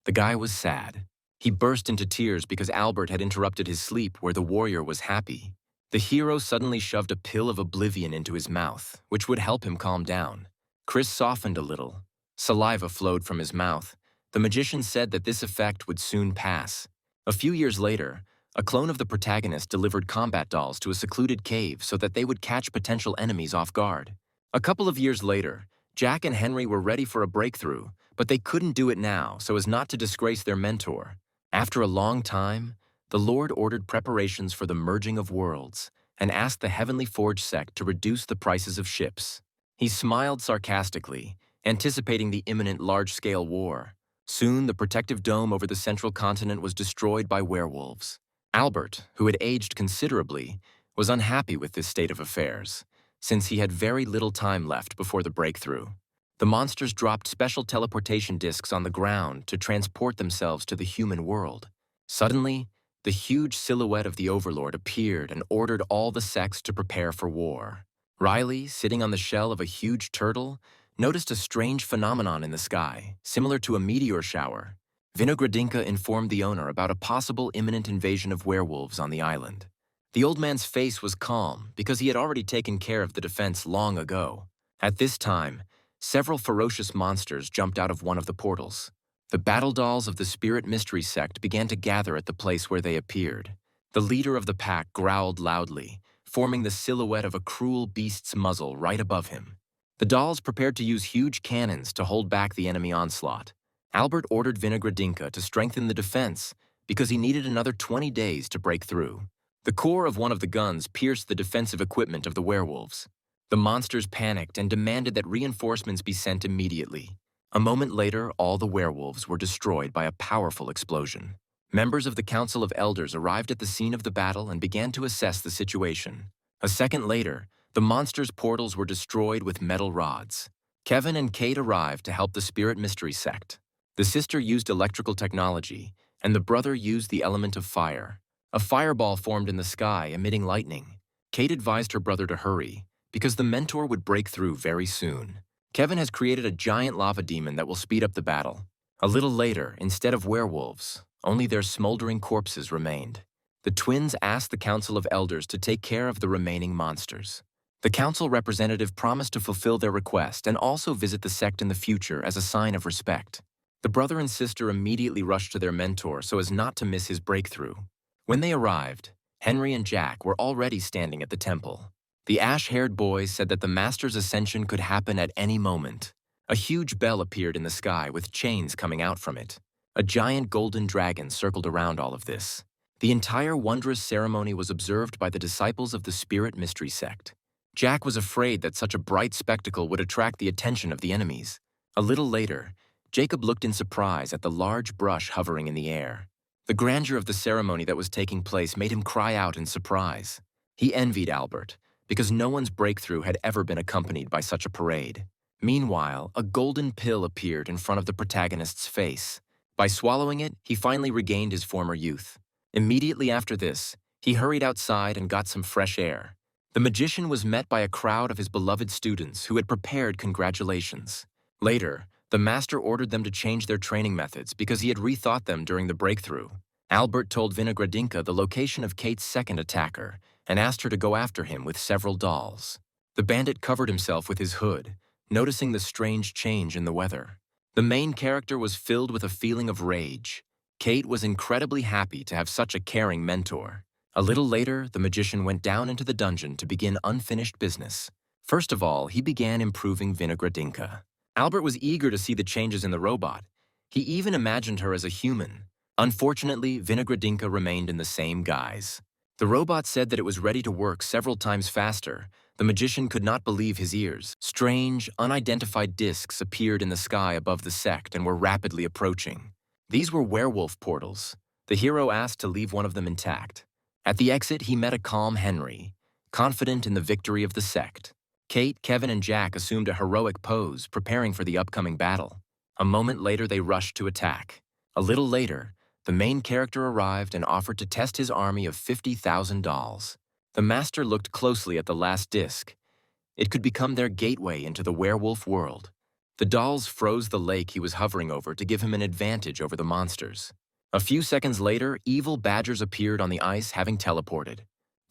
The guy was sad. He burst into tears because Albert had interrupted his sleep where the warrior was happy. The hero suddenly shoved a pill of oblivion into his mouth, which would help him calm down. Chris softened a little. Saliva flowed from his mouth. The magician said that this effect would soon pass. A few years later, a clone of the protagonist delivered combat dolls to a secluded cave so that they would catch potential enemies off guard. A couple of years later, Jack and Henry were ready for a breakthrough, but they couldn't do it now so as not to disgrace their mentor. After a long time, the Lord ordered preparations for the merging of worlds and asked the Heavenly Forge Sect to reduce the prices of ships. He smiled sarcastically, anticipating the imminent large-scale war. Soon, the protective dome over the central continent was destroyed by werewolves. Albert, who had aged considerably, was unhappy with this state of affairs, since he had very little time left before the breakthrough. The monsters dropped special teleportation discs on the ground to transport themselves to the human world. Suddenly, the huge silhouette of the Overlord appeared and ordered all the sects to prepare for war. Riley, sitting on the shell of a huge turtle, noticed a strange phenomenon in the sky, similar to a meteor shower. Vinogradinka informed the owner about a possible imminent invasion of werewolves on the island. The old man's face was calm because he had already taken care of the defense long ago. At this time, several ferocious monsters jumped out of one of the portals. The battle dolls of the Spirit Mystery Sect began to gather at the place where they appeared. The leader of the pack growled loudly, forming the silhouette of a cruel beast's muzzle right above him. The dolls prepared to use huge cannons to hold back the enemy onslaught. Albert ordered Vinogradinka to strengthen the defense because he needed another 20 days to break through. The core of one of the guns pierced the defensive equipment of the werewolves. The monsters panicked and demanded that reinforcements be sent immediately. A moment later, all the werewolves were destroyed by a powerful explosion. Members of the Council of Elders arrived at the scene of the battle and began to assess the situation. A second later, the monsters' portals were destroyed with metal rods. Kevin and Kate arrived to help the Spirit Mystery Sect. The sister used electrical technology, and the brother used the element of fire. A fireball formed in the sky, emitting lightning. Kate advised her brother to hurry, because the mentor would break through very soon. Kevin has created a giant lava demon that will speed up the battle. A little later, instead of werewolves, only their smoldering corpses remained. The twins asked the Council of Elders to take care of the remaining monsters. The council representative promised to fulfill their request and also visit the sect in the future as a sign of respect. The brother and sister immediately rushed to their mentor so as not to miss his breakthrough. When they arrived, Henry and Jack were already standing at the temple. The ash-haired boys said that the master's ascension could happen at any moment. A huge bell appeared in the sky with chains coming out from it. A giant golden dragon circled around all of this. The entire wondrous ceremony was observed by the disciples of the Spirit Mystery Sect. Jack was afraid that such a bright spectacle would attract the attention of the enemies. A little later, Jacob looked in surprise at the large brush hovering in the air. The grandeur of the ceremony that was taking place made him cry out in surprise. He envied Albert, because no one's breakthrough had ever been accompanied by such a parade. Meanwhile, a golden pill appeared in front of the protagonist's face. By swallowing it, he finally regained his former youth. Immediately after this, he hurried outside and got some fresh air. The magician was met by a crowd of his beloved students who had prepared congratulations. Later, the master ordered them to change their training methods because he had rethought them during the breakthrough. Albert told Vinogradinka the location of Kate's second attacker and asked her to go after him with several dolls. The bandit covered himself with his hood, noticing the strange change in the weather. The main character was filled with a feeling of rage. Kate was incredibly happy to have such a caring mentor. A little later, the magician went down into the dungeon to begin unfinished business. First of all, he began improving Vinogradinka. Albert was eager to see the changes in the robot. He even imagined her as a human. Unfortunately, Vinogradinka remained in the same guise. The robot said that it was ready to work several times faster. The magician could not believe his ears. Strange, unidentified discs appeared in the sky above the sect and were rapidly approaching. These were werewolf portals. The hero asked to leave one of them intact. At the exit, he met a calm Henry, confident in the victory of the Sect. Kate, Kevin, and Jack assumed a heroic pose, preparing for the upcoming battle. A moment later, they rushed to attack. A little later, the main character arrived and offered to test his army of 50,000 dolls. The master looked closely at the last disc. It could become their gateway into the werewolf world. The dolls froze the lake he was hovering over to give him an advantage over the monsters. A few seconds later, evil badgers appeared on the ice, having teleported.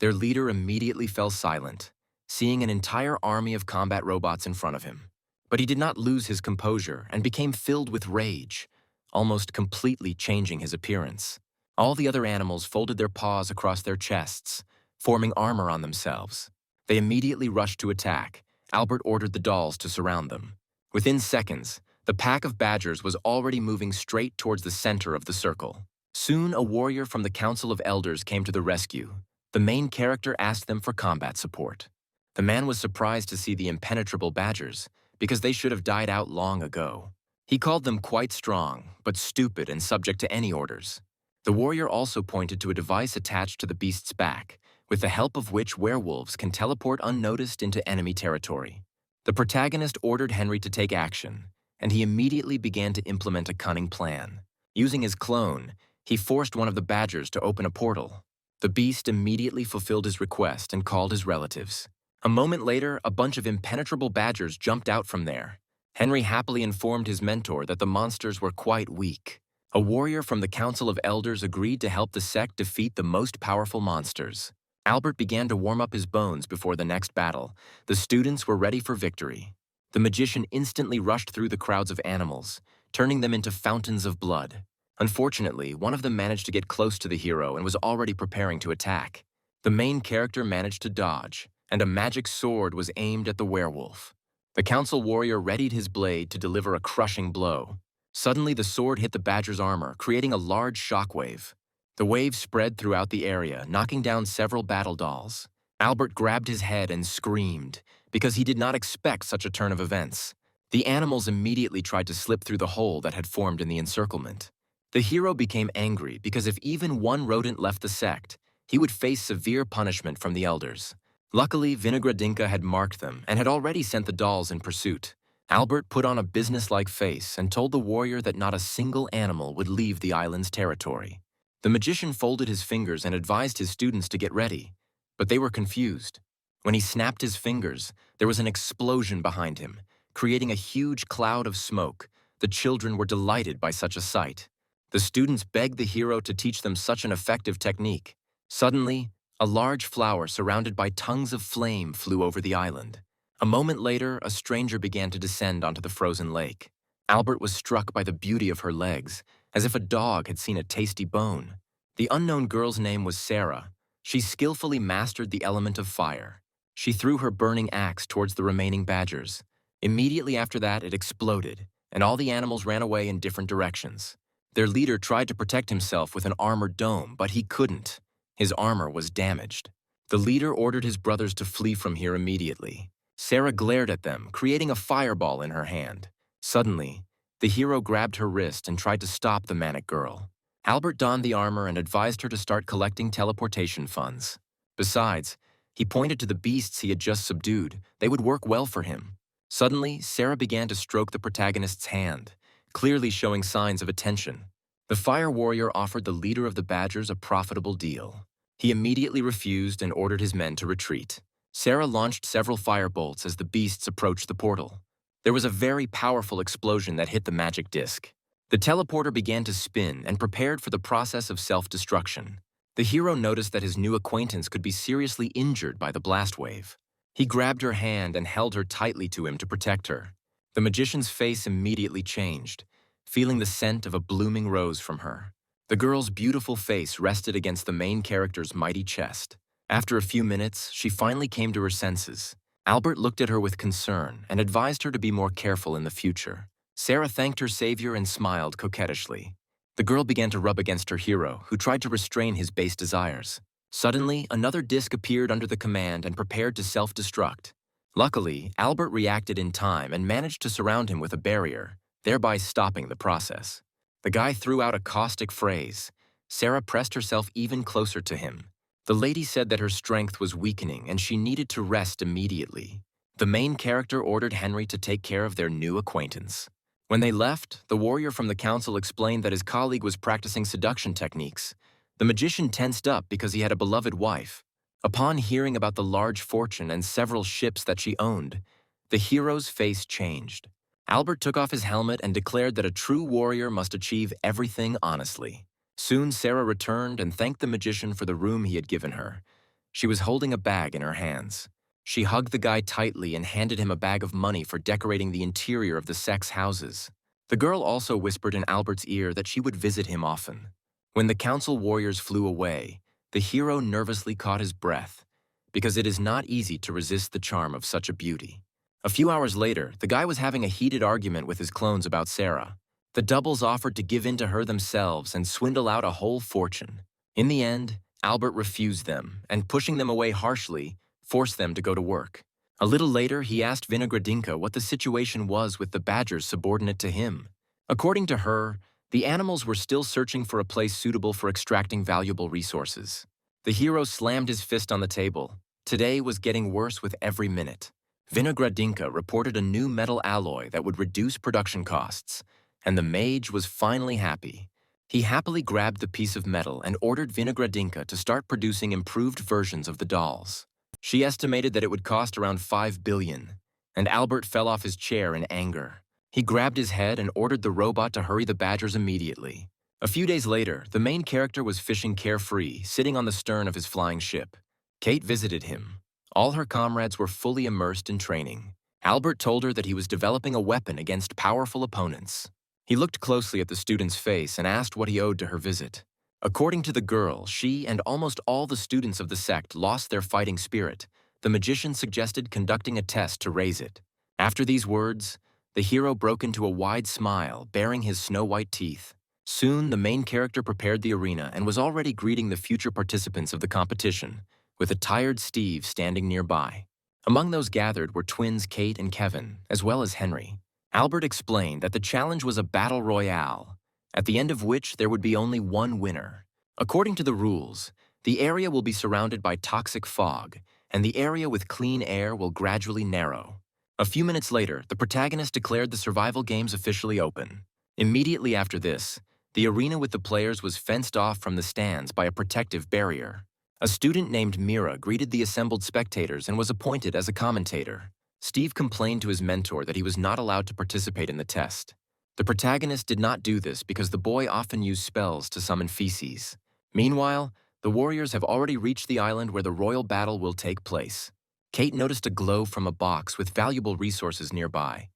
Their leader immediately fell silent, seeing an entire army of combat robots in front of him. But he did not lose his composure and became filled with rage, almost completely changing his appearance. All the other animals folded their paws across their chests, forming armor on themselves. They immediately rushed to attack. Albert ordered the dolls to surround them. Within seconds, the pack of badgers was already moving straight towards the center of the circle. Soon, a warrior from the Council of Elders came to the rescue. The main character asked them for combat support. The man was surprised to see the impenetrable badgers, because they should have died out long ago. He called them quite strong, but stupid and subject to any orders. The warrior also pointed to a device attached to the beast's back, with the help of which werewolves can teleport unnoticed into enemy territory. The protagonist ordered Henry to take action, and he immediately began to implement a cunning plan. Using his clone, he forced one of the badgers to open a portal. The beast immediately fulfilled his request and called his relatives. A moment later, a bunch of impenetrable badgers jumped out from there. Henry happily informed his mentor that the monsters were quite weak. A warrior from the Council of Elders agreed to help the Sect defeat the most powerful monsters. Albert began to warm up his bones before the next battle. The students were ready for victory. The magician instantly rushed through the crowds of animals, turning them into fountains of blood. Unfortunately, one of them managed to get close to the hero and was already preparing to attack. The main character managed to dodge, and a magic sword was aimed at the werewolf. The council warrior readied his blade to deliver a crushing blow. Suddenly, the sword hit the badger's armor, creating a large shockwave. The wave spread throughout the area, knocking down several battle dolls. Albert grabbed his head and screamed, because he did not expect such a turn of events. The animals immediately tried to slip through the hole that had formed in the encirclement. The hero became angry because if even one rodent left the sect, he would face severe punishment from the elders. Luckily, Vinogradinka had marked them and had already sent the dolls in pursuit. Albert put on a businesslike face and told the warrior that not a single animal would leave the island's territory. The magician folded his fingers and advised his students to get ready, but they were confused. When he snapped his fingers, there was an explosion behind him, creating a huge cloud of smoke. The children were delighted by such a sight. The students begged the hero to teach them such an effective technique. Suddenly, a large flower surrounded by tongues of flame flew over the island. A moment later, a stranger began to descend onto the frozen lake. Albert was struck by the beauty of her legs, as if a dog had seen a tasty bone. The unknown girl's name was Sarah. She skillfully mastered the element of fire. She threw her burning axe towards the remaining badgers. Immediately after that, it exploded, and all the animals ran away in different directions. Their leader tried to protect himself with an armored dome, but he couldn't. His armor was damaged. The leader ordered his brothers to flee from here immediately. Sarah glared at them, creating a fireball in her hand. Suddenly, the hero grabbed her wrist and tried to stop the manic girl. Albert donned the armor and advised her to start collecting teleportation funds. Besides, he pointed to the beasts he had just subdued. They would work well for him. Suddenly, Sarah began to stroke the protagonist's hand, clearly showing signs of attention. The fire warrior offered the leader of the badgers a profitable deal. He immediately refused and ordered his men to retreat. Sarah launched several firebolts as the beasts approached the portal. There was a very powerful explosion that hit the magic disc. The teleporter began to spin and prepared for the process of self-destruction. The hero noticed that his new acquaintance could be seriously injured by the blast wave. He grabbed her hand and held her tightly to him to protect her. The magician's face immediately changed, feeling the scent of a blooming rose from her. The girl's beautiful face rested against the main character's mighty chest. After a few minutes, she finally came to her senses. Albert looked at her with concern and advised her to be more careful in the future. Sarah thanked her savior and smiled coquettishly. The girl began to rub against her hero, who tried to restrain his base desires. Suddenly, another disc appeared under the command and prepared to self-destruct. Luckily, Albert reacted in time and managed to surround him with a barrier, thereby stopping the process. The guy threw out a caustic phrase. Sarah pressed herself even closer to him. The lady said that her strength was weakening and she needed to rest immediately. The main character ordered Henry to take care of their new acquaintance. When they left, the warrior from the council explained that his colleague was practicing seduction techniques. The magician tensed up because he had a beloved wife. Upon hearing about the large fortune and several ships that she owned, the hero's face changed. Albert took off his helmet and declared that a true warrior must achieve everything honestly. Soon Sarah returned and thanked the magician for the room he had given her. She was holding a bag in her hands. She hugged the guy tightly and handed him a bag of money for decorating the interior of the Sect's houses. The girl also whispered in Albert's ear that she would visit him often. When the council warriors flew away, the hero nervously caught his breath, because it is not easy to resist the charm of such a beauty. A few hours later, the guy was having a heated argument with his clones about Sarah. The doubles offered to give in to her themselves and swindle out a whole fortune. In the end, Albert refused them, and pushing them away harshly, forced them to go to work. A little later, he asked Vinogradinka what the situation was with the badgers subordinate to him. According to her, the animals were still searching for a place suitable for extracting valuable resources. The hero slammed his fist on the table. Today was getting worse with every minute. Vinogradinka reported a new metal alloy that would reduce production costs, and the mage was finally happy. He happily grabbed the piece of metal and ordered Vinogradinka to start producing improved versions of the dolls. She estimated that it would cost around 5 billion, and Albert fell off his chair in anger. He grabbed his head and ordered the robot to hurry the badgers immediately. A few days later, the main character was fishing carefree, sitting on the stern of his flying ship. Kate visited him. All her comrades were fully immersed in training. Albert told her that he was developing a weapon against powerful opponents. He looked closely at the student's face and asked what he owed to her visit. According to the girl, she and almost all the students of the sect lost their fighting spirit. The magician suggested conducting a test to raise it. After these words, the hero broke into a wide smile, baring his snow-white teeth. Soon, the main character prepared the arena and was already greeting the future participants of the competition, with a tired Steve standing nearby. Among those gathered were twins Kate and Kevin, as well as Henry. Albert explained that the challenge was a battle royale, at the end of which there would be only one winner. According to the rules, the area will be surrounded by toxic fog, and the area with clean air will gradually narrow. A few minutes later, the protagonist declared the survival games officially open. Immediately after this, the arena with the players was fenced off from the stands by a protective barrier. A student named Mira greeted the assembled spectators and was appointed as a commentator. Steve complained to his mentor that he was not allowed to participate in the test. The protagonist did not do this because the boy often used spells to summon feces. Meanwhile, the warriors have already reached the island where the royal battle will take place. Kate noticed a glow from a box with valuable resources nearby,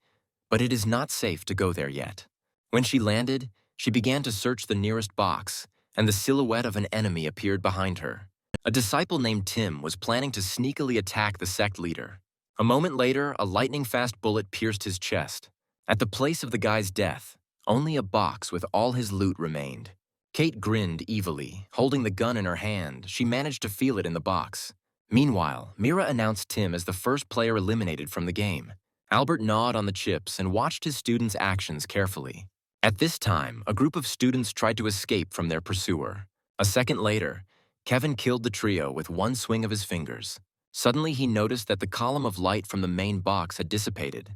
but it is not safe to go there yet. When she landed, she began to search the nearest box, and the silhouette of an enemy appeared behind her. A disciple named Tim was planning to sneakily attack the sect leader. A moment later, a lightning-fast bullet pierced his chest. At the place of the guy's death, only a box with all his loot remained. Kate grinned evilly. Holding the gun in her hand, she managed to feel it in the box. Meanwhile, Mira announced Tim as the first player eliminated from the game. Albert gnawed on the chips and watched his students' actions carefully. At this time, a group of students tried to escape from their pursuer. A second later, Kevin killed the trio with one swing of his fingers. Suddenly, he noticed that the column of light from the main box had dissipated.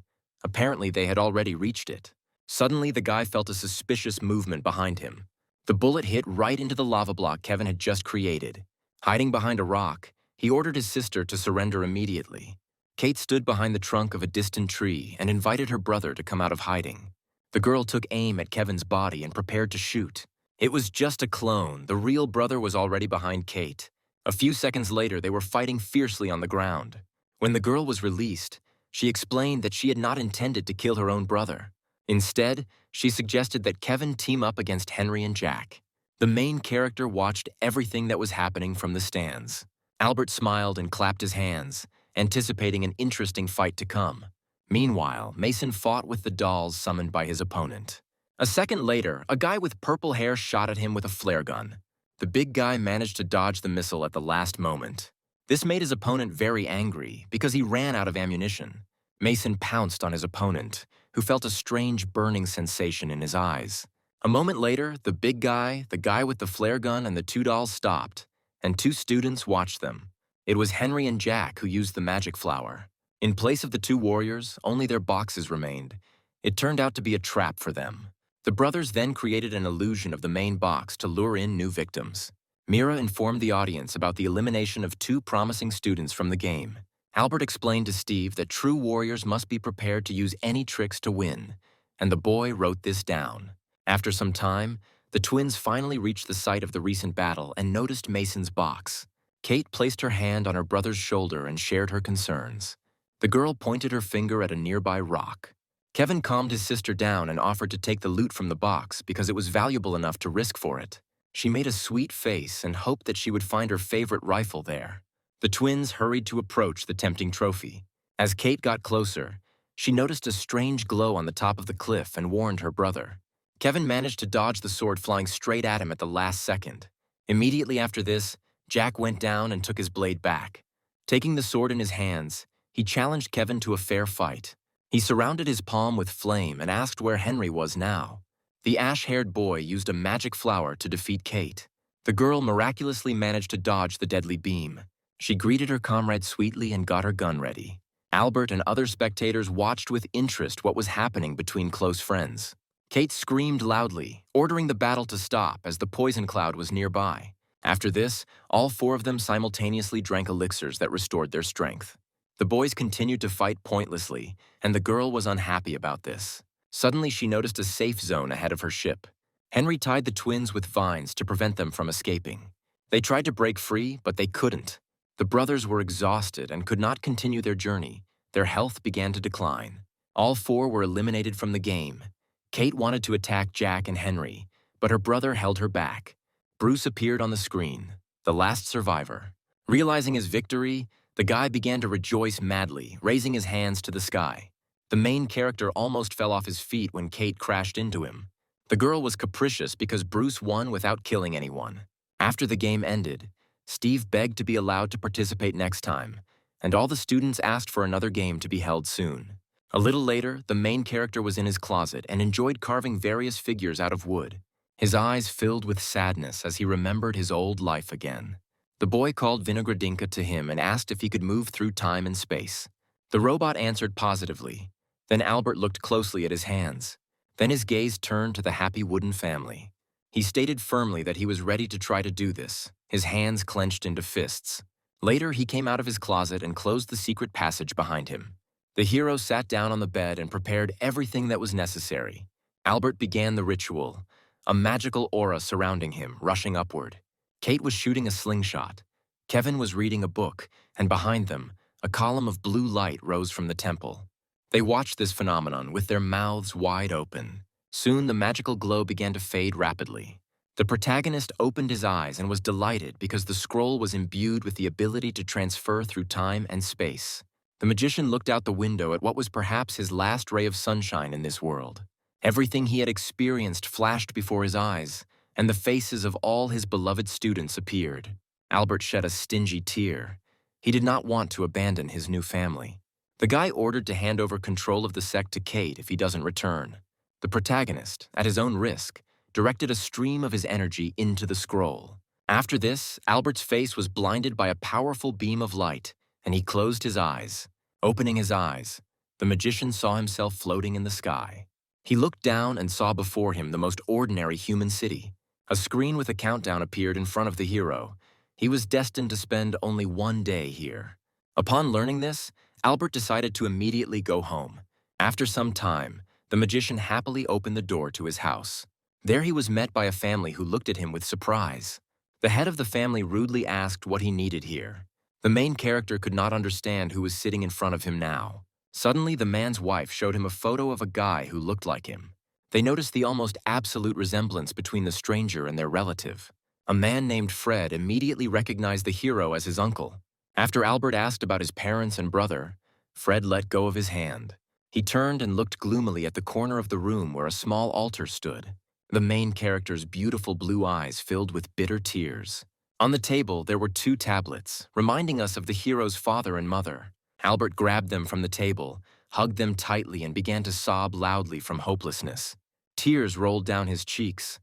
Apparently, they had already reached it. Suddenly, the guy felt a suspicious movement behind him. The bullet hit right into the lava block Kevin had just created. Hiding behind a rock, he ordered his sister to surrender immediately. Kate stood behind the trunk of a distant tree and invited her brother to come out of hiding. The girl took aim at Kevin's body and prepared to shoot. It was just a clone. The real brother was already behind Kate. A few seconds later, they were fighting fiercely on the ground. When the girl was released, she explained that she had not intended to kill her own brother. Instead, she suggested that Kevin team up against Henry and Jack. The main character watched everything that was happening from the stands. Albert smiled and clapped his hands, anticipating an interesting fight to come. Meanwhile, Mason fought with the dolls summoned by his opponent. A second later, a guy with purple hair shot at him with a flare gun. The big guy managed to dodge the missile at the last moment. This made his opponent very angry because he ran out of ammunition. Mason pounced on his opponent, who felt a strange burning sensation in his eyes. A moment later, the big guy, the guy with the flare gun, and the two dolls stopped, and two students watched them. It was Henry and Jack who used the magic flower. In place of the two warriors, only their boxes remained. It turned out to be a trap for them. The brothers then created an illusion of the main box to lure in new victims. Mira informed the audience about the elimination of two promising students from the game. Albert explained to Steve that true warriors must be prepared to use any tricks to win, and the boy wrote this down. After some time, the twins finally reached the site of the recent battle and noticed Mason's box. Kate placed her hand on her brother's shoulder and shared her concerns. The girl pointed her finger at a nearby rock. Kevin calmed his sister down and offered to take the loot from the box because it was valuable enough to risk for it. She made a sweet face and hoped that she would find her favorite rifle there. The twins hurried to approach the tempting trophy. As Kate got closer, she noticed a strange glow on the top of the cliff and warned her brother. Kevin managed to dodge the sword flying straight at him at the last second. Immediately after this, Jack went down and took his blade back. Taking the sword in his hands, he challenged Kevin to a fair fight. He surrounded his palm with flame and asked where Henry was now. The ash-haired boy used a magic flower to defeat Kate. The girl miraculously managed to dodge the deadly beam. She greeted her comrade sweetly and got her gun ready. Albert and other spectators watched with interest what was happening between close friends. Kate screamed loudly, ordering the battle to stop as the poison cloud was nearby. After this, all four of them simultaneously drank elixirs that restored their strength. The boys continued to fight pointlessly, and the girl was unhappy about this. Suddenly, she noticed a safe zone ahead of her ship. Henry tied the twins with vines to prevent them from escaping. They tried to break free, but they couldn't. The brothers were exhausted and could not continue their journey. Their health began to decline. All four were eliminated from the game. Kate wanted to attack Jack and Henry, but her brother held her back. Bruce appeared on the screen, the last survivor. Realizing his victory, the guy began to rejoice madly, raising his hands to the sky. The main character almost fell off his feet when Kate crashed into him. The girl was capricious because Bruce won without killing anyone. After the game ended, Steve begged to be allowed to participate next time, and all the students asked for another game to be held soon. A little later, the main character was in his closet and enjoyed carving various figures out of wood. His eyes filled with sadness as he remembered his old life again. The boy called Vinogradinka to him and asked if he could move through time and space. The robot answered positively. Then Albert looked closely at his hands. Then his gaze turned to the happy wooden family. He stated firmly that he was ready to try to do this, his hands clenched into fists. Later, he came out of his closet and closed the secret passage behind him. The hero sat down on the bed and prepared everything that was necessary. Albert began the ritual, a magical aura surrounding him, rushing upward. Kate was shooting a slingshot. Kevin was reading a book, and behind them, a column of blue light rose from the temple. They watched this phenomenon with their mouths wide open. Soon, the magical glow began to fade rapidly. The protagonist opened his eyes and was delighted because the scroll was imbued with the ability to transfer through time and space. The magician looked out the window at what was perhaps his last ray of sunshine in this world. Everything he had experienced flashed before his eyes, and the faces of all his beloved students appeared. Albert shed a stingy tear. He did not want to abandon his new family. The guy ordered to hand over control of the sect to Kate if he doesn't return. The protagonist, at his own risk, directed a stream of his energy into the scroll. After this, Albert's face was blinded by a powerful beam of light, and he closed his eyes. Opening his eyes, the magician saw himself floating in the sky. He looked down and saw before him the most ordinary human city. A screen with a countdown appeared in front of the hero. He was destined to spend only one day here. Upon learning this, Albert decided to immediately go home. After some time, the magician happily opened the door to his house. There he was met by a family who looked at him with surprise. The head of the family rudely asked what he needed here. The main character could not understand who was sitting in front of him now. Suddenly, the man's wife showed him a photo of a guy who looked like him. They noticed the almost absolute resemblance between the stranger and their relative. A man named Fred immediately recognized the hero as his uncle. After Albert asked about his parents and brother, Fred let go of his hand. He turned and looked gloomily at the corner of the room where a small altar stood. The main character's beautiful blue eyes filled with bitter tears. On the table, there were 2 tablets, reminding us of the hero's father and mother. Albert grabbed them from the table, hugged them tightly, and began to sob loudly from hopelessness. Tears rolled down his cheeks.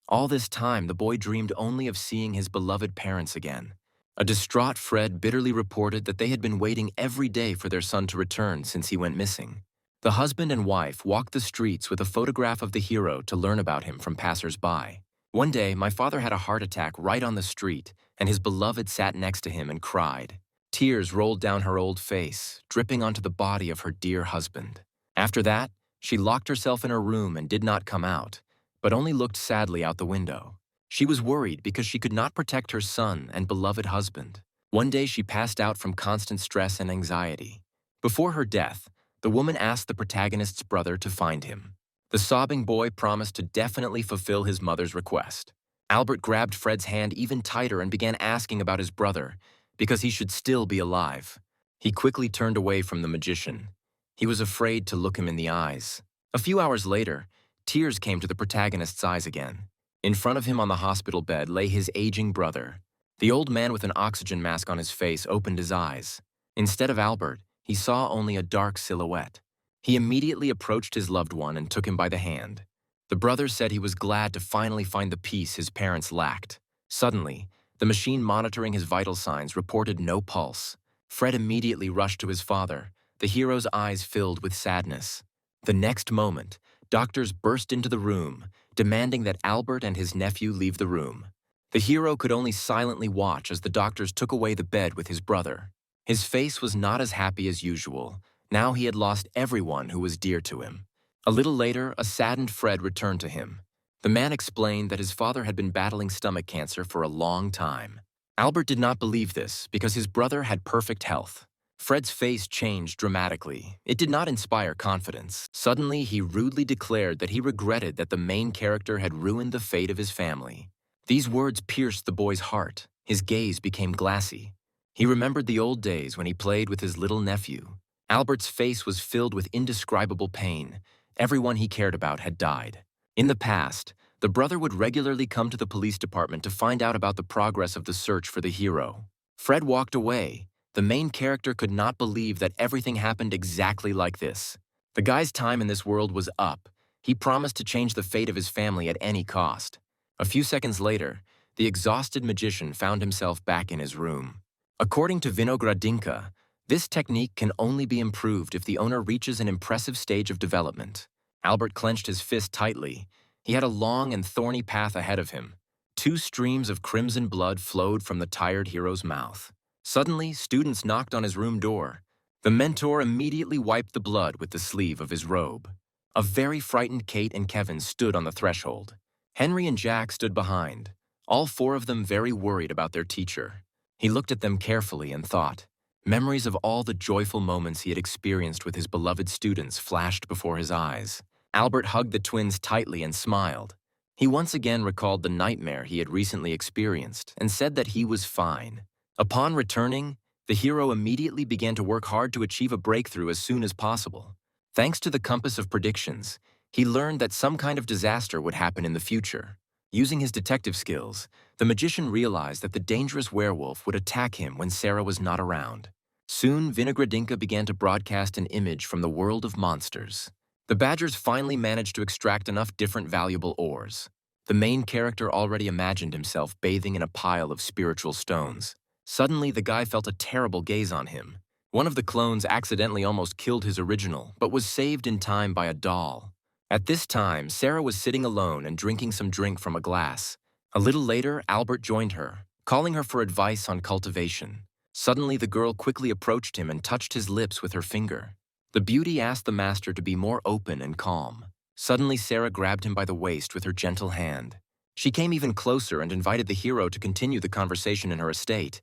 All this time, the boy dreamed only of seeing his beloved parents again. A distraught Fred bitterly reported that they had been waiting every day for their son to return since he went missing. The husband and wife walked the streets with a photograph of the hero to learn about him from passers-by. One day, my father had a heart attack right on the street, and his beloved sat next to him and cried. Tears rolled down her old face, dripping onto the body of her dear husband. After that, she locked herself in her room and did not come out, but only looked sadly out the window. She was worried because she could not protect her son and beloved husband. One day she passed out from constant stress and anxiety. Before her death, the woman asked the protagonist's brother to find him. The sobbing boy promised to definitely fulfill his mother's request. Albert grabbed Fred's hand even tighter and began asking about his brother, because he should still be alive. He quickly turned away from the magician. He was afraid to look him in the eyes. A few hours later, tears came to the protagonist's eyes again. In front of him on the hospital bed lay his aging brother. The old man with an oxygen mask on his face opened his eyes. Instead of Albert, he saw only a dark silhouette. He immediately approached his loved one and took him by the hand. The brother said he was glad to finally find the peace his parents lacked. Suddenly, the machine monitoring his vital signs reported no pulse. Fred immediately rushed to his father, the hero's eyes filled with sadness. The next moment, doctors burst into the room, demanding that Albert and his nephew leave the room. The hero could only silently watch as the doctors took away the bed with his brother. His face was not as happy as usual. Now he had lost everyone who was dear to him. A little later, a saddened Fred returned to him. The man explained that his father had been battling stomach cancer for a long time. Albert did not believe this because his brother had perfect health. Fred's face changed dramatically. It did not inspire confidence. Suddenly, he rudely declared that he regretted that the main character had ruined the fate of his family. These words pierced the boy's heart. His gaze became glassy. He remembered the old days when he played with his little nephew. Albert's face was filled with indescribable pain. Everyone he cared about had died. In the past, the brother would regularly come to the police department to find out about the progress of the search for the hero. Fred walked away. The main character could not believe that everything happened exactly like this. The guy's time in this world was up. He promised to change the fate of his family at any cost. A few seconds later, the exhausted magician found himself back in his room. According to Vinogradinka, this technique can only be improved if the owner reaches an impressive stage of development. Albert clenched his fist tightly. He had a long and thorny path ahead of him. 2 streams of crimson blood flowed from the tired hero's mouth. Suddenly, students knocked on his room door. The mentor immediately wiped the blood with the sleeve of his robe. A very frightened Kate and Kevin stood on the threshold. Henry and Jack stood behind, all 4 of them very worried about their teacher. He looked at them carefully and thought. Memories of all the joyful moments he had experienced with his beloved students flashed before his eyes. Albert hugged the twins tightly and smiled. He once again recalled the nightmare he had recently experienced and said that he was fine. Upon returning, the hero immediately began to work hard to achieve a breakthrough as soon as possible. Thanks to the compass of predictions, he learned that some kind of disaster would happen in the future. Using his detective skills, the magician realized that the dangerous werewolf would attack him when Sarah was not around. Soon, Vinogradinka began to broadcast an image from the world of monsters. The badgers finally managed to extract enough different valuable ores. The main character already imagined himself bathing in a pile of spiritual stones. Suddenly, the guy felt a terrible gaze on him. One of the clones accidentally almost killed his original, but was saved in time by a doll. At this time, Sarah was sitting alone and drinking some drink from a glass. A little later, Albert joined her, calling her for advice on cultivation. Suddenly, the girl quickly approached him and touched his lips with her finger. The beauty asked the master to be more open and calm. Suddenly, Sarah grabbed him by the waist with her gentle hand. She came even closer and invited the hero to continue the conversation in her estate.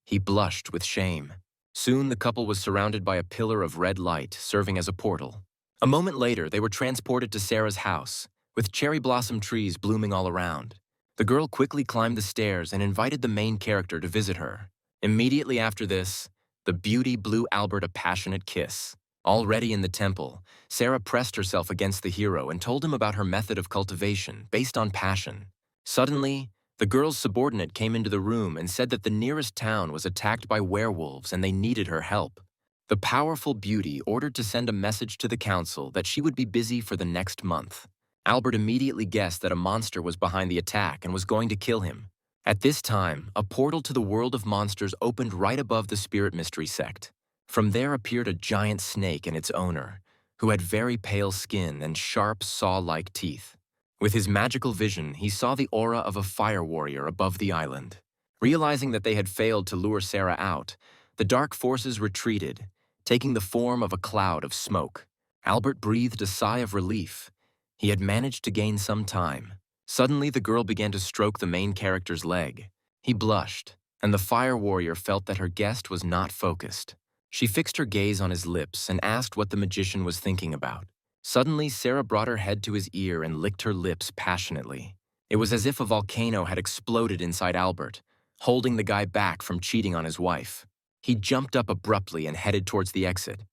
He blushed with shame. Soon, the couple was surrounded by a pillar of red light, serving as a portal. A moment later, they were transported to Sarah's house, with cherry blossom trees blooming all around. The girl quickly climbed the stairs and invited the main character to visit her. Immediately after this, the beauty blew Albert a passionate kiss. Already in the temple, Sarah pressed herself against the hero and told him about her method of cultivation based on passion. Suddenly, the girl's subordinate came into the room and said that the nearest town was attacked by werewolves and they needed her help. The powerful beauty ordered to send a message to the council that she would be busy for the next month. Albert immediately guessed that a monster was behind the attack and was going to kill him. At this time, a portal to the world of monsters opened right above the Spirit Mystery Sect. From there appeared a giant snake and its owner, who had very pale skin and sharp, saw-like teeth. With his magical vision, he saw the aura of a fire warrior above the island. Realizing that they had failed to lure Sarah out, the dark forces retreated, taking the form of a cloud of smoke. Albert breathed a sigh of relief. He had managed to gain some time. Suddenly, the girl began to stroke the main character's leg. He blushed, and the fire warrior felt that her guest was not focused. She fixed her gaze on his lips and asked what the magician was thinking about. Suddenly, Sarah brought her head to his ear and licked her lips passionately. It was as if a volcano had exploded inside Albert, holding the guy back from cheating on his wife. He jumped up abruptly and headed towards the exit.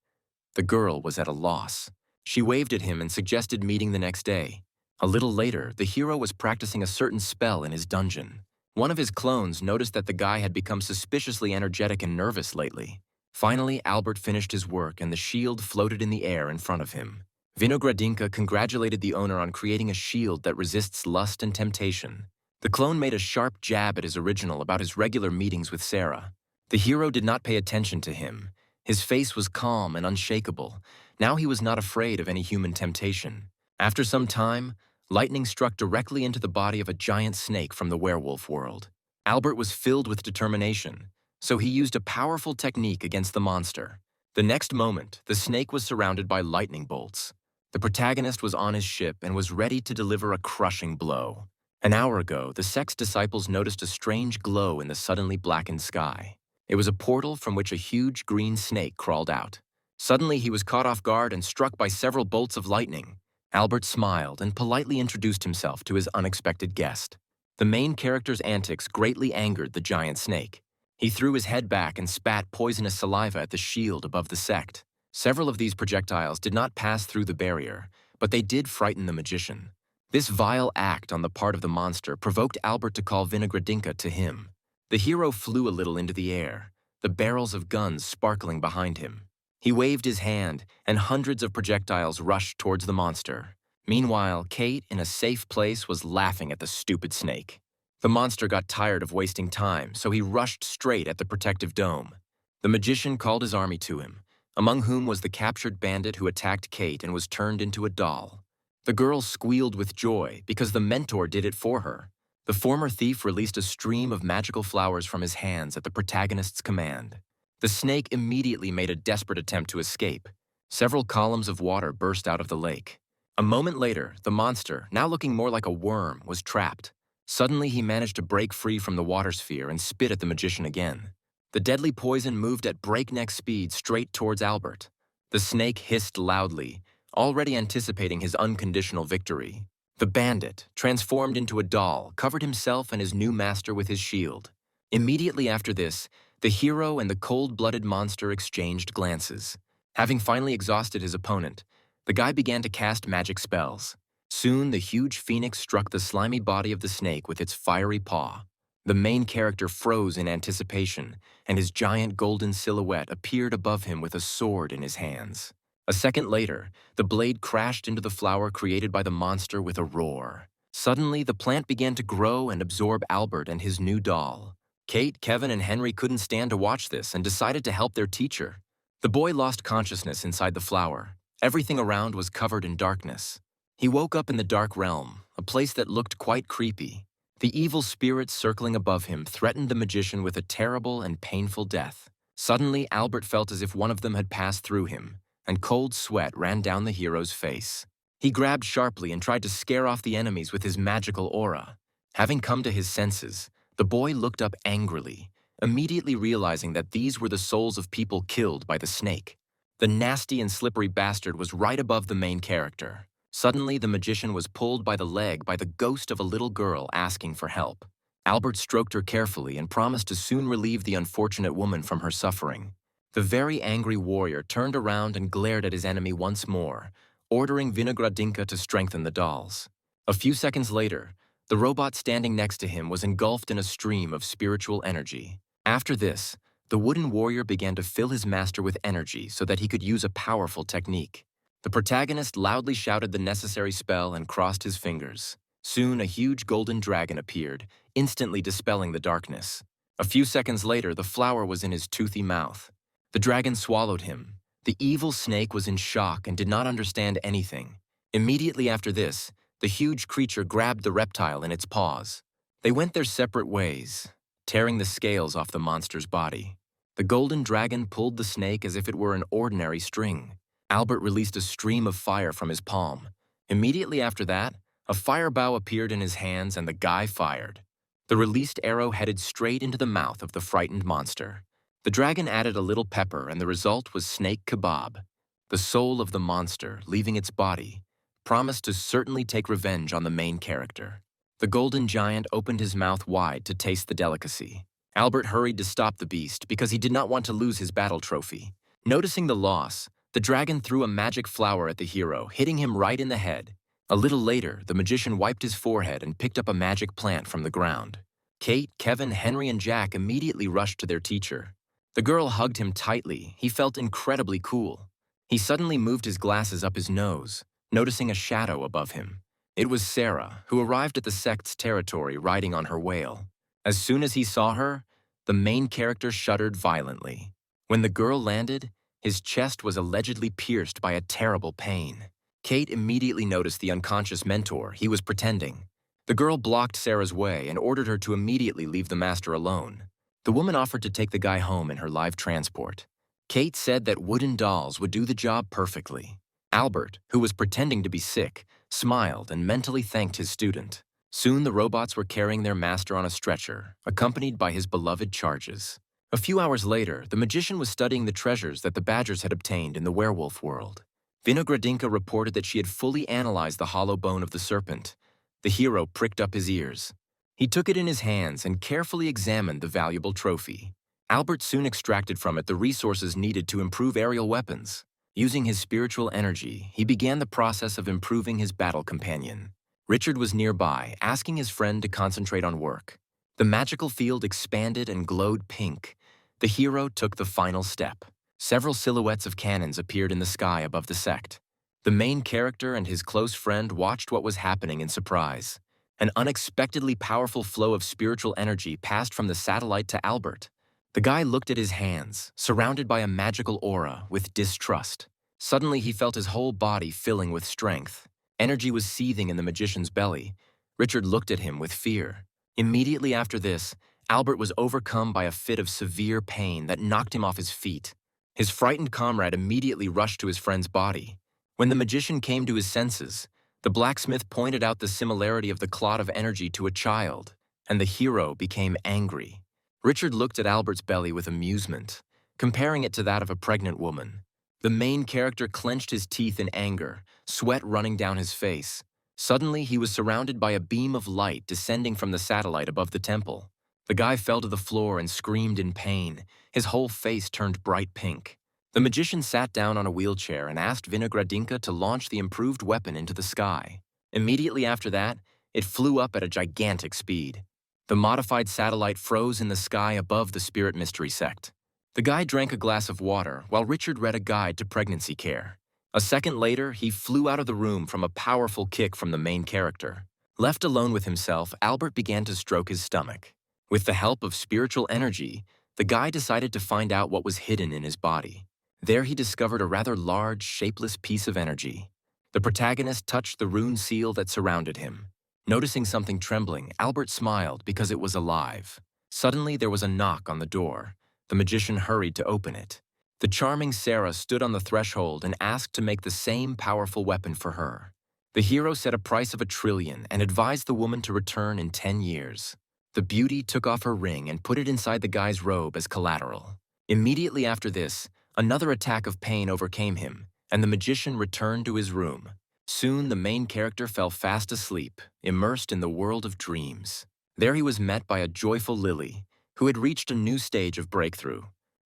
The girl was at a loss. She waved at him and suggested meeting the next day. A little later, the hero was practicing a certain spell in his dungeon. One of his clones noticed that the guy had become suspiciously energetic and nervous lately. Finally, Albert finished his work and the shield floated in the air in front of him. Vinogradinka congratulated the owner on creating a shield that resists lust and temptation. The clone made a sharp jab at his original about his regular meetings with Sarah. The hero did not pay attention to him. His face was calm and unshakable. Now he was not afraid of any human temptation. After some time, lightning struck directly into the body of a giant snake from the werewolf world. Albert was filled with determination, so he used a powerful technique against the monster. The next moment, the snake was surrounded by lightning bolts. The protagonist was on his ship and was ready to deliver a crushing blow. An hour ago, the Sect's disciples noticed a strange glow in the suddenly blackened sky. It was a portal from which a huge green snake crawled out. Suddenly, he was caught off guard and struck by several bolts of lightning. Albert smiled and politely introduced himself to his unexpected guest. The main character's antics greatly angered the giant snake. He threw his head back and spat poisonous saliva at the shield above the Sect. Several of these projectiles did not pass through the barrier, but they did frighten the magician. This vile act on the part of the monster provoked Albert to call Vinogradinka to him. The hero flew a little into the air, the barrels of guns sparkling behind him. He waved his hand, and hundreds of projectiles rushed towards the monster. Meanwhile, Kate, in a safe place, was laughing at the stupid snake. The monster got tired of wasting time, so he rushed straight at the protective dome. The magician called his army to him, among whom was the captured bandit who attacked Kate and was turned into a doll. The girl squealed with joy because the mentor did it for her. The former thief released a stream of magical flowers from his hands at the protagonist's command. The snake immediately made a desperate attempt to escape. Several columns of water burst out of the lake. A moment later, the monster, now looking more like a worm, was trapped. Suddenly, he managed to break free from the water sphere and spit at the magician again. The deadly poison moved at breakneck speed straight towards Albert. The snake hissed loudly, already anticipating his unconditional victory. The bandit, transformed into a doll, covered himself and his new master with his shield. Immediately after this, the hero and the cold-blooded monster exchanged glances. Having finally exhausted his opponent, the guy began to cast magic spells. Soon, the huge phoenix struck the slimy body of the snake with its fiery paw. The main character froze in anticipation, and his giant golden silhouette appeared above him with a sword in his hands. A second later, the blade crashed into the flower created by the monster with a roar. Suddenly, the plant began to grow and absorb Albert and his new doll. Kate, Kevin, and Henry couldn't stand to watch this and decided to help their teacher. The boy lost consciousness inside the flower. Everything around was covered in darkness. He woke up in the dark realm, a place that looked quite creepy. The evil spirits circling above him threatened the magician with a terrible and painful death. Suddenly, Albert felt as if one of them had passed through him, and cold sweat ran down the hero's face. He grabbed sharply and tried to scare off the enemies with his magical aura. Having come to his senses, the boy looked up angrily, immediately realizing that these were the souls of people killed by the snake. The nasty and slippery bastard was right above the main character. Suddenly, the magician was pulled by the leg by the ghost of a little girl asking for help. Albert stroked her carefully and promised to soon relieve the unfortunate woman from her suffering. The very angry warrior turned around and glared at his enemy once more, ordering Vinogradinka to strengthen the dolls. A few seconds later, the robot standing next to him was engulfed in a stream of spiritual energy. After this, the wooden warrior began to fill his master with energy so that he could use a powerful technique. The protagonist loudly shouted the necessary spell and crossed his fingers. Soon, a huge golden dragon appeared, instantly dispelling the darkness. A few seconds later, the flower was in his toothy mouth. The dragon swallowed him. The evil snake was in shock and did not understand anything. Immediately after this, the huge creature grabbed the reptile in its paws. They went their separate ways, tearing the scales off the monster's body. The golden dragon pulled the snake as if it were an ordinary string. Albert released a stream of fire from his palm. Immediately after that, a fire bow appeared in his hands and the guy fired. The released arrow headed straight into the mouth of the frightened monster. The dragon added a little pepper and the result was snake kebab. The soul of the monster, leaving its body, promised to certainly take revenge on the main character. The golden giant opened his mouth wide to taste the delicacy. Albert hurried to stop the beast because he did not want to lose his battle trophy. Noticing the loss, the dragon threw a magic flower at the hero, hitting him right in the head. A little later, the magician wiped his forehead and picked up a magic plant from the ground. Kate, Kevin, Henry, and Jack immediately rushed to their teacher. The girl hugged him tightly. He felt incredibly cool. He suddenly moved his glasses up his nose, noticing a shadow above him. It was Sarah, who arrived at the Sect's territory riding on her whale. As soon as he saw her, the main character shuddered violently. When the girl landed, his chest was allegedly pierced by a terrible pain. Kate immediately noticed the unconscious mentor. He was pretending. The girl blocked Sarah's way and ordered her to immediately leave the master alone. The woman offered to take the guy home in her live transport. Kate said that wooden dolls would do the job perfectly. Albert, who was pretending to be sick, smiled and mentally thanked his student. Soon the robots were carrying their master on a stretcher, accompanied by his beloved charges. A few hours later, the magician was studying the treasures that the Badgers had obtained in the werewolf world. Vinogradinka reported that she had fully analyzed the hollow bone of the serpent. The hero pricked up his ears. He took it in his hands and carefully examined the valuable trophy. Albert soon extracted from it the resources needed to improve aerial weapons. Using his spiritual energy, he began the process of improving his battle companion. Richard was nearby, asking his friend to concentrate on work. The magical field expanded and glowed pink. The hero took the final step. Several silhouettes of cannons appeared in the sky above the Sect. The main character and his close friend watched what was happening in surprise. An unexpectedly powerful flow of spiritual energy passed from the satellite to Albert. The guy looked at his hands, surrounded by a magical aura, with distrust. Suddenly, he felt his whole body filling with strength. Energy was seething in the magician's belly. Richard looked at him with fear. Immediately after this, Albert was overcome by a fit of severe pain that knocked him off his feet. His frightened comrade immediately rushed to his friend's body. When the magician came to his senses, the blacksmith pointed out the similarity of the clot of energy to a child, and the hero became angry. Richard looked at Albert's belly with amusement, comparing it to that of a pregnant woman. The main character clenched his teeth in anger, sweat running down his face. Suddenly, he was surrounded by a beam of light descending from the satellite above the temple. The guy fell to the floor and screamed in pain. His whole face turned bright pink. The magician sat down on a wheelchair and asked Vinogradinka to launch the improved weapon into the sky. Immediately after that, it flew up at a gigantic speed. The modified satellite froze in the sky above the Spirit Mystery Sect. The guy drank a glass of water while Richard read a guide to pregnancy care. A second later, he flew out of the room from a powerful kick from the main character. Left alone with himself, Albert began to stroke his stomach. With the help of spiritual energy, the guy decided to find out what was hidden in his body. There he discovered a rather large, shapeless piece of energy. The protagonist touched the rune seal that surrounded him. Noticing something trembling, Albert smiled because it was alive. Suddenly, there was a knock on the door. The magician hurried to open it. The charming Sarah stood on the threshold and asked to make the same powerful weapon for her. The hero set a price of 1 trillion and advised the woman to return in 10 years. The beauty took off her ring and put it inside the guy's robe as collateral. Immediately after this, another attack of pain overcame him, and the magician returned to his room. Soon, the main character fell fast asleep, immersed in the world of dreams. There he was met by a joyful Lily, who had reached a new stage of breakthrough.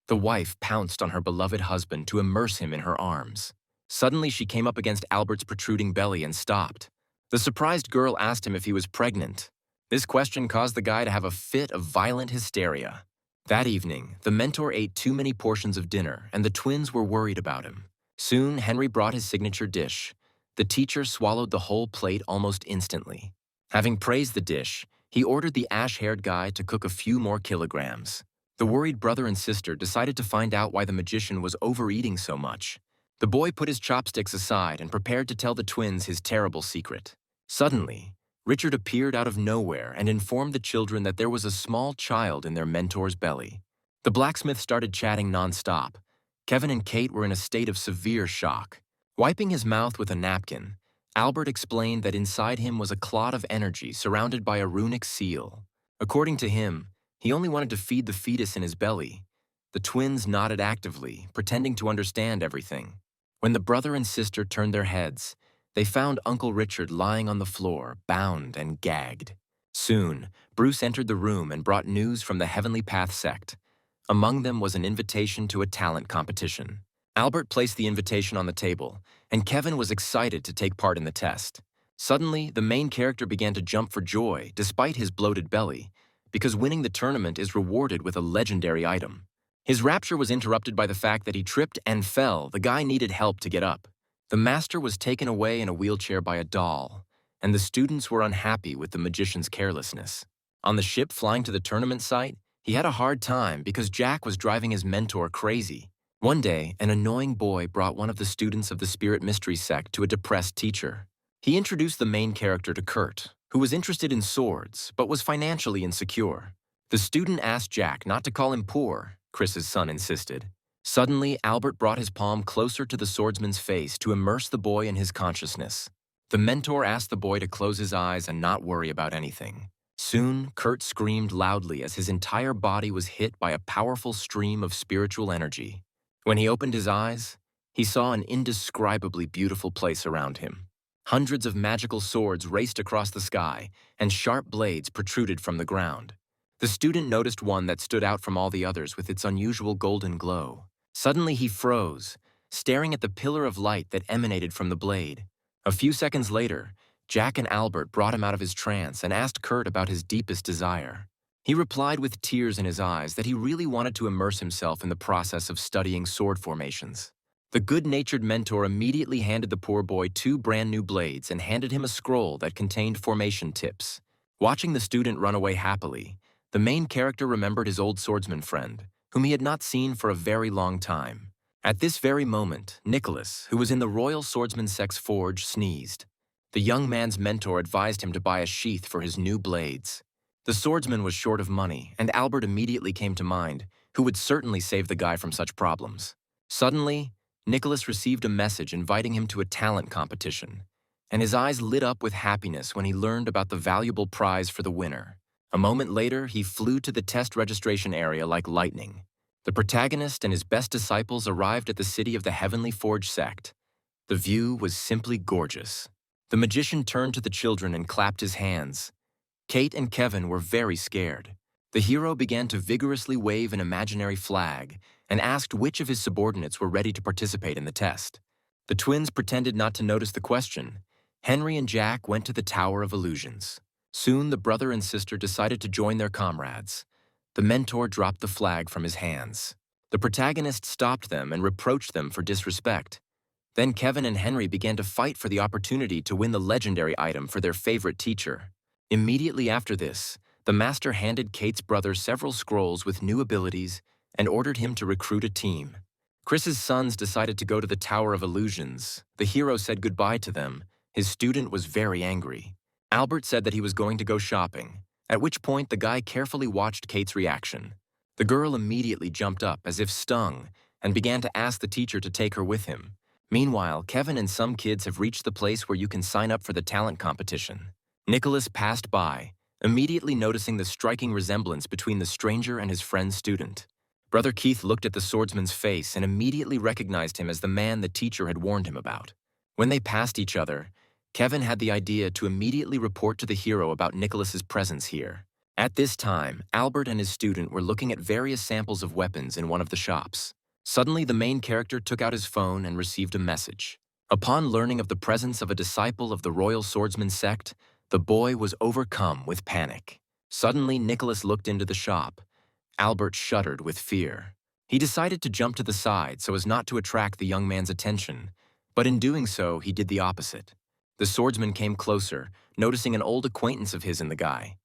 The wife pounced on her beloved husband to immerse him in her arms. Suddenly, she came up against Albert's protruding belly and stopped. The surprised girl asked him if he was pregnant. This question caused the guy to have a fit of violent hysteria. That evening, the mentor ate too many portions of dinner, and the twins were worried about him. Soon, Henry brought his signature dish. The teacher swallowed the whole plate almost instantly. Having praised the dish, he ordered the ash-haired guy to cook a few more kilograms. The worried brother and sister decided to find out why the magician was overeating so much. The boy put his chopsticks aside and prepared to tell the twins his terrible secret. Suddenly, Richard appeared out of nowhere and informed the children that there was a small child in their mentor's belly. The blacksmith started chatting nonstop. Kevin and Kate were in a state of severe shock. Wiping his mouth with a napkin, Albert explained that inside him was a clot of energy surrounded by a runic seal. According to him, he only wanted to feed the fetus in his belly. The twins nodded actively, pretending to understand everything. When the brother and sister turned their heads, they found Uncle Richard lying on the floor, bound and gagged. Soon, Bruce entered the room and brought news from the Heavenly Path Sect. Among them was an invitation to a talent competition. Albert placed the invitation on the table, and Kevin was excited to take part in the test. Suddenly, the main character began to jump for joy, despite his bloated belly, because winning the tournament is rewarded with a legendary item. His rapture was interrupted by the fact that he tripped and fell. The guy needed help to get up. The master was taken away in a wheelchair by a doll, and the students were unhappy with the magician's carelessness. On the ship flying to the tournament site, he had a hard time because Jack was driving his mentor crazy. One day, an annoying boy brought one of the students of the Spirit Mystery Sect to a depressed teacher. He introduced the main character to Kurt, who was interested in swords but was financially insecure. The student asked Jack not to call him poor, Chris's son insisted. Suddenly, Albert brought his palm closer to the swordsman's face to immerse the boy in his consciousness. The mentor asked the boy to close his eyes and not worry about anything. Soon, Kurt screamed loudly as his entire body was hit by a powerful stream of spiritual energy. When he opened his eyes, he saw an indescribably beautiful place around him. Hundreds of magical swords raced across the sky, and sharp blades protruded from the ground. The student noticed one that stood out from all the others with its unusual golden glow. Suddenly he froze, staring at the pillar of light that emanated from the blade. A few seconds later, Jack and Albert brought him out of his trance and asked Kurt about his deepest desire. He replied with tears in his eyes that he really wanted to immerse himself in the process of studying sword formations. The good-natured mentor immediately handed the poor boy 2 brand new blades and handed him a scroll that contained formation tips. Watching the student run away happily, the main character remembered his old swordsman friend, whom he had not seen for a very long time. At this very moment, Nicholas, who was in the Royal Swordsman Sect's forge, sneezed. The young man's mentor advised him to buy a sheath for his new blades. The swordsman was short of money, and Albert immediately came to mind, who would certainly save the guy from such problems. Suddenly, Nicholas received a message inviting him to a talent competition, and his eyes lit up with happiness when he learned about the valuable prize for the winner. A moment later, he flew to the test registration area like lightning. The protagonist and his best disciples arrived at the city of the Heavenly Forge Sect. The view was simply gorgeous. The magician turned to the children and clapped his hands. Kate and Kevin were very scared. The hero began to vigorously wave an imaginary flag and asked which of his subordinates were ready to participate in the test. The twins pretended not to notice the question. Henry and Jack went to the Tower of Illusions. Soon, the brother and sister decided to join their comrades. The mentor dropped the flag from his hands. The protagonist stopped them and reproached them for disrespect. Then Kevin and Henry began to fight for the opportunity to win the legendary item for their favorite teacher. Immediately after this, the master handed Kate's brother several scrolls with new abilities and ordered him to recruit a team. Chris's sons decided to go to the Tower of Illusions. The hero said goodbye to them. His student was very angry. Albert said that he was going to go shopping, at which point the guy carefully watched Kate's reaction. The girl immediately jumped up as if stung and began to ask the teacher to take her with him. Meanwhile, Kevin and some kids have reached the place where you can sign up for the talent competition. Nicholas passed by, immediately noticing the striking resemblance between the stranger and his friend's student. Brother Keith looked at the swordsman's face and immediately recognized him as the man the teacher had warned him about. When they passed each other, Kevin had the idea to immediately report to the hero about Nicholas's presence here. At this time, Albert and his student were looking at various samples of weapons in one of the shops. Suddenly, the main character took out his phone and received a message. Upon learning of the presence of a disciple of the Royal Swordsman Sect, the boy was overcome with panic. Suddenly, Nicholas looked into the shop. Albert shuddered with fear. He decided to jump to the side so as not to attract the young man's attention, but in doing so, he did the opposite. The swordsman came closer, noticing an old acquaintance of his in the guy.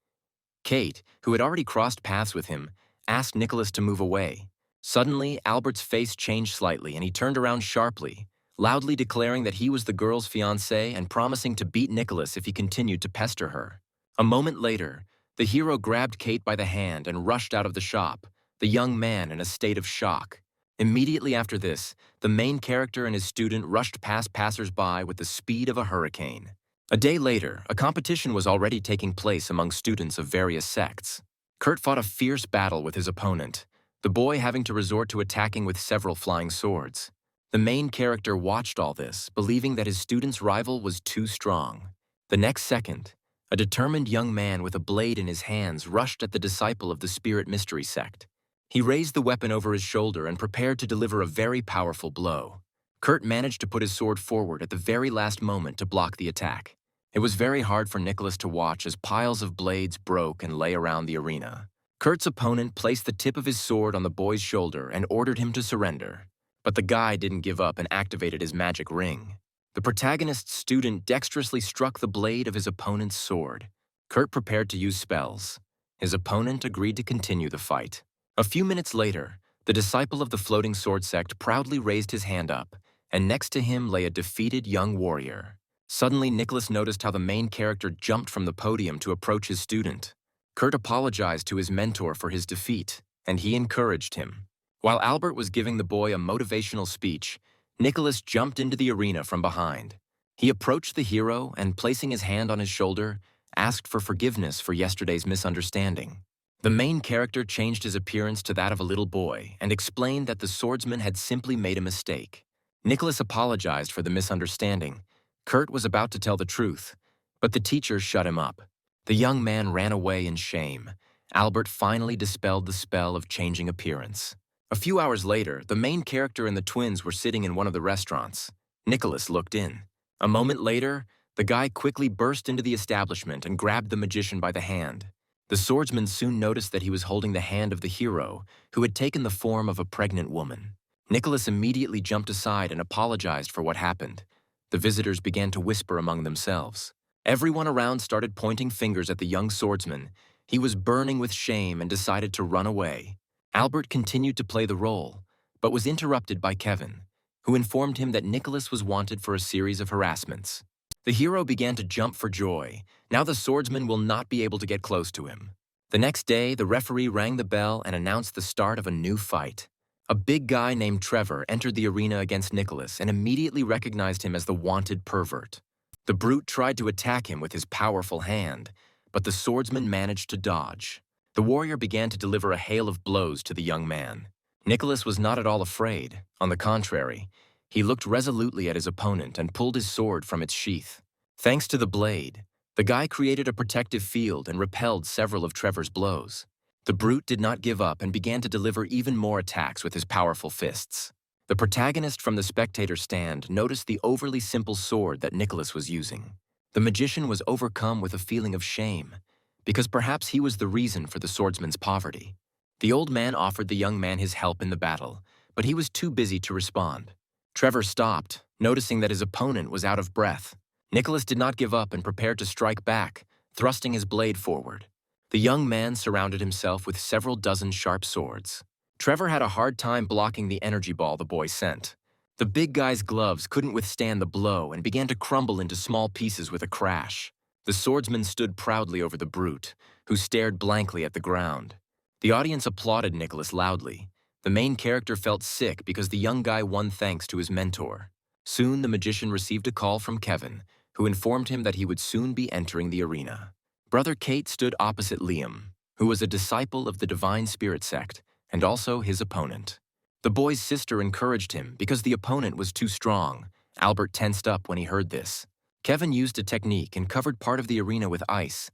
Kate, who had already crossed paths with him, asked Nicholas to move away. Suddenly, Albert's face changed slightly and he turned around sharply, loudly declaring that he was the girl's fiancé and promising to beat Nicholas if he continued to pester her. A moment later, the hero grabbed Kate by the hand and rushed out of the shop, the young man in a state of shock. Immediately after this, the main character and his student rushed past passers-by with the speed of a hurricane. A day later, a competition was already taking place among students of various sects. Kurt fought a fierce battle with his opponent, the boy having to resort to attacking with several flying swords. The main character watched all this, believing that his student's rival was too strong. The next second, a determined young man with a blade in his hands rushed at the disciple of the Spirit Mystery Sect. He raised the weapon over his shoulder and prepared to deliver a very powerful blow. Kurt managed to put his sword forward at the very last moment to block the attack. It was very hard for Nicholas to watch as piles of blades broke and lay around the arena. Kurt's opponent placed the tip of his sword on the boy's shoulder and ordered him to surrender. But the guy didn't give up and activated his magic ring. The protagonist's student dexterously struck the blade of his opponent's sword. Kurt prepared to use spells. His opponent agreed to continue the fight. A few minutes later, the disciple of the Floating Sword Sect proudly raised his hand up, and next to him lay a defeated young warrior. Suddenly, Nicholas noticed how the main character jumped from the podium to approach his student. Kurt apologized to his mentor for his defeat, and he encouraged him. While Albert was giving the boy a motivational speech, Nicholas jumped into the arena from behind. He approached the hero and, placing his hand on his shoulder, asked for forgiveness for yesterday's misunderstanding. The main character changed his appearance to that of a little boy and explained that the swordsman had simply made a mistake. Nicholas apologized for the misunderstanding. Kurt was about to tell the truth, but the teacher shut him up. The young man ran away in shame. Albert finally dispelled the spell of changing appearance. A few hours later, the main character and the twins were sitting in one of the restaurants. Nicholas looked in. A moment later, the guy quickly burst into the establishment and grabbed the magician by the hand. The swordsman soon noticed that he was holding the hand of the hero, who had taken the form of a pregnant woman. Nicholas immediately jumped aside and apologized for what happened. The visitors began to whisper among themselves. Everyone around started pointing fingers at the young swordsman. He was burning with shame and decided to run away. Albert continued to play the role, but was interrupted by Kevin, who informed him that Nicholas was wanted for a series of harassments. The hero began to jump for joy. Now the swordsman will not be able to get close to him. The next day, the referee rang the bell and announced the start of a new fight. A big guy named Trevor entered the arena against Nicholas and immediately recognized him as the wanted pervert. The brute tried to attack him with his powerful hand, but the swordsman managed to dodge. The warrior began to deliver a hail of blows to the young man. Nicholas was not at all afraid. On the contrary, he looked resolutely at his opponent and pulled his sword from its sheath. Thanks to the blade, the guy created a protective field and repelled several of Trevor's blows. The brute did not give up and began to deliver even more attacks with his powerful fists. The protagonist from the spectator stand noticed the overly simple sword that Nicholas was using. The magician was overcome with a feeling of shame, because perhaps he was the reason for the swordsman's poverty. The old man offered the young man his help in the battle, but he was too busy to respond. Trevor stopped, noticing that his opponent was out of breath. Nicholas did not give up and prepared to strike back, thrusting his blade forward. The young man surrounded himself with several dozen sharp swords. Trevor had a hard time blocking the energy ball the boy sent. The big guy's gloves couldn't withstand the blow and began to crumble into small pieces with a crash. The swordsman stood proudly over the brute, who stared blankly at the ground. The audience applauded Nicholas loudly. The main character felt sick because the young guy won thanks to his mentor. Soon, the magician received a call from Kevin, who informed him that he would soon be entering the arena. Brother Kate stood opposite Liam, who was a disciple of the Divine Spirit Sect, and also his opponent. The boy's sister encouraged him because the opponent was too strong. Albert tensed up when he heard this. Kevin used a technique and covered part of the arena with ice.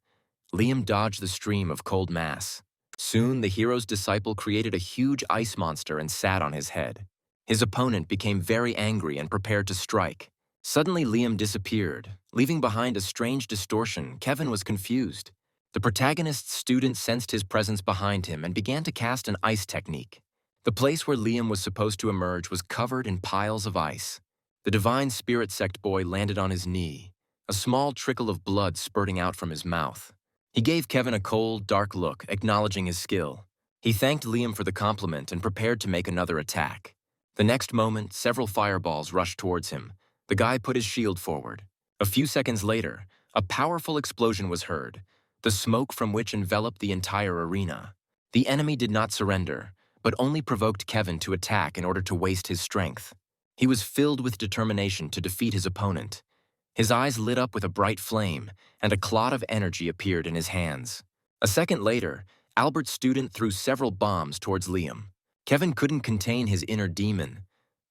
Liam dodged the stream of cold mass. Soon, the hero's disciple created a huge ice monster and sat on his head. His opponent became very angry and prepared to strike. Suddenly, Liam disappeared, leaving behind a strange distortion. Kevin was confused. The protagonist's student sensed his presence behind him and began to cast an ice technique. The place where Liam was supposed to emerge was covered in piles of ice. The divine spirit sect boy landed on his knee, a small trickle of blood spurting out from his mouth. He gave Kevin a cold, dark look, acknowledging his skill. He thanked Liam for the compliment and prepared to make another attack. The next moment, several fireballs rushed towards him. The guy put his shield forward. A few seconds later, a powerful explosion was heard, the smoke from which enveloped the entire arena. The enemy did not surrender, but only provoked Kevin to attack in order to waste his strength. He was filled with determination to defeat his opponent. His eyes lit up with a bright flame, and a clot of energy appeared in his hands. A second later, Albert's student threw several bombs towards Liam. Kevin couldn't contain his inner demon.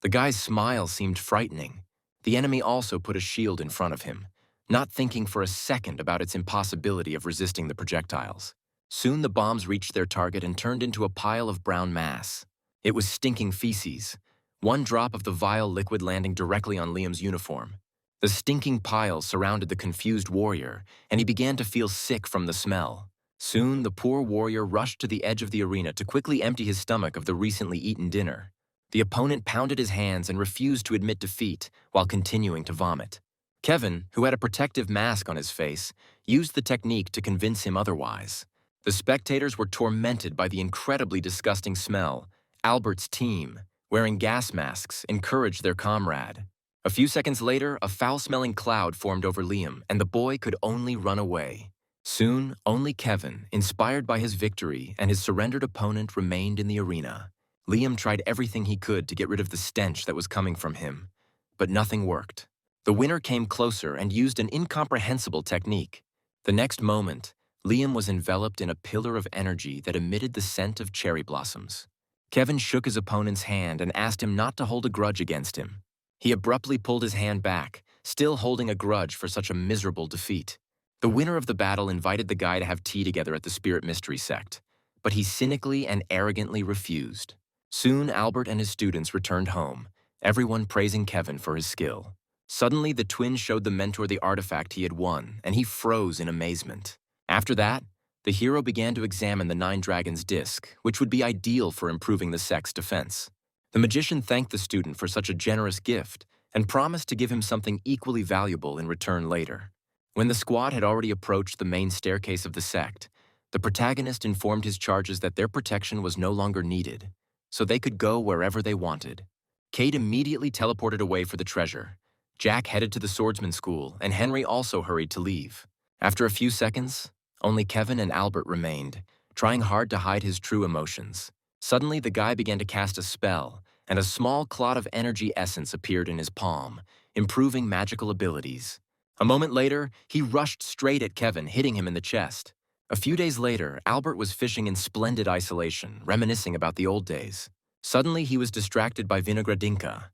The guy's smile seemed frightening. The enemy also put a shield in front of him, not thinking for a second about its impossibility of resisting the projectiles. Soon the bombs reached their target and turned into a pile of brown mass. It was stinking feces, one drop of the vile liquid landing directly on Liam's uniform. The stinking pile surrounded the confused warrior, and he began to feel sick from the smell. Soon the poor warrior rushed to the edge of the arena to quickly empty his stomach of the recently eaten dinner. The opponent pounded his hands and refused to admit defeat while continuing to vomit. Kevin, who had a protective mask on his face, used the technique to convince him otherwise. The spectators were tormented by the incredibly disgusting smell. Albert's team, wearing gas masks, encouraged their comrade. A few seconds later, a foul-smelling cloud formed over Liam, and the boy could only run away. Soon, only Kevin, inspired by his victory and his surrendered opponent, remained in the arena. Liam tried everything he could to get rid of the stench that was coming from him, but nothing worked. The winner came closer and used an incomprehensible technique. The next moment, Liam was enveloped in a pillar of energy that emitted the scent of cherry blossoms. Kevin shook his opponent's hand and asked him not to hold a grudge against him. He abruptly pulled his hand back, still holding a grudge for such a miserable defeat. The winner of the battle invited the guy to have tea together at the Spirit Mystery Sect, but he cynically and arrogantly refused. Soon Albert and his students returned home, everyone praising Kevin for his skill. Suddenly, the twins showed the mentor the artifact he had won, and he froze in amazement. After that, the hero began to examine the Nine Dragons disc, which would be ideal for improving the sect's defense. The magician thanked the student for such a generous gift and promised to give him something equally valuable in return later. When the squad had already approached the main staircase of the sect, the protagonist informed his charges that their protection was no longer needed, so they could go wherever they wanted. Kate immediately teleported away for the treasure. Jack headed to the swordsman school, and Henry also hurried to leave. After a few seconds, only Kevin and Albert remained, trying hard to hide his true emotions. Suddenly, the guy began to cast a spell, and a small clot of energy essence appeared in his palm, improving magical abilities. A moment later, he rushed straight at Kevin, hitting him in the chest. A few days later, Albert was fishing in splendid isolation, reminiscing about the old days. Suddenly, he was distracted by Vinogradinka,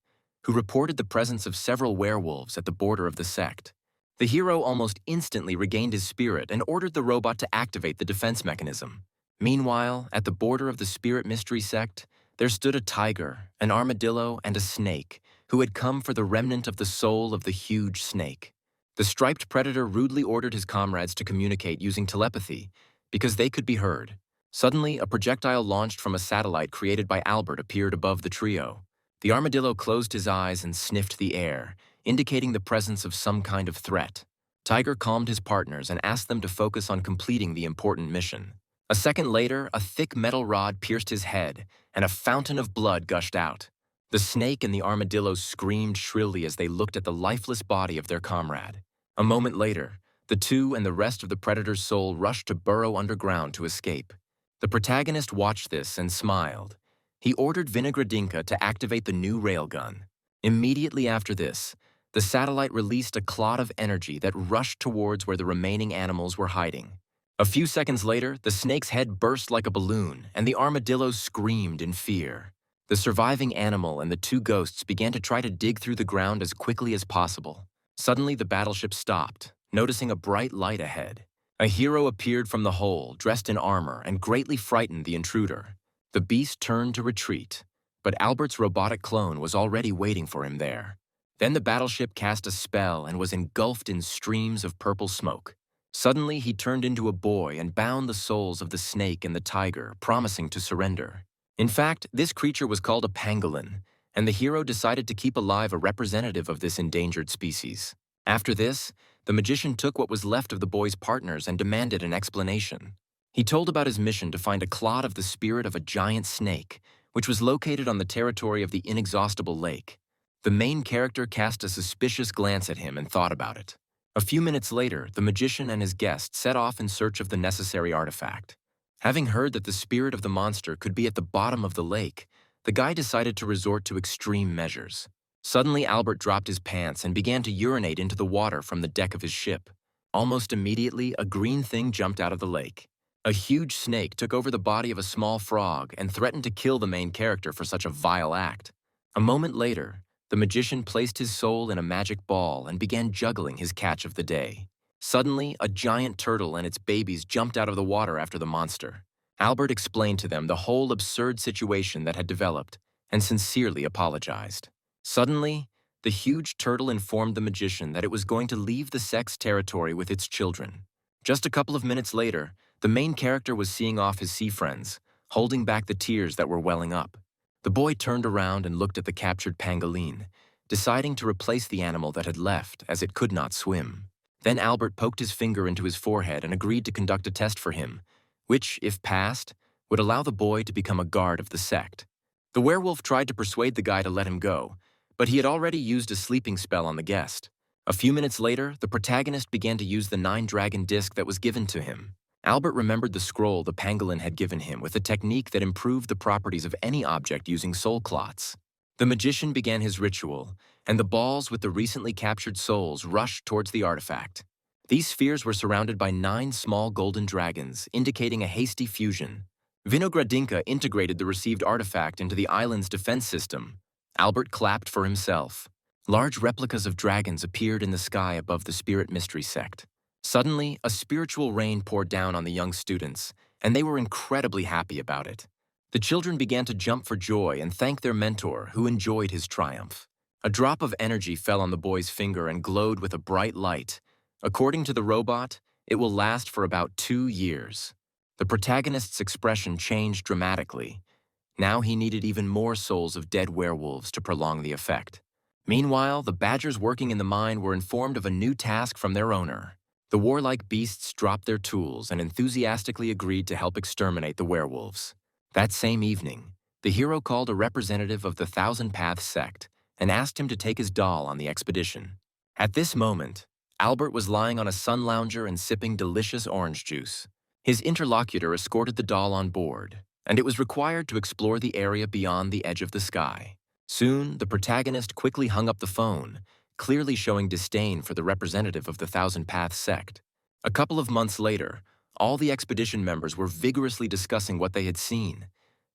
who reported the presence of several werewolves at the border of the sect. The hero almost instantly regained his spirit and ordered the robot to activate the defense mechanism. Meanwhile, at the border of the Spirit Mystery Sect, there stood a tiger, an armadillo, and a snake, who had come for the remnant of the soul of the huge snake. The striped predator rudely ordered his comrades to communicate using telepathy, because they could be heard. Suddenly, a projectile launched from a satellite created by Albert appeared above the trio. The armadillo closed his eyes and sniffed the air, indicating the presence of some kind of threat. Tiger calmed his partners and asked them to focus on completing the important mission. A second later, a thick metal rod pierced his head, and a fountain of blood gushed out. The snake and the armadillo screamed shrilly as they looked at the lifeless body of their comrade. A moment later, the two and the rest of the predator's soul rushed to burrow underground to escape. The protagonist watched this and smiled. He ordered Vinogradinka to activate the new railgun. Immediately after this, the satellite released a clot of energy that rushed towards where the remaining animals were hiding. A few seconds later, the snake's head burst like a balloon, and the armadillo screamed in fear. The surviving animal and the two ghosts began to try to dig through the ground as quickly as possible. Suddenly, the battleship stopped, noticing a bright light ahead. A hero appeared from the hole, dressed in armor, and greatly frightened the intruder. The beast turned to retreat, but Albert's robotic clone was already waiting for him there. Then the battleship cast a spell and was engulfed in streams of purple smoke. Suddenly, he turned into a boy and bound the souls of the snake and the tiger, promising to surrender. In fact, this creature was called a pangolin, and the hero decided to keep alive a representative of this endangered species. After this, the magician took what was left of the boy's partners and demanded an explanation. He told about his mission to find a clod of the spirit of a giant snake, which was located on the territory of the inexhaustible lake. The main character cast a suspicious glance at him and thought about it. A few minutes later, the magician and his guest set off in search of the necessary artifact. Having heard that the spirit of the monster could be at the bottom of the lake, the guy decided to resort to extreme measures. Suddenly, Albert dropped his pants and began to urinate into the water from the deck of his ship. Almost immediately, a green thing jumped out of the lake. A huge snake took over the body of a small frog and threatened to kill the main character for such a vile act. A moment later, the magician placed his soul in a magic ball and began juggling his catch of the day. Suddenly, a giant turtle and its babies jumped out of the water after the monster. Albert explained to them the whole absurd situation that had developed and sincerely apologized. Suddenly, the huge turtle informed the magician that it was going to leave the Sect's territory with its children. Just a couple of minutes later, the main character was seeing off his sea friends, holding back the tears that were welling up. The boy turned around and looked at the captured pangolin, deciding to replace the animal that had left as it could not swim. Then Albert poked his finger into his forehead and agreed to conduct a test for him, which, if passed, would allow the boy to become a guard of the Sect. The werewolf tried to persuade the guy to let him go, but he had already used a sleeping spell on the guest. A few minutes later, the protagonist began to use the 9-dragon disc that was given to him. Albert remembered the scroll the pangolin had given him with a technique that improved the properties of any object using soul clots. The magician began his ritual, and the balls with the recently captured souls rushed towards the artifact. These spheres were surrounded by 9 small golden dragons, indicating a hasty fusion. Vinogradinka integrated the received artifact into the island's defense system. Albert clapped for himself. Large replicas of dragons appeared in the sky above the Spirit Mystery Sect. Suddenly, a spiritual rain poured down on the young students, and they were incredibly happy about it. The children began to jump for joy and thank their mentor, who enjoyed his triumph. A drop of energy fell on the boy's finger and glowed with a bright light. According to the robot, it will last for about 2 years. The protagonist's expression changed dramatically. Now he needed even more souls of dead werewolves to prolong the effect. Meanwhile, the badgers working in the mine were informed of a new task from their owner. The warlike beasts dropped their tools and enthusiastically agreed to help exterminate the werewolves. That same evening, the hero called a representative of the Thousand Paths Sect and asked him to take his doll on the expedition. At this moment, Albert was lying on a sun lounger and sipping delicious orange juice. His interlocutor escorted the doll on board, and it was required to explore the area beyond the edge of the sky. Soon, the protagonist quickly hung up the phone, clearly showing disdain for the representative of the Thousand Paths Sect. A couple of months later, all the expedition members were vigorously discussing what they had seen.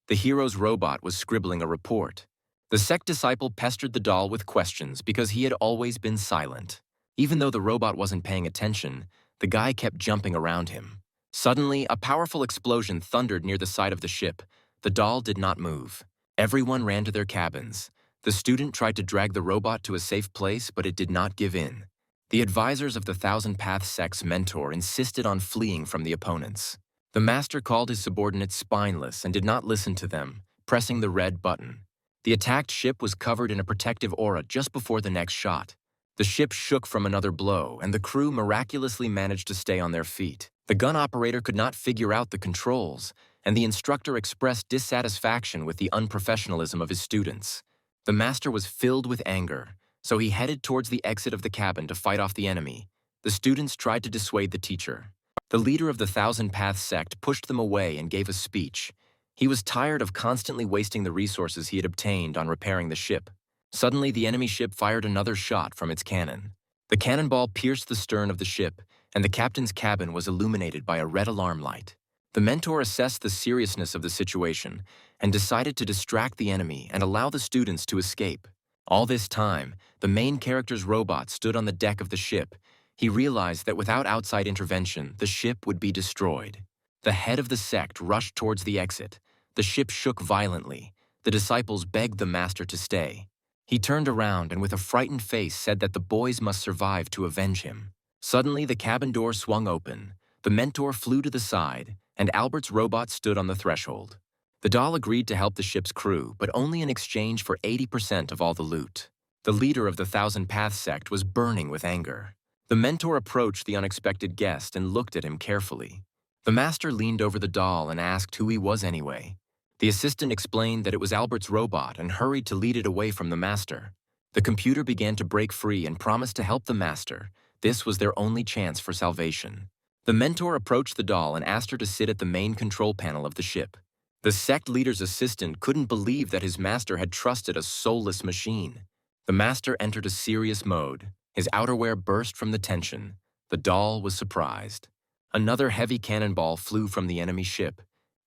The hero's robot was scribbling a report. The Sect disciple pestered the doll with questions because he had always been silent. Even though the robot wasn't paying attention, the guy kept jumping around him. Suddenly, a powerful explosion thundered near the side of the ship. The doll did not move. Everyone ran to their cabins. The student tried to drag the robot to a safe place, but it did not give in. The advisors of the Thousand Paths Sect's mentor insisted on fleeing from the opponents. The master called his subordinates spineless and did not listen to them, pressing the red button. The attacked ship was covered in a protective aura just before the next shot. The ship shook from another blow, and the crew miraculously managed to stay on their feet. The gun operator could not figure out the controls, and the instructor expressed dissatisfaction with the unprofessionalism of his students. The master was filled with anger, so he headed towards the exit of the cabin to fight off the enemy. The students tried to dissuade the teacher. The leader of the Thousand Paths Sect pushed them away and gave a speech. He was tired of constantly wasting the resources he had obtained on repairing the ship. Suddenly, the enemy ship fired another shot from its cannon. The cannonball pierced the stern of the ship, and the captain's cabin was illuminated by a red alarm light. The mentor assessed the seriousness of the situation and decided to distract the enemy and allow the students to escape. All this time, the main character's robot stood on the deck of the ship. He realized that without outside intervention, the ship would be destroyed. The head of the sect rushed towards the exit. The ship shook violently. The disciples begged the master to stay. He turned around and with a frightened face said that the boys must survive to avenge him. Suddenly, the cabin door swung open. The mentor flew to the side, and Albert's robot stood on the threshold. The doll agreed to help the ship's crew, but only in exchange for 80% of all the loot. The leader of the Thousand Paths sect was burning with anger. The mentor approached the unexpected guest and looked at him carefully. The master leaned over the doll and asked who he was anyway. The assistant explained that it was Albert's robot and hurried to lead it away from the master. The computer began to break free and promised to help the master. This was their only chance for salvation. The mentor approached the doll and asked her to sit at the main control panel of the ship. The sect leader's assistant couldn't believe that his master had trusted a soulless machine. The master entered a serious mode. His outerwear burst from the tension. The doll was surprised. Another heavy cannonball flew from the enemy ship.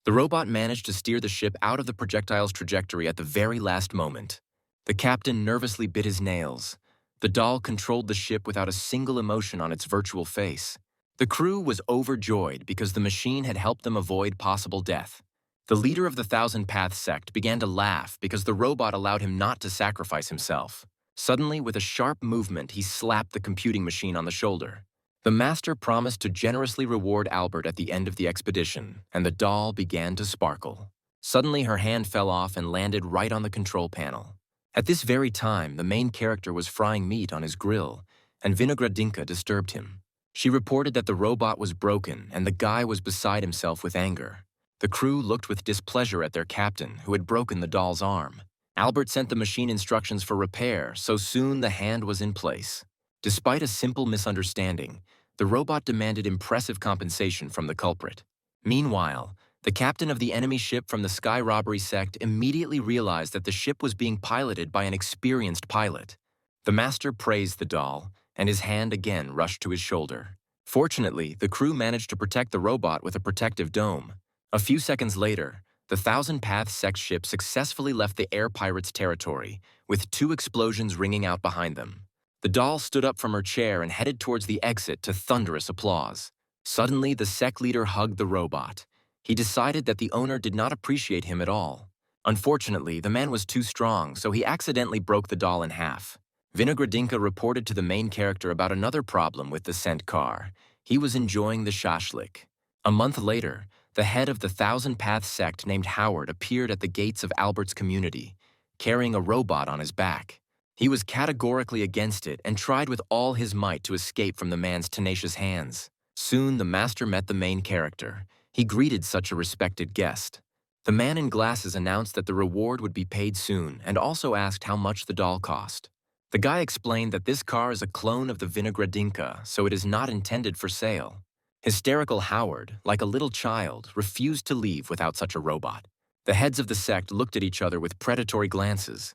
The robot managed to steer the ship out of the projectile's trajectory at the very last moment. The captain nervously bit his nails. The doll controlled the ship without a single emotion on its virtual face. The crew was overjoyed because the machine had helped them avoid possible death. The leader of the Thousand Paths sect began to laugh because the robot allowed him not to sacrifice himself. Suddenly, with a sharp movement, he slapped the computing machine on the shoulder. The master promised to generously reward Albert at the end of the expedition, and the doll began to sparkle. Suddenly, her hand fell off and landed right on the control panel. At this very time, the main character was frying meat on his grill, and Vinogradinka disturbed him. She reported that the robot was broken, and the guy was beside himself with anger. The crew looked with displeasure at their captain, who had broken the doll's arm. Albert sent the machine instructions for repair, so soon the hand was in place. Despite a simple misunderstanding, the robot demanded impressive compensation from the culprit. Meanwhile, the captain of the enemy ship from the Sky Robbery sect immediately realized that the ship was being piloted by an experienced pilot. The master praised the doll, and his hand again rushed to his shoulder. Fortunately, the crew managed to protect the robot with a protective dome. A few seconds later, the Thousand Paths sect ship successfully left the air pirates' territory, with 2 explosions ringing out behind them. The doll stood up from her chair and headed towards the exit to thunderous applause. Suddenly, the sect leader hugged the robot. He decided that the owner did not appreciate him at all. Unfortunately, the man was too strong, so he accidentally broke the doll in half. Vinogradinka reported to the main character about another problem with the sent car. He was enjoying the shashlik. A month later, the head of the Thousand Paths sect named Howard appeared at the gates of Albert's community, carrying a robot on his back. He was categorically against it and tried with all his might to escape from the man's tenacious hands. Soon, the master met the main character. He greeted such a respected guest. The man in glasses announced that the reward would be paid soon and also asked how much the doll cost. The guy explained that this car is a clone of the Vinogradinka, so it is not intended for sale. Hysterical Howard, like a little child, refused to leave without such a robot. The heads of the sect looked at each other with predatory glances.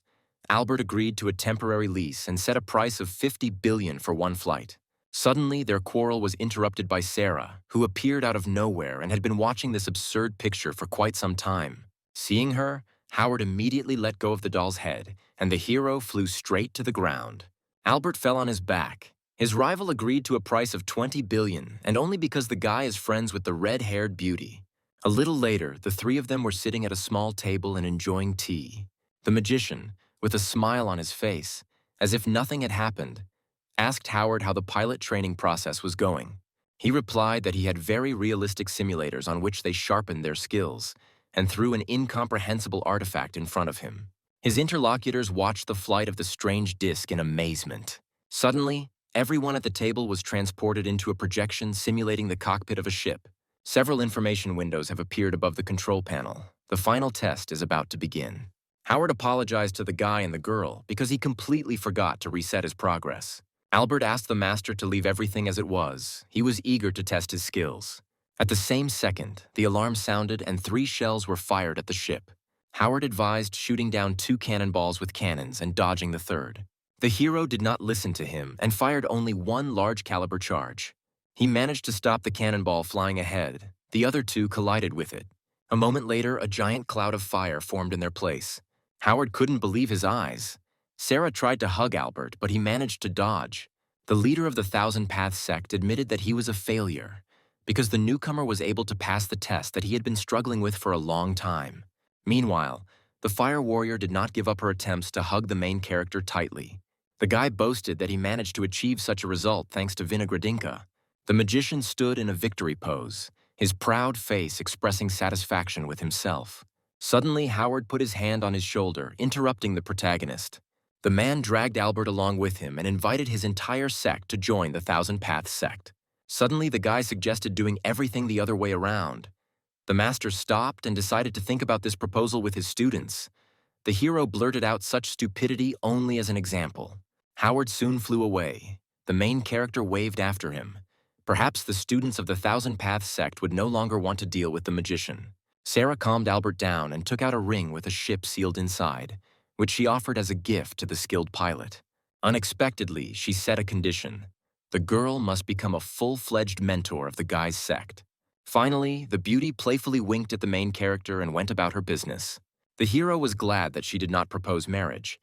Albert agreed to a temporary lease and set a price of $50 billion for one flight. Suddenly, their quarrel was interrupted by Sarah, who appeared out of nowhere and had been watching this absurd picture for quite some time. Seeing her, Howard immediately let go of the doll's head, and the hero flew straight to the ground. Albert fell on his back. His rival agreed to a price of $20 billion, and only because the guy is friends with the red-haired beauty. A little later, the 3 of them were sitting at a small table and enjoying tea. The magician, with a smile on his face, as if nothing had happened, asked Howard how the pilot training process was going. He replied that he had very realistic simulators on which they sharpened their skills, and threw an incomprehensible artifact in front of him. His interlocutors watched the flight of the strange disc in amazement. Suddenly, everyone at the table was transported into a projection simulating the cockpit of a ship. Several information windows have appeared above the control panel. The final test is about to begin. Howard apologized to the guy and the girl because he completely forgot to reset his progress. Albert asked the master to leave everything as it was. He was eager to test his skills. At the same second, the alarm sounded and 3 shells were fired at the ship. Howard advised shooting down 2 cannonballs with cannons and dodging the 3rd. The hero did not listen to him and fired only 1 large-caliber charge. He managed to stop the cannonball flying ahead. The other 2 collided with it. A moment later, a giant cloud of fire formed in their place. Howard couldn't believe his eyes. Sarah tried to hug Albert, but he managed to dodge. The leader of the Thousand Paths sect admitted that he was a failure because the newcomer was able to pass the test that he had been struggling with for a long time. Meanwhile, the fire warrior did not give up her attempts to hug the main character tightly. The guy boasted that he managed to achieve such a result thanks to Vinogradinka. The magician stood in a victory pose, his proud face expressing satisfaction with himself. Suddenly, Howard put his hand on his shoulder, interrupting the protagonist. The man dragged Albert along with him and invited his entire sect to join the Thousand Paths sect. Suddenly, the guy suggested doing everything the other way around. The master stopped and decided to think about this proposal with his students. The hero blurted out such stupidity only as an example. Howard soon flew away. The main character waved after him. Perhaps the students of the Thousand Paths sect would no longer want to deal with the magician. Sarah calmed Albert down and took out a ring with a ship sealed inside, which she offered as a gift to the skilled pilot. Unexpectedly, she set a condition. The girl must become a full-fledged mentor of the guy's sect. Finally, the beauty playfully winked at the main character and went about her business. The hero was glad that she did not propose marriage,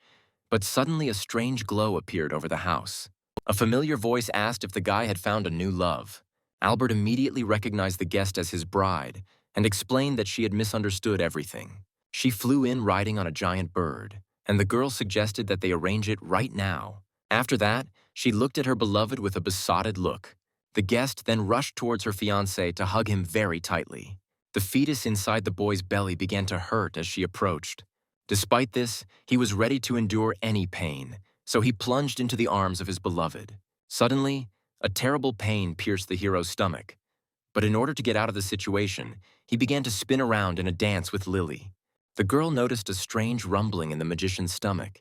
but suddenly a strange glow appeared over the house. A familiar voice asked if the guy had found a new love. Albert immediately recognized the guest as his bride and explained that she had misunderstood everything. She flew in riding on a giant bird, and the girl suggested that they arrange it right now. After that, she looked at her beloved with a besotted look. The guest then rushed towards her fiancé to hug him very tightly. The fetus inside the boy's belly began to hurt as she approached. Despite this, he was ready to endure any pain, so he plunged into the arms of his beloved. Suddenly, a terrible pain pierced the hero's stomach. But in order to get out of the situation, he began to spin around in a dance with Lily. The girl noticed a strange rumbling in the magician's stomach.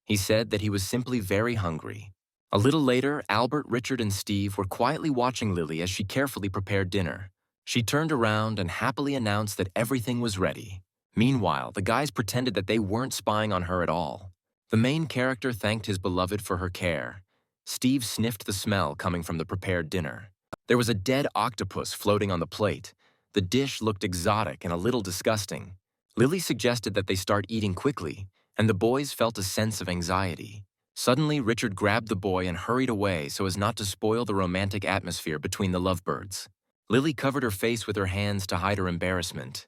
He said that he was simply very hungry. A little later, Albert, Richard, and Steve were quietly watching Lily as she carefully prepared dinner. She turned around and happily announced that everything was ready. Meanwhile, the guys pretended that they weren't spying on her at all. The main character thanked his beloved for her care. Steve sniffed the smell coming from the prepared dinner. There was a dead octopus floating on the plate. The dish looked exotic and a little disgusting. Lily suggested that they start eating quickly, and the boys felt a sense of anxiety. Suddenly, Richard grabbed the boy and hurried away so as not to spoil the romantic atmosphere between the lovebirds. Lily covered her face with her hands to hide her embarrassment.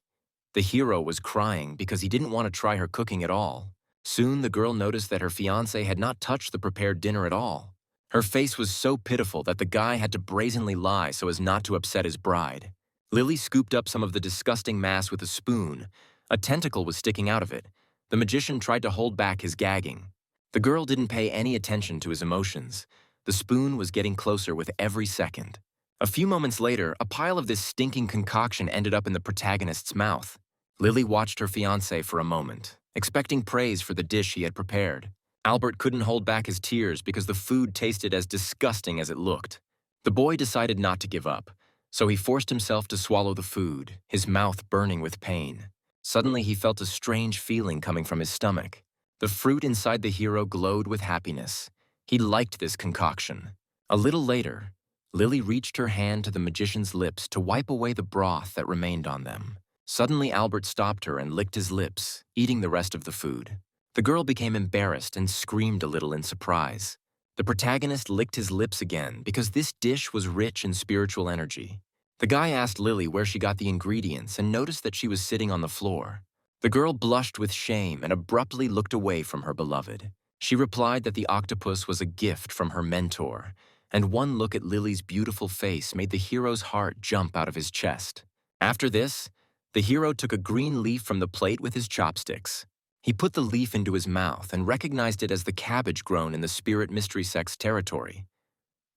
The hero was crying because he didn't want to try her cooking at all. Soon, the girl noticed that her fiancé had not touched the prepared dinner at all. Her face was so pitiful that the guy had to brazenly lie so as not to upset his bride. Lily scooped up some of the disgusting mass with a spoon. A tentacle was sticking out of it. The magician tried to hold back his gagging. The girl didn't pay any attention to his emotions. The spoon was getting closer with every second. A few moments later, a pile of this stinking concoction ended up in the protagonist's mouth. Lily watched her fiancé for a moment, expecting praise for the dish he had prepared. Albert couldn't hold back his tears because the food tasted as disgusting as it looked. The boy decided not to give up, so he forced himself to swallow the food, his mouth burning with pain. Suddenly, he felt a strange feeling coming from his stomach. The fruit inside the hero glowed with happiness. He liked this concoction. A little later, Lily reached her hand to the magician's lips to wipe away the broth that remained on them. Suddenly, Albert stopped her and licked his lips, eating the rest of the food. The girl became embarrassed and screamed a little in surprise. The protagonist licked his lips again because this dish was rich in spiritual energy. The guy asked Lily where she got the ingredients and noticed that she was sitting on the floor. The girl blushed with shame and abruptly looked away from her beloved. She replied that the octopus was a gift from her mentor, and one look at Lily's beautiful face made the hero's heart jump out of his chest. After this, the hero took a green leaf from the plate with his chopsticks. He put the leaf into his mouth and recognized it as the cabbage grown in the Spirit Mystery Sect's territory.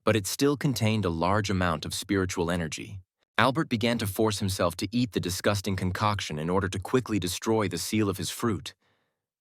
But it still contained a large amount of spiritual energy. Albert began to force himself to eat the disgusting concoction in order to quickly destroy the seal of his fruit.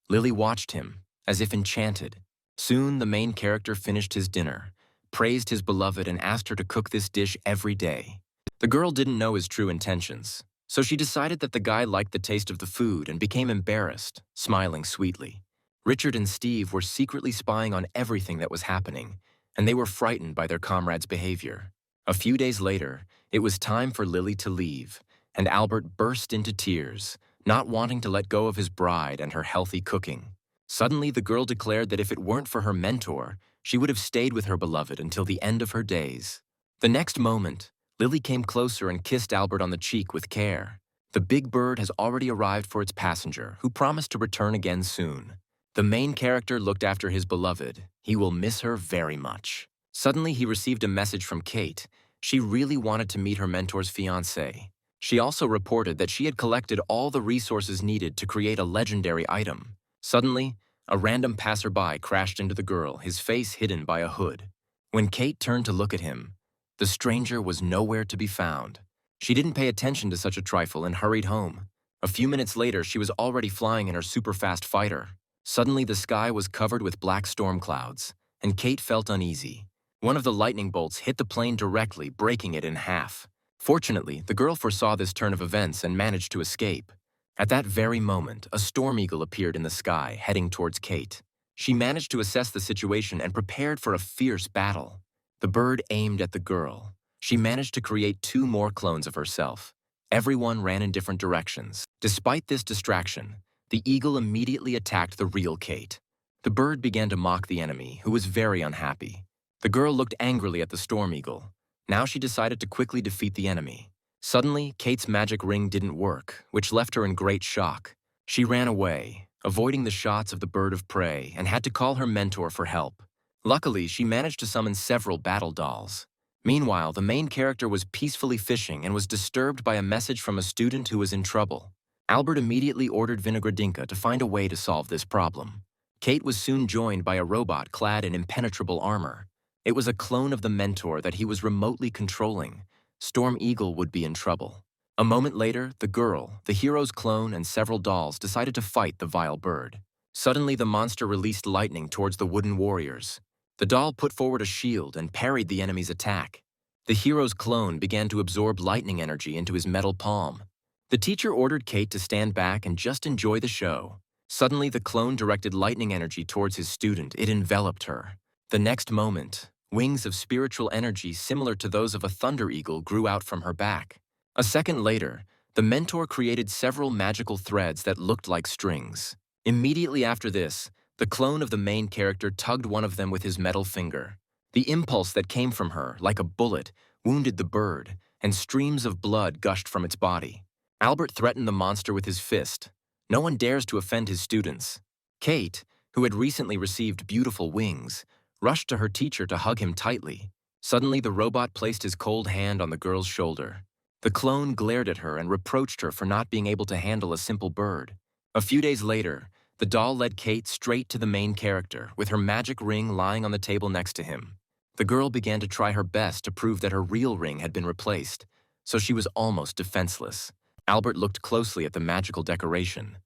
Lily watched him, as if enchanted. Soon, the main character finished his dinner, praised his beloved, and asked her to cook this dish every day. The girl didn't know his true intentions, so she decided that the guy liked the taste of the food and became embarrassed, smiling sweetly. Richard and Steve were secretly spying on everything that was happening, and they were frightened by their comrade's behavior. A few days later, it was time for Lily to leave, and Albert burst into tears, not wanting to let go of his bride and her healthy cooking. Suddenly, the girl declared that if it weren't for her mentor, she would have stayed with her beloved until the end of her days. The next moment, Lily came closer and kissed Albert on the cheek with care. The big bird has already arrived for its passenger, who promised to return again soon. The main character looked after his beloved. He will miss her very much. Suddenly, he received a message from Kate. She really wanted to meet her mentor's fiancé. She also reported that she had collected all the resources needed to create a legendary item. Suddenly, a random passerby crashed into the girl, his face hidden by a hood. When Kate turned to look at him, the stranger was nowhere to be found. She didn't pay attention to such a trifle and hurried home. A few minutes later, she was already flying in her super-fast fighter. Suddenly, the sky was covered with black storm clouds, and Kate felt uneasy. One of the lightning bolts hit the plane directly, breaking it in half. Fortunately, the girl foresaw this turn of events and managed to escape. At that very moment, a storm eagle appeared in the sky, heading towards Kate. She managed to assess the situation and prepared for a fierce battle. The bird aimed at the girl. She managed to create 2 more clones of herself. Everyone ran in different directions. Despite this distraction, the eagle immediately attacked the real Kate. The bird began to mock the enemy, who was very unhappy. The girl looked angrily at the storm eagle. Now she decided to quickly defeat the enemy. Suddenly, Kate's magic ring didn't work, which left her in great shock. She ran away, avoiding the shots of the bird of prey, and had to call her mentor for help. Luckily, she managed to summon several battle dolls. Meanwhile, the main character was peacefully fishing and was disturbed by a message from a student who was in trouble. Albert immediately ordered Vinogradinka to find a way to solve this problem. Kate was soon joined by a robot clad in impenetrable armor. It was a clone of the mentor that he was remotely controlling. Storm Eagle would be in trouble. A moment later, the girl, the hero's clone, and several dolls decided to fight the vile bird. Suddenly, the monster released lightning towards the wooden warriors. The doll put forward a shield and parried the enemy's attack. The hero's clone began to absorb lightning energy into his metal palm. The teacher ordered Kate to stand back and just enjoy the show. Suddenly, the clone directed lightning energy towards his student. It enveloped her. The next moment, wings of spiritual energy similar to those of a thunder eagle grew out from her back. A second later, the mentor created several magical threads that looked like strings. Immediately after this, the clone of the main character tugged one of them with his metal finger. The impulse that came from her, like a bullet, wounded the bird, and streams of blood gushed from its body. Albert threatened the monster with his fist. No one dares to offend his students. Kate, who had recently received beautiful wings, rushed to her teacher to hug him tightly. Suddenly, the robot placed his cold hand on the girl's shoulder. The clone glared at her and reproached her for not being able to handle a simple bird. A few days later, the doll led Kate straight to the main character, with her magic ring lying on the table next to him. The girl began to try her best to prove that her real ring had been replaced, so she was almost defenseless. Albert looked closely at the magical decoration,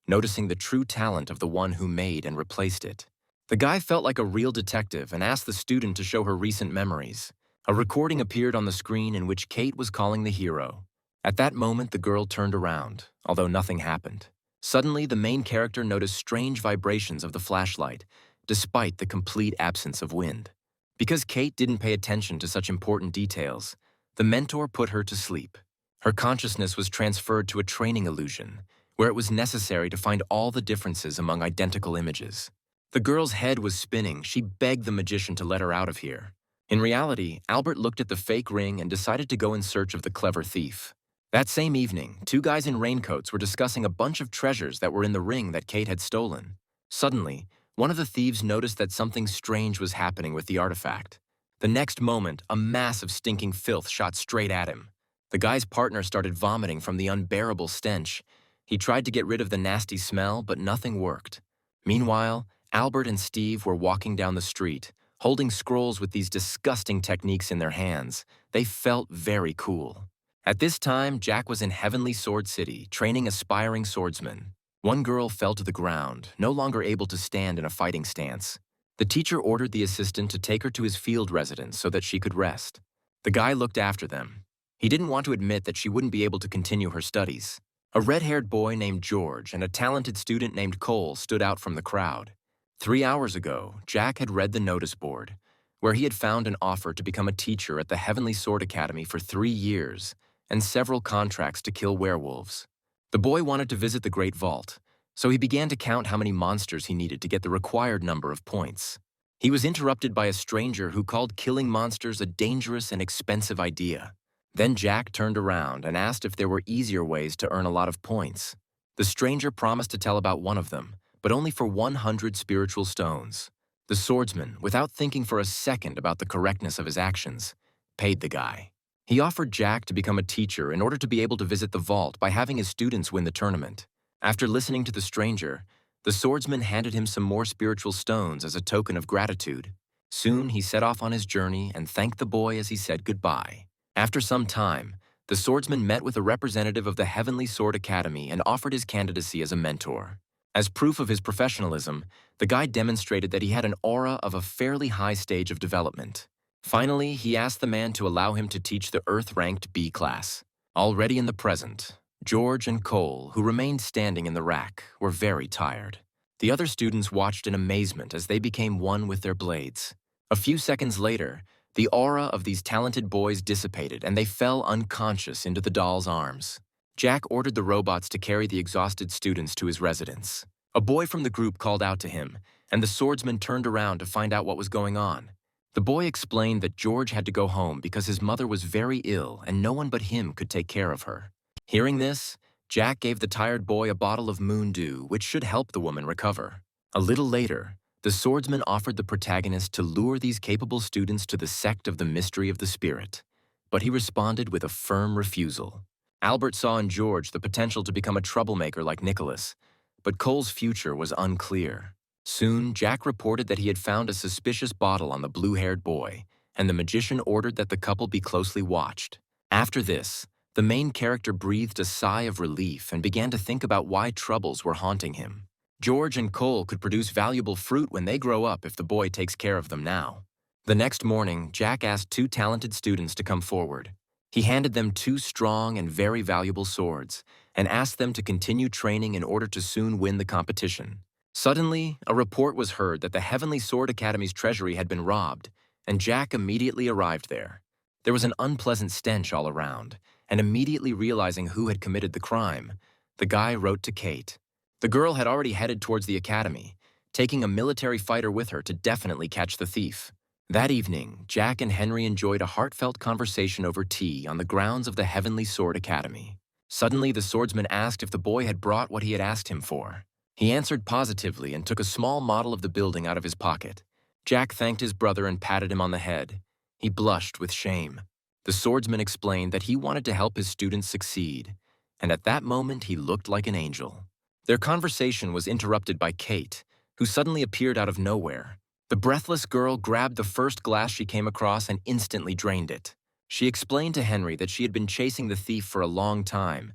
noticing the true talent of the one who made and replaced it. The guy felt like a real detective and asked the student to show her recent memories. A recording appeared on the screen in which Kate was calling the hero. At that moment, the girl turned around, although nothing happened. Suddenly, the main character noticed strange vibrations of the flashlight, despite the complete absence of wind. Because Kate didn't pay attention to such important details, the mentor put her to sleep. Her consciousness was transferred to a training illusion, where it was necessary to find all the differences among identical images. The girl's head was spinning. She begged the magician to let her out of here. In reality, Albert looked at the fake ring and decided to go in search of the clever thief. That same evening, 2 guys in raincoats were discussing a bunch of treasures that were in the ring that Kate had stolen. Suddenly, one of the thieves noticed that something strange was happening with the artifact. The next moment, a mass of stinking filth shot straight at him. The guy's partner started vomiting from the unbearable stench. He tried to get rid of the nasty smell, but nothing worked. Meanwhile, Albert and Steve were walking down the street, holding scrolls with these disgusting techniques in their hands. They felt very cool. At this time, Jack was in Heavenly Sword City, training aspiring swordsmen. One girl fell to the ground, no longer able to stand in a fighting stance. The teacher ordered the assistant to take her to his field residence so that she could rest. The guy looked after them. He didn't want to admit that she wouldn't be able to continue her studies. A red-haired boy named George and a talented student named Cole stood out from the crowd. 3 hours ago, Jack had read the notice board, where he had found an offer to become a teacher at the Heavenly Sword Academy for 3 years and several contracts to kill werewolves. The boy wanted to visit the Great Vault, so he began to count how many monsters he needed to get the required number of points. He was interrupted by a stranger who called killing monsters a dangerous and expensive idea. Then Jack turned around and asked if there were easier ways to earn a lot of points. The stranger promised to tell about one of them, but only for 100 spiritual stones. The swordsman, without thinking for a second about the correctness of his actions, paid the guy. He offered Jack to become a teacher in order to be able to visit the vault by having his students win the tournament. After listening to the stranger, the swordsman handed him some more spiritual stones as a token of gratitude. Soon he set off on his journey and thanked the boy as he said goodbye. After some time, the swordsman met with a representative of the Heavenly Sword Academy and offered his candidacy as a mentor. As proof of his professionalism, the guy demonstrated that he had an aura of a fairly high stage of development. Finally, he asked the man to allow him to teach the Earth-ranked B class. Already in the present, George and Cole, who remained standing in the rack, were very tired. The other students watched in amazement as they became one with their blades. A few seconds later, the aura of these talented boys dissipated and they fell unconscious into the doll's arms. Jack ordered the robots to carry the exhausted students to his residence. A boy from the group called out to him, and the swordsman turned around to find out what was going on. The boy explained that George had to go home because his mother was very ill and no one but him could take care of her. Hearing this, Jack gave the tired boy a bottle of moon dew, which should help the woman recover. A little later, the swordsman offered the protagonist to lure these capable students to the Sect of the Mystery of the Spirit, but he responded with a firm refusal. Albert saw in George the potential to become a troublemaker like Nicholas, but Cole's future was unclear. Soon, Jack reported that he had found a suspicious bottle on the blue-haired boy, and the magician ordered that the couple be closely watched. After this, the main character breathed a sigh of relief and began to think about why troubles were haunting him. George and Cole could produce valuable fruit when they grow up if the boy takes care of them now. The next morning, Jack asked two talented students to come forward. He handed them two strong and very valuable swords and asked them to continue training in order to soon win the competition. Suddenly, a report was heard that the Heavenly Sword Academy's treasury had been robbed, and Jack immediately arrived there. There was an unpleasant stench all around, and immediately realizing who had committed the crime, the guy wrote to Kate. The girl had already headed towards the academy, taking a military fighter with her to definitely catch the thief. That evening, Jack and Henry enjoyed a heartfelt conversation over tea on the grounds of the Heavenly Sword Academy. Suddenly, the swordsman asked if the boy had brought what he had asked him for. He answered positively and took a small model of the building out of his pocket. Jack thanked his brother and patted him on the head. He blushed with shame. The swordsman explained that he wanted to help his students succeed, and at that moment he looked like an angel. Their conversation was interrupted by Kate, who suddenly appeared out of nowhere. The breathless girl grabbed the first glass she came across and instantly drained it. She explained to Henry that she had been chasing the thief for a long time,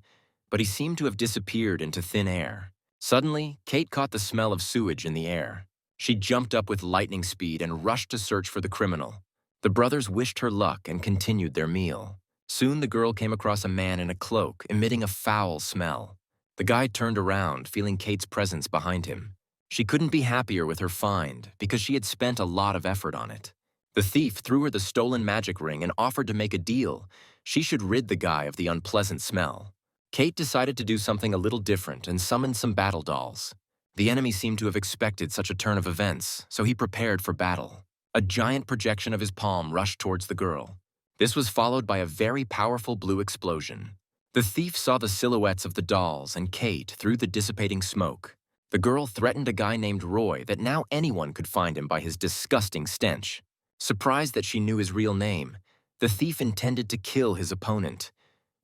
but he seemed to have disappeared into thin air. Suddenly, Kate caught the smell of sewage in the air. She jumped up with lightning speed and rushed to search for the criminal. The brothers wished her luck and continued their meal. Soon the girl came across a man in a cloak, emitting a foul smell. The guy turned around, feeling Kate's presence behind him. She couldn't be happier with her find because she had spent a lot of effort on it. The thief threw her the stolen magic ring and offered to make a deal. She should rid the guy of the unpleasant smell. Kate decided to do something a little different and summoned some battle dolls. The enemy seemed to have expected such a turn of events, so he prepared for battle. A giant projection of his palm rushed towards the girl. This was followed by a very powerful blue explosion. The thief saw the silhouettes of the dolls and Kate through the dissipating smoke. The girl threatened a guy named Roy that now anyone could find him by his disgusting stench. Surprised that she knew his real name, the thief intended to kill his opponent,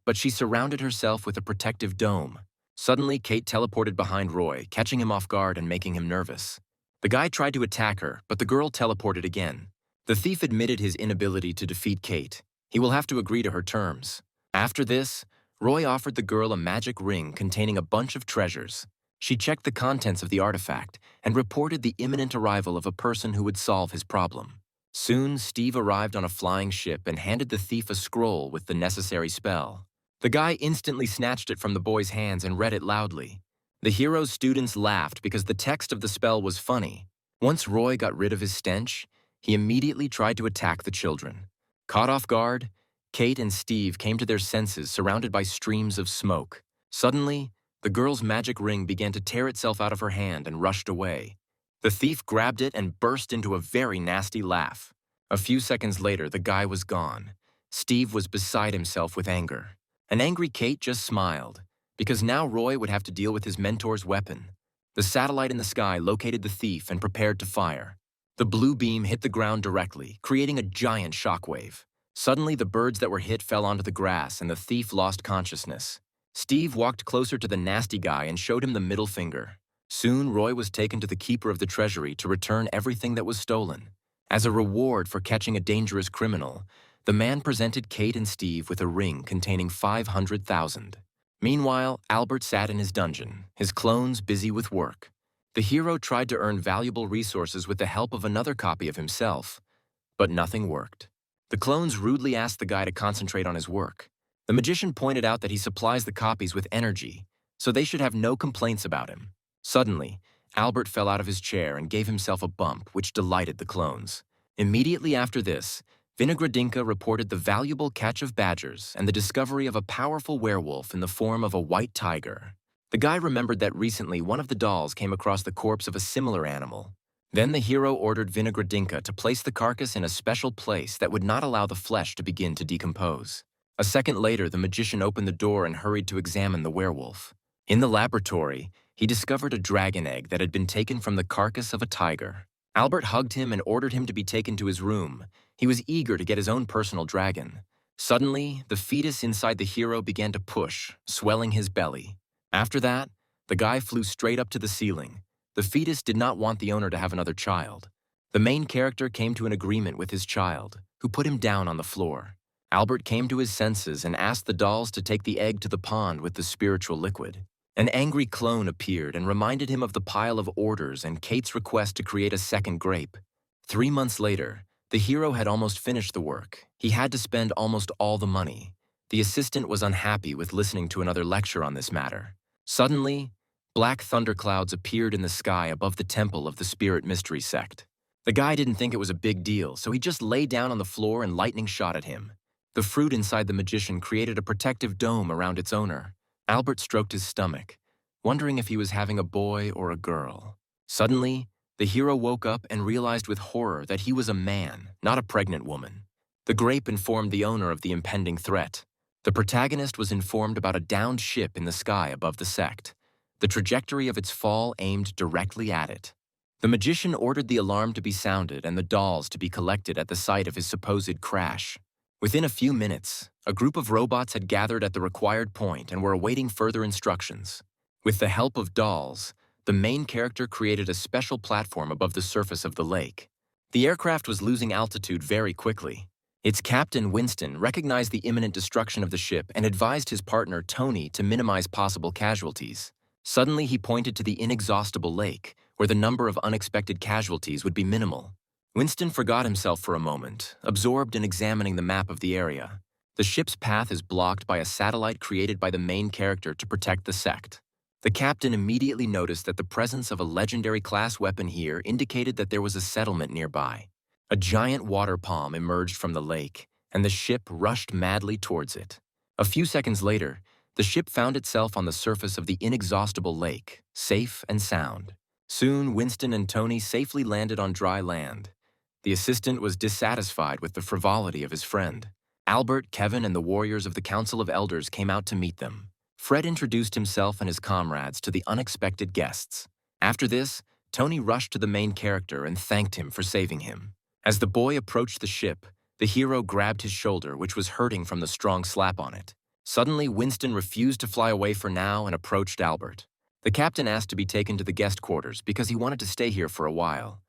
but she surrounded herself with a protective dome. Suddenly, Kate teleported behind Roy, catching him off guard and making him nervous. The guy tried to attack her, but the girl teleported again. The thief admitted his inability to defeat Kate. He will have to agree to her terms. After this, Roy offered the girl a magic ring containing a bunch of treasures. She checked the contents of the artifact and reported the imminent arrival of a person who would solve his problem. Soon, Steve arrived on a flying ship and handed the thief a scroll with the necessary spell. The guy instantly snatched it from the boy's hands and read it loudly. The hero's students laughed because the text of the spell was funny. Once Roy got rid of his stench, he immediately tried to attack the children. Caught off guard, Kate and Steve came to their senses surrounded by streams of smoke. Suddenly, the girl's magic ring began to tear itself out of her hand and rushed away. The thief grabbed it and burst into a very nasty laugh. A few seconds later, the guy was gone. Steve was beside himself with anger. An angry Kate just smiled, because now Roy would have to deal with his mentor's weapon. The satellite in the sky located the thief and prepared to fire. The blue beam hit the ground directly, creating a giant shockwave. Suddenly, the birds that were hit fell onto the grass and the thief lost consciousness. Steve walked closer to the nasty guy and showed him the middle finger. Soon, Roy was taken to the keeper of the treasury to return everything that was stolen. As a reward for catching a dangerous criminal, the man presented Kate and Steve with a ring containing 500,000. Meanwhile, Albert sat in his dungeon, his clones busy with work. The hero tried to earn valuable resources with the help of another copy of himself, but nothing worked. The clones rudely asked the guy to concentrate on his work. The magician pointed out that he supplies the copies with energy, so they should have no complaints about him. Suddenly, Albert fell out of his chair and gave himself a bump, which delighted the clones. Immediately after this, Vinogradinka reported the valuable catch of badgers and the discovery of a powerful werewolf in the form of a white tiger. The guy remembered that recently one of the dolls came across the corpse of a similar animal. Then the hero ordered Vinogradinka to place the carcass in a special place that would not allow the flesh to begin to decompose. A second later, the magician opened the door and hurried to examine the werewolf. In the laboratory, he discovered a dragon egg that had been taken from the carcass of a tiger. Albert hugged him and ordered him to be taken to his room. He was eager to get his own personal dragon. Suddenly, the fetus inside the hero began to push, swelling his belly. After that, the guy flew straight up to the ceiling. The fetus did not want the owner to have another child. The main character came to an agreement with his child, who put him down on the floor. Albert came to his senses and asked the dolls to take the egg to the pond with the spiritual liquid. An angry clone appeared and reminded him of the pile of orders and Kate's request to create a second grape. 3 months later, the hero had almost finished the work. He had to spend almost all the money. The assistant was unhappy with listening to another lecture on this matter. Suddenly, black thunderclouds appeared in the sky above the temple of the spirit mystery sect. The guy didn't think it was a big deal, so he just lay down on the floor and lightning shot at him. The fruit inside the magician created a protective dome around its owner. Albert stroked his stomach, wondering if he was having a boy or a girl. Suddenly, the hero woke up and realized with horror that he was a man, not a pregnant woman. The grape informed the owner of the impending threat. The protagonist was informed about a downed ship in the sky above the sect. The trajectory of its fall aimed directly at it. The magician ordered the alarm to be sounded and the dolls to be collected at the site of his supposed crash. Within a few minutes, a group of robots had gathered at the required point and were awaiting further instructions. With the help of dolls, the main character created a special platform above the surface of the lake. The aircraft was losing altitude very quickly. Its captain, Winston, recognized the imminent destruction of the ship and advised his partner, Tony, to minimize possible casualties. Suddenly, he pointed to the inexhaustible lake, where the number of unexpected casualties would be minimal. Winston forgot himself for a moment, absorbed in examining the map of the area. The ship's path is blocked by a satellite created by the main character to protect the sect. The captain immediately noticed that the presence of a legendary class weapon here indicated that there was a settlement nearby. A giant water palm emerged from the lake, and the ship rushed madly towards it. A few seconds later, the ship found itself on the surface of the inexhaustible lake, safe and sound. Soon, Winston and Tony safely landed on dry land. The assistant was dissatisfied with the frivolity of his friend. Albert, Kevin, and the warriors of the Council of Elders came out to meet them. Fred introduced himself and his comrades to the unexpected guests. After this, Tony rushed to the main character and thanked him for saving him. As the boy approached the ship, the hero grabbed his shoulder, which was hurting from the strong slap on it. Suddenly, Winston refused to fly away for now and approached Albert. The captain asked to be taken to the guest quarters because he wanted to stay here for a while.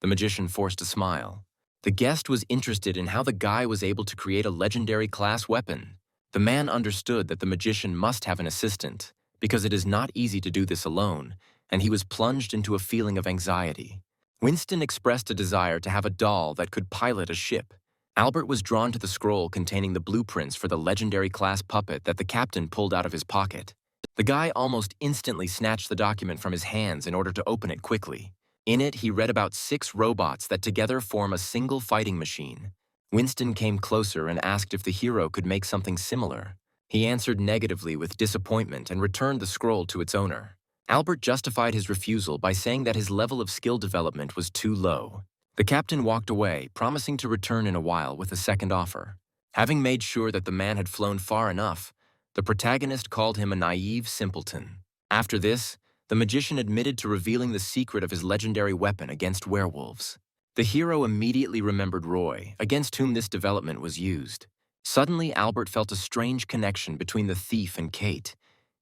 The magician forced a smile. The guest was interested in how the guy was able to create a legendary class weapon. The man understood that the magician must have an assistant, because it is not easy to do this alone, and he was plunged into a feeling of anxiety. Winston expressed a desire to have a doll that could pilot a ship. Albert was drawn to the scroll containing the blueprints for the legendary class puppet that the captain pulled out of his pocket. The guy almost instantly snatched the document from his hands in order to open it quickly. In it, he read about 6 robots that together form a single fighting machine. Winston came closer and asked if the hero could make something similar. He answered negatively with disappointment and returned the scroll to its owner. Albert justified his refusal by saying that his level of skill development was too low. The captain walked away, promising to return in a while with a second offer. Having made sure that the man had flown far enough, the protagonist called him a naive simpleton. After this, the magician admitted to revealing the secret of his legendary weapon against werewolves. The hero immediately remembered Roy, against whom this development was used. Suddenly, Albert felt a strange connection between the thief and Kate.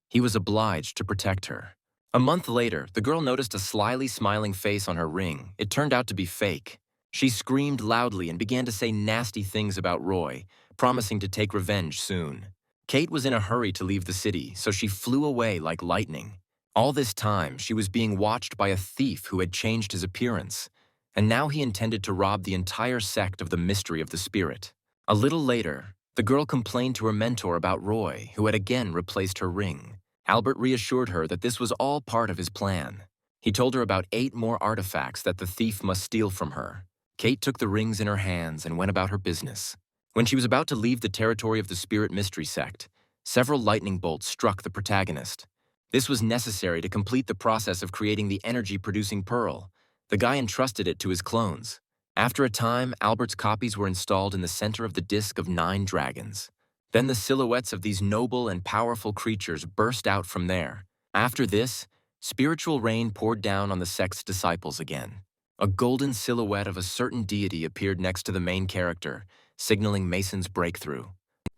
He was obliged to protect her. A month later, the girl noticed a slyly smiling face on her ring. It turned out to be fake. She screamed loudly and began to say nasty things about Roy, promising to take revenge soon. Kate was in a hurry to leave the city, so she flew away like lightning. All this time, she was being watched by a thief who had changed his appearance, and now he intended to rob the entire sect of the mystery of the spirit. A little later, the girl complained to her mentor about Roy, who had again replaced her ring. Albert reassured her that this was all part of his plan. He told her about 8 more artifacts that the thief must steal from her. Kate took the rings in her hands and went about her business. When she was about to leave the territory of the Spirit Mystery Sect, several lightning bolts struck the protagonist. This was necessary to complete the process of creating the energy-producing pearl. The guy entrusted it to his clones. After a time, Albert's copies were installed in the center of the disc of 9 dragons. Then the silhouettes of these noble and powerful creatures burst out from there. After this, spiritual rain poured down on the sect's disciples again. A golden silhouette of a certain deity appeared next to the main character, signaling Mason's breakthrough.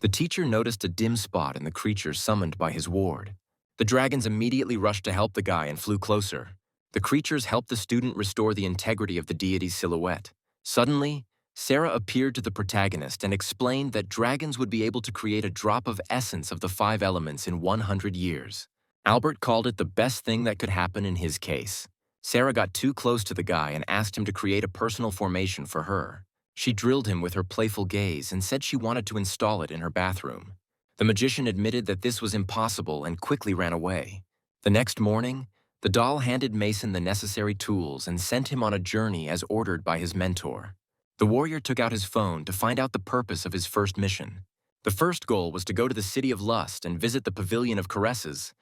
The teacher noticed a dim spot in the creature summoned by his ward. The dragons immediately rushed to help the guy and flew closer. The creatures helped the student restore the integrity of the deity's silhouette. Suddenly, Sarah appeared to the protagonist and explained that dragons would be able to create a drop of essence of the 5 elements in 100 years. Albert called it the best thing that could happen in his case. Sarah got too close to the guy and asked him to create a personal formation for her. She drilled him with her playful gaze and said she wanted to install it in her bathroom. The magician admitted that this was impossible and quickly ran away. The next morning, the doll handed Mason the necessary tools and sent him on a journey as ordered by his mentor. The warrior took out his phone to find out the purpose of his first mission. The first goal was to go to the City of Lust and visit the Pavilion of Caresses.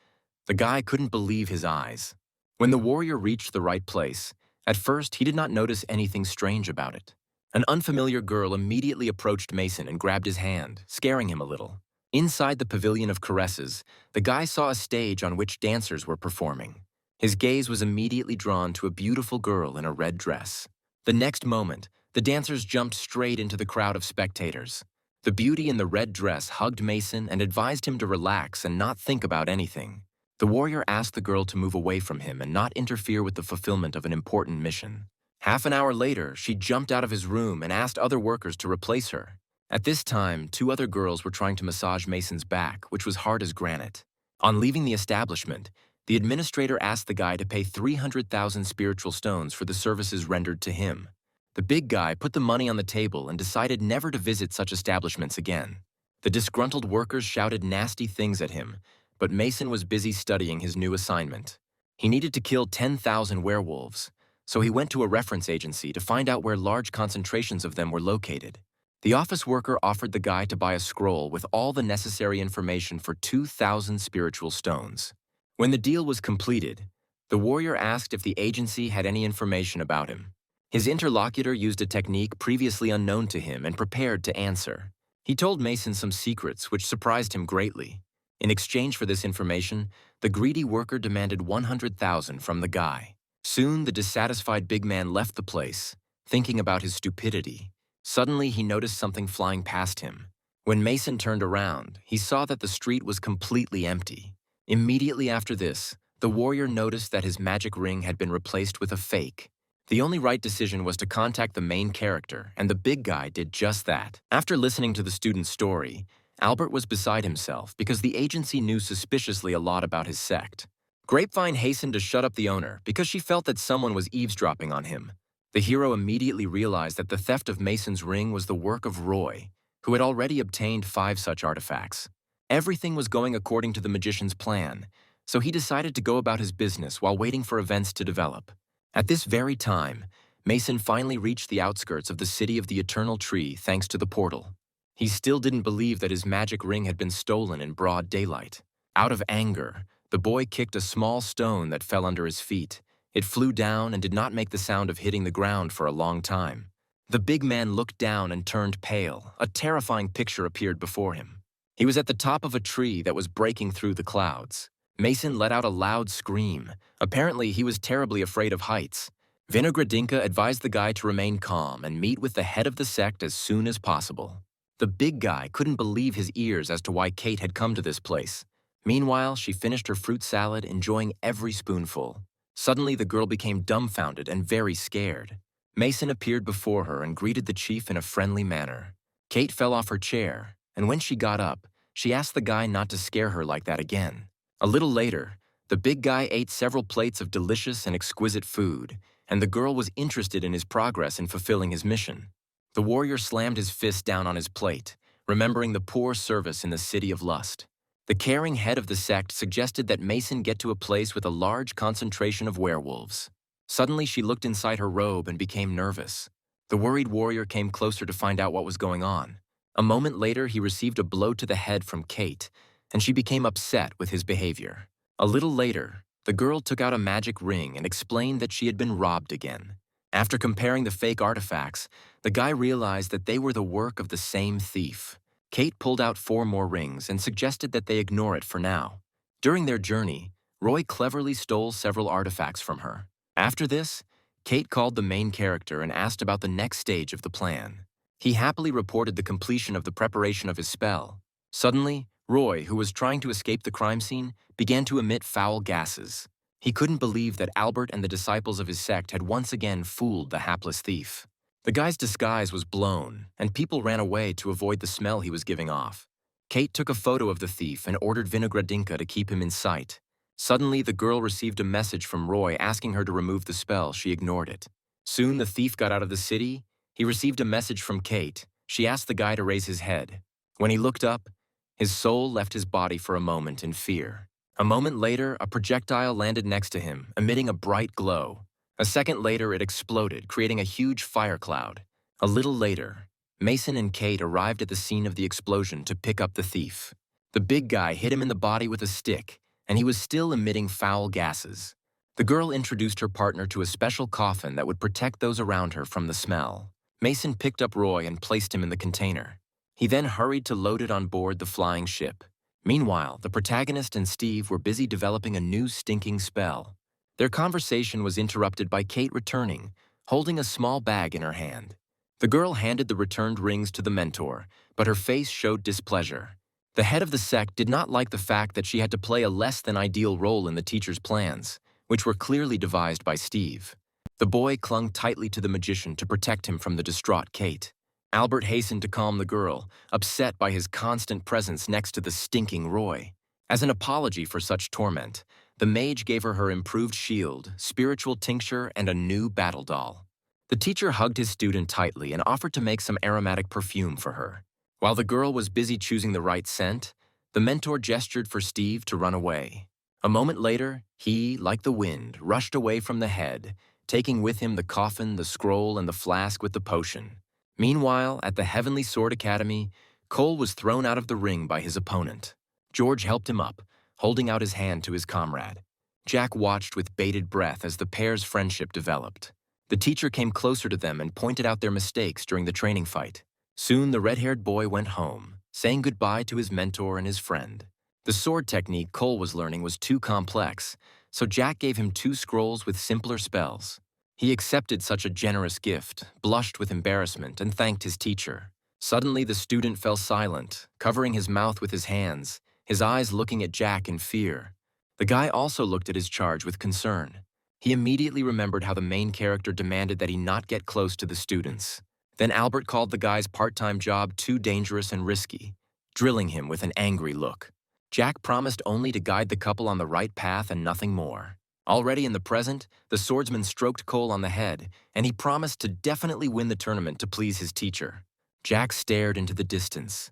The guy couldn't believe his eyes. When the warrior reached the right place, at first he did not notice anything strange about it. An unfamiliar girl immediately approached Mason and grabbed his hand, scaring him a little. Inside the Pavilion of Caresses, the guy saw a stage on which dancers were performing. His gaze was immediately drawn to a beautiful girl in a red dress. The next moment, the dancers jumped straight into the crowd of spectators. The beauty in the red dress hugged Mason and advised him to relax and not think about anything. The warrior asked the girl to move away from him and not interfere with the fulfillment of an important mission. Half an hour later, she jumped out of his room and asked other workers to replace her. At this time, 2 other girls were trying to massage Mason's back, which was hard as granite. On leaving the establishment, the administrator asked the guy to pay 300,000 spiritual stones for the services rendered to him. The big guy put the money on the table and decided never to visit such establishments again. The disgruntled workers shouted nasty things at him, but Mason was busy studying his new assignment. He needed to kill 10,000 werewolves, so he went to a reference agency to find out where large concentrations of them were located. The office worker offered the guy to buy a scroll with all the necessary information for 2,000 spiritual stones. When the deal was completed, the warrior asked if the agency had any information about him. His interlocutor used a technique previously unknown to him and prepared to answer. He told Mason some secrets which surprised him greatly. In exchange for this information, the greedy worker demanded 100,000 from the guy. Soon, the dissatisfied big man left the place, thinking about his stupidity. Suddenly, he noticed something flying past him. When Mason turned around, he saw that the street was completely empty. Immediately after this, the warrior noticed that his magic ring had been replaced with a fake. The only right decision was to contact the main character, and the big guy did just that. After listening to the student's story, Albert was beside himself because the agency knew suspiciously a lot about his sect. Grapevine hastened to shut up the owner because she felt that someone was eavesdropping on him. The hero immediately realized that the theft of Mason's ring was the work of Roy, who had already obtained 5 such artifacts. Everything was going according to the magician's plan, so he decided to go about his business while waiting for events to develop. At this very time, Mason finally reached the outskirts of the City of the Eternal Tree thanks to the portal. He still didn't believe that his magic ring had been stolen in broad daylight. Out of anger, the boy kicked a small stone that fell under his feet. It flew down and did not make the sound of hitting the ground for a long time. The big man looked down and turned pale. A terrifying picture appeared before him. He was at the top of a tree that was breaking through the clouds. Mason let out a loud scream. Apparently, he was terribly afraid of heights. Vinogradinka advised the guy to remain calm and meet with the head of the sect as soon as possible. The big guy couldn't believe his ears as to why Kate had come to this place. Meanwhile, she finished her fruit salad, enjoying every spoonful. Suddenly, the girl became dumbfounded and very scared. Mason appeared before her and greeted the chief in a friendly manner. Kate fell off her chair, and when she got up, she asked the guy not to scare her like that again. A little later, the big guy ate several plates of delicious and exquisite food, and the girl was interested in his progress in fulfilling his mission. The warrior slammed his fist down on his plate, remembering the poor service in the city of lust. The caring head of the sect suggested that Mason get to a place with a large concentration of werewolves. Suddenly, she looked inside her robe and became nervous. The worried warrior came closer to find out what was going on. A moment later, he received a blow to the head from Kate, and she became upset with his behavior. A little later, the girl took out a magic ring and explained that she had been robbed again. After comparing the fake artifacts, the guy realized that they were the work of the same thief. Kate pulled out 4 more rings and suggested that they ignore it for now. During their journey, Roy cleverly stole several artifacts from her. After this, Kate called the main character and asked about the next stage of the plan. He happily reported the completion of the preparation of his spell. Suddenly, Roy, who was trying to escape the crime scene, began to emit foul gases. He couldn't believe that Albert and the disciples of his sect had once again fooled the hapless thief. The guy's disguise was blown, and people ran away to avoid the smell he was giving off. Kate took a photo of the thief and ordered Vinogradinka to keep him in sight. Suddenly, the girl received a message from Roy asking her to remove the spell. She ignored it. Soon, the thief got out of the city. He received a message from Kate. She asked the guy to raise his head. When he looked up, his soul left his body for a moment in fear. A moment later, a projectile landed next to him, emitting a bright glow. A second later, it exploded, creating a huge fire cloud. A little later, Mason and Kate arrived at the scene of the explosion to pick up the thief. The big guy hit him in the body with a stick, and he was still emitting foul gases. The girl introduced her partner to a special coffin that would protect those around her from the smell. Mason picked up Roy and placed him in the container. He then hurried to load it on board the flying ship. Meanwhile, the protagonist and Steve were busy developing a new stinking spell. Their conversation was interrupted by Kate returning, holding a small bag in her hand. The girl handed the returned rings to the mentor, but her face showed displeasure. The head of the sect did not like the fact that she had to play a less-than-ideal role in the teacher's plans, which were clearly devised by Steve. The boy clung tightly to the magician to protect him from the distraught Kate. Albert hastened to calm the girl, upset by his constant presence next to the stinking Roy. As an apology for such torment, the mage gave her her improved shield, spiritual tincture, and a new battle doll. The teacher hugged his student tightly and offered to make some aromatic perfume for her. While the girl was busy choosing the right scent, the mentor gestured for Steve to run away. A moment later, he, like the wind, rushed away from the head, taking with him the coffin, the scroll, and the flask with the potion. Meanwhile, at the Heavenly Sword Academy, Cole was thrown out of the ring by his opponent. George helped him up, holding out his hand to his comrade. Jack watched with bated breath as the pair's friendship developed. The teacher came closer to them and pointed out their mistakes during the training fight. Soon, the red-haired boy went home, saying goodbye to his mentor and his friend. The sword technique Cole was learning was too complex, so Jack gave him 2 scrolls with simpler spells. He accepted such a generous gift, blushed with embarrassment, and thanked his teacher. Suddenly, the student fell silent, covering his mouth with his hands, his eyes looking at Jack in fear. The guy also looked at his charge with concern. He immediately remembered how the main character demanded that he not get close to the students. Then Albert called the guy's part-time job too dangerous and risky, drilling him with an angry look. Jack promised only to guide the couple on the right path and nothing more. Already in the present, the swordsman stroked Cole on the head, and he promised to definitely win the tournament to please his teacher. Jack stared into the distance.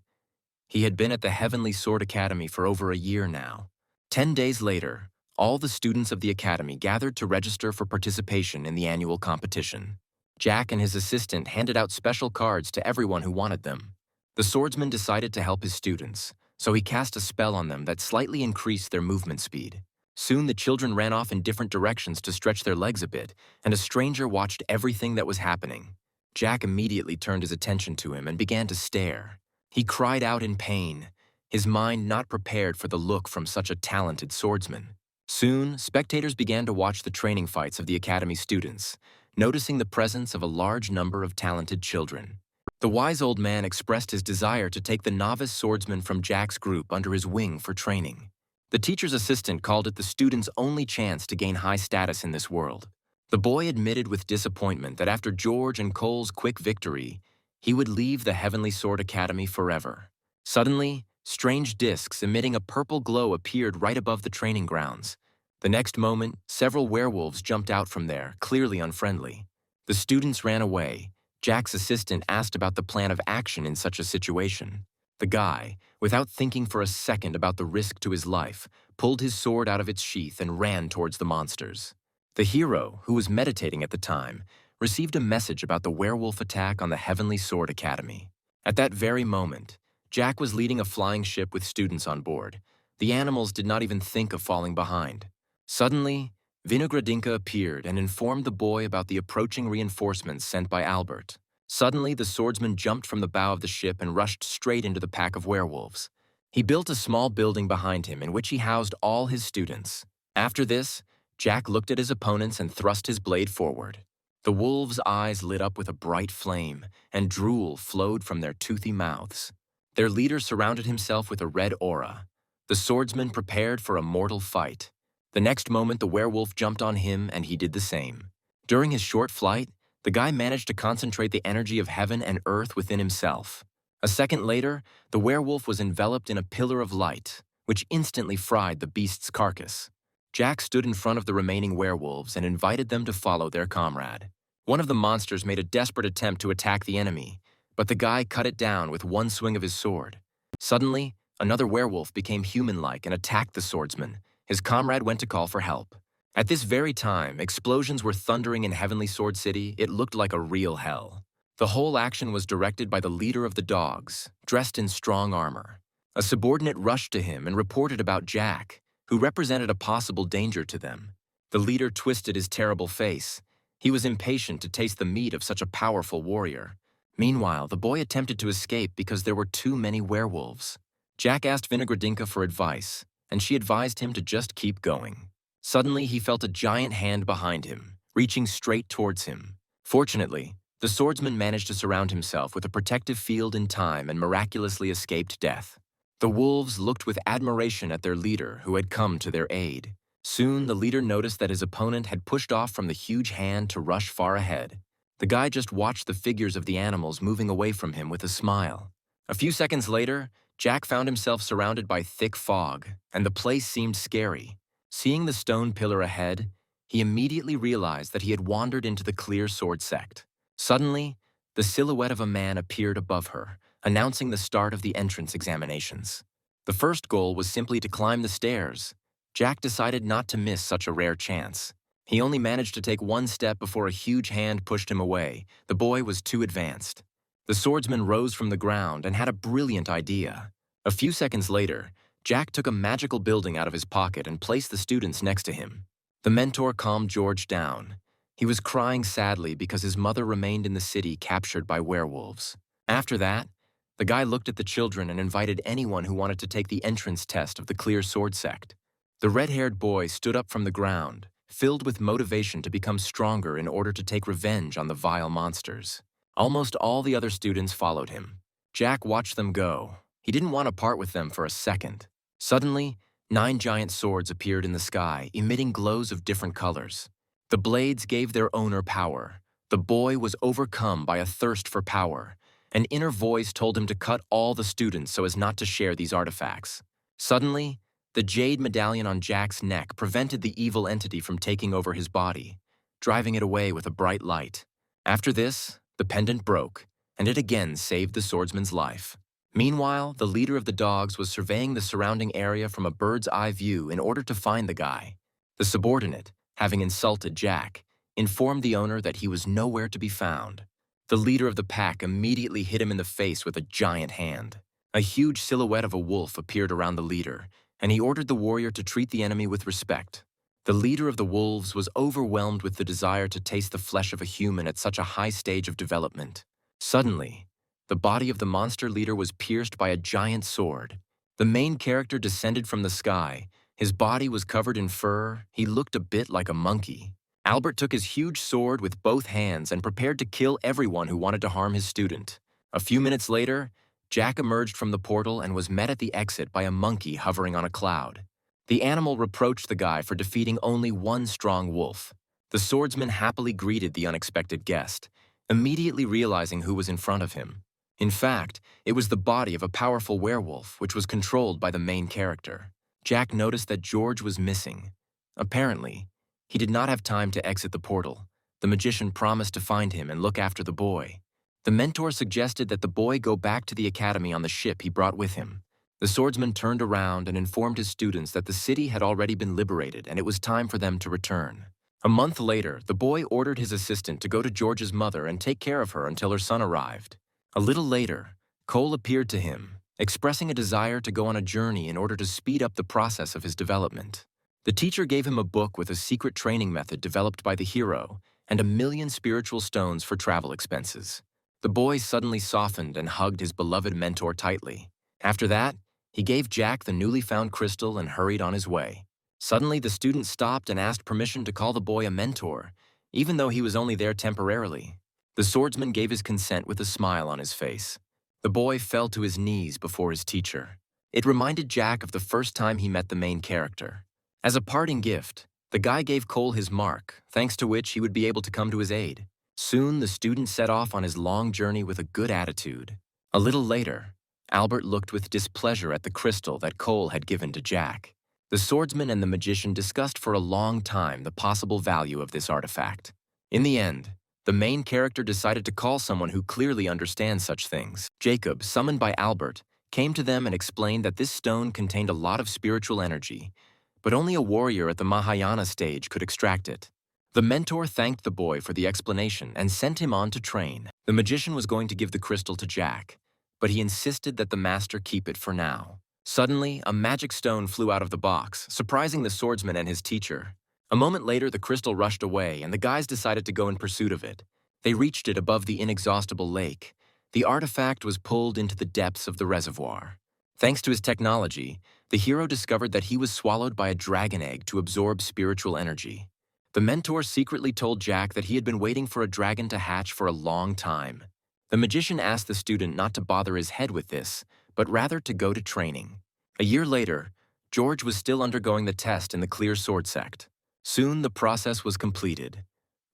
He had been at the Heavenly Sword Academy for over a year now. 10 days later, all the students of the academy gathered to register for participation in the annual competition. Jack and his assistant handed out special cards to everyone who wanted them. The swordsman decided to help his students, so he cast a spell on them that slightly increased their movement speed. Soon the children ran off in different directions to stretch their legs a bit, and a stranger watched everything that was happening. Jack immediately turned his attention to him and began to stare. He cried out in pain, his mind not prepared for the look from such a talented swordsman. Soon, spectators began to watch the training fights of the academy students. noticing the presence of a large number of talented children. The wise old man expressed his desire to take the novice swordsman from Jack's group under his wing for training. The teacher's assistant called it the student's only chance to gain high status in this world. The boy admitted with disappointment that after George and Cole's quick victory, he would leave the Heavenly Sword Academy forever. Suddenly, strange discs emitting a purple glow appeared right above the training grounds. The next moment, several werewolves jumped out from there, clearly unfriendly. The students ran away. Jack's assistant asked about the plan of action in such a situation. The guy, without thinking for a second about the risk to his life, pulled his sword out of its sheath and ran towards the monsters. The hero, who was meditating at the time, received a message about the werewolf attack on the Heavenly Sword Academy. At that very moment, Jack was leading a flying ship with students on board. The animals did not even think of falling behind. Suddenly, Vinogradinka appeared and informed the boy about the approaching reinforcements sent by Albert. Suddenly, the swordsman jumped from the bow of the ship and rushed straight into the pack of werewolves. He built a small building behind him in which he housed all his students. After this, Jack looked at his opponents and thrust his blade forward. The wolves' eyes lit up with a bright flame, and drool flowed from their toothy mouths. Their leader surrounded himself with a red aura. The swordsman prepared for a mortal fight. The next moment, the werewolf jumped on him, and he did the same. During his short flight, the guy managed to concentrate the energy of heaven and earth within himself. A second later, the werewolf was enveloped in a pillar of light, which instantly fried the beast's carcass. Jack stood in front of the remaining werewolves and invited them to follow their comrade. One of the monsters made a desperate attempt to attack the enemy, but the guy cut it down with one swing of his sword. Suddenly, another werewolf became human-like and attacked the swordsman. His comrade went to call for help. At this very time, explosions were thundering in Heavenly Sword City. It looked like a real hell. The whole action was directed by the leader of the dogs, dressed in strong armor. A subordinate rushed to him and reported about Jack, who represented a possible danger to them. The leader twisted his terrible face. He was impatient to taste the meat of such a powerful warrior. Meanwhile, the boy attempted to escape because there were too many werewolves. Jack asked Vinogradinka for advice, and she advised him to just keep going. Suddenly, he felt a giant hand behind him, reaching straight towards him. Fortunately, the swordsman managed to surround himself with a protective field in time and miraculously escaped death. The wolves looked with admiration at their leader, who had come to their aid. Soon, the leader noticed that his opponent had pushed off from the huge hand to rush far ahead. The guy just watched the figures of the animals moving away from him with a smile. A few seconds later, Jack found himself surrounded by thick fog, and the place seemed scary. Seeing the stone pillar ahead, he immediately realized that he had wandered into the Clear Sword Sect. Suddenly, the silhouette of a man appeared above her, announcing the start of the entrance examinations. The first goal was simply to climb the stairs. Jack decided not to miss such a rare chance. He only managed to take one step before a huge hand pushed him away. The boy was too advanced. The swordsman rose from the ground and had a brilliant idea. A few seconds later, Jack took a magical building out of his pocket and placed the students next to him. The mentor calmed George down. He was crying sadly because his mother remained in the city captured by werewolves. After that, the guy looked at the children and invited anyone who wanted to take the entrance test of the Clear Sword Sect. The red-haired boy stood up from the ground, filled with motivation to become stronger in order to take revenge on the vile monsters. Almost all the other students followed him. Jack watched them go. He didn't want to part with them for a second. Suddenly, 9 giant swords appeared in the sky, emitting glows of different colors. The blades gave their owner power. The boy was overcome by a thirst for power. An inner voice told him to cut all the students so as not to share these artifacts. Suddenly, the jade medallion on Jack's neck prevented the evil entity from taking over his body, driving it away with a bright light. After this, the pendant broke, and it again saved the swordsman's life. Meanwhile, the leader of the dogs was surveying the surrounding area from a bird's-eye view in order to find the guy. The subordinate, having insulted Jack, informed the owner that he was nowhere to be found. The leader of the pack immediately hit him in the face with a giant hand. A huge silhouette of a wolf appeared around the leader, and he ordered the warrior to treat the enemy with respect. The leader of the wolves was overwhelmed with the desire to taste the flesh of a human at such a high stage of development. Suddenly, the body of the monster leader was pierced by a giant sword. The main character descended from the sky. His body was covered in fur. He looked a bit like a monkey. Albert took his huge sword with both hands and prepared to kill everyone who wanted to harm his student. A few minutes later, Jack emerged from the portal and was met at the exit by a monkey hovering on a cloud. The animal reproached the guy for defeating only one strong wolf. The swordsman happily greeted the unexpected guest, immediately realizing who was in front of him. In fact, it was the body of a powerful werewolf, which was controlled by the main character. Jack noticed that George was missing. Apparently, he did not have time to exit the portal. The magician promised to find him and look after the boy. The mentor suggested that the boy go back to the academy on the ship he brought with him. The swordsman turned around and informed his students that the city had already been liberated and it was time for them to return. A month later, the boy ordered his assistant to go to George's mother and take care of her until her son arrived. A little later, Cole appeared to him, expressing a desire to go on a journey in order to speed up the process of his development. The teacher gave him a book with a secret training method developed by the hero and 1,000,000 spiritual stones for travel expenses. The boy suddenly softened and hugged his beloved mentor tightly. After that, he gave Jack the newly found crystal and hurried on his way. Suddenly, the student stopped and asked permission to call the boy a mentor, even though he was only there temporarily. The swordsman gave his consent with a smile on his face. The boy fell to his knees before his teacher. It reminded Jack of the first time he met the main character. As a parting gift, the guy gave Cole his mark, thanks to which he would be able to come to his aid. Soon, the student set off on his long journey with a good attitude. A little later, Albert looked with displeasure at the crystal that Cole had given to Jack. The swordsman and the magician discussed for a long time the possible value of this artifact. In the end, the main character decided to call someone who clearly understands such things. Jacob, summoned by Albert, came to them and explained that this stone contained a lot of spiritual energy, but only a warrior at the Mahayana stage could extract it. The mentor thanked the boy for the explanation and sent him on to train. The magician was going to give the crystal to Jack, but he insisted that the master keep it for now. Suddenly, a magic stone flew out of the box, surprising the swordsman and his teacher. A moment later, the crystal rushed away, and the guys decided to go in pursuit of it. They reached it above the inexhaustible lake. The artifact was pulled into the depths of the reservoir. Thanks to his technology, the hero discovered that he was swallowed by a dragon egg to absorb spiritual energy. The mentor secretly told Jack that he had been waiting for a dragon to hatch for a long time. The magician asked the student not to bother his head with this, but rather to go to training. A year later, George was still undergoing the test in the Clear Sword Sect. Soon the process was completed.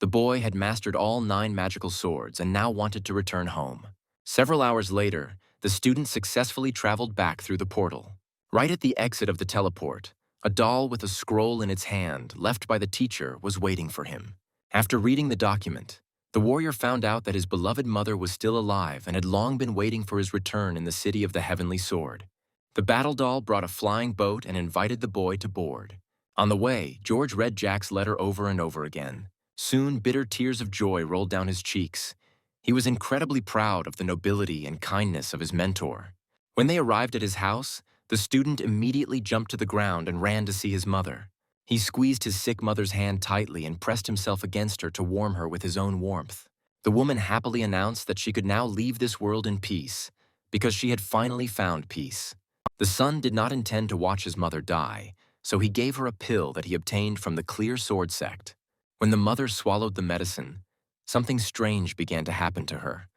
The boy had mastered all 9 magical swords and now wanted to return home. Several hours later, the student successfully traveled back through the portal. Right at the exit of the teleport, a doll with a scroll in its hand, left by the teacher, was waiting for him. After reading the document, the warrior found out that his beloved mother was still alive and had long been waiting for his return in the city of the Heavenly Sword. The battle doll brought a flying boat and invited the boy to board. On the way, George read Jack's letter over and over again. Soon, bitter tears of joy rolled down his cheeks. He was incredibly proud of the nobility and kindness of his mentor. When they arrived at his house, the student immediately jumped to the ground and ran to see his mother. He squeezed his sick mother's hand tightly and pressed himself against her to warm her with his own warmth. The woman happily announced that she could now leave this world in peace, because she had finally found peace. The son did not intend to watch his mother die, so he gave her a pill that he obtained from the Clear Sword Sect. When the mother swallowed the medicine, something strange began to happen to her.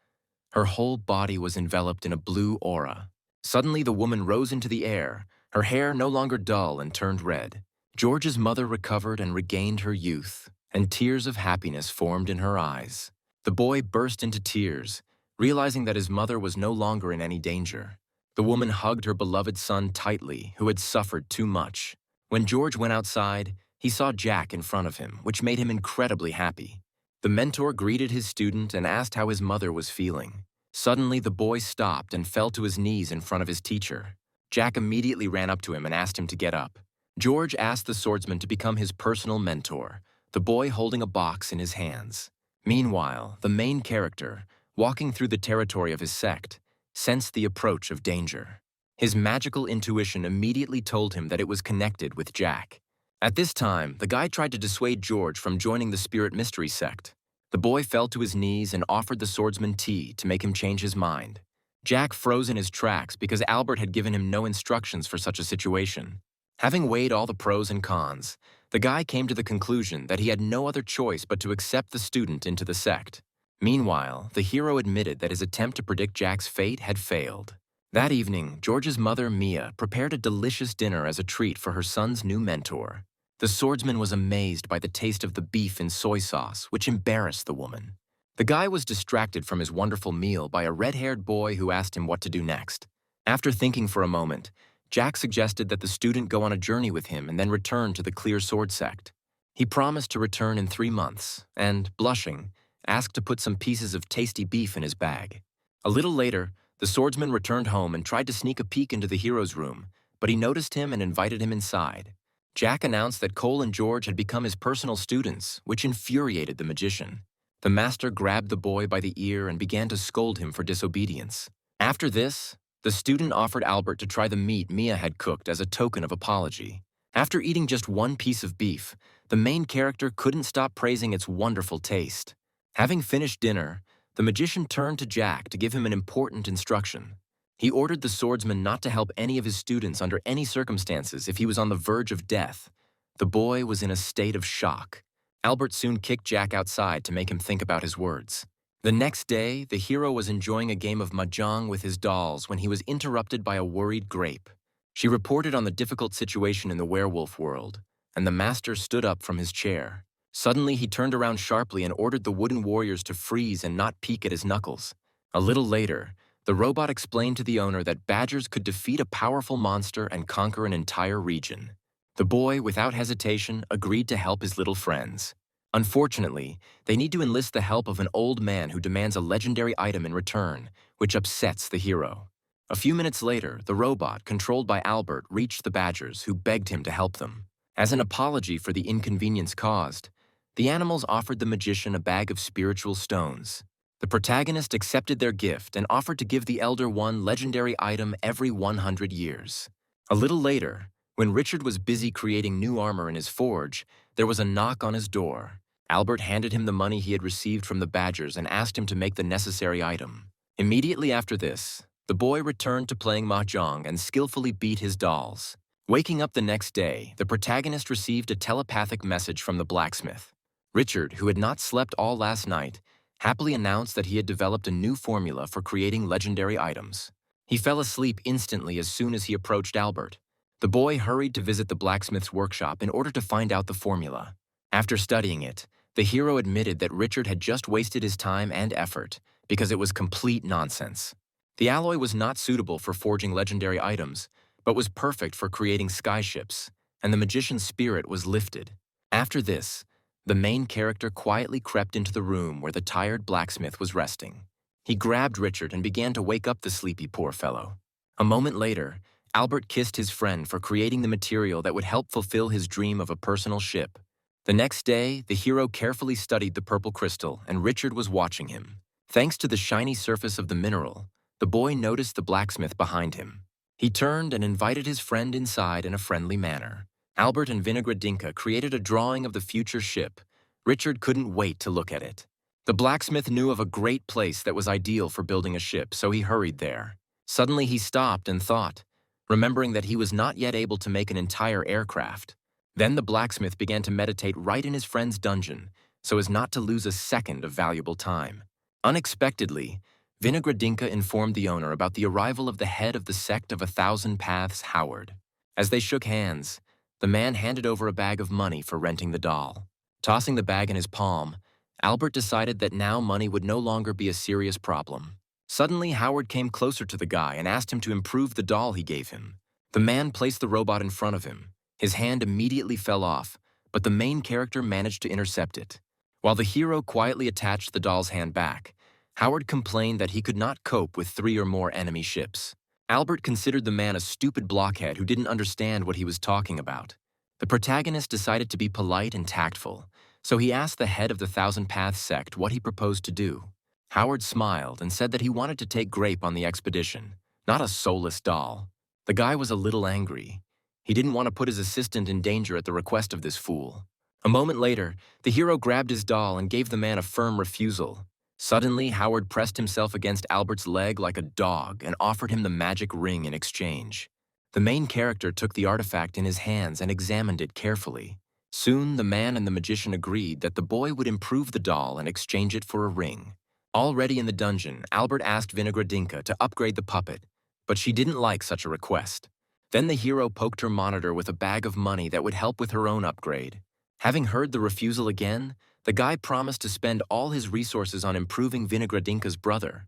Her whole body was enveloped in a blue aura. Suddenly, the woman rose into the air, her hair no longer dull and turned red. George's mother recovered and regained her youth, and tears of happiness formed in her eyes. The boy burst into tears, realizing that his mother was no longer in any danger. The woman hugged her beloved son tightly, who had suffered too much. When George went outside, he saw Jack in front of him, which made him incredibly happy. The mentor greeted his student and asked how his mother was feeling. Suddenly, the boy stopped and fell to his knees in front of his teacher. Jack immediately ran up to him and asked him to get up. George asked the swordsman to become his personal mentor, the boy holding a box in his hands. Meanwhile, the main character, walking through the territory of his sect, sensed the approach of danger. His magical intuition immediately told him that it was connected with Jack. At this time, the guy tried to dissuade George from joining the Spirit Mystery sect. The boy fell to his knees and offered the swordsman tea to make him change his mind. Jack froze in his tracks because Albert had given him no instructions for such a situation. Having weighed all the pros and cons, the The guy came to the conclusion that he had no other choice but to accept the student into the sect. Meanwhile, the hero admitted that his attempt to predict Jack's fate had failed. That evening, George's mother, Mia, prepared a delicious dinner as a treat for her son's new mentor. The swordsman was amazed by the taste of the beef in soy sauce, which embarrassed the woman. The guy was distracted from his wonderful meal by a red-haired boy who asked him what to do next. After thinking for a moment, Jack suggested that the student go on a journey with him and then return to the Clear Sword sect. He promised to return in 3 months and, blushing, asked to put some pieces of tasty beef in his bag. A little later, the swordsman returned home and tried to sneak a peek into the hero's room, but he noticed him and invited him inside. Jack announced that Cole and George had become his personal students, which infuriated the magician. The master grabbed the boy by the ear and began to scold him for disobedience. After this, the student offered Albert to try the meat Mia had cooked as a token of apology. After eating just one piece of beef, the main character couldn't stop praising its wonderful taste. Having finished dinner, the magician turned to Jack to give him an important instruction. He ordered the swordsman not to help any of his students under any circumstances if he was on the verge of death. The boy was in a state of shock. Albert soon kicked Jack outside to make him think about his words. The next day, the hero was enjoying a game of mahjong with his dolls when he was interrupted by a worried Grape. She reported on the difficult situation in the werewolf world, and the master stood up from his chair. Suddenly, he turned around sharply and ordered the wooden warriors to freeze and not peek at his knuckles. A little later, the robot explained to the owner that badgers could defeat a powerful monster and conquer an entire region. The boy, without hesitation, agreed to help his little friends. Unfortunately, they need to enlist the help of an old man who demands a legendary item in return, which upsets the hero. A few minutes later, the robot, controlled by Albert, reached the badgers, who begged him to help them. As an apology for the inconvenience caused, the animals offered the magician a bag of spiritual stones. The protagonist accepted their gift and offered to give the Elder One legendary item every 100 years. A little later, when Richard was busy creating new armor in his forge, there was a knock on his door. Albert handed him the money he had received from the badgers and asked him to make the necessary item. Immediately after this, the boy returned to playing mahjong and skillfully beat his dolls. Waking up the next day, the protagonist received a telepathic message from the blacksmith. Richard, who had not slept all last night, happily announced that he had developed a new formula for creating legendary items. He fell asleep instantly as soon as he approached Albert. The boy hurried to visit the blacksmith's workshop in order to find out the formula. After studying it, the hero admitted that Richard had just wasted his time and effort because it was complete nonsense. The alloy was not suitable for forging legendary items, but was perfect for creating skyships, and the magician's spirit was lifted. After this, the main character quietly crept into the room where the tired blacksmith was resting. He grabbed Richard and began to wake up the sleepy poor fellow. A moment later, Albert kissed his friend for creating the material that would help fulfill his dream of a personal ship. The next day, the hero carefully studied the purple crystal, and Richard was watching him. Thanks to the shiny surface of the mineral, the boy noticed the blacksmith behind him. He turned and invited his friend inside in a friendly manner. Albert and Vinogradinka created a drawing of the future ship. Richard couldn't wait to look at it. The blacksmith knew of a great place that was ideal for building a ship, so he hurried there. Suddenly he stopped and thought, remembering that he was not yet able to make an entire aircraft. Then the blacksmith began to meditate right in his friend's dungeon, so as not to lose a second of valuable time. Unexpectedly, Vinogradinka informed the owner about the arrival of the head of the Sect of 1,000 Paths, Howard. As they shook hands, the man handed over a bag of money for renting the doll. Tossing the bag in his palm, Albert decided that now money would no longer be a serious problem. Suddenly, Howard came closer to the guy and asked him to improve the doll he gave him. The man placed the robot in front of him. His hand immediately fell off, but the main character managed to intercept it. While the hero quietly attached the doll's hand back, Howard complained that he could not cope with 3 or more enemy ships. Albert considered the man a stupid blockhead who didn't understand what he was talking about. The protagonist decided to be polite and tactful, so he asked the head of the 1,000 Paths sect what he proposed to do. Howard smiled and said that he wanted to take Grape on the expedition, not a soulless doll. The guy was a little angry. He didn't want to put his assistant in danger at the request of this fool. A moment later, the hero grabbed his doll and gave the man a firm refusal. Suddenly, Howard pressed himself against Albert's leg like a dog and offered him the magic ring in exchange. The main character took the artifact in his hands and examined it carefully. Soon, the man and the magician agreed that the boy would improve the doll and exchange it for a ring. Already in the dungeon, Albert asked Vinogradinka to upgrade the puppet, but she didn't like such a request. Then the hero poked her monitor with a bag of money that would help with her own upgrade. Having heard the refusal again, the guy promised to spend all his resources on improving Vinogradinka's brother.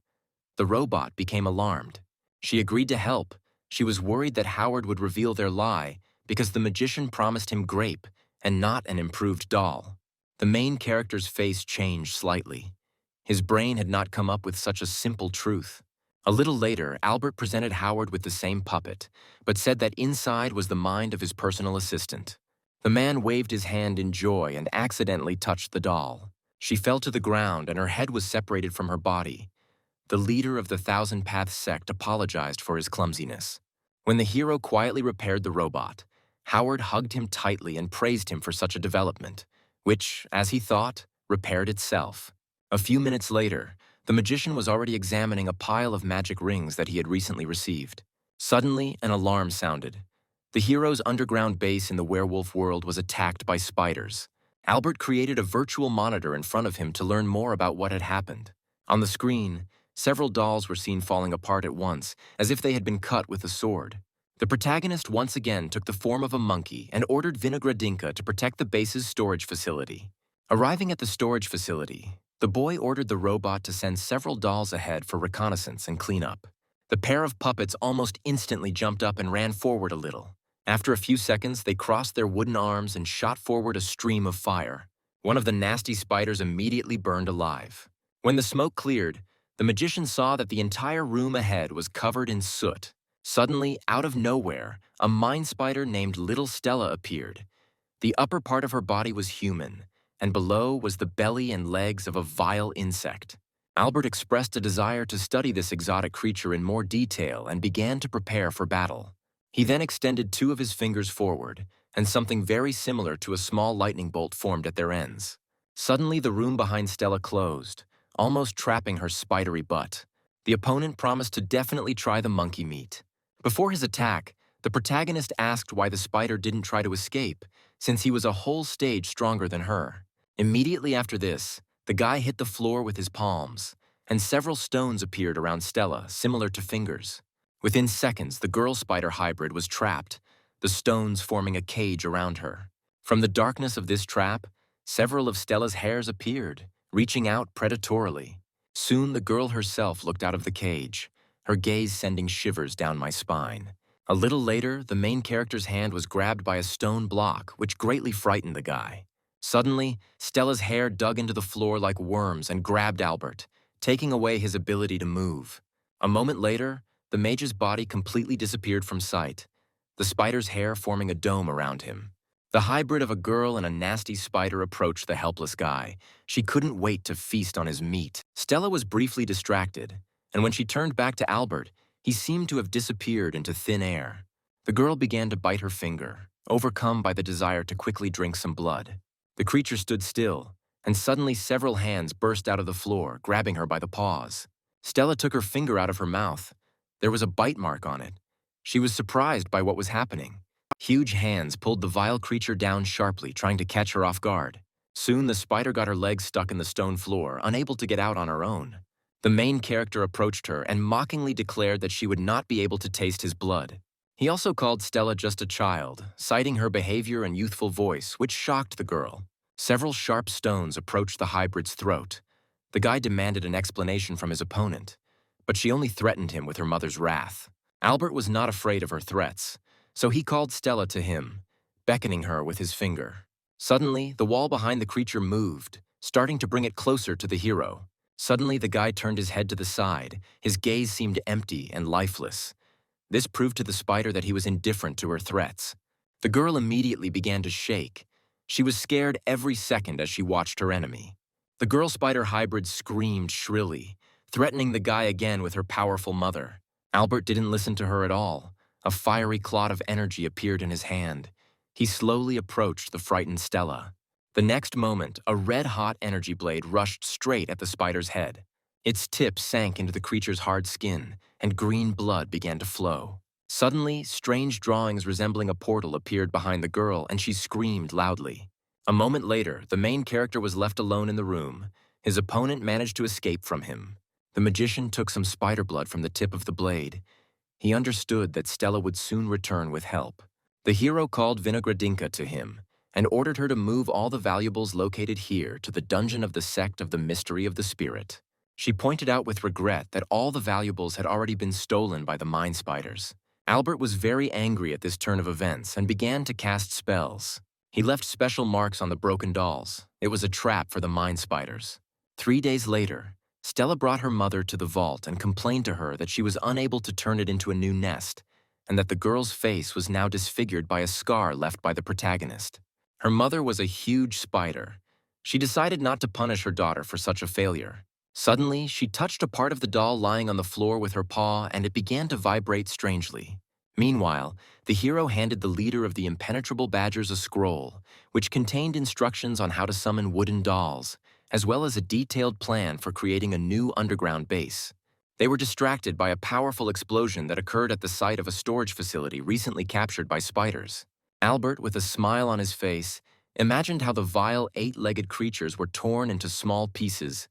The robot became alarmed. She agreed to help. She was worried that Howard would reveal their lie because the magician promised him grape and not an improved doll. The main character's face changed slightly. His brain had not come up with such a simple truth. A little later, Albert presented Howard with the same puppet, but said that inside was the mind of his personal assistant. The man waved his hand in joy and accidentally touched the doll. She fell to the ground and her head was separated from her body. The leader of the Thousand Paths sect apologized for his clumsiness. When the hero quietly repaired the robot, Howard hugged him tightly and praised him for such a development, which, as he thought, repaired itself. A few minutes later, the magician was already examining a pile of magic rings that he had recently received. Suddenly, an alarm sounded. The hero's underground base in the werewolf world was attacked by spiders. Albert created a virtual monitor in front of him to learn more about what had happened. On the screen, several dolls were seen falling apart at once, as if they had been cut with a sword. The protagonist once again took the form of a monkey and ordered Vinogradinka to protect the base's storage facility. Arriving at the storage facility, the boy ordered the robot to send several dolls ahead for reconnaissance and cleanup. The pair of puppets almost instantly jumped up and ran forward a little. After a few seconds, they crossed their wooden arms and shot forward a stream of fire. One of the nasty spiders immediately burned alive. When the smoke cleared, the magician saw that the entire room ahead was covered in soot. Suddenly, out of nowhere, a mine spider named Little Stella appeared. The upper part of her body was human, and below was the belly and legs of a vile insect. Albert expressed a desire to study this exotic creature in more detail and began to prepare for battle. He then extended two of his fingers forward, and something very similar to a small lightning bolt formed at their ends. Suddenly, the room behind Stella closed, almost trapping her spidery butt. The opponent promised to definitely try the monkey meat. Before his attack, the protagonist asked why the spider didn't try to escape, since he was a whole stage stronger than her. Immediately after this, the guy hit the floor with his palms, and several stones appeared around Stella, similar to fingers. Within seconds, the girl spider hybrid was trapped, the stones forming a cage around her. From the darkness of this trap, several of Stella's hairs appeared, reaching out predatorily. Soon the girl herself looked out of the cage, her gaze sending shivers down my spine. A little later, the main character's hand was grabbed by a stone block, which greatly frightened the guy. Suddenly, Stella's hair dug into the floor like worms and grabbed Albert, taking away his ability to move. A moment later, the mage's body completely disappeared from sight, the spider's hair forming a dome around him. The hybrid of a girl and a nasty spider approached the helpless guy. She couldn't wait to feast on his meat. Stella was briefly distracted, and when she turned back to Albert, he seemed to have disappeared into thin air. The girl began to bite her finger, overcome by the desire to quickly drink some blood. The creature stood still, and suddenly several hands burst out of the floor, grabbing her by the paws. Stella took her finger out of her mouth. There was a bite mark on it. She was surprised by what was happening. Huge hands pulled the vile creature down sharply, trying to catch her off guard. Soon the spider got her legs stuck in the stone floor, unable to get out on her own. The main character approached her and mockingly declared that she would not be able to taste his blood. He also called Stella just a child, citing her behavior and youthful voice, which shocked the girl. Several sharp stones approached the hybrid's throat. The guy demanded an explanation from his opponent, but she only threatened him with her mother's wrath. Albert was not afraid of her threats, so he called Stella to him, beckoning her with his finger. Suddenly, the wall behind the creature moved, starting to bring it closer to the hero. Suddenly, the guy turned his head to the side. His gaze seemed empty and lifeless. This proved to the spider that he was indifferent to her threats. The girl immediately began to shake. She was scared every second as she watched her enemy. The girl spider hybrid screamed shrilly, threatening the guy again with her powerful mother. Albert didn't listen to her at all. A fiery clot of energy appeared in his hand. He slowly approached the frightened Stella. The next moment, a red-hot energy blade rushed straight at the spider's head. Its tip sank into the creature's hard skin, and green blood began to flow. Suddenly, strange drawings resembling a portal appeared behind the girl, and she screamed loudly. A moment later, the main character was left alone in the room. His opponent managed to escape from him. The magician took some spider blood from the tip of the blade. He understood that Stella would soon return with help. The hero called Vinogradinka to him and ordered her to move all the valuables located here to the dungeon of the Sect of the Mystery of the Spirit. She pointed out with regret that all the valuables had already been stolen by the mine spiders. Albert was very angry at this turn of events and began to cast spells. He left special marks on the broken dolls. It was a trap for the mine spiders. 3 days later, Stella brought her mother to the vault and complained to her that she was unable to turn it into a new nest, and that the girl's face was now disfigured by a scar left by the protagonist. Her mother was a huge spider. She decided not to punish her daughter for such a failure. Suddenly, she touched a part of the doll lying on the floor with her paw, and it began to vibrate strangely. Meanwhile, the hero handed the leader of the impenetrable badgers a scroll, which contained instructions on how to summon wooden dolls, as well as a detailed plan for creating a new underground base. They were distracted by a powerful explosion that occurred at the site of a storage facility recently captured by spiders. Albert, with a smile on his face, imagined how the vile 8-legged creatures were torn into small pieces.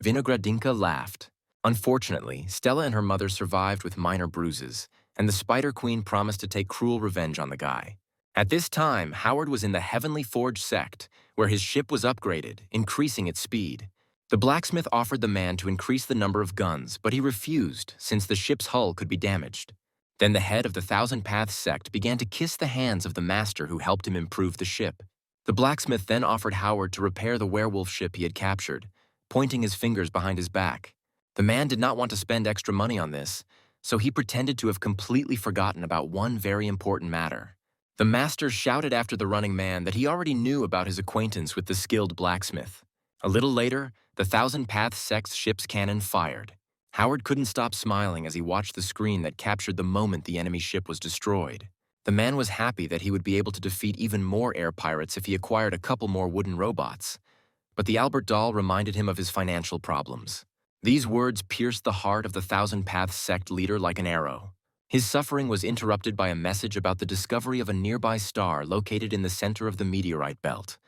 Vinogradinka laughed. Unfortunately, Stella and her mother survived with minor bruises, and the Spider Queen promised to take cruel revenge on the guy. At this time, Howard was in the Heavenly Forge Sect, where his ship was upgraded, increasing its speed. The blacksmith offered the man to increase the number of guns, but he refused since the ship's hull could be damaged. Then the head of the Thousand Paths Sect began to kiss the hands of the master who helped him improve the ship. The blacksmith then offered Howard to repair the werewolf ship he had captured, pointing his fingers behind his back. The man did not want to spend extra money on this, so he pretended to have completely forgotten about one very important matter. The master shouted after the running man that he already knew about his acquaintance with the skilled blacksmith. A little later, the Thousand Paths Sect's ship's cannon fired. Howard couldn't stop smiling as he watched the screen that captured the moment the enemy ship was destroyed. The man was happy that he would be able to defeat even more air pirates if he acquired a couple more wooden robots. But the Albert doll reminded him of his financial problems. These words pierced the heart of the Thousand Paths Sect leader like an arrow. His suffering was interrupted by a message about the discovery of a nearby star located in the center of the meteorite belt.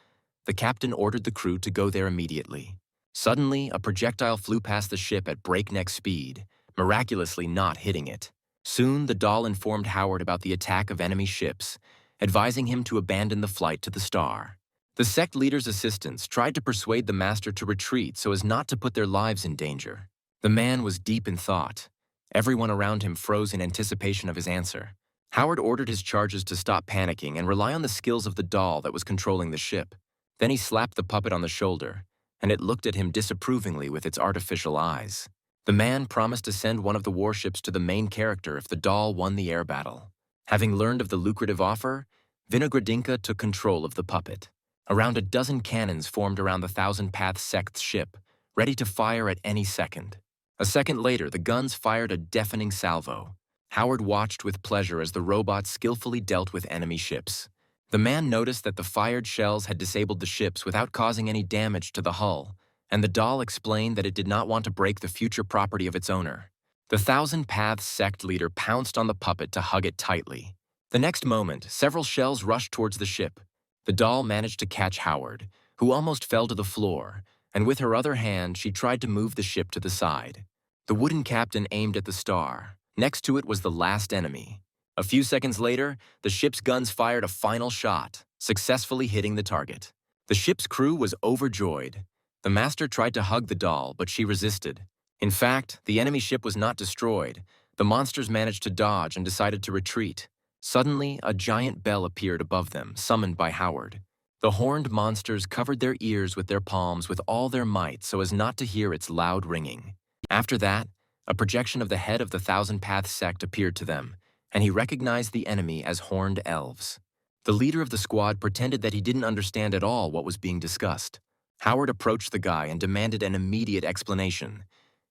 The captain ordered the crew to go there immediately. Suddenly, a projectile flew past the ship at breakneck speed, miraculously not hitting it. Soon, the doll informed Howard about the attack of enemy ships, advising him to abandon the flight to the star. The sect leader's assistants tried to persuade the master to retreat so as not to put their lives in danger. The man was deep in thought. Everyone around him froze in anticipation of his answer. Howard ordered his charges to stop panicking and rely on the skills of the doll that was controlling the ship. Then he slapped the puppet on the shoulder, and it looked at him disapprovingly with its artificial eyes. The man promised to send one of the warships to the main character if the doll won the air battle. Having learned of the lucrative offer, Vinogradinka took control of the puppet. Around a dozen cannons formed around the Thousand Paths Sect's ship, ready to fire at any second. A second later, the guns fired a deafening salvo. Howard watched with pleasure as the robot skillfully dealt with enemy ships. The man noticed that the fired shells had disabled the ships without causing any damage to the hull, and the doll explained that it did not want to break the future property of its owner. The Thousand Paths Sect leader pounced on the puppet to hug it tightly. The next moment, several shells rushed towards the ship. The doll managed to catch Howard, who almost fell to the floor, and with her other hand, she tried to move the ship to the side. The wooden captain aimed at the star. Next to it was the last enemy. A few seconds later, the ship's guns fired a final shot, successfully hitting the target. The ship's crew was overjoyed. The master tried to hug the doll, but she resisted. In fact, the enemy ship was not destroyed. The monsters managed to dodge and decided to retreat. Suddenly, a giant bell appeared above them, summoned by Howard. The horned monsters covered their ears with their palms with all their might so as not to hear its loud ringing. After that, a projection of the head of the Thousand Paths Sect appeared to them, and he recognized the enemy as horned elves. The leader of the squad pretended that he didn't understand at all what was being discussed. Howard approached the guy and demanded an immediate explanation.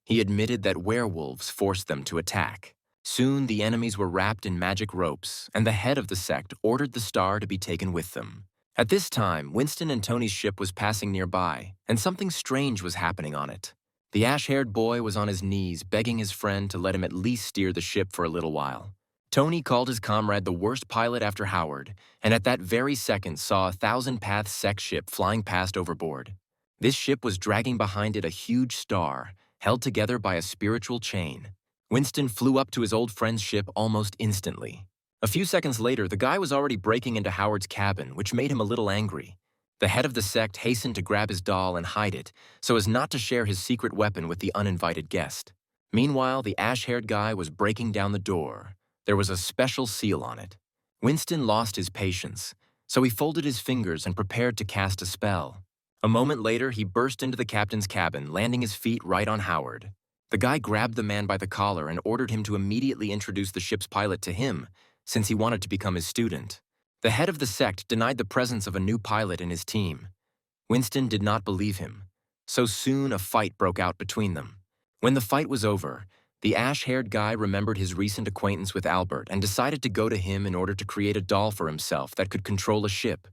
He admitted that werewolves forced them to attack. Soon, the enemies were wrapped in magic ropes, and the head of the sect ordered the star to be taken with them. At this time, Winston and Tony's ship was passing nearby, and something strange was happening on it. The ash-haired boy was on his knees begging his friend to let him at least steer the ship for a little while. Tony called his comrade the worst pilot after Howard, and at that very second saw a 1,000-path Sect ship flying past overboard. This ship was dragging behind it a huge star, held together by a spiritual chain. Winston flew up to his old friend's ship almost instantly. A few seconds later, the guy was already breaking into Howard's cabin, which made him a little angry. The head of the Sect hastened to grab his doll and hide it, so as not to share his secret weapon with the uninvited guest. Meanwhile, the ash-haired guy was breaking down the door. There was a special seal on it. Winston lost his patience, so he folded his fingers and prepared to cast a spell. A moment later, he burst into the captain's cabin, landing his feet right on Howard. The guy grabbed the man by the collar and ordered him to immediately introduce the ship's pilot to him, since he wanted to become his student. The head of the Sect denied the presence of a new pilot in his team. Winston did not believe him, so soon a fight broke out between them. When the fight was over, the ash-haired guy remembered his recent acquaintance with Albert and decided to go to him in order to create a doll for himself that could control a ship.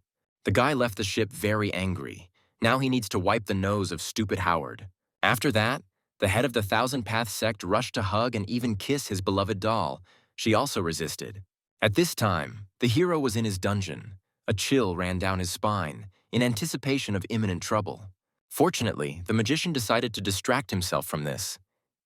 The guy left the ship very angry. Now he needs to wipe the nose of stupid Howard. After that, the head of the 1,000-path Sect rushed to hug and even kiss his beloved doll. She also resisted. At this time, the hero was in his dungeon. A chill ran down his spine, in anticipation of imminent trouble. Fortunately, the magician decided to distract himself from this.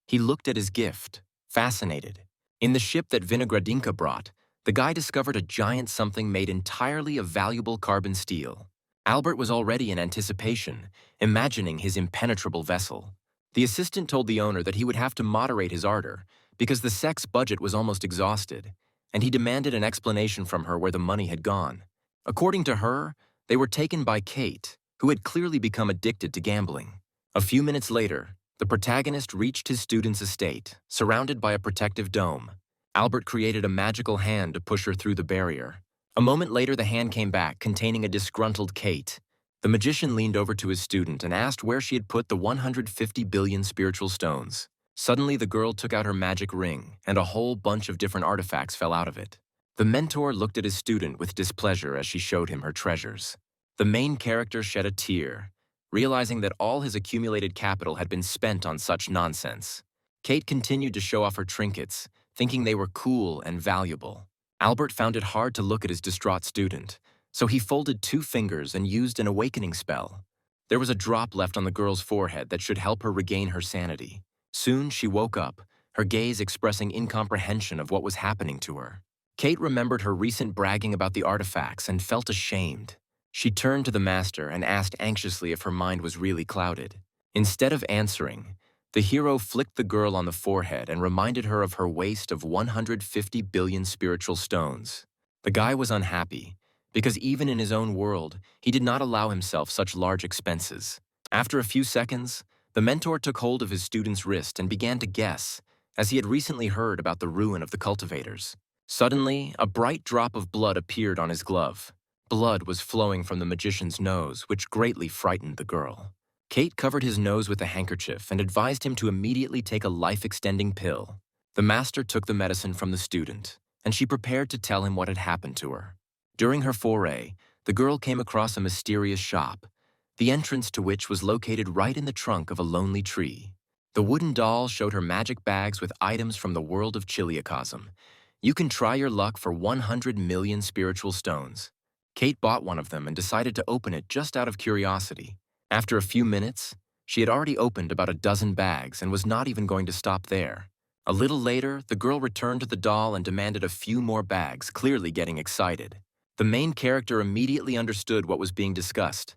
He looked at his gift, fascinated. In the ship that Vinogradinka brought, the guy discovered a giant something made entirely of valuable carbon steel. Albert was already in anticipation, imagining his impenetrable vessel. The assistant told the owner that he would have to moderate his ardor, because the Sect's budget was almost exhausted, and he demanded an explanation from her where the money had gone. According to her, they were taken by Kate, who had clearly become addicted to gambling. A few minutes later, the protagonist reached his student's estate, surrounded by a protective dome. Albert created a magical hand to push her through the barrier. A moment later, the hand came back, containing a disgruntled Kate. The magician leaned over to his student and asked where she had put the 150 billion spiritual stones. Suddenly, the girl took out her magic ring, and a whole bunch of different artifacts fell out of it. The mentor looked at his student with displeasure as she showed him her treasures. The main character shed a tear, realizing that all his accumulated capital had been spent on such nonsense. Kate continued to show off her trinkets, thinking they were cool and valuable. Albert found it hard to look at his distraught student, so he folded 2 fingers and used an awakening spell. There was a drop left on the girl's forehead that should help her regain her sanity. Soon she woke up, her gaze expressing incomprehension of what was happening to her. Kate remembered her recent bragging about the artifacts and felt ashamed. She turned to the master and asked anxiously if her mind was really clouded. Instead of answering, the hero flicked the girl on the forehead and reminded her of her waste of 150 billion spiritual stones. The guy was unhappy, because even in his own world, he did not allow himself such large expenses. After a few seconds, the mentor took hold of his student's wrist and began to guess, as he had recently heard about the ruin of the cultivators. Suddenly, a bright drop of blood appeared on his glove. Blood was flowing from the magician's nose, which greatly frightened the girl. Kate covered his nose with a handkerchief and advised him to immediately take a life-extending pill. The master took the medicine from the student, and she prepared to tell him what had happened to her. During her foray, the girl came across a mysterious shop, the entrance to which was located right in the trunk of a lonely tree. The wooden doll showed her magic bags with items from the world of Chiliacosm. You can try your luck for 100 million spiritual stones. Kate bought one of them and decided to open it just out of curiosity. After a few minutes, she had already opened about a dozen bags and was not even going to stop there. A little later, the girl returned to the doll and demanded a few more bags, clearly getting excited. The main character immediately understood what was being discussed.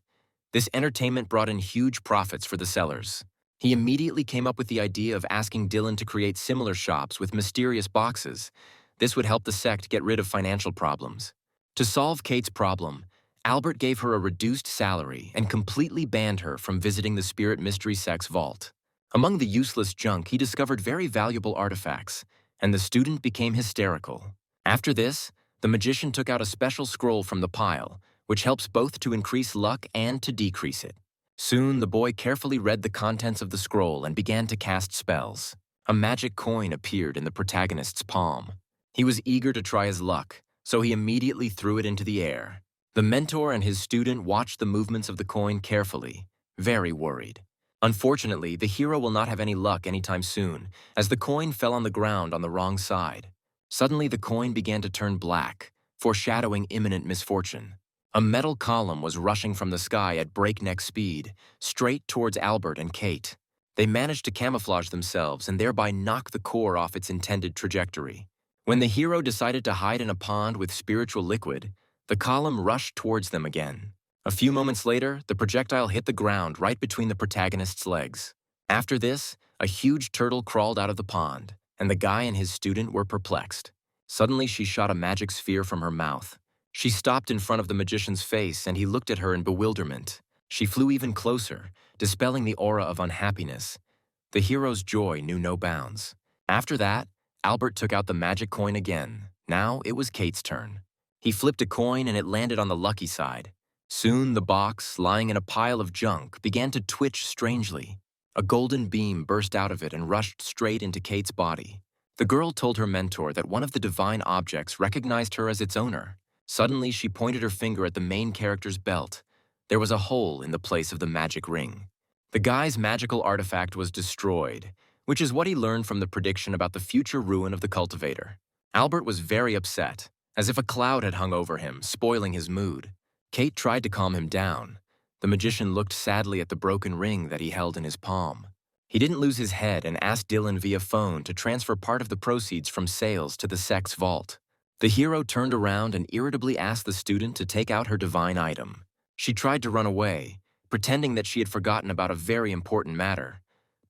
This entertainment brought in huge profits for the sellers. He immediately came up with the idea of asking Dylan to create similar shops with mysterious boxes. This would help the Sect get rid of financial problems. To solve Kate's problem, Albert gave her a reduced salary and completely banned her from visiting the Spirit Mystery Sect's vault. Among the useless junk, he discovered very valuable artifacts, and the student became hysterical. After this, the magician took out a special scroll from the pile, which helps both to increase luck and to decrease it. Soon, the boy carefully read the contents of the scroll and began to cast spells. A magic coin appeared in the protagonist's palm. He was eager to try his luck, so he immediately threw it into the air. The mentor and his student watched the movements of the coin carefully, very worried. Unfortunately, the hero will not have any luck anytime soon, as the coin fell on the ground on the wrong side. Suddenly, the coin began to turn black, foreshadowing imminent misfortune. A metal column was rushing from the sky at breakneck speed, straight towards Albert and Kate. They managed to camouflage themselves and thereby knock the core off its intended trajectory. When the hero decided to hide in a pond with spiritual liquid, the column rushed towards them again. A few moments later, the projectile hit the ground right between the protagonist's legs. After this, a huge turtle crawled out of the pond, and the guy and his student were perplexed. Suddenly, she shot a magic sphere from her mouth. She stopped in front of the magician's face, and he looked at her in bewilderment. She flew even closer, dispelling the aura of unhappiness. The hero's joy knew no bounds. After that, Albert took out the magic coin again. Now it was Kate's turn. He flipped a coin and it landed on the lucky side. Soon the box, lying in a pile of junk, began to twitch strangely. A golden beam burst out of it and rushed straight into Kate's body. The girl told her mentor that one of the divine objects recognized her as its owner. Suddenly, she pointed her finger at the main character's belt. There was a hole in the place of the magic ring. The guy's magical artifact was destroyed, which is what he learned from the prediction about the future ruin of the cultivator. Albert was very upset, as if a cloud had hung over him, spoiling his mood. Kate tried to calm him down. The magician looked sadly at the broken ring that he held in his palm. He didn't lose his head and asked Dylan via phone to transfer part of the proceeds from sales to the Sect's vault. The hero turned around and irritably asked the student to take out her divine item. She tried to run away, pretending that she had forgotten about a very important matter.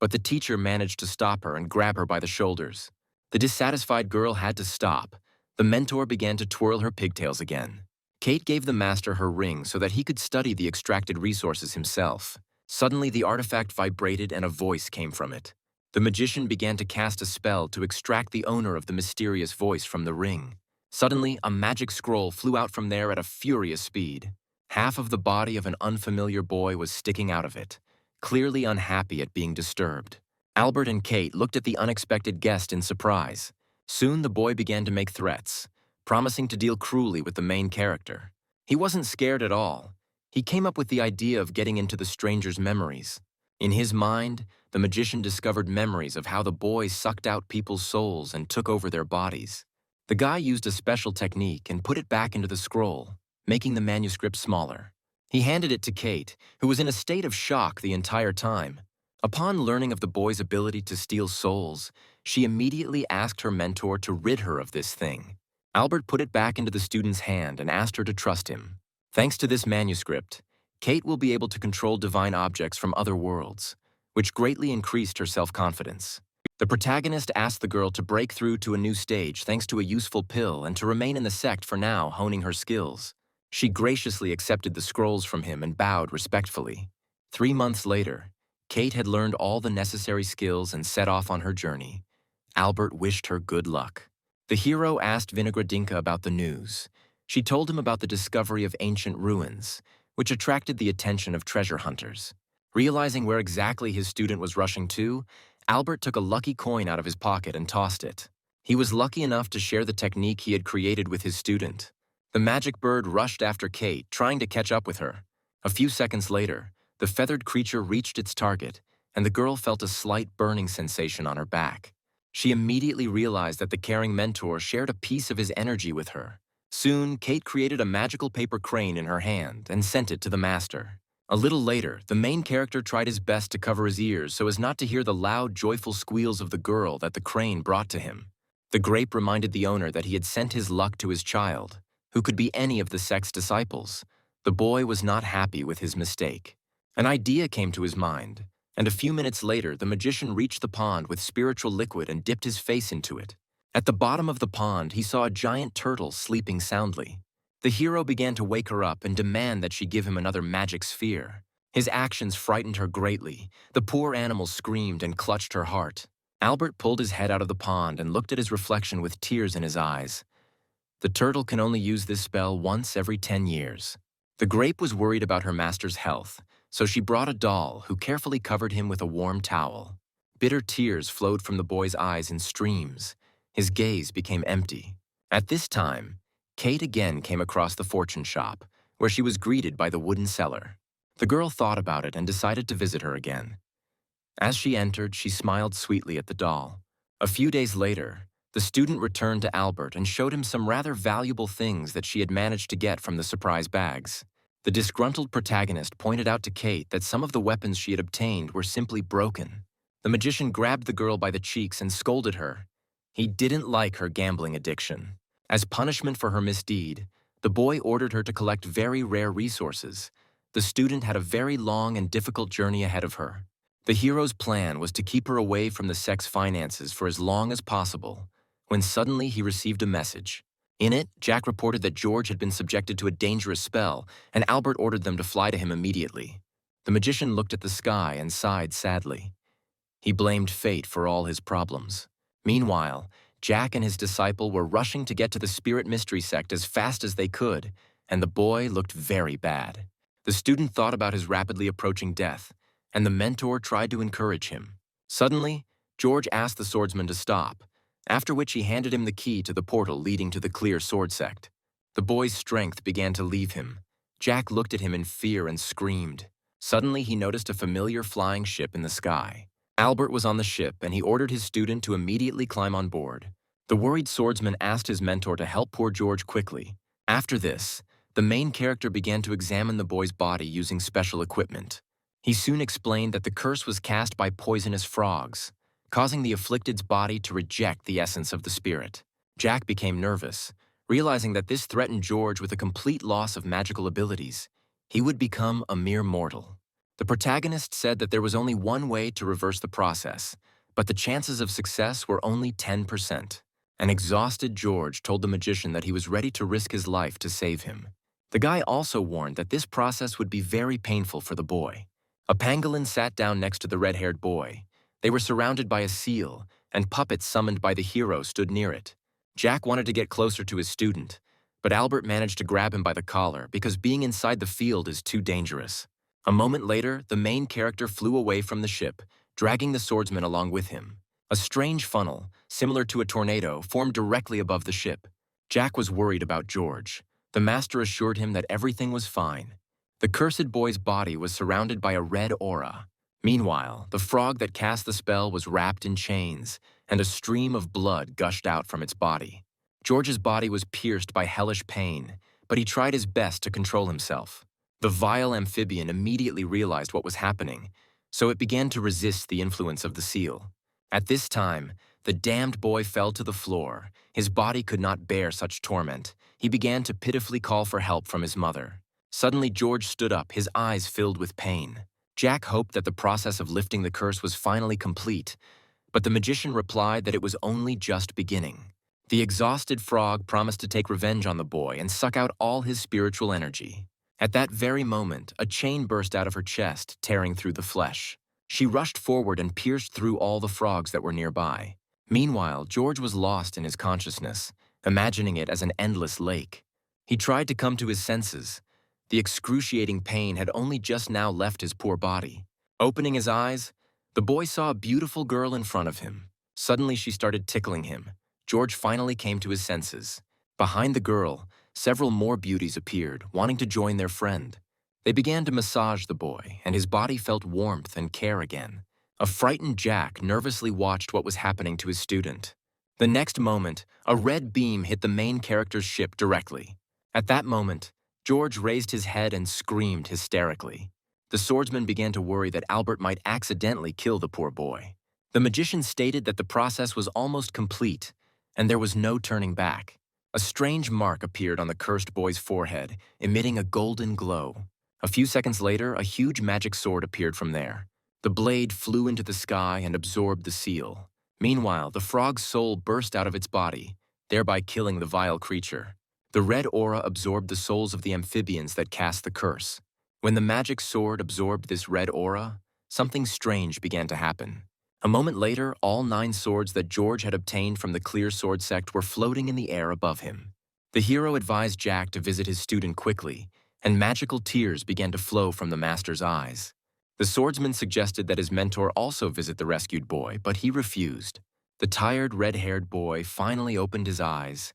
But the teacher managed to stop her and grab her by the shoulders. The dissatisfied girl had to stop. The mentor began to twirl her pigtails again. Kate gave the master her ring so that he could study the extracted resources himself. Suddenly, the artifact vibrated and a voice came from it. The magician began to cast a spell to extract the owner of the mysterious voice from the ring. Suddenly, a magic scroll flew out from there at a furious speed. Half of the body of an unfamiliar boy was sticking out of it, clearly unhappy at being disturbed. Albert and Kate looked at the unexpected guest in surprise. Soon the boy began to make threats, promising to deal cruelly with the main character. He wasn't scared at all. He came up with the idea of getting into the stranger's memories. In his mind, the magician discovered memories of how the boy sucked out people's souls and took over their bodies. The guy used a special technique and put it back into the scroll, making the manuscript smaller. He handed it to Kate, who was in a state of shock the entire time. Upon learning of the boy's ability to steal souls, she immediately asked her mentor to rid her of this thing. Albert put it back into the student's hand and asked her to trust him. Thanks to this manuscript, Kate will be able to control divine objects from other worlds, which greatly increased her self-confidence. The protagonist asked the girl to break through to a new stage thanks to a useful pill and to remain in the sect for now, honing her skills. She graciously accepted the scrolls from him and bowed respectfully. 3 months later, Kate had learned all the necessary skills and set off on her journey. Albert wished her good luck. The hero asked Vinogradinka about the news. She told him about the discovery of ancient ruins, which attracted the attention of treasure hunters. Realizing where exactly his student was rushing to, Albert took a lucky coin out of his pocket and tossed it. He was lucky enough to share the technique he had created with his student. The magic bird rushed after Kate, trying to catch up with her. A few seconds later, the feathered creature reached its target, and the girl felt a slight burning sensation on her back. She immediately realized that the caring mentor shared a piece of his energy with her. Soon, Kate created a magical paper crane in her hand and sent it to the master. A little later, the main character tried his best to cover his ears so as not to hear the loud, joyful squeals of the girl that the crane brought to him. The grape reminded the owner that he had sent his luck to his child, who could be any of the sect's disciples. The boy was not happy with his mistake. An idea came to his mind, and a few minutes later, the magician reached the pond with spiritual liquid and dipped his face into it. At the bottom of the pond, he saw a giant turtle sleeping soundly. The hero began to wake her up and demand that she give him another magic sphere. His actions frightened her greatly. The poor animal screamed and clutched her heart. Albert pulled his head out of the pond and looked at his reflection with tears in his eyes. The turtle can only use this spell once every 10 years. The grape was worried about her master's health, so she brought a doll who carefully covered him with a warm towel. Bitter tears flowed from the boy's eyes in streams. His gaze became empty. At this time, Kate again came across the fortune shop, where she was greeted by the wooden seller. The girl thought about it and decided to visit her again. As she entered, she smiled sweetly at the doll. A few days later, The student returned to Albert and showed him some rather valuable things that she had managed to get from the surprise bags. The disgruntled protagonist pointed out to Kate that some of the weapons she had obtained were simply broken. The magician grabbed the girl by the cheeks and scolded her. He didn't like her gambling addiction. As punishment for her misdeed, the boy ordered her to collect very rare resources. The student had a very long and difficult journey ahead of her. The hero's plan was to keep her away from the Sect's finances for as long as possible, when suddenly he received a message. In it, Jack reported that George had been subjected to a dangerous spell, and Albert ordered them to fly to him immediately. The magician looked at the sky and sighed sadly. He blamed fate for all his problems. Meanwhile, Jack and his disciple were rushing to get to the Spirit Mystery Sect as fast as they could, and the boy looked very bad. The student thought about his rapidly approaching death, and the mentor tried to encourage him. Suddenly, George asked the swordsman to stop, after which he handed him the key to the portal leading to the Clear Sword Sect. The boy's strength began to leave him. Jack looked at him in fear and screamed. Suddenly, he noticed a familiar flying ship in the sky. Albert was on the ship, and he ordered his student to immediately climb on board. The worried swordsman asked his mentor to help poor George quickly. After this, the main character began to examine the boy's body using special equipment. He soon explained that the curse was cast by poisonous frogs, causing the afflicted's body to reject the essence of the spirit. Jack became nervous, realizing that this threatened George with a complete loss of magical abilities. He would become a mere mortal. The protagonist said that there was only one way to reverse the process, but the chances of success were only 10%. An exhausted George told the magician that he was ready to risk his life to save him. The guy also warned that this process would be very painful for the boy. A pangolin sat down next to the red-haired boy. They were surrounded by a seal, and puppets summoned by the hero stood near it. Jack wanted to get closer to his student, but Albert managed to grab him by the collar because being inside the field is too dangerous. A moment later, the main character flew away from the ship, dragging the swordsman along with him. A strange funnel, similar to a tornado, formed directly above the ship. Jack was worried about George. The master assured him that everything was fine. The cursed boy's body was surrounded by a red aura. Meanwhile, the frog that cast the spell was wrapped in chains, and a stream of blood gushed out from its body. George's body was pierced by hellish pain, but he tried his best to control himself. The vile amphibian immediately realized what was happening, so it began to resist the influence of the seal. At this time, the damned boy fell to the floor. His body could not bear such torment. He began to pitifully call for help from his mother. Suddenly, George stood up, his eyes filled with pain. Jack hoped that the process of lifting the curse was finally complete, but the magician replied that it was only just beginning. The exhausted frog promised to take revenge on the boy and suck out all his spiritual energy. At that very moment, a chain burst out of her chest, tearing through the flesh. She rushed forward and pierced through all the frogs that were nearby. Meanwhile, George was lost in his consciousness, imagining it as an endless lake. He tried to come to his senses. The excruciating pain had only just now left his poor body. Opening his eyes, the boy saw a beautiful girl in front of him. Suddenly, she started tickling him. George finally came to his senses. Behind the girl, several more beauties appeared, wanting to join their friend. They began to massage the boy, and his body felt warmth and care again. A frightened Jack nervously watched what was happening to his student. The next moment, a red beam hit the main character's ship directly. At that moment, George raised his head and screamed hysterically. The swordsman began to worry that Albert might accidentally kill the poor boy. The magician stated that the process was almost complete, and there was no turning back. A strange mark appeared on the cursed boy's forehead, emitting a golden glow. A few seconds later, a huge magic sword appeared from there. The blade flew into the sky and absorbed the seal. Meanwhile, the frog's soul burst out of its body, thereby killing the vile creature. The red aura absorbed the souls of the amphibians that cast the curse. When the magic sword absorbed this red aura, something strange began to happen. A moment later, all 9 swords that George had obtained from the Clear Sword Sect were floating in the air above him. The hero advised Jack to visit his student quickly, and magical tears began to flow from the master's eyes. The swordsman suggested that his mentor also visit the rescued boy, but he refused. The tired, red-haired boy finally opened his eyes,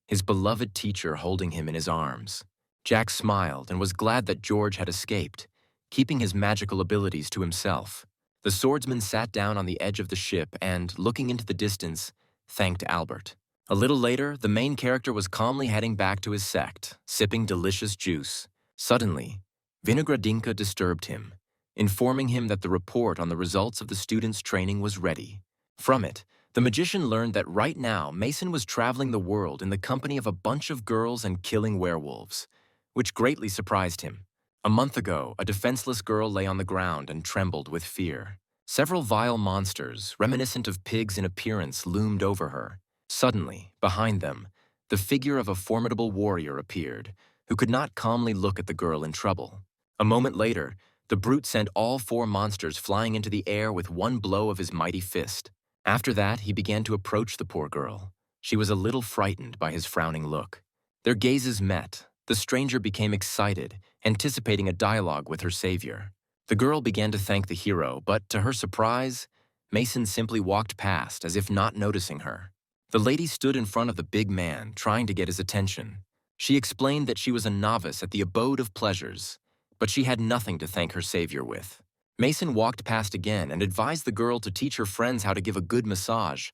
his beloved teacher holding him in his arms. Jack smiled and was glad that George had escaped, keeping his magical abilities to himself. The swordsman sat down on the edge of the ship and, looking into the distance, thanked Albert. A little later, the main character was calmly heading back to his sect, sipping delicious juice. Suddenly, Vinogradinka disturbed him, informing him that the report on the results of the students' training was ready. From it, the magician learned that right now Mason was traveling the world in the company of a bunch of girls and killing werewolves, which greatly surprised him. A month ago, a defenseless girl lay on the ground and trembled with fear. Several vile monsters, reminiscent of pigs in appearance, loomed over her. Suddenly, behind them, the figure of a formidable warrior appeared, who could not calmly look at the girl in trouble. A moment later, the brute sent all 4 monsters flying into the air with one blow of his mighty fist. After that, he began to approach the poor girl. She was a little frightened by his frowning look. Their gazes met. The stranger became excited, anticipating a dialogue with her savior. The girl began to thank the hero, but to her surprise, Mason simply walked past as if not noticing her. The lady stood in front of the big man, trying to get his attention. She explained that she was a novice at the abode of pleasures, but she had nothing to thank her savior with. Mason walked past again and advised the girl to teach her friends how to give a good massage,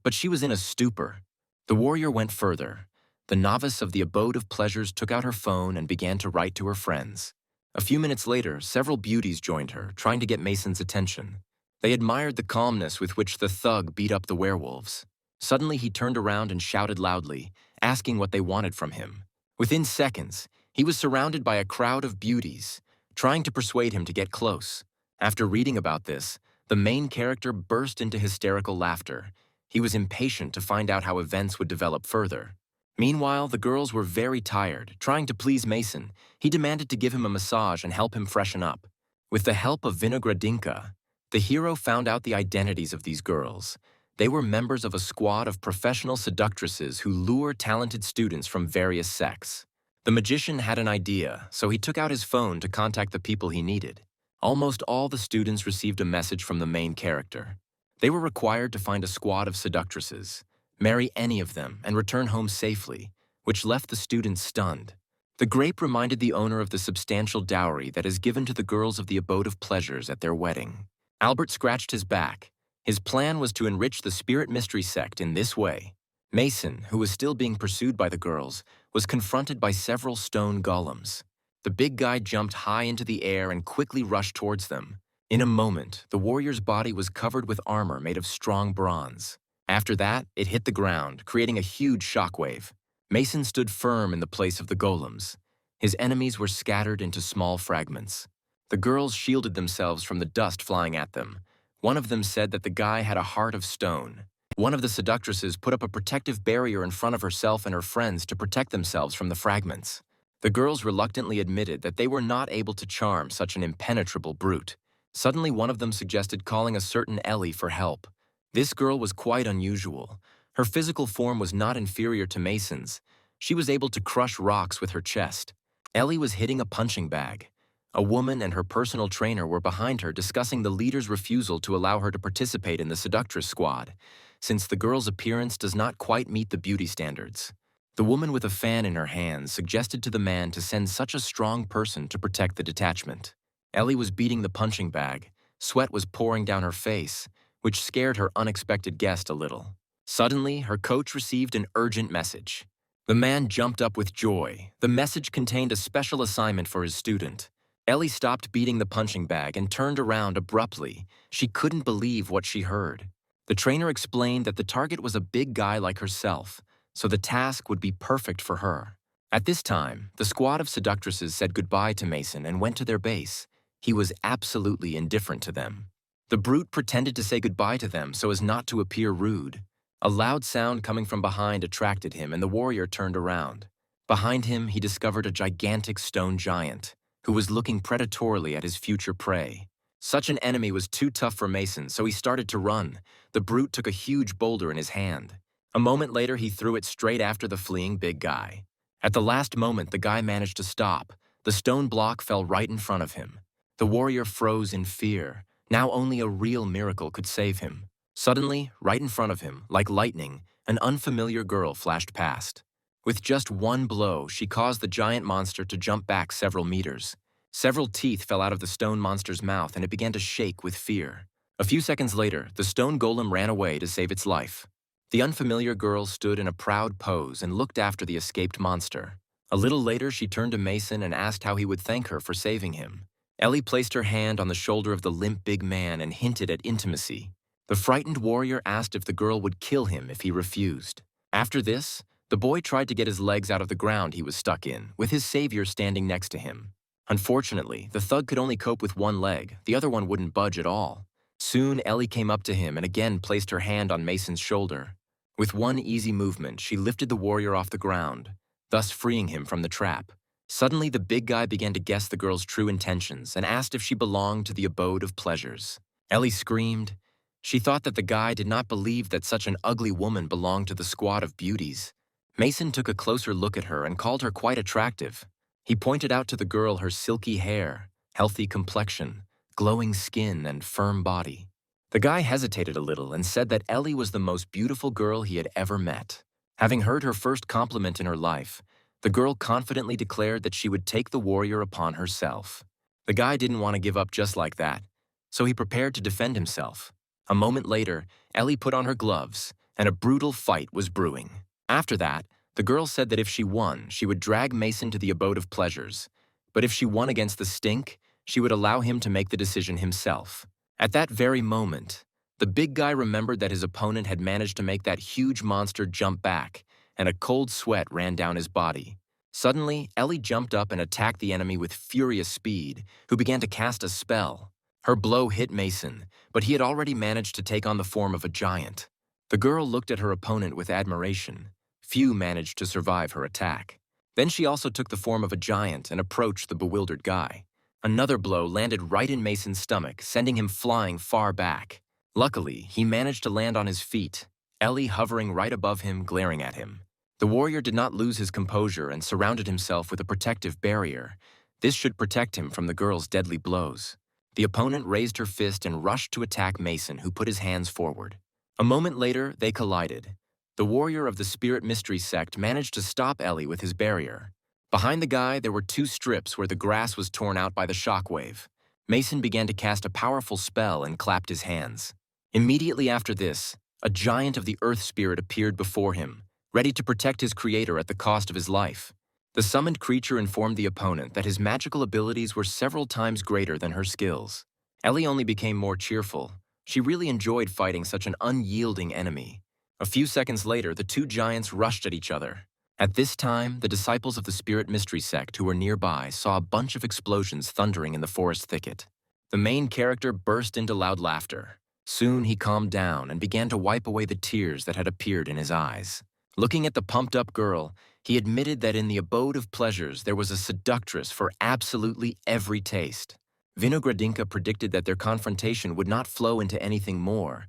but she was in a stupor. The warrior went further. The novice of the abode of pleasures took out her phone and began to write to her friends. A few minutes later, several beauties joined her, trying to get Mason's attention. They admired the calmness with which the thug beat up the werewolves. Suddenly, he turned around and shouted loudly, asking what they wanted from him. Within seconds, he was surrounded by a crowd of beauties, trying to persuade him to get close. After reading about this, the main character burst into hysterical laughter. He was impatient to find out how events would develop further. Meanwhile, the girls were very tired. Trying to please Mason, he demanded to give him a massage and help him freshen up. With the help of Vinogradinka, the hero found out the identities of these girls. They were members of a squad of professional seductresses who lure talented students from various sects. The magician had an idea, so he took out his phone to contact the people he needed. Almost all the students received a message from the main character. They were required to find a squad of seductresses, marry any of them, and return home safely, which left the students stunned. The grape reminded the owner of the substantial dowry that is given to the girls of the abode of pleasures at their wedding. Albert scratched his back. His plan was to enrich the spirit mystery sect in this way. Mason, who was still being pursued by the girls, was confronted by several stone golems. The big guy jumped high into the air and quickly rushed towards them. In a moment, the warrior's body was covered with armor made of strong bronze. After that, it hit the ground, creating a huge shockwave. Mason stood firm in the place of the golems. His enemies were scattered into small fragments. The girls shielded themselves from the dust flying at them. One of them said that the guy had a heart of stone. One of the seductresses put up a protective barrier in front of herself and her friends to protect themselves from the fragments. The girls reluctantly admitted that they were not able to charm such an impenetrable brute. Suddenly, one of them suggested calling a certain Ellie for help. This girl was quite unusual. Her physical form was not inferior to Mason's. She was able to crush rocks with her chest. Ellie was hitting a punching bag. A woman and her personal trainer were behind her discussing the leader's refusal to allow her to participate in the seductress squad, since the girl's appearance does not quite meet the beauty standards. The woman with a fan in her hand suggested to the man to send such a strong person to protect the detachment. Ellie was beating the punching bag. Sweat was pouring down her face, which scared her unexpected guest a little. Suddenly, her coach received an urgent message. The man jumped up with joy. The message contained a special assignment for his student. Ellie stopped beating the punching bag and turned around abruptly. She couldn't believe what she heard. The trainer explained that the target was a big guy like herself, so the task would be perfect for her. At this time, the squad of seductresses said goodbye to Mason and went to their base. He was absolutely indifferent to them. The brute pretended to say goodbye to them so as not to appear rude. A loud sound coming from behind attracted him, and the warrior turned around. Behind him, he discovered a gigantic stone giant, who was looking predatorily at his future prey. Such an enemy was too tough for Mason, so he started to run. The brute took a huge boulder in his hand. A moment later, he threw it straight after the fleeing big guy. At the last moment, the guy managed to stop. The stone block fell right in front of him. The warrior froze in fear. Now only a real miracle could save him. Suddenly, right in front of him, like lightning, an unfamiliar girl flashed past. With just one blow, she caused the giant monster to jump back several meters. Several teeth fell out of the stone monster's mouth and it began to shake with fear. A few seconds later, the stone golem ran away to save its life. The unfamiliar girl stood in a proud pose and looked after the escaped monster. A little later, she turned to Mason and asked how he would thank her for saving him. Ellie placed her hand on the shoulder of the limp big man and hinted at intimacy. The frightened warrior asked if the girl would kill him if he refused. After this, the boy tried to get his legs out of the ground he was stuck in, with his savior standing next to him. Unfortunately, the thug could only cope with one leg, the other one wouldn't budge at all. Soon, Ellie came up to him and again placed her hand on Mason's shoulder. With one easy movement, she lifted the warrior off the ground, thus freeing him from the trap. Suddenly, the big guy began to guess the girl's true intentions and asked if she belonged to the abode of pleasures. Ellie screamed. She thought that the guy did not believe that such an ugly woman belonged to the squad of beauties. Mason took a closer look at her and called her quite attractive. He pointed out to the girl her silky hair, healthy complexion, glowing skin, and firm body. The guy hesitated a little and said that Ellie was the most beautiful girl he had ever met. Having heard her first compliment in her life, the girl confidently declared that she would take the warrior upon herself. The guy didn't want to give up just like that, so he prepared to defend himself. A moment later, Ellie put on her gloves, and a brutal fight was brewing. After that, the girl said that if she won, she would drag Mason to the abode of pleasures. But if she won against the stink, she would allow him to make the decision himself. At that very moment, the big guy remembered that his opponent had managed to make that huge monster jump back, and a cold sweat ran down his body. Suddenly, Ellie jumped up and attacked the enemy with furious speed, who began to cast a spell. Her blow hit Mason, but he had already managed to take on the form of a giant. The girl looked at her opponent with admiration. Few managed to survive her attack. Then she also took the form of a giant and approached the bewildered guy. Another blow landed right in Mason's stomach, sending him flying far back. Luckily, he managed to land on his feet, Ellie hovering right above him, glaring at him. The warrior did not lose his composure and surrounded himself with a protective barrier. This should protect him from the girl's deadly blows. The opponent raised her fist and rushed to attack Mason, who put his hands forward. A moment later, they collided. The warrior of the Spirit Mystery Sect managed to stop Ellie with his barrier. Behind the guy, there were two strips where the grass was torn out by the shockwave. Mason began to cast a powerful spell and clapped his hands. Immediately after this, a giant of the Earth Spirit appeared before him, ready to protect his creator at the cost of his life. The summoned creature informed the opponent that his magical abilities were several times greater than her skills. Ellie only became more cheerful. She really enjoyed fighting such an unyielding enemy. A few seconds later, the two giants rushed at each other. At this time, the disciples of the Spirit Mystery Sect who were nearby saw a bunch of explosions thundering in the forest thicket. The main character burst into loud laughter. Soon he calmed down and began to wipe away the tears that had appeared in his eyes. Looking at the pumped-up girl, he admitted that in the abode of pleasures there was a seductress for absolutely every taste. Vinogradinka predicted that their confrontation would not flow into anything more.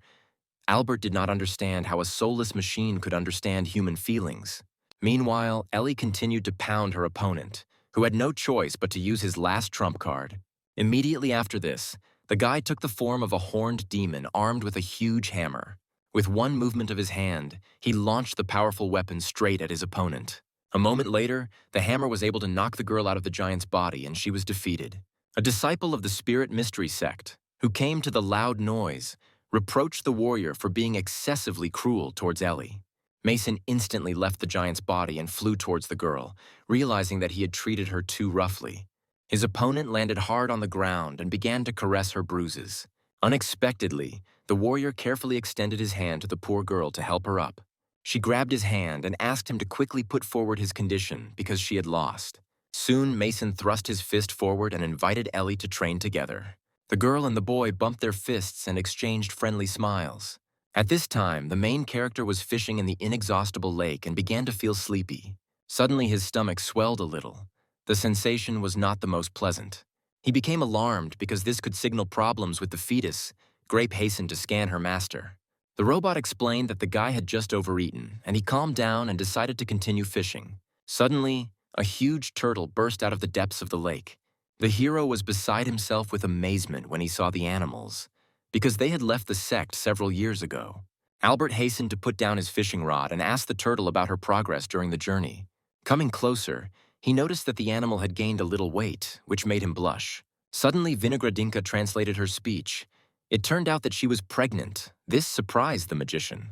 Albert did not understand how a soulless machine could understand human feelings. Meanwhile, Ellie continued to pound her opponent, who had no choice but to use his last trump card. Immediately after this, the guy took the form of a horned demon armed with a huge hammer. With one movement of his hand, he launched the powerful weapon straight at his opponent. A moment later, the hammer was able to knock the girl out of the giant's body and she was defeated. A disciple of the Spirit Mystery Sect, who came to the loud noise, reproached the warrior for being excessively cruel towards Ellie. Mason instantly left the giant's body and flew towards the girl, realizing that he had treated her too roughly. His opponent landed hard on the ground and began to caress her bruises. Unexpectedly, the warrior carefully extended his hand to the poor girl to help her up. She grabbed his hand and asked him to quickly put forward his condition because she had lost. Soon, Mason thrust his fist forward and invited Ellie to train together. The girl and the boy bumped their fists and exchanged friendly smiles. At this time, the main character was fishing in the inexhaustible lake and began to feel sleepy. Suddenly, his stomach swelled a little. The sensation was not the most pleasant. He became alarmed because this could signal problems with the fetus. Grape hastened to scan her master. The robot explained that the guy had just overeaten, and he calmed down and decided to continue fishing. Suddenly, a huge turtle burst out of the depths of the lake. The hero was beside himself with amazement when he saw the animals, because they had left the sect several years ago. Albert hastened to put down his fishing rod and asked the turtle about her progress during the journey. Coming closer, he noticed that the animal had gained a little weight, which made him blush. Suddenly, Vinogradinka translated her speech. It turned out that she was pregnant. This surprised the magician.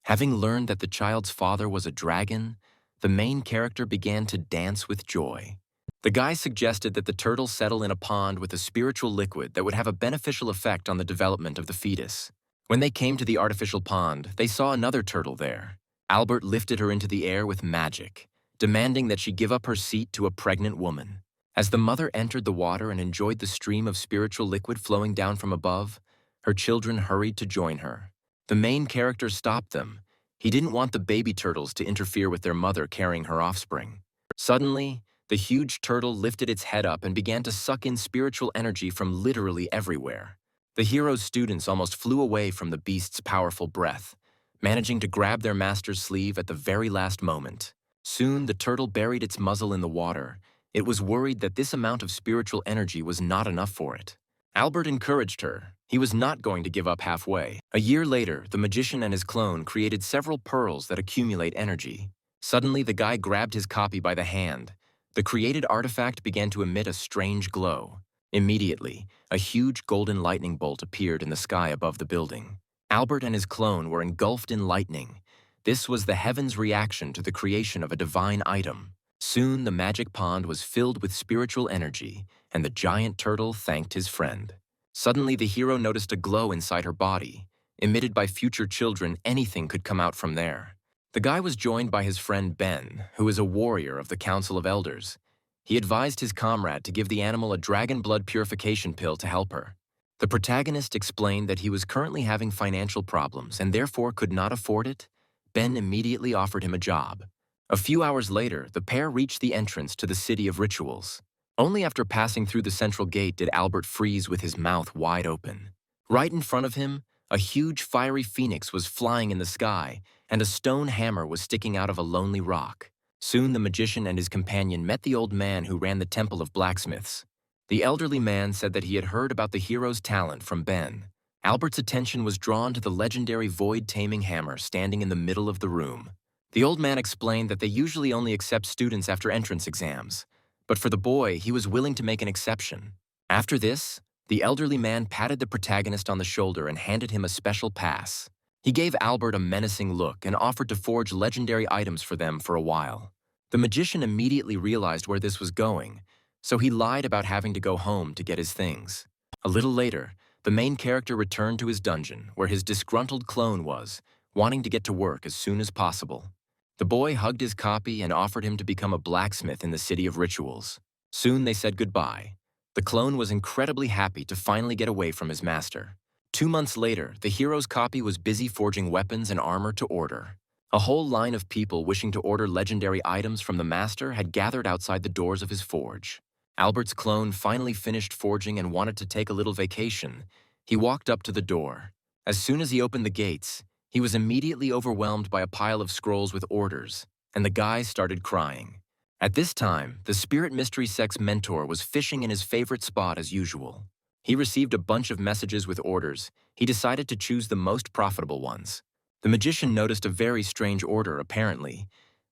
Having learned that the child's father was a dragon, the main character began to dance with joy. The guy suggested that the turtle settle in a pond with a spiritual liquid that would have a beneficial effect on the development of the fetus. When they came to the artificial pond, they saw another turtle there. Albert lifted her into the air with magic, demanding that she give up her seat to a pregnant woman. As the mother entered the water and enjoyed the stream of spiritual liquid flowing down from above, her children hurried to join her. The main character stopped them. He didn't want the baby turtles to interfere with their mother carrying her offspring. Suddenly, the huge turtle lifted its head up and began to suck in spiritual energy from literally everywhere. The hero's students almost flew away from the beast's powerful breath, managing to grab their master's sleeve at the very last moment. Soon, the turtle buried its muzzle in the water. It was worried that this amount of spiritual energy was not enough for it. Albert encouraged her. He was not going to give up halfway. A year later, the magician and his clone created several pearls that accumulate energy. Suddenly, the guy grabbed his copy by the hand. The created artifact began to emit a strange glow. Immediately, a huge golden lightning bolt appeared in the sky above the building. Albert and his clone were engulfed in lightning. This was the heaven's reaction to the creation of a divine item. Soon, the magic pond was filled with spiritual energy, and the giant turtle thanked his friend. Suddenly, the hero noticed a glow inside her body. Emitted by future children, anything could come out from there. The guy was joined by his friend Ben, who is a warrior of the Council of Elders. He advised his comrade to give the animal a dragon blood purification pill to help her. The protagonist explained that he was currently having financial problems and therefore could not afford it. Ben immediately offered him a job. A few hours later, the pair reached the entrance to the City of Rituals. Only after passing through the central gate did Albert freeze with his mouth wide open. Right in front of him, a huge fiery phoenix was flying in the sky, and a stone hammer was sticking out of a lonely rock. Soon the magician and his companion met the old man who ran the temple of blacksmiths. The elderly man said that he had heard about the hero's talent from Ben. Albert's attention was drawn to the legendary void-taming hammer standing in the middle of the room. The old man explained that they usually only accept students after entrance exams, but for the boy, he was willing to make an exception. After this, the elderly man patted the protagonist on the shoulder and handed him a special pass. He gave Albert a menacing look and offered to forge legendary items for them for a while. The magician immediately realized where this was going, so he lied about having to go home to get his things. A little later, the main character returned to his dungeon, where his disgruntled clone was, wanting to get to work as soon as possible. The boy hugged his copy and offered him to become a blacksmith in the City of Rituals. Soon they said goodbye. The clone was incredibly happy to finally get away from his master. 2 months later, the hero's copy was busy forging weapons and armor to order. A whole line of people wishing to order legendary items from the master had gathered outside the doors of his forge. Albert's clone finally finished forging and wanted to take a little vacation. He walked up to the door. As soon as he opened the gates, he was immediately overwhelmed by a pile of scrolls with orders, and the guy started crying. At this time, the Spirit Mystery Sect's mentor was fishing in his favorite spot as usual. He received a bunch of messages with orders. He decided to choose the most profitable ones. The magician noticed a very strange order, apparently.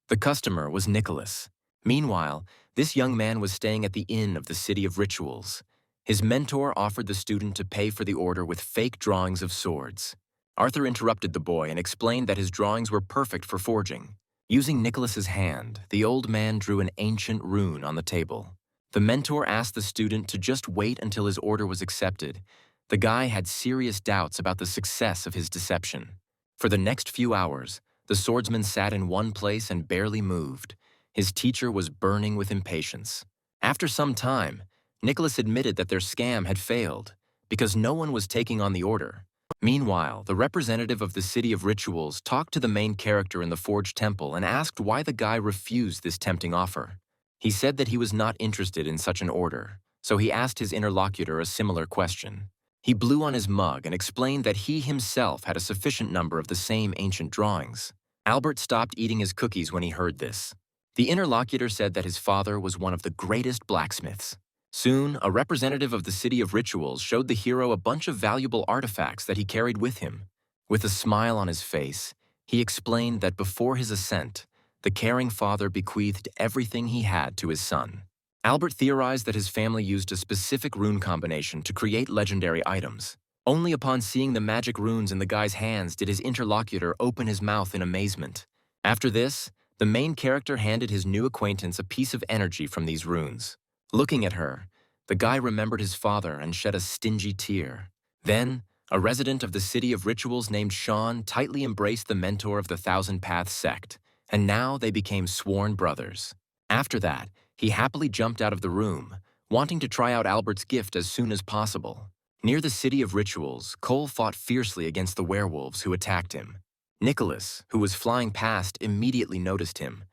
The customer was Nicholas. Meanwhile, this young man was staying at the inn of the City of Rituals. His mentor offered the student to pay for the order with fake drawings of swords. Arthur interrupted the boy and explained that his drawings were perfect for forging. Using Nicholas's hand, the old man drew an ancient rune on the table. The mentor asked the student to just wait until his order was accepted. The guy had serious doubts about the success of his deception. For the next few hours, the swordsman sat in one place and barely moved. His teacher was burning with impatience. After some time, Nicholas admitted that their scam had failed because no one was taking on the order. Meanwhile, the representative of the City of Rituals talked to the main character in the forged temple and asked why the guy refused this tempting offer. He said that he was not interested in such an order, so he asked his interlocutor a similar question. He blew on his mug and explained that he himself had a sufficient number of the same ancient drawings. Albert stopped eating his cookies when he heard this. The interlocutor said that his father was one of the greatest blacksmiths. Soon, a representative of the City of Rituals showed the hero a bunch of valuable artifacts that he carried with him. With a smile on his face, he explained that before his ascent, the caring father bequeathed everything he had to his son. Albert theorized that his family used a specific rune combination to create legendary items. Only upon seeing the magic runes in the guy's hands did his interlocutor open his mouth in amazement. After this, the main character handed his new acquaintance a piece of energy from these runes. Looking at her, the guy remembered his father and shed a stingy tear. Then, a resident of the city of rituals named Sean tightly embraced the mentor of the Thousand Paths Sect, and now they became sworn brothers. After that, he happily jumped out of the room, wanting to try out Albert's gift as soon as possible. Near the city of rituals, Cole fought fiercely against the werewolves who attacked him. Nicholas, who was flying past, immediately noticed him.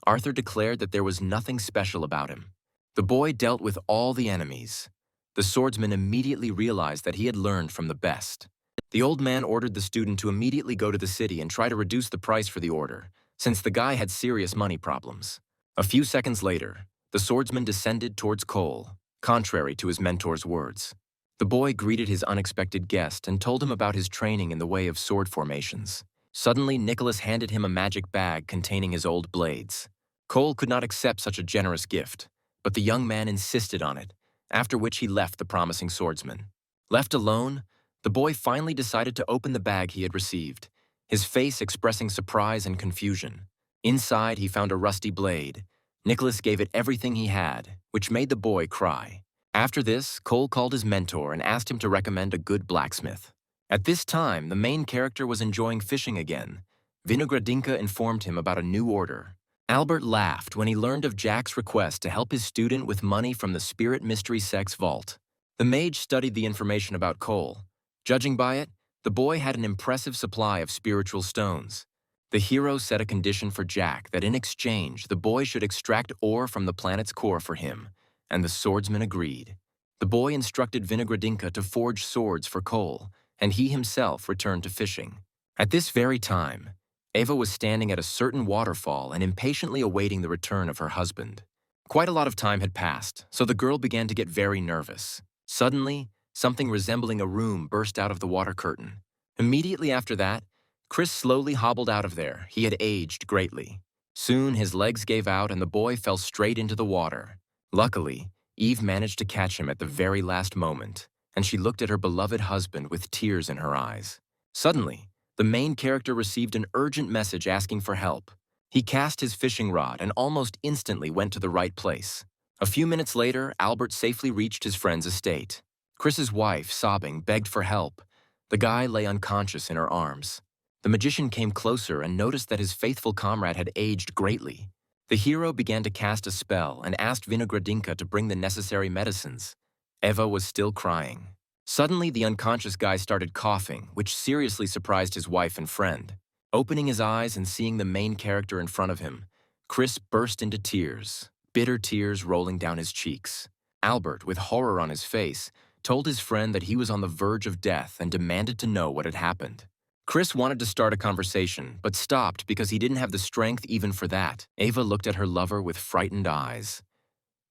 Arthur declared that there was nothing special about him. The boy dealt with all the enemies. The swordsman immediately realized that he had learned from the best. The old man ordered the student to immediately go to the city and try to reduce the price for the order, since the guy had serious money problems. A few seconds later, the swordsman descended towards Cole, contrary to his mentor's words. The boy greeted his unexpected guest and told him about his training in the way of sword formations. Suddenly, Nicholas handed him a magic bag containing his old blades. Cole could not accept such a generous gift, but the young man insisted on it, after which he left the promising swordsman. Left alone, the boy finally decided to open the bag he had received, his face expressing surprise and confusion. Inside, he found a rusty blade. Nicholas gave it everything he had, which made the boy cry. After this, Cole called his mentor and asked him to recommend a good blacksmith. At this time, the main character was enjoying fishing again. Vinogradinka informed him about a new order. Albert laughed when he learned of Jack's request to help his student with money from the Spirit Mystery Sect's vault. The mage studied the information about Cole. Judging by it, the boy had an impressive supply of spiritual stones. The hero set a condition for Jack that in exchange, the boy should extract ore from the planet's core for him, and the swordsman agreed. The boy instructed Vinogradinka to forge swords for Cole, and he himself returned to fishing. At this very time, Eva was standing at a certain waterfall and impatiently awaiting the return of her husband. Quite a lot of time had passed, so the girl began to get very nervous. Suddenly, something resembling a room burst out of the water curtain. Immediately after that, Chris slowly hobbled out of there. He had aged greatly. Soon, his legs gave out and the boy fell straight into the water. Luckily, Eve managed to catch him at the very last moment, and she looked at her beloved husband with tears in her eyes. Suddenly, the main character received an urgent message asking for help. He cast his fishing rod and almost instantly went to the right place. A few minutes later, Albert safely reached his friend's estate. Chris's wife, sobbing, begged for help. The guy lay unconscious in her arms. The magician came closer and noticed that his faithful comrade had aged greatly. The hero began to cast a spell and asked Vinogradinka to bring the necessary medicines. Eva was still crying. Suddenly, the unconscious guy started coughing, which seriously surprised his wife and friend. Opening his eyes and seeing the main character in front of him, Chris burst into tears, bitter tears rolling down his cheeks. Albert, with horror on his face, told his friend that he was on the verge of death and demanded to know what had happened. Chris wanted to start a conversation, but stopped because he didn't have the strength even for that. Eva looked at her lover with frightened eyes.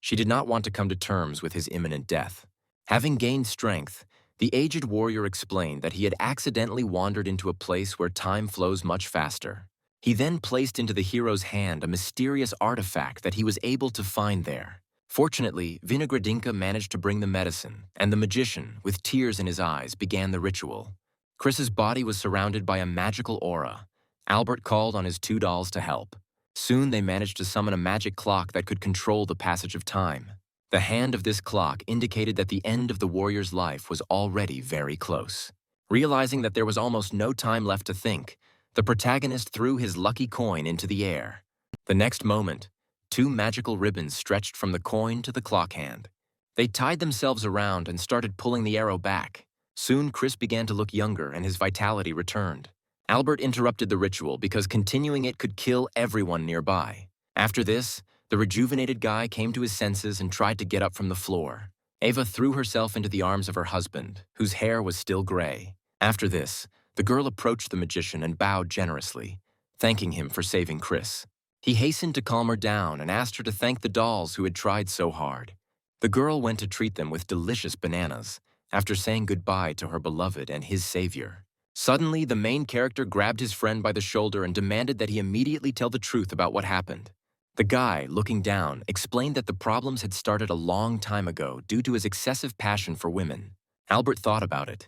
She did not want to come to terms with his imminent death. Having gained strength, the aged warrior explained that he had accidentally wandered into a place where time flows much faster. He then placed into the hero's hand a mysterious artifact that he was able to find there. Fortunately, Vinogradinka managed to bring the medicine, and the magician, with tears in his eyes, began the ritual. Chris's body was surrounded by a magical aura. Albert called on his two dolls to help. Soon they managed to summon a magic clock that could control the passage of time. The hand of this clock indicated that the end of the warrior's life was already very close. Realizing that there was almost no time left to think, the protagonist threw his lucky coin into the air. The next moment, two magical ribbons stretched from the coin to the clock hand. They tied themselves around and started pulling the arrow back. Soon, Chris began to look younger and his vitality returned. Albert interrupted the ritual because continuing it could kill everyone nearby. After this, the rejuvenated guy came to his senses and tried to get up from the floor. Eva threw herself into the arms of her husband, whose hair was still gray. After this, the girl approached the magician and bowed generously, thanking him for saving Chris. He hastened to calm her down and asked her to thank the dolls who had tried so hard. The girl went to treat them with delicious bananas, after saying goodbye to her beloved and his savior. Suddenly, the main character grabbed his friend by the shoulder and demanded that he immediately tell the truth about what happened. The guy, looking down, explained that the problems had started a long time ago due to his excessive passion for women. Albert thought about it.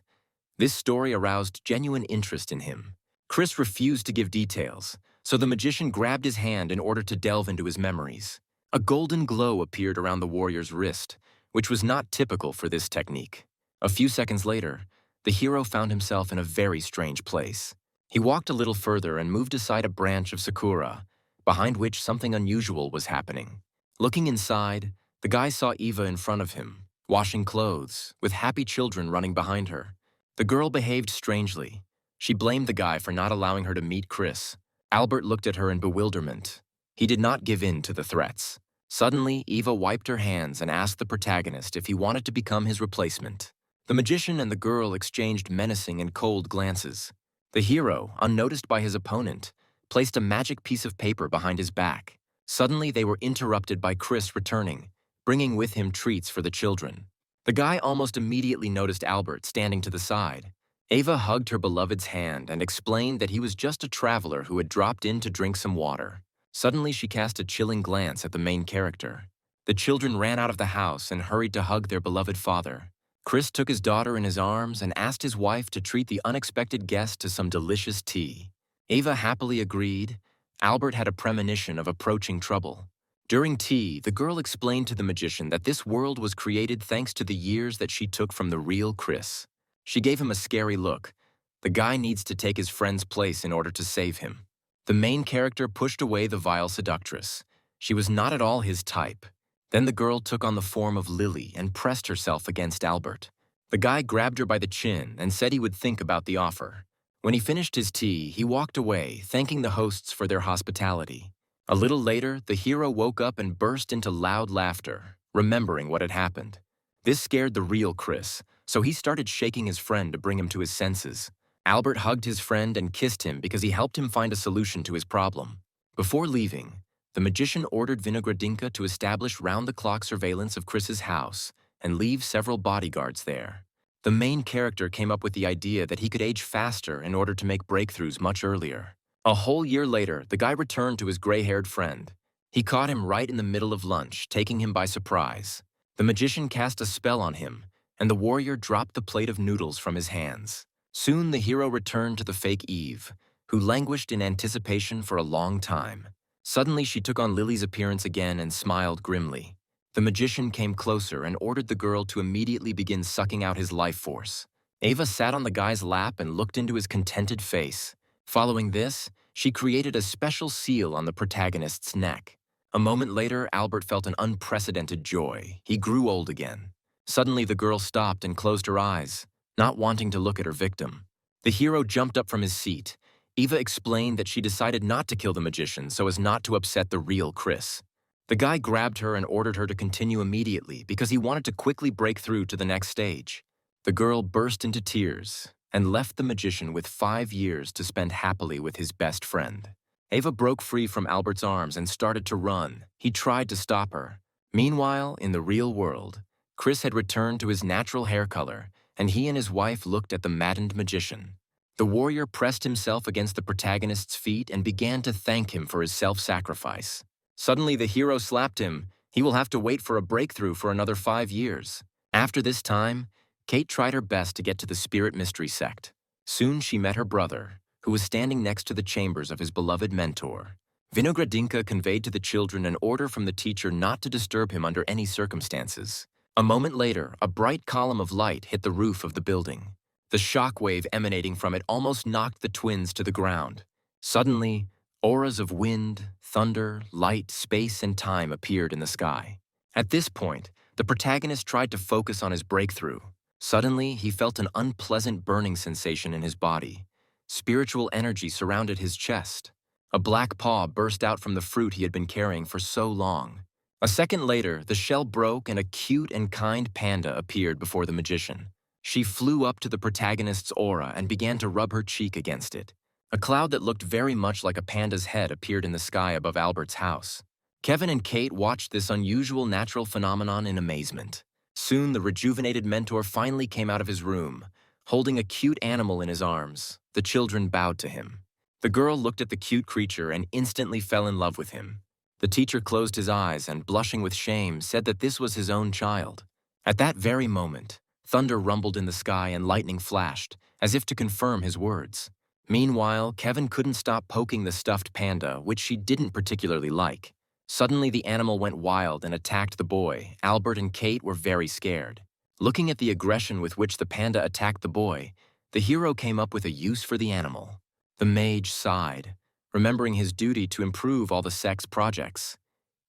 This story aroused genuine interest in him. Chris refused to give details, so the magician grabbed his hand in order to delve into his memories. A golden glow appeared around the warrior's wrist, which was not typical for this technique. A few seconds later, the hero found himself in a very strange place. He walked a little further and moved aside a branch of sakura, behind which something unusual was happening. Looking inside, the guy saw Eva in front of him, washing clothes, with happy children running behind her. The girl behaved strangely. She blamed the guy for not allowing her to meet Chris. Albert looked at her in bewilderment. He did not give in to the threats. Suddenly, Eva wiped her hands and asked the protagonist if he wanted to become his replacement. The magician and the girl exchanged menacing and cold glances. The hero, unnoticed by his opponent, placed a magic piece of paper behind his back. Suddenly, they were interrupted by Chris returning, bringing with him treats for the children. The guy almost immediately noticed Albert standing to the side. Eva hugged her beloved's hand and explained that he was just a traveler who had dropped in to drink some water. Suddenly, she cast a chilling glance at the main character. The children ran out of the house and hurried to hug their beloved father. Chris took his daughter in his arms and asked his wife to treat the unexpected guest to some delicious tea. Eva happily agreed. Albert had a premonition of approaching trouble. During tea, the girl explained to the magician that this world was created thanks to the years that she took from the real Chris. She gave him a scary look. The guy needs to take his friend's place in order to save him. The main character pushed away the vile seductress. She was not at all his type. Then the girl took on the form of Lily and pressed herself against Albert. The guy grabbed her by the chin and said he would think about the offer. When he finished his tea, he walked away, thanking the hosts for their hospitality. A little later, the hero woke up and burst into loud laughter, remembering what had happened. This scared the real Chris, so he started shaking his friend to bring him to his senses. Albert hugged his friend and kissed him because he helped him find a solution to his problem. Before leaving, the magician ordered Vinogradinka to establish round-the-clock surveillance of Chris's house and leave several bodyguards there. The main character came up with the idea that he could age faster in order to make breakthroughs much earlier. A whole year later, the guy returned to his gray-haired friend. He caught him right in the middle of lunch, taking him by surprise. The magician cast a spell on him, and the warrior dropped the plate of noodles from his hands. Soon the hero returned to the fake Eve, who languished in anticipation for a long time. Suddenly she took on Lily's appearance again and smiled grimly. The magician came closer and ordered the girl to immediately begin sucking out his life force. Eva sat on the guy's lap and looked into his contented face. Following this, she created a special seal on the protagonist's neck. A moment later, Albert felt an unprecedented joy. He grew old again. Suddenly the girl stopped and closed her eyes, not wanting to look at her victim. The hero jumped up from his seat. Eva explained that she decided not to kill the magician so as not to upset the real Chris. The guy grabbed her and ordered her to continue immediately because he wanted to quickly break through to the next stage. The girl burst into tears and left the magician with 5 years to spend happily with his best friend. Eva broke free from Albert's arms and started to run. He tried to stop her. Meanwhile, in the real world, Chris had returned to his natural hair color, and he and his wife looked at the maddened magician. The warrior pressed himself against the protagonist's feet and began to thank him for his self-sacrifice. Suddenly, the hero slapped him. He will have to wait for a breakthrough for another 5 years. After this time, Kate tried her best to get to the Spirit Mystery Sect. Soon she met her brother, who was standing next to the chambers of his beloved mentor. Vinogradinka conveyed to the children an order from the teacher not to disturb him under any circumstances. A moment later, a bright column of light hit the roof of the building. The shockwave emanating from it almost knocked the twins to the ground. Suddenly, auras of wind, thunder, light, space, and time appeared in the sky. At this point, the protagonist tried to focus on his breakthrough. Suddenly, he felt an unpleasant burning sensation in his body. Spiritual energy surrounded his chest. A black paw burst out from the fruit he had been carrying for so long. A second later, the shell broke and a cute and kind panda appeared before the magician. She flew up to the protagonist's aura and began to rub her cheek against it. A cloud that looked very much like a panda's head appeared in the sky above Albert's house. Kevin and Kate watched this unusual natural phenomenon in amazement. Soon, the rejuvenated mentor finally came out of his room, holding a cute animal in his arms. The children bowed to him. The girl looked at the cute creature and instantly fell in love with him. The teacher closed his eyes and, blushing with shame, said that this was his own child. At that very moment, Thunder rumbled in the sky and lightning flashed, as if to confirm his words. Meanwhile, Kevin couldn't stop poking the stuffed panda, which she didn't particularly like. Suddenly, the animal went wild and attacked the boy. Albert and Kate were very scared. Looking at the aggression with which the panda attacked the boy, the hero came up with a use for the animal. The mage sighed, remembering his duty to improve all the Sect's projects.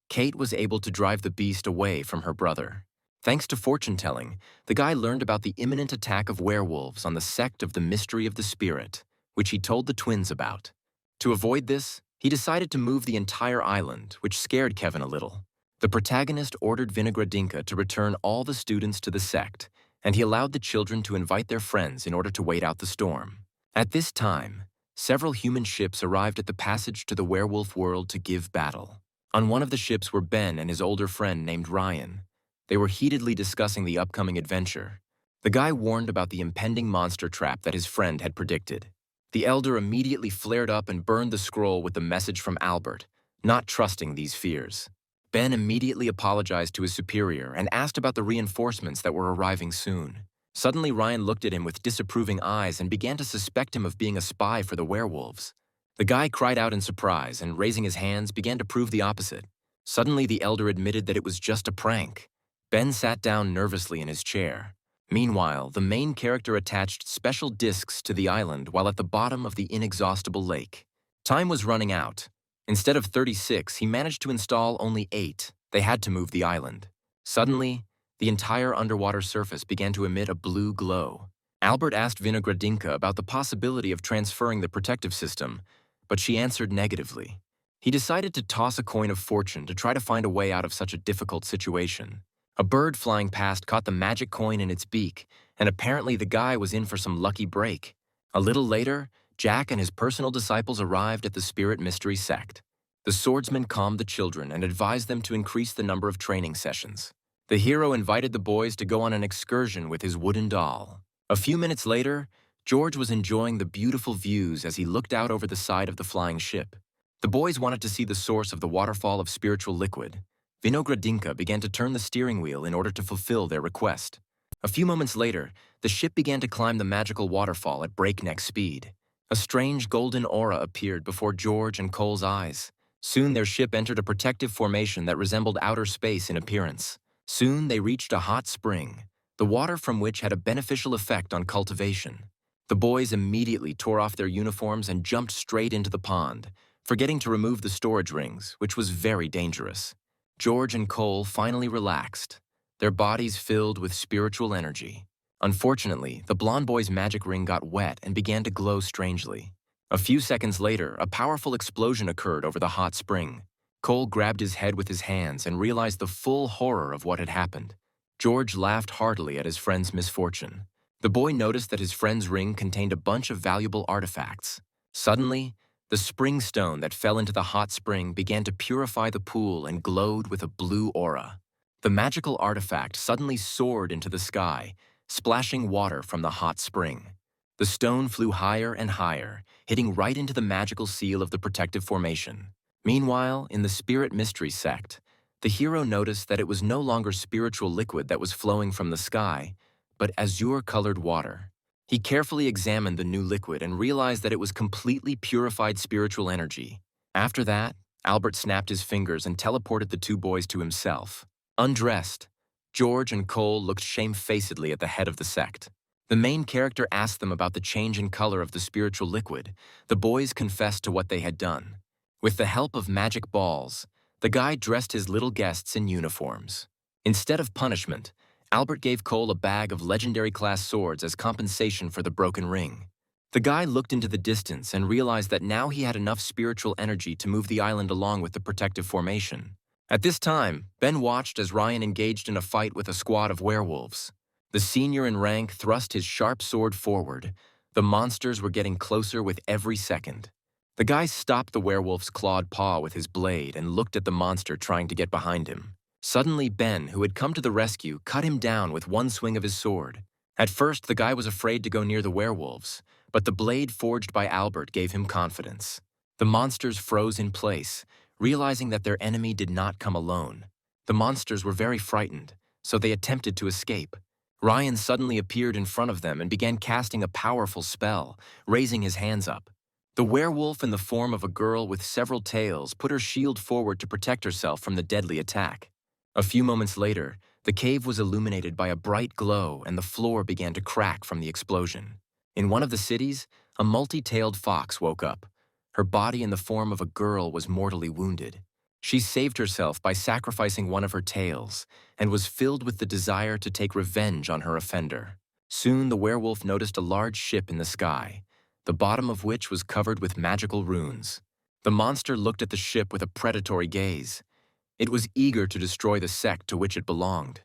Kate was able to drive the beast away from her brother. Thanks to fortune-telling, the guy learned about the imminent attack of werewolves on the Sect of the Mystery of the Spirit, which he told the twins about. To avoid this, he decided to move the entire island, which scared Kevin a little. The protagonist ordered Vinogradinka to return all the students to the Sect, and he allowed the children to invite their friends in order to wait out the storm. At this time, several human ships arrived at the passage to the werewolf world to give battle. On one of the ships were Ben and his older friend named Ryan. They were heatedly discussing the upcoming adventure. The guy warned about the impending monster trap that his friend had predicted. The elder immediately flared up and burned the scroll with the message from Albert, not trusting these fears. Ben immediately apologized to his superior and asked about the reinforcements that were arriving soon. Suddenly, Ryan looked at him with disapproving eyes and began to suspect him of being a spy for the werewolves. The guy cried out in surprise and, raising his hands, began to prove the opposite. Suddenly, the elder admitted that it was just a prank. Ben sat down nervously in his chair. Meanwhile, the main character attached special discs to the island while at the bottom of the inexhaustible lake. Time was running out. Instead of 36, he managed to install only 8. They had to move the island. Suddenly, the entire underwater surface began to emit a blue glow. Albert asked Vinogradinka about the possibility of transferring the protective system, but she answered negatively. He decided to toss a coin of fortune to try to find a way out of such a difficult situation. A bird flying past caught the magic coin in its beak, and apparently the guy was in for some lucky break. A little later, Jack and his personal disciples arrived at the Spirit Mystery Sect. The swordsman calmed the children and advised them to increase the number of training sessions. The hero invited the boys to go on an excursion with his wooden doll. A few minutes later, George was enjoying the beautiful views as he looked out over the side of the flying ship. The boys wanted to see the source of the waterfall of spiritual liquid. Vinogradinka began to turn the steering wheel in order to fulfill their request. A few moments later, the ship began to climb the magical waterfall at breakneck speed. A strange golden aura appeared before George and Cole's eyes. Soon their ship entered a protective formation that resembled outer space in appearance. Soon they reached a hot spring, the water from which had a beneficial effect on cultivation. The boys immediately tore off their uniforms and jumped straight into the pond, forgetting to remove the storage rings, which was very dangerous. George and Cole finally relaxed, their bodies filled with spiritual energy. Unfortunately, the blonde boy's magic ring got wet and began to glow strangely. A few seconds later, a powerful explosion occurred over the hot spring. Cole grabbed his head with his hands and realized the full horror of what had happened. George laughed heartily at his friend's misfortune. The boy noticed that his friend's ring contained a bunch of valuable artifacts. Suddenly, the spring stone that fell into the hot spring began to purify the pool and glowed with a blue aura. The magical artifact suddenly soared into the sky, splashing water from the hot spring. The stone flew higher and higher, hitting right into the magical seal of the protective formation. Meanwhile, in the Spirit Mystery Sect, the hero noticed that it was no longer spiritual liquid that was flowing from the sky, but azure-colored water. He carefully examined the new liquid and realized that it was completely purified spiritual energy. After that, Albert snapped his fingers and teleported the two boys to himself. Undressed, George and Cole looked shamefacedly at the head of the sect. The main character asked them about the change in color of the spiritual liquid. The boys confessed to what they had done. With the help of magic balls, the guy dressed his little guests in uniforms. Instead of punishment, Albert gave Cole a bag of legendary-class swords as compensation for the broken ring. The guy looked into the distance and realized that now he had enough spiritual energy to move the island along with the protective formation. At this time, Ben watched as Ryan engaged in a fight with a squad of werewolves. The senior in rank thrust his sharp sword forward. The monsters were getting closer with every second. The guy stopped the werewolf's clawed paw with his blade and looked at the monster trying to get behind him. Suddenly, Ben, who had come to the rescue, cut him down with one swing of his sword. At first, the guy was afraid to go near the werewolves, but the blade forged by Albert gave him confidence. The monsters froze in place, realizing that their enemy did not come alone. The monsters were very frightened, so they attempted to escape. Ryan suddenly appeared in front of them and began casting a powerful spell, raising his hands up. The werewolf in the form of a girl with several tails put her shield forward to protect herself from the deadly attack. A few moments later, the cave was illuminated by a bright glow and the floor began to crack from the explosion. In one of the cities, a multi-tailed fox woke up. Her body in the form of a girl was mortally wounded. She saved herself by sacrificing one of her tails and was filled with the desire to take revenge on her offender. Soon the werewolf noticed a large ship in the sky, the bottom of which was covered with magical runes. The monster looked at the ship with a predatory gaze. It was eager to destroy the sect to which it belonged.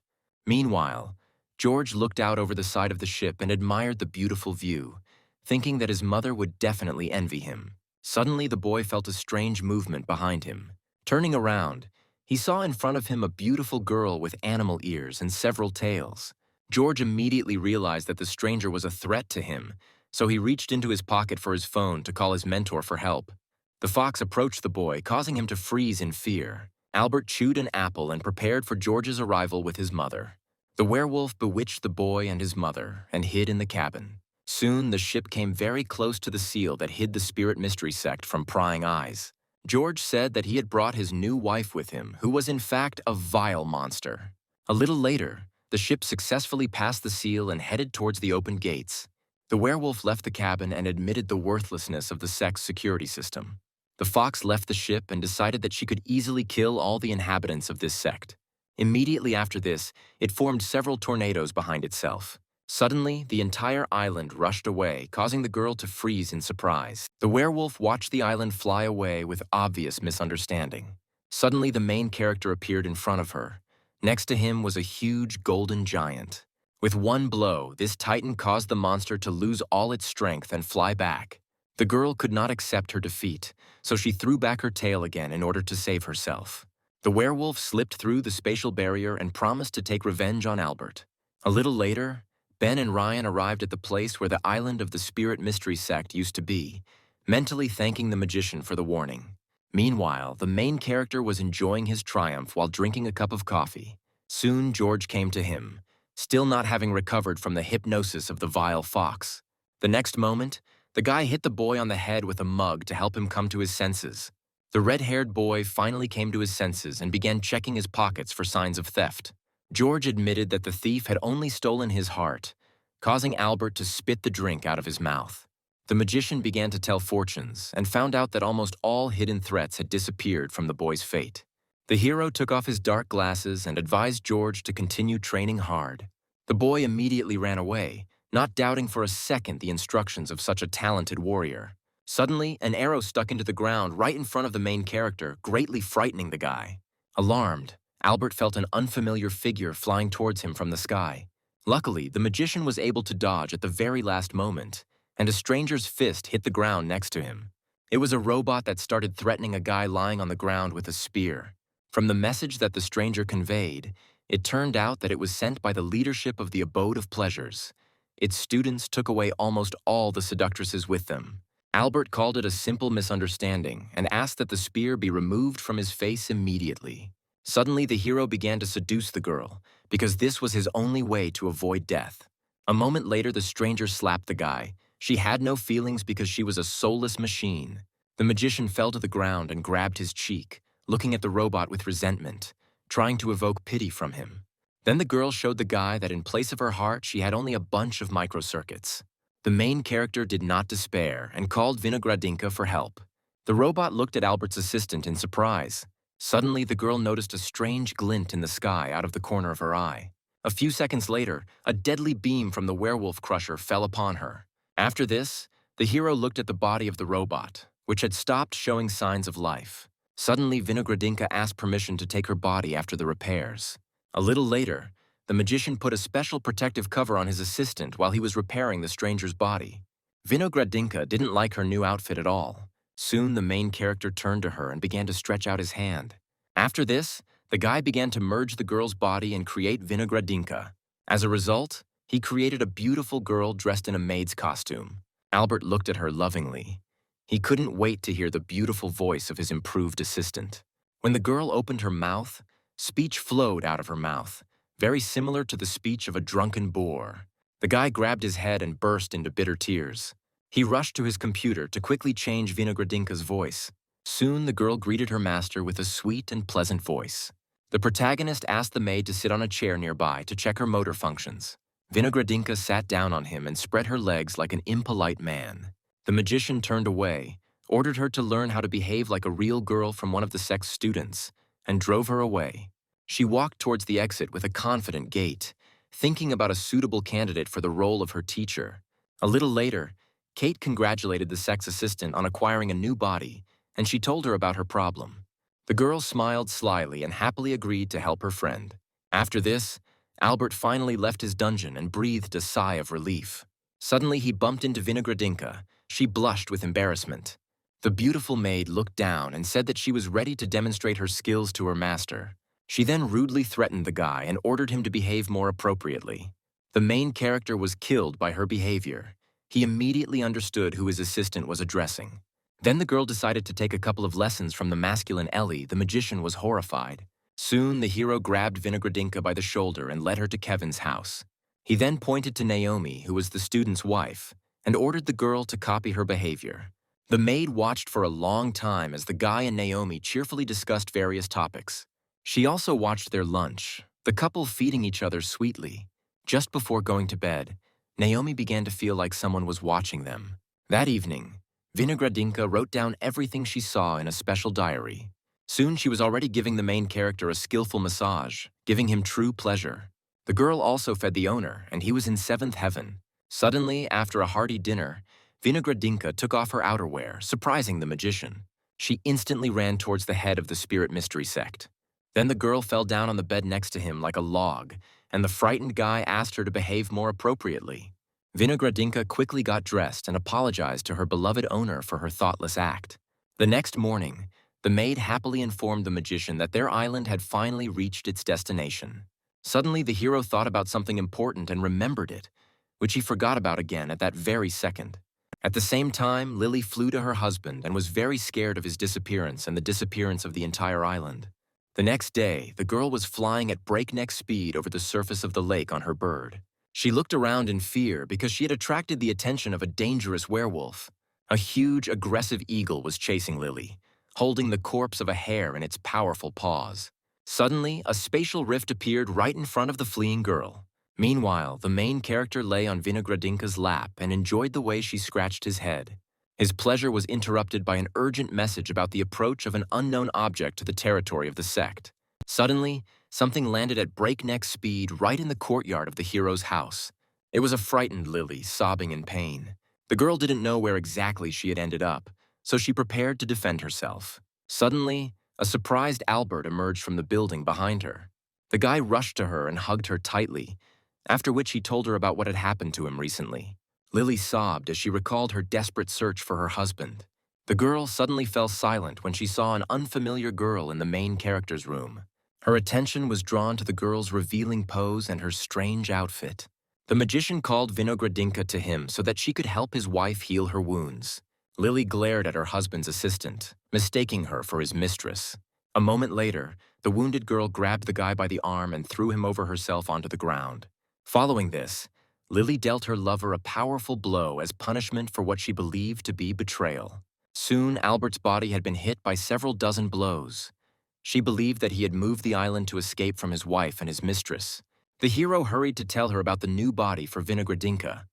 Meanwhile, George looked out over the side of the ship and admired the beautiful view, thinking that his mother would definitely envy him. Suddenly, the boy felt a strange movement behind him. Turning around, he saw in front of him a beautiful girl with animal ears and several tails. George immediately realized that the stranger was a threat to him, so he reached into his pocket for his phone to call his mentor for help. The fox approached the boy, causing him to freeze in fear. Albert chewed an apple and prepared for George's arrival with his mother. The werewolf bewitched the boy and his mother and hid in the cabin. Soon, the ship came very close to the seal that hid the spirit mystery sect from prying eyes. George said that he had brought his new wife with him, who was in fact a vile monster. A little later, the ship successfully passed the seal and headed towards the open gates. The werewolf left the cabin and admitted the worthlessness of the sect's security system. The fox left the ship and decided that she could easily kill all the inhabitants of this sect. Immediately after this, it formed several tornadoes behind itself. Suddenly, the entire island rushed away, causing the girl to freeze in surprise. The werewolf watched the island fly away with obvious misunderstanding. Suddenly, the main character appeared in front of her. Next to him was a huge golden giant. With one blow, this titan caused the monster to lose all its strength and fly back. The girl could not accept her defeat, so she threw back her tail again in order to save herself. The werewolf slipped through the spatial barrier and promised to take revenge on Albert. A little later, Ben and Ryan arrived at the place where the island of the Spirit Mystery Sect used to be, mentally thanking the magician for the warning. Meanwhile, the main character was enjoying his triumph while drinking a cup of coffee. Soon, George came to him, still not having recovered from the hypnosis of the vile fox. The next moment, the guy hit the boy on the head with a mug to help him come to his senses. The red-haired boy finally came to his senses and began checking his pockets for signs of theft. George admitted that the thief had only stolen his heart, causing Albert to spit the drink out of his mouth. The magician began to tell fortunes and found out that almost all hidden threats had disappeared from the boy's fate. The hero took off his dark glasses and advised George to continue training hard. The boy immediately ran away, not doubting for a second the instructions of such a talented warrior. Suddenly, an arrow stuck into the ground right in front of the main character, greatly frightening the guy. Alarmed, Albert felt an unfamiliar figure flying towards him from the sky. Luckily, the magician was able to dodge at the very last moment, and a stranger's fist hit the ground next to him. It was a robot that started threatening a guy lying on the ground with a spear. From the message that the stranger conveyed, it turned out that it was sent by the leadership of the Abode of Pleasures. Its students took away almost all the seductresses with them. Albert called it a simple misunderstanding and asked that the spear be removed from his face immediately. Suddenly, the hero began to seduce the girl, because this was his only way to avoid death. A moment later, the stranger slapped the guy. She had no feelings because she was a soulless machine. The magician fell to the ground and grabbed his cheek, looking at the robot with resentment, trying to evoke pity from him. Then the girl showed the guy that in place of her heart, she had only a bunch of microcircuits. The main character did not despair and called Vinogradinka for help. The robot looked at Albert's assistant in surprise. Suddenly, the girl noticed a strange glint in the sky out of the corner of her eye. A few seconds later, a deadly beam from the werewolf crusher fell upon her. After this, the hero looked at the body of the robot, which had stopped showing signs of life. Suddenly, Vinogradinka asked permission to take her body after the repairs. A little later, the magician put a special protective cover on his assistant while he was repairing the stranger's body. Vinogradinka didn't like her new outfit at all. Soon, the main character turned to her and began to stretch out his hand. After this, the guy began to merge the girl's body and create Vinogradinka. As a result, he created a beautiful girl dressed in a maid's costume. Albert looked at her lovingly. He couldn't wait to hear the beautiful voice of his improved assistant. When the girl opened her mouth, speech flowed out of her mouth, very similar to the speech of a drunken boor. The guy grabbed his head and burst into bitter tears. He rushed to his computer to quickly change Vinogradinka's voice. Soon the girl greeted her master with a sweet and pleasant voice. The protagonist asked the maid to sit on a chair nearby to check her motor functions. Vinogradinka sat down on him and spread her legs like an impolite man. The magician turned away, ordered her to learn how to behave like a real girl from one of the Sect's students, and drove her away. She walked towards the exit with a confident gait, thinking about a suitable candidate for the role of her teacher. A little later, Kate congratulated the Sect's assistant on acquiring a new body, and she told her about her problem. The girl smiled slyly and happily agreed to help her friend. After this, Albert finally left his dungeon and breathed a sigh of relief. Suddenly he bumped into Vinogradinka. She blushed with embarrassment. The beautiful maid looked down and said that she was ready to demonstrate her skills to her master. She then rudely threatened the guy and ordered him to behave more appropriately. The main character was killed by her behavior. He immediately understood who his assistant was addressing. Then the girl decided to take a couple of lessons from the masculine Ellie. The magician was horrified. Soon the hero grabbed Vinogradinka by the shoulder and led her to Kevin's house. He then pointed to Naomi, who was the student's wife, and ordered the girl to copy her behavior. The maid watched for a long time as the guy and Naomi cheerfully discussed various topics. She also watched their lunch, the couple feeding each other sweetly. Just before going to bed, Naomi began to feel like someone was watching them. That evening, Vinogradinka wrote down everything she saw in a special diary. Soon she was already giving the main character a skillful massage, giving him true pleasure. The girl also fed the owner, and he was in seventh heaven. Suddenly, after a hearty dinner, Vinogradinka took off her outerwear, surprising the magician. She instantly ran towards the head of the spirit mystery sect. Then the girl fell down on the bed next to him like a log, and the frightened guy asked her to behave more appropriately. Vinogradinka quickly got dressed and apologized to her beloved owner for her thoughtless act. The next morning, the maid happily informed the magician that their island had finally reached its destination. Suddenly, the hero thought about something important and remembered it, which he forgot about again at that very second. At the same time, Lily flew to her husband and was very scared of his disappearance and the disappearance of the entire island. The next day, the girl was flying at breakneck speed over the surface of the lake on her bird. She looked around in fear because she had attracted the attention of a dangerous werewolf. A huge, aggressive eagle was chasing Lily, holding the corpse of a hare in its powerful paws. Suddenly, a spatial rift appeared right in front of the fleeing girl. Meanwhile, the main character lay on Vinogradinka's lap and enjoyed the way she scratched his head. His pleasure was interrupted by an urgent message about the approach of an unknown object to the territory of the sect. Suddenly, something landed at breakneck speed right in the courtyard of the hero's house. It was a frightened Lily, sobbing in pain. The girl didn't know where exactly she had ended up, so she prepared to defend herself. Suddenly, a surprised Albert emerged from the building behind her. The guy rushed to her and hugged her tightly, after which he told her about what had happened to him recently. Lily sobbed as she recalled her desperate search for her husband. The girl suddenly fell silent when she saw an unfamiliar girl in the main character's room. Her attention was drawn to the girl's revealing pose and her strange outfit. The magician called Vinogradinka to him so that she could help his wife heal her wounds. Lily glared at her husband's assistant, mistaking her for his mistress. A moment later, the wounded girl grabbed the guy by the arm and threw him over herself onto the ground. Following this, Lily dealt her lover a powerful blow as punishment for what she believed to be betrayal. Soon, Albert's body had been hit by several dozen blows. She believed that he had moved the island to escape from his wife and his mistress. The hero hurried to tell her about the new body for Vinogradinka.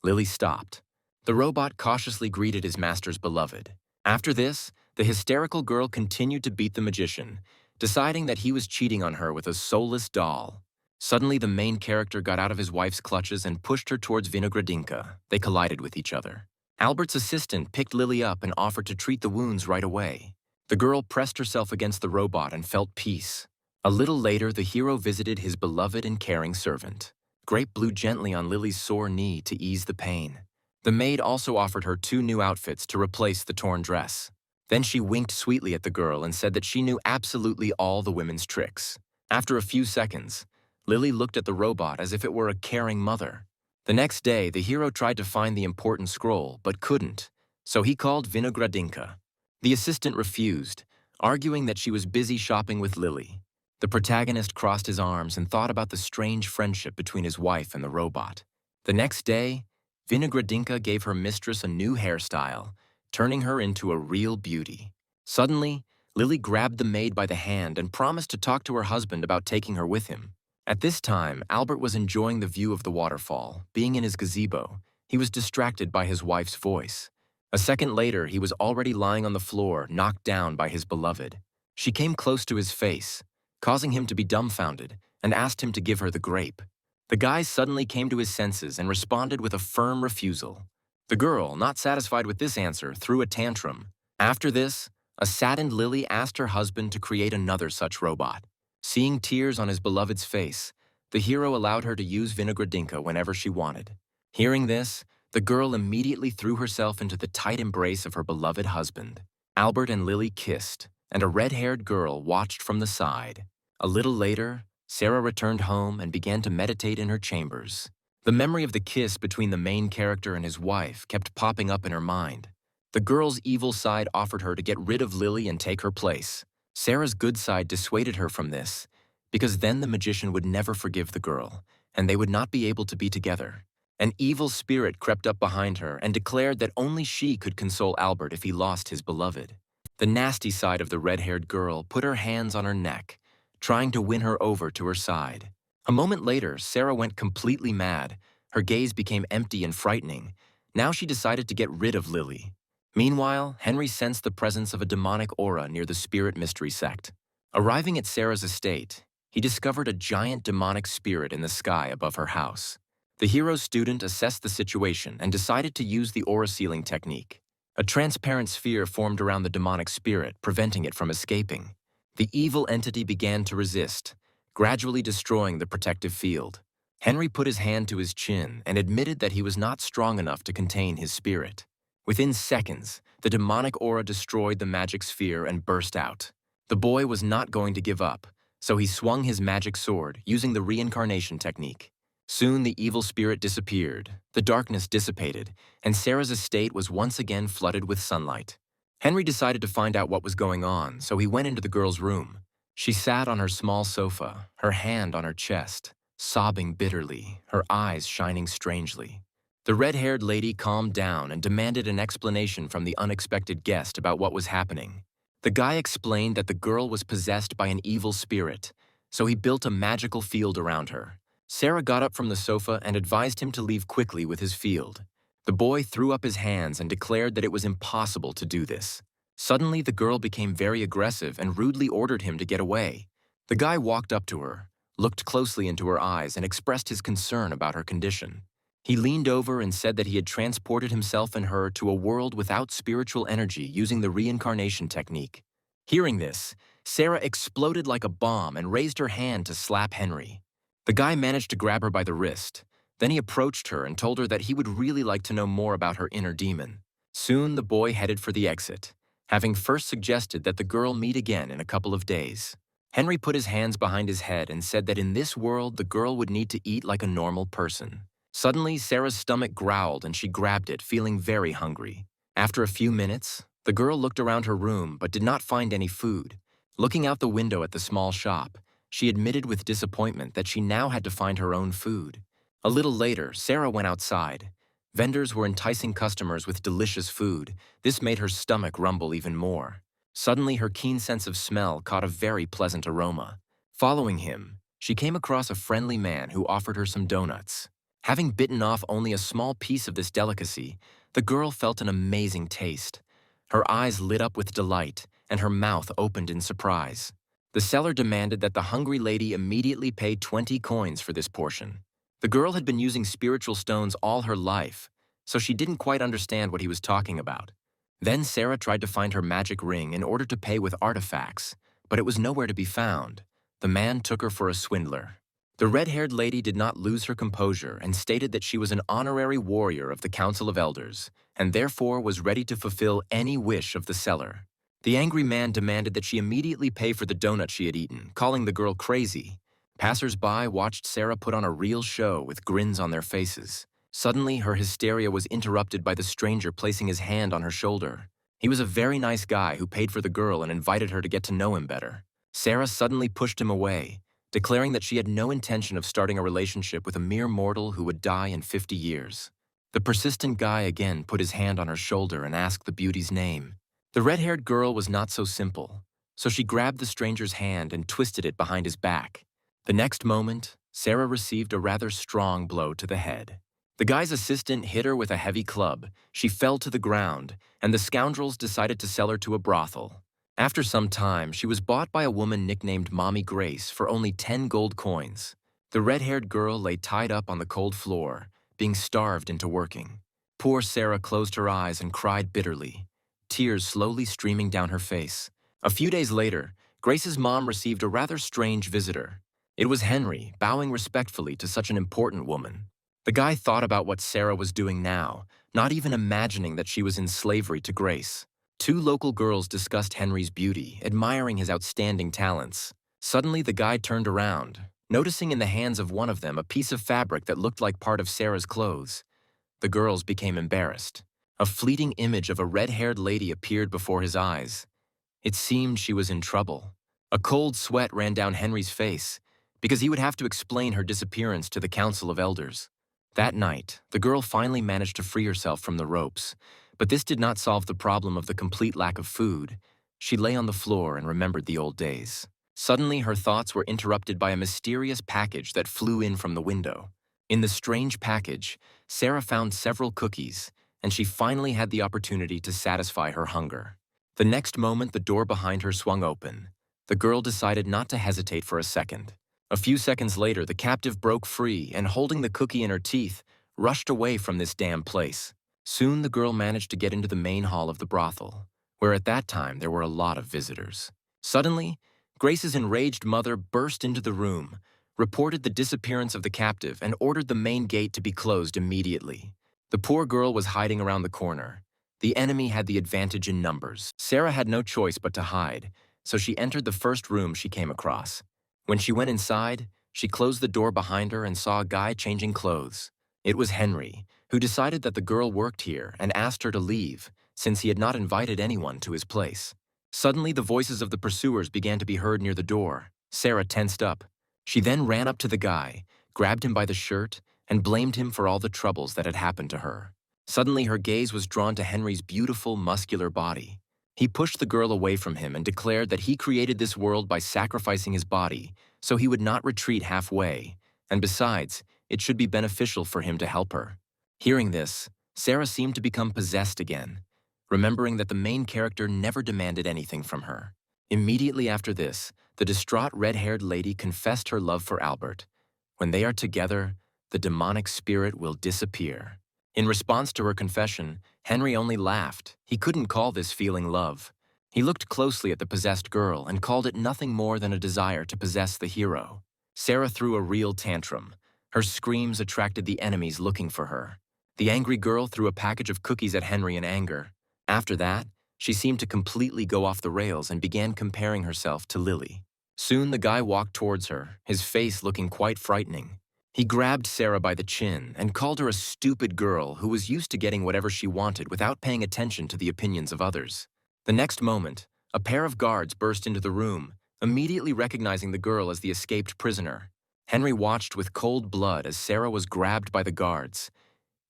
Lily stopped. The robot cautiously greeted his master's beloved. After this, the hysterical girl continued to beat the magician, deciding that he was cheating on her with a soulless doll. Suddenly, the main character got out of his wife's clutches and pushed her towards Vinogradinka. They collided with each other. Albert's assistant picked Lily up and offered to treat the wounds right away. The girl pressed herself against the robot and felt peace. A little later, the hero visited his beloved and caring servant. Grape blew gently on Lily's sore knee to ease the pain. The maid also offered her 2 new outfits to replace the torn dress. Then she winked sweetly at the girl and said that she knew absolutely all the women's tricks. After a few seconds, Lily looked at the robot as if it were a caring mother. The next day, the hero tried to find the important scroll, but couldn't, so he called Vinogradinka. The assistant refused, arguing that she was busy shopping with Lily. The protagonist crossed his arms and thought about the strange friendship between his wife and the robot. The next day, Vinogradinka gave her mistress a new hairstyle, turning her into a real beauty. Suddenly, Lily grabbed the maid by the hand and promised to talk to her husband about taking her with him. At this time, Albert was enjoying the view of the waterfall. Being in his gazebo, he was distracted by his wife's voice. A second later, he was already lying on the floor, knocked down by his beloved. She came close to his face, causing him to be dumbfounded, and asked him to give her the grape. The guy suddenly came to his senses and responded with a firm refusal. The girl, not satisfied with this answer, threw a tantrum. After this, a saddened Lily asked her husband to create another such robot. Seeing tears on his beloved's face, the hero allowed her to use Vinogradinka whenever she wanted. Hearing this, the girl immediately threw herself into the tight embrace of her beloved husband. Albert and Lily kissed, and a red-haired girl watched from the side. A little later, Sarah returned home and began to meditate in her chambers. The memory of the kiss between the main character and his wife kept popping up in her mind. The girl's evil side offered her to get rid of Lily and take her place. Sarah's good side dissuaded her from this, because then the magician would never forgive the girl, and they would not be able to be together. An evil spirit crept up behind her and declared that only she could console Albert if he lost his beloved. The nasty side of the red-haired girl put her hands on her neck, trying to win her over to her side. A moment later, Sarah went completely mad. Her gaze became empty and frightening. Now she decided to get rid of Lily. Meanwhile, Henry sensed the presence of a demonic aura near the spirit mystery sect. Arriving at Sarah's estate, he discovered a giant demonic spirit in the sky above her house. The hero's student assessed the situation and decided to use the aura sealing technique. A transparent sphere formed around the demonic spirit, preventing it from escaping. The evil entity began to resist, gradually destroying the protective field. Henry put his hand to his chin and admitted that he was not strong enough to contain his spirit. Within seconds, the demonic aura destroyed the magic sphere and burst out. The boy was not going to give up, so he swung his magic sword, using the reincarnation technique. Soon the evil spirit disappeared, the darkness dissipated, and Sarah's estate was once again flooded with sunlight. Henry decided to find out what was going on, so he went into the girl's room. She sat on her small sofa, her hand on her chest, sobbing bitterly, her eyes shining strangely. The red-haired lady calmed down and demanded an explanation from the unexpected guest about what was happening. The guy explained that the girl was possessed by an evil spirit, so he built a magical field around her. Sarah got up from the sofa and advised him to leave quickly with his field. The boy threw up his hands and declared that it was impossible to do this. Suddenly, the girl became very aggressive and rudely ordered him to get away. The guy walked up to her, looked closely into her eyes, and expressed his concern about her condition. He leaned over and said that he had transported himself and her to a world without spiritual energy using the reincarnation technique. Hearing this, Sarah exploded like a bomb and raised her hand to slap Henry. The guy managed to grab her by the wrist. Then he approached her and told her that he would really like to know more about her inner demon. Soon the boy headed for the exit, having first suggested that the girl meet again in a couple of days. Henry put his hands behind his head and said that in this world the girl would need to eat like a normal person. Suddenly, Sarah's stomach growled and she grabbed it, feeling very hungry. After a few minutes, the girl looked around her room but did not find any food. Looking out the window at the small shop, she admitted with disappointment that she now had to find her own food. A little later, Sarah went outside. Vendors were enticing customers with delicious food. This made her stomach rumble even more. Suddenly, her keen sense of smell caught a very pleasant aroma. Following him, she came across a friendly man who offered her some donuts. Having bitten off only a small piece of this delicacy, the girl felt an amazing taste. Her eyes lit up with delight, and her mouth opened in surprise. The seller demanded that the hungry lady immediately pay 20 coins for this portion. The girl had been using spiritual stones all her life, so she didn't quite understand what he was talking about. Then Sarah tried to find her magic ring in order to pay with artifacts, but it was nowhere to be found. The man took her for a swindler. The red-haired lady did not lose her composure and stated that she was an honorary warrior of the Council of Elders, and therefore was ready to fulfill any wish of the seller. The angry man demanded that she immediately pay for the donut she had eaten, calling the girl crazy. Passers-by watched Sarah put on a real show with grins on their faces. Suddenly, her hysteria was interrupted by the stranger placing his hand on her shoulder. He was a very nice guy who paid for the girl and invited her to get to know him better. Sarah suddenly pushed him away, declaring that she had no intention of starting a relationship with a mere mortal who would die in 50 years. The persistent guy again put his hand on her shoulder and asked the beauty's name. The red-haired girl was not so simple, so she grabbed the stranger's hand and twisted it behind his back. The next moment, Sarah received a rather strong blow to the head. The guy's assistant hit her with a heavy club. She fell to the ground, and the scoundrels decided to sell her to a brothel. After some time, she was bought by a woman nicknamed Mommy Grace for only 10 gold coins. The red-haired girl lay tied up on the cold floor, being starved into working. Poor Sarah closed her eyes and cried bitterly, tears slowly streaming down her face. A few days later, Grace's mom received a rather strange visitor. It was Henry, bowing respectfully to such an important woman. The guy thought about what Sarah was doing now, not even imagining that she was in slavery to Grace. Two local girls discussed Henry's beauty, admiring his outstanding talents. Suddenly, the guy turned around, noticing in the hands of one of them a piece of fabric that looked like part of Sarah's clothes. The girls became embarrassed. A fleeting image of a red-haired lady appeared before his eyes. It seemed she was in trouble. A cold sweat ran down Henry's face, because he would have to explain her disappearance to the Council of Elders. That night, the girl finally managed to free herself from the ropes, but this did not solve the problem of the complete lack of food. She lay on the floor and remembered the old days. Suddenly, her thoughts were interrupted by a mysterious package that flew in from the window. In the strange package, Sarah found several cookies, and she finally had the opportunity to satisfy her hunger. The next moment, the door behind her swung open. The girl decided not to hesitate for a second. A few seconds later, the captive broke free and, holding the cookie in her teeth, rushed away from this damn place. Soon, the girl managed to get into the main hall of the brothel, where at that time there were a lot of visitors. Suddenly, Grace's enraged mother burst into the room, reported the disappearance of the captive, and ordered the main gate to be closed immediately. The poor girl was hiding around the corner. The enemy had the advantage in numbers. Sarah had no choice but to hide, so she entered the first room she came across. When she went inside, she closed the door behind her and saw a guy changing clothes. It was Henry, who decided that the girl worked here and asked her to leave, since he had not invited anyone to his place. Suddenly, the voices of the pursuers began to be heard near the door. Sarah tensed up. She then ran up to the guy, grabbed him by the shirt, and blamed him for all the troubles that had happened to her. Suddenly, her gaze was drawn to Henry's beautiful, muscular body. He pushed the girl away from him and declared that he created this world by sacrificing his body, so he would not retreat halfway, and besides, it should be beneficial for him to help her. Hearing this, Sarah seemed to become possessed again, remembering that the main character never demanded anything from her. Immediately after this, the distraught red-haired lady confessed her love for Albert. When they are together, the demonic spirit will disappear. In response to her confession, Henry only laughed. He couldn't call this feeling love. He looked closely at the possessed girl and called it nothing more than a desire to possess the hero. Sarah threw a real tantrum. Her screams attracted the enemies looking for her. The angry girl threw a package of cookies at Henry in anger. After that, she seemed to completely go off the rails and began comparing herself to Lily. Soon the guy walked towards her, his face looking quite frightening. He grabbed Sarah by the chin and called her a stupid girl who was used to getting whatever she wanted without paying attention to the opinions of others. The next moment, a pair of guards burst into the room, immediately recognizing the girl as the escaped prisoner. Henry watched with cold blood as Sarah was grabbed by the guards.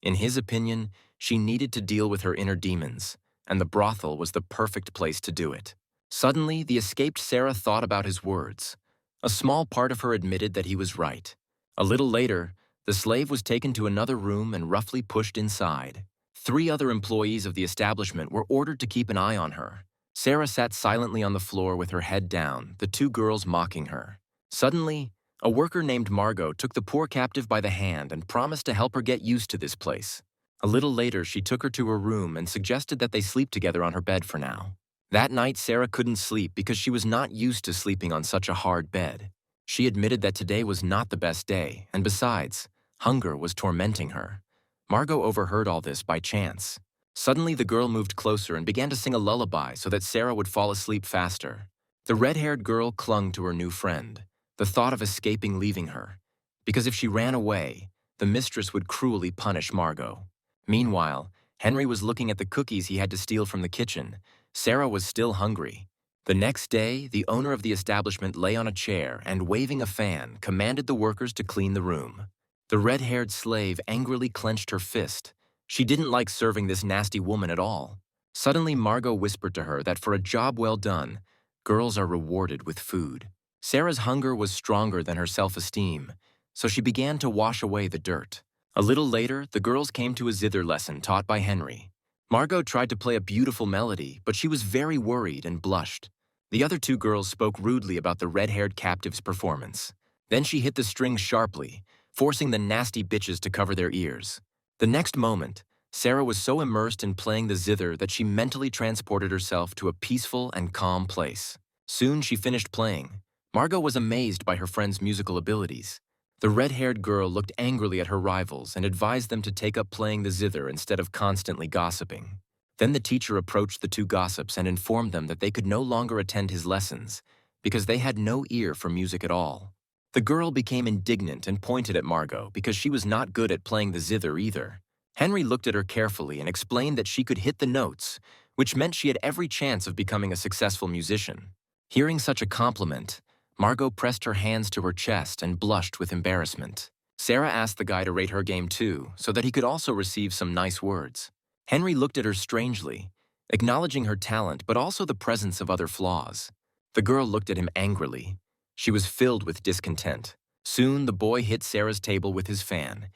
In his opinion, she needed to deal with her inner demons, and the brothel was the perfect place to do it. Suddenly, the escaped Sarah thought about his words. A small part of her admitted that he was right. A little later, the slave was taken to another room and roughly pushed inside. 3 other employees of the establishment were ordered to keep an eye on her. Sarah sat silently on the floor with her head down, the 2 girls mocking her. Suddenly, a worker named Margot took the poor captive by the hand and promised to help her get used to this place. A little later, she took her to her room and suggested that they sleep together on her bed for now. That night, Sarah couldn't sleep because she was not used to sleeping on such a hard bed. She admitted that today was not the best day, and besides, hunger was tormenting her. Margot overheard all this by chance. Suddenly, the girl moved closer and began to sing a lullaby so that Sarah would fall asleep faster. The red-haired girl clung to her new friend, the thought of escaping leaving her, because if she ran away, the mistress would cruelly punish Margot. Meanwhile, Henry was looking at the cookies he had to steal from the kitchen. Sarah was still hungry. The next day, the owner of the establishment lay on a chair and, waving a fan, commanded the workers to clean the room. The red-haired slave angrily clenched her fist. She didn't like serving this nasty woman at all. Suddenly, Margot whispered to her that for a job well done, girls are rewarded with food. Sarah's hunger was stronger than her self-esteem, so she began to wash away the dirt. A little later, the girls came to a zither lesson taught by Henry. Margot tried to play a beautiful melody, but she was very worried and blushed. The other two girls spoke rudely about the red-haired captive's performance. Then she hit the strings sharply, forcing the nasty bitches to cover their ears. The next moment, Sarah was so immersed in playing the zither that she mentally transported herself to a peaceful and calm place. Soon she finished playing. Margot was amazed by her friend's musical abilities. The red-haired girl looked angrily at her rivals and advised them to take up playing the zither instead of constantly gossiping. Then the teacher approached the two gossips and informed them that they could no longer attend his lessons because they had no ear for music at all. The girl became indignant and pointed at Margot because she was not good at playing the zither either. Henry looked at her carefully and explained that she could hit the notes, which meant she had every chance of becoming a successful musician. Hearing such a compliment, Margot pressed her hands to her chest and blushed with embarrassment. Sarah asked the guy to rate her game too, so that he could also receive some nice words. Henry looked at her strangely, acknowledging her talent but also the presence of other flaws. The girl looked at him angrily. She was filled with discontent. Soon the boy hit Sarah's table with his fan.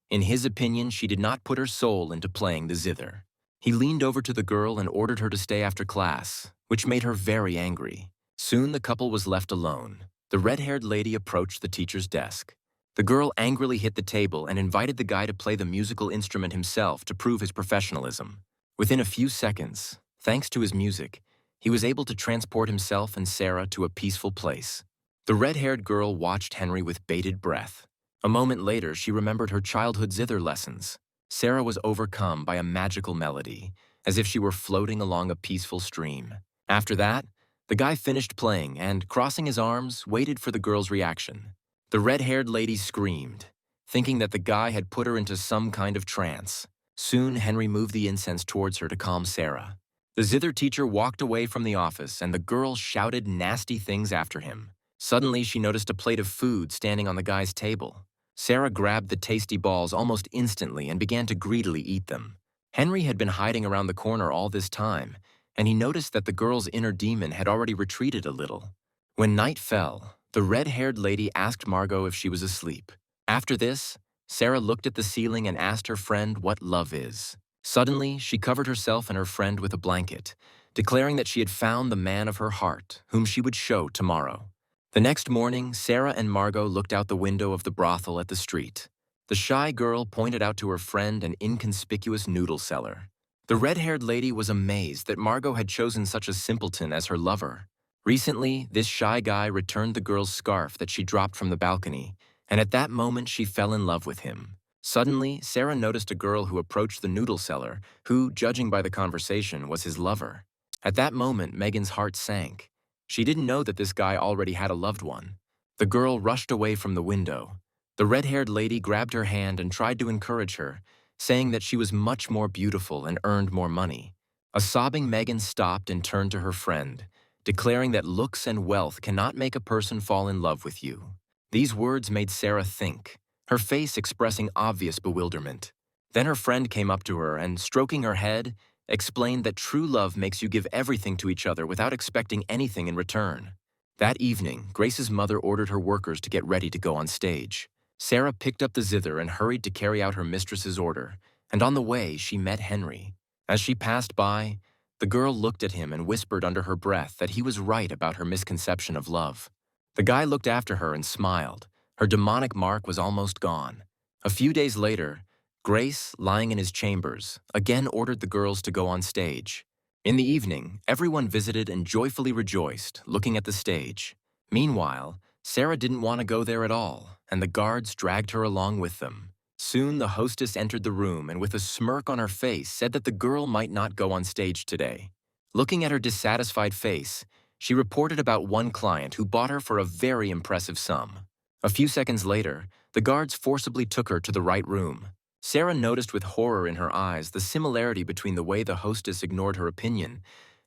In his opinion, she did not put her soul into playing the zither. He leaned over to the girl and ordered her to stay after class, which made her very angry. Soon the couple was left alone. The red-haired lady approached the teacher's desk. The girl angrily hit the table and invited the guy to play the musical instrument himself to prove his professionalism. Within a few seconds, thanks to his music, he was able to transport himself and Sarah to a peaceful place. The red-haired girl watched Henry with bated breath. A moment later, she remembered her childhood zither lessons. Sarah was overcome by a magical melody, as if she were floating along a peaceful stream. After that, the guy finished playing and, crossing his arms, waited for the girl's reaction. The red-haired lady screamed, thinking that the guy had put her into some kind of trance. Soon, Henry moved the incense towards her to calm Sarah. The zither teacher walked away from the office, and the girl shouted nasty things after him. Suddenly, she noticed a plate of food standing on the guy's table. Sarah grabbed the tasty balls almost instantly and began to greedily eat them. Henry had been hiding around the corner all this time, and he noticed that the girl's inner demon had already retreated a little. When night fell, the red-haired lady asked Margot if she was asleep. After this, Sarah looked at the ceiling and asked her friend what love is. Suddenly, she covered herself and her friend with a blanket, declaring that she had found the man of her heart, whom she would show tomorrow. The next morning, Sarah and Margot looked out the window of the brothel at the street. The shy girl pointed out to her friend an inconspicuous noodle seller. The red-haired lady was amazed that Margot had chosen such a simpleton as her lover. Recently, this shy guy returned the girl's scarf that she dropped from the balcony, and at that moment she fell in love with him. Suddenly, Sarah noticed a girl who approached the noodle seller, who, judging by the conversation, was his lover. At that moment, Megan's heart sank. She didn't know that this guy already had a loved one. The girl rushed away from the window. The red-haired lady grabbed her hand and tried to encourage her, saying that she was much more beautiful and earned more money. A sobbing Megan stopped and turned to her friend, declaring that looks and wealth cannot make a person fall in love with you. These words made Sarah think, her face expressing obvious bewilderment. Then her friend came up to her and, stroking her head, explained that true love makes you give everything to each other without expecting anything in return. That evening, Grace's mother ordered her workers to get ready to go on stage. Sarah picked up the zither and hurried to carry out her mistress's order, and on the way she met Henry. As she passed by, the girl looked at him and whispered under her breath that he was right about her misconception of love. The guy looked after her and smiled. Her demonic mark was almost gone. A few days later, Grace, lying in his chambers, again ordered the girls to go on stage. In the evening, everyone visited and joyfully rejoiced, looking at the stage. Meanwhile, Sarah didn't want to go there at all, and the guards dragged her along with them. Soon the hostess entered the room and with a smirk on her face said that the girl might not go on stage today. Looking at her dissatisfied face, she reported about one client who bought her for a very impressive sum. A few seconds later, the guards forcibly took her to the right room. Sarah noticed with horror in her eyes the similarity between the way the hostess ignored her opinion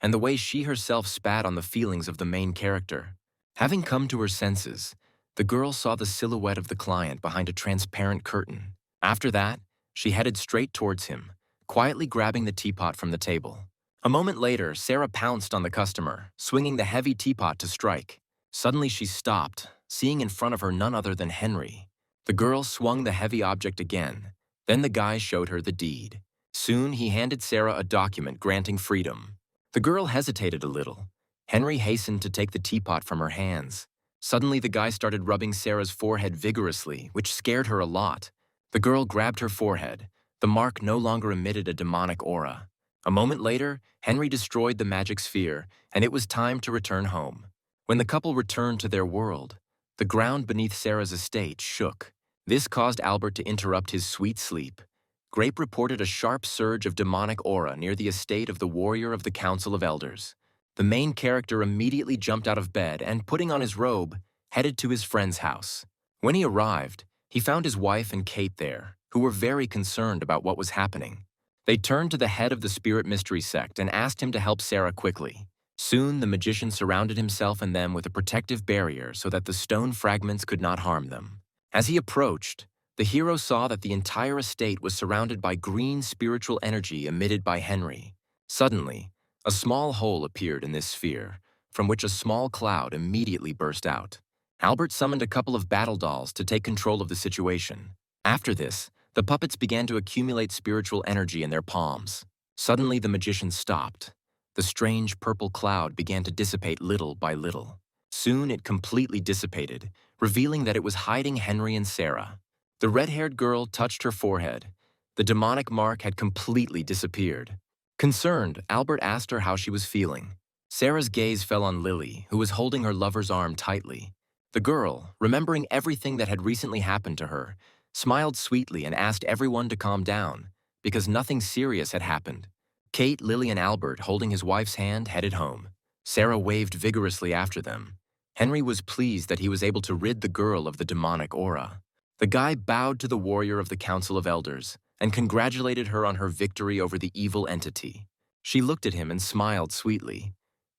and the way she herself spat on the feelings of the main character. Having come to her senses, the girl saw the silhouette of the client behind a transparent curtain. After that, she headed straight towards him, quietly grabbing the teapot from the table. A moment later, Sarah pounced on the customer, swinging the heavy teapot to strike. Suddenly she stopped, seeing in front of her none other than Henry. The girl swung the heavy object again. Then the guy showed her the deed. Soon he handed Sarah a document granting freedom. The girl hesitated a little. Henry hastened to take the teapot from her hands. Suddenly the guy started rubbing Sarah's forehead vigorously, which scared her a lot. The girl grabbed her forehead. The mark no longer emitted a demonic aura. A moment later, Henry destroyed the magic sphere, and it was time to return home. When the couple returned to their world, the ground beneath Sarah's estate shook. This caused Albert to interrupt his sweet sleep. Grape reported a sharp surge of demonic aura near the estate of the warrior of the Council of Elders. The main character immediately jumped out of bed and, putting on his robe, headed to his friend's house. When he arrived, he found his wife and Kate there, who were very concerned about what was happening. They turned to the head of the Spirit Mystery Sect and asked him to help Sarah quickly. Soon, the magician surrounded himself and them with a protective barrier so that the stone fragments could not harm them. As he approached, the hero saw that the entire estate was surrounded by green spiritual energy emitted by Henry. Suddenly, a small hole appeared in this sphere, from which a small cloud immediately burst out. Albert summoned a couple of battle dolls to take control of the situation. After this, the puppets began to accumulate spiritual energy in their palms. Suddenly, the magician stopped. The strange purple cloud began to dissipate little by little. Soon, it completely dissipated, revealing that it was hiding Henry and Sarah. The red-haired girl touched her forehead. The demonic mark had completely disappeared. Concerned, Albert asked her how she was feeling. Sarah's gaze fell on Lily, who was holding her lover's arm tightly. The girl, remembering everything that had recently happened to her, smiled sweetly and asked everyone to calm down, because nothing serious had happened. Kate, Lily, and Albert, holding his wife's hand, headed home. Sarah waved vigorously after them. Henry was pleased that he was able to rid the girl of the demonic aura. The guy bowed to the warrior of the Council of Elders and congratulated her on her victory over the evil entity. She looked at him and smiled sweetly.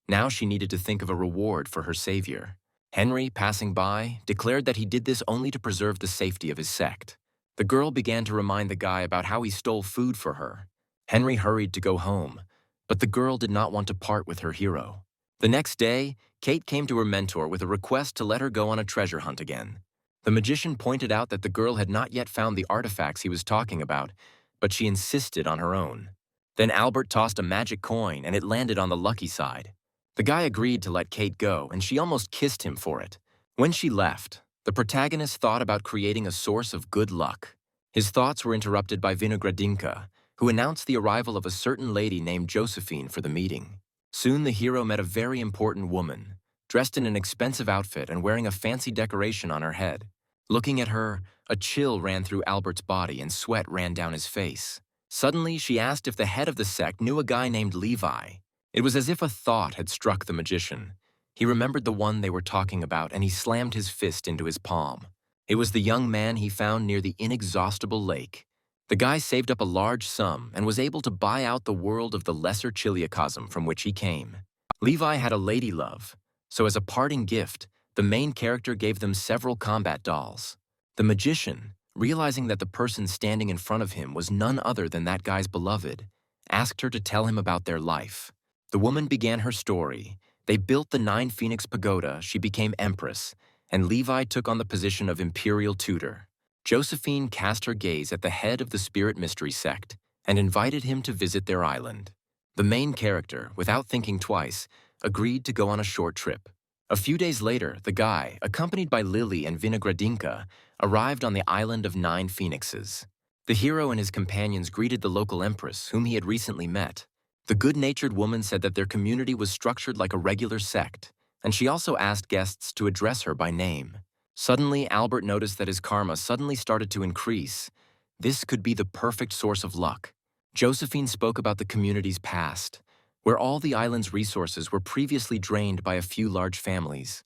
Now she needed to think of a reward for her savior. Henry, passing by, declared that he did this only to preserve the safety of his sect. The girl began to remind the guy about how he stole food for her. Henry hurried to go home, but the girl did not want to part with her hero. The next day, Kate came to her mentor with a request to let her go on a treasure hunt again. The magician pointed out that the girl had not yet found the artifacts he was talking about, but she insisted on her own. Then Albert tossed a magic coin and it landed on the lucky side. The guy agreed to let Kate go, and she almost kissed him for it. When she left, the protagonist thought about creating a source of good luck. His thoughts were interrupted by Vinogradinka, who announced the arrival of a certain lady named Josephine for the meeting. Soon the hero met a very important woman, dressed in an expensive outfit and wearing a fancy decoration on her head. Looking at her, a chill ran through Albert's body and sweat ran down his face. Suddenly, she asked if the head of the sect knew a guy named Levi. It was as if a thought had struck the magician. He remembered the one they were talking about, and he slammed his fist into his palm. It was the young man he found near the inexhaustible lake. The guy saved up a large sum and was able to buy out the world of the lesser Chiliacosm from which he came. Levi had a lady love, so as a parting gift, the main character gave them several combat dolls. The magician, realizing that the person standing in front of him was none other than that guy's beloved, asked her to tell him about their life. The woman began her story. They built the 9 Phoenix Pagoda, she became empress, and Levi took on the position of imperial tutor. Josephine cast her gaze at the head of the Spirit Mystery Sect and invited him to visit their island. The main character, without thinking twice, agreed to go on a short trip. A few days later, the guy, accompanied by Lily and Vinogradinka, arrived on the island of 9 Phoenixes. The hero and his companions greeted the local empress, whom he had recently met. The good-natured woman said that their community was structured like a regular sect, and she also asked guests to address her by name. Suddenly, Albert noticed that his karma suddenly started to increase. This could be the perfect source of luck. Josephine spoke about the community's past, where all the island's resources were previously drained by a few large families,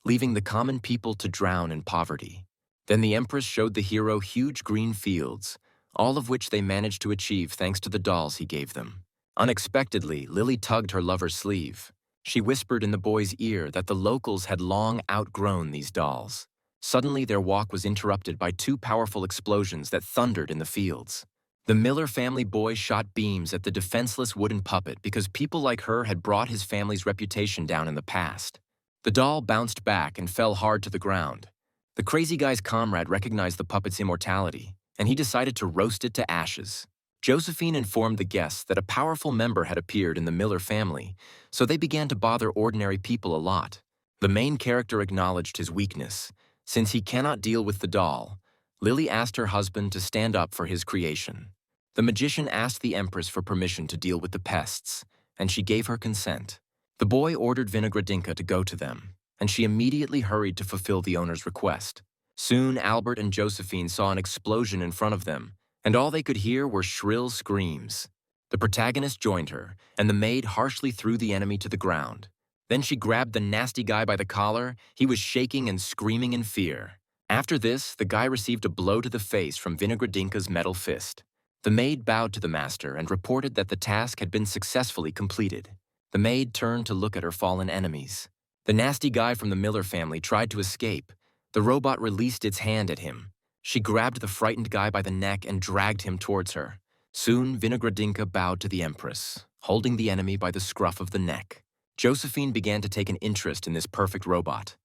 leaving the common people to drown in poverty. Then the Empress showed the hero huge green fields, all of which they managed to achieve thanks to the dolls he gave them. Unexpectedly, Lily tugged her lover's sleeve. She whispered in the boy's ear that the locals had long outgrown these dolls. Suddenly, their walk was interrupted by two powerful explosions that thundered in the fields. The Miller family boy shot beams at the defenseless wooden puppet because people like her had brought his family's reputation down in the past. The doll bounced back and fell hard to the ground. The crazy guy's comrade recognized the puppet's immortality, and he decided to roast it to ashes. Josephine informed the guests that a powerful member had appeared in the Miller family, so they began to bother ordinary people a lot. The main character acknowledged his weakness. Since he cannot deal with the doll, Lily asked her husband to stand up for his creation. The magician asked the Empress for permission to deal with the pests, and she gave her consent. The boy ordered Vinogradinka to go to them, and she immediately hurried to fulfill the owner's request. Soon, Albert and Josephine saw an explosion in front of them, and all they could hear were shrill screams. The protagonist joined her, and the maid harshly threw the enemy to the ground. Then she grabbed the nasty guy by the collar. He was shaking and screaming in fear. After this, the guy received a blow to the face from Vinogradinka's metal fist. The maid bowed to the master and reported that the task had been successfully completed. The maid turned to look at her fallen enemies. The nasty guy from the Miller family tried to escape. The robot released its hand at him. She grabbed the frightened guy by the neck and dragged him towards her. Soon, Vinogradinka bowed to the Empress, holding the enemy by the scruff of the neck. Josephine began to take an interest in this perfect robot.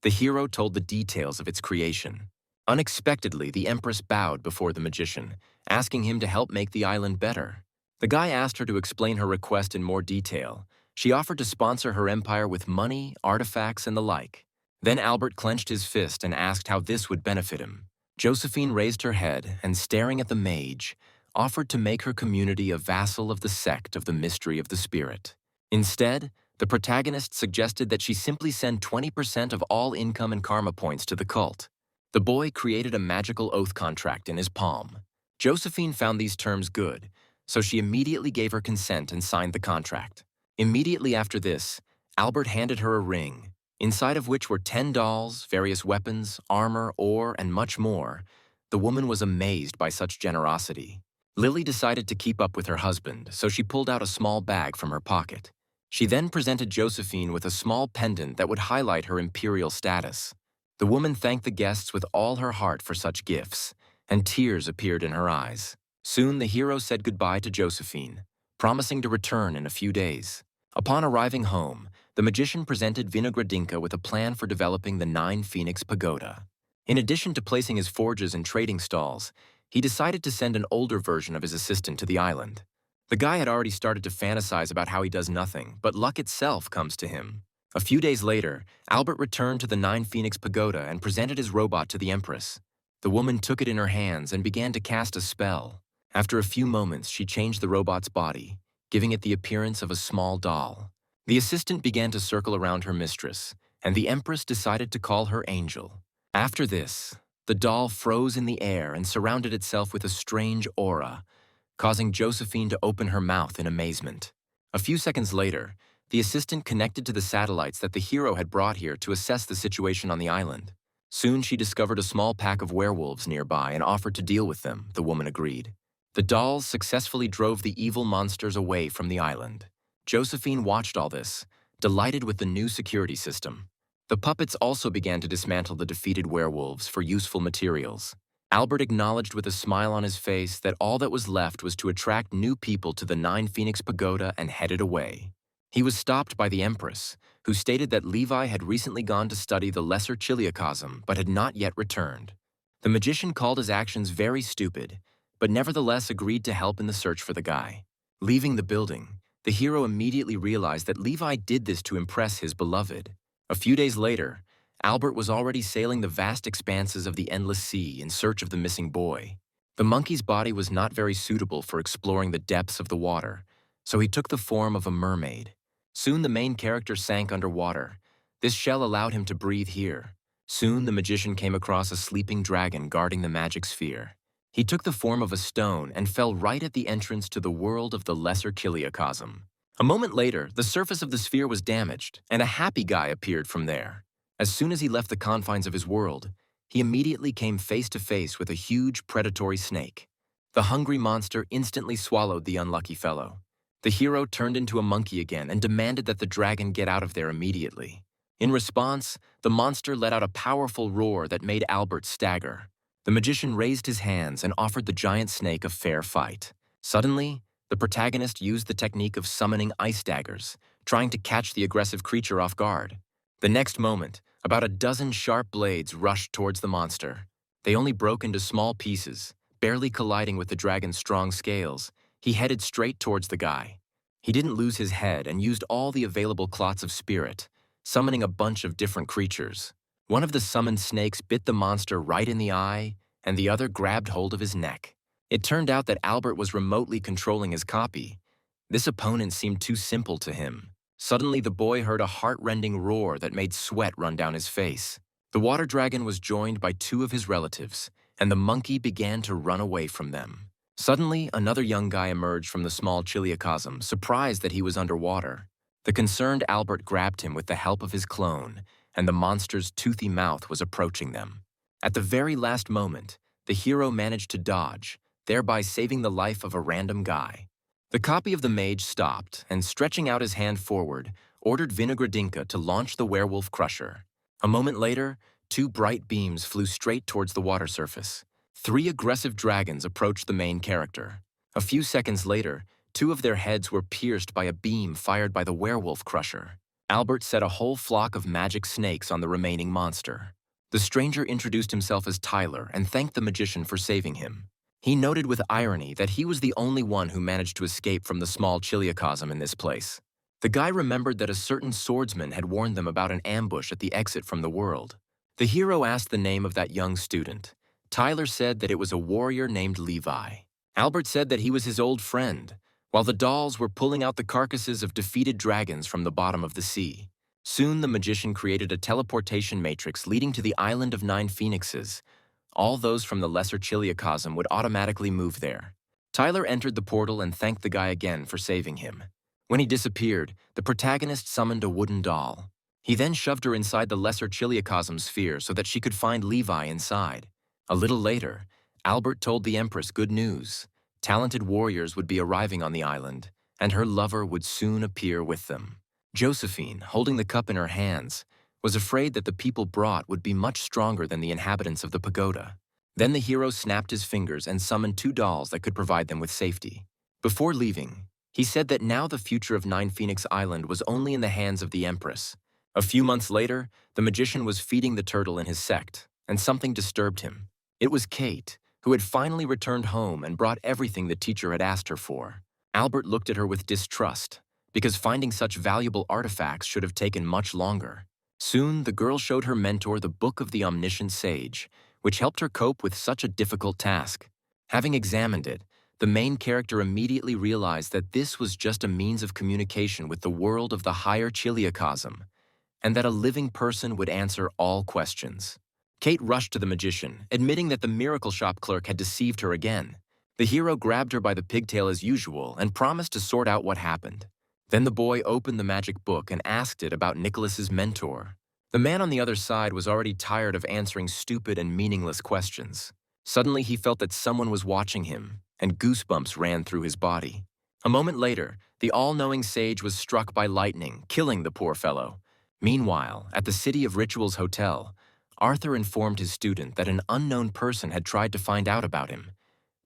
The hero told the details of its creation. Unexpectedly, the Empress bowed before the magician, asking him to help make the island better. The guy asked her to explain her request in more detail. She offered to sponsor her empire with money, artifacts, and the like. Then Albert clenched his fist and asked how this would benefit him. Josephine raised her head and, staring at the mage, offered to make her community a vassal of the Sect of the Mystery of the Spirit. Instead, the protagonist suggested that she simply send 20% of all income and karma points to the cult. The boy created a magical oath contract in his palm. Josephine found these terms good, so she immediately gave her consent and signed the contract. Immediately after this, Albert handed her a ring, inside of which were 10 dolls, various weapons, armor, ore, and much more. The woman was amazed by such generosity. Lily decided to keep up with her husband, so she pulled out a small bag from her pocket. She then presented Josephine with a small pendant that would highlight her imperial status. The woman thanked the guests with all her heart for such gifts, and tears appeared in her eyes. Soon the hero said goodbye to Josephine, promising to return in a few days. Upon arriving home, the magician presented Vinogradinka with a plan for developing the 9-Phoenix Pagoda. In addition to placing his forges and trading stalls, he decided to send an older version of his assistant to the island. The guy had already started to fantasize about how he does nothing, but luck itself comes to him. A few days later, Albert returned to the 9-Phoenix Pagoda and presented his robot to the Empress. The woman took it in her hands and began to cast a spell. After a few moments, she changed the robot's body, giving it the appearance of a small doll. The assistant began to circle around her mistress, and the Empress decided to call her Angel. After this, the doll froze in the air and surrounded itself with a strange aura, causing Josephine to open her mouth in amazement. A few seconds later, the assistant connected to the satellites that the hero had brought here to assess the situation on the island. Soon she discovered a small pack of werewolves nearby and offered to deal with them, the woman agreed. The dolls successfully drove the evil monsters away from the island. Josephine watched all this, delighted with the new security system. The puppets also began to dismantle the defeated werewolves for useful materials. Albert acknowledged with a smile on his face that all that was left was to attract new people to the 9-Phoenix Pagoda and headed away. He was stopped by the Empress, who stated that Levi had recently gone to study the Lesser Chiliocosm but had not yet returned. The magician called his actions very stupid, but nevertheless agreed to help in the search for the guy. Leaving the building, the hero immediately realized that Levi did this to impress his beloved. A few days later, Albert was already sailing the vast expanses of the endless sea in search of the missing boy. The monkey's body was not very suitable for exploring the depths of the water, so he took the form of a mermaid. Soon the main character sank underwater. This shell allowed him to breathe here. Soon the magician came across a sleeping dragon guarding the magic sphere. He took the form of a stone and fell right at the entrance to the world of the Lesser Chiliocosm. A moment later, the surface of the sphere was damaged, and a happy guy appeared from there. As soon as he left the confines of his world, he immediately came face to face with a huge predatory snake. The hungry monster instantly swallowed the unlucky fellow. The hero turned into a monkey again and demanded that the dragon get out of there immediately. In response, the monster let out a powerful roar that made Albert stagger. The magician raised his hands and offered the giant snake a fair fight. Suddenly, the protagonist used the technique of summoning ice daggers, trying to catch the aggressive creature off guard. The next moment, about a dozen sharp blades rushed towards the monster. They only broke into small pieces, barely colliding with the dragon's strong scales. He headed straight towards the guy. He didn't lose his head and used all the available clots of spirit, summoning a bunch of different creatures. One of the summoned snakes bit the monster right in the eye, and the other grabbed hold of his neck. It turned out that Albert was remotely controlling his copy. This opponent seemed too simple to him. Suddenly, the boy heard a heart-rending roar that made sweat run down his face. The water dragon was joined by two of his relatives, and the monkey began to run away from them. Suddenly, another young guy emerged from the small chiliocosm, surprised that he was underwater. The concerned Albert grabbed him with the help of his clone, and the monster's toothy mouth was approaching them. At the very last moment, the hero managed to dodge, thereby saving the life of a random guy. The copy of the mage stopped and, stretching out his hand forward, ordered Vinogradinka to launch the werewolf crusher. A moment later, two bright beams flew straight towards the water surface. Three aggressive dragons approached the main character. A few seconds later, two of their heads were pierced by a beam fired by the werewolf crusher. Albert set a whole flock of magic snakes on the remaining monster. The stranger introduced himself as Tyler and thanked the magician for saving him. He noted with irony that he was the only one who managed to escape from the small chiliocosm in this place. The guy remembered that a certain swordsman had warned them about an ambush at the exit from the world. The hero asked the name of that young student. Tyler said that it was a warrior named Levi. Albert said that he was his old friend, while the dolls were pulling out the carcasses of defeated dragons from the bottom of the sea. Soon the magician created a teleportation matrix leading to the island of 9 phoenixes. All those from the lesser chiliocosm would automatically move there. Tyler entered the portal and thanked the guy again for saving him. When he disappeared, the protagonist summoned a wooden doll. He then shoved her inside the lesser chiliocosm sphere so that she could find Levi inside. A little later, Albert told the Empress good news. Talented warriors would be arriving on the island, and her lover would soon appear with them. Josephine, holding the cup in her hands, was afraid that the people brought would be much stronger than the inhabitants of the pagoda. Then the hero snapped his fingers and summoned 2 dolls that could provide them with safety. Before leaving, he said that now the future of 9 Phoenix Island was only in the hands of the Empress. A few months later, the magician was feeding the turtle in his sect, and something disturbed him. It was Kate, who had finally returned home and brought everything the teacher had asked her for. Albert looked at her with distrust, because finding such valuable artifacts should have taken much longer. Soon, the girl showed her mentor the Book of the Omniscient Sage, which helped her cope with such a difficult task. Having examined it, the main character immediately realized that this was just a means of communication with the world of the higher chiliocosm, and that a living person would answer all questions. Kate rushed to the magician, admitting that the miracle shop clerk had deceived her again. The hero grabbed her by the pigtail as usual and promised to sort out what happened. Then the boy opened the magic book and asked it about Nicholas's mentor. The man on the other side was already tired of answering stupid and meaningless questions. Suddenly he felt that someone was watching him, and goosebumps ran through his body. A moment later, the all-knowing sage was struck by lightning, killing the poor fellow. Meanwhile, at the City of Rituals Hotel, Arthur informed his student that an unknown person had tried to find out about him,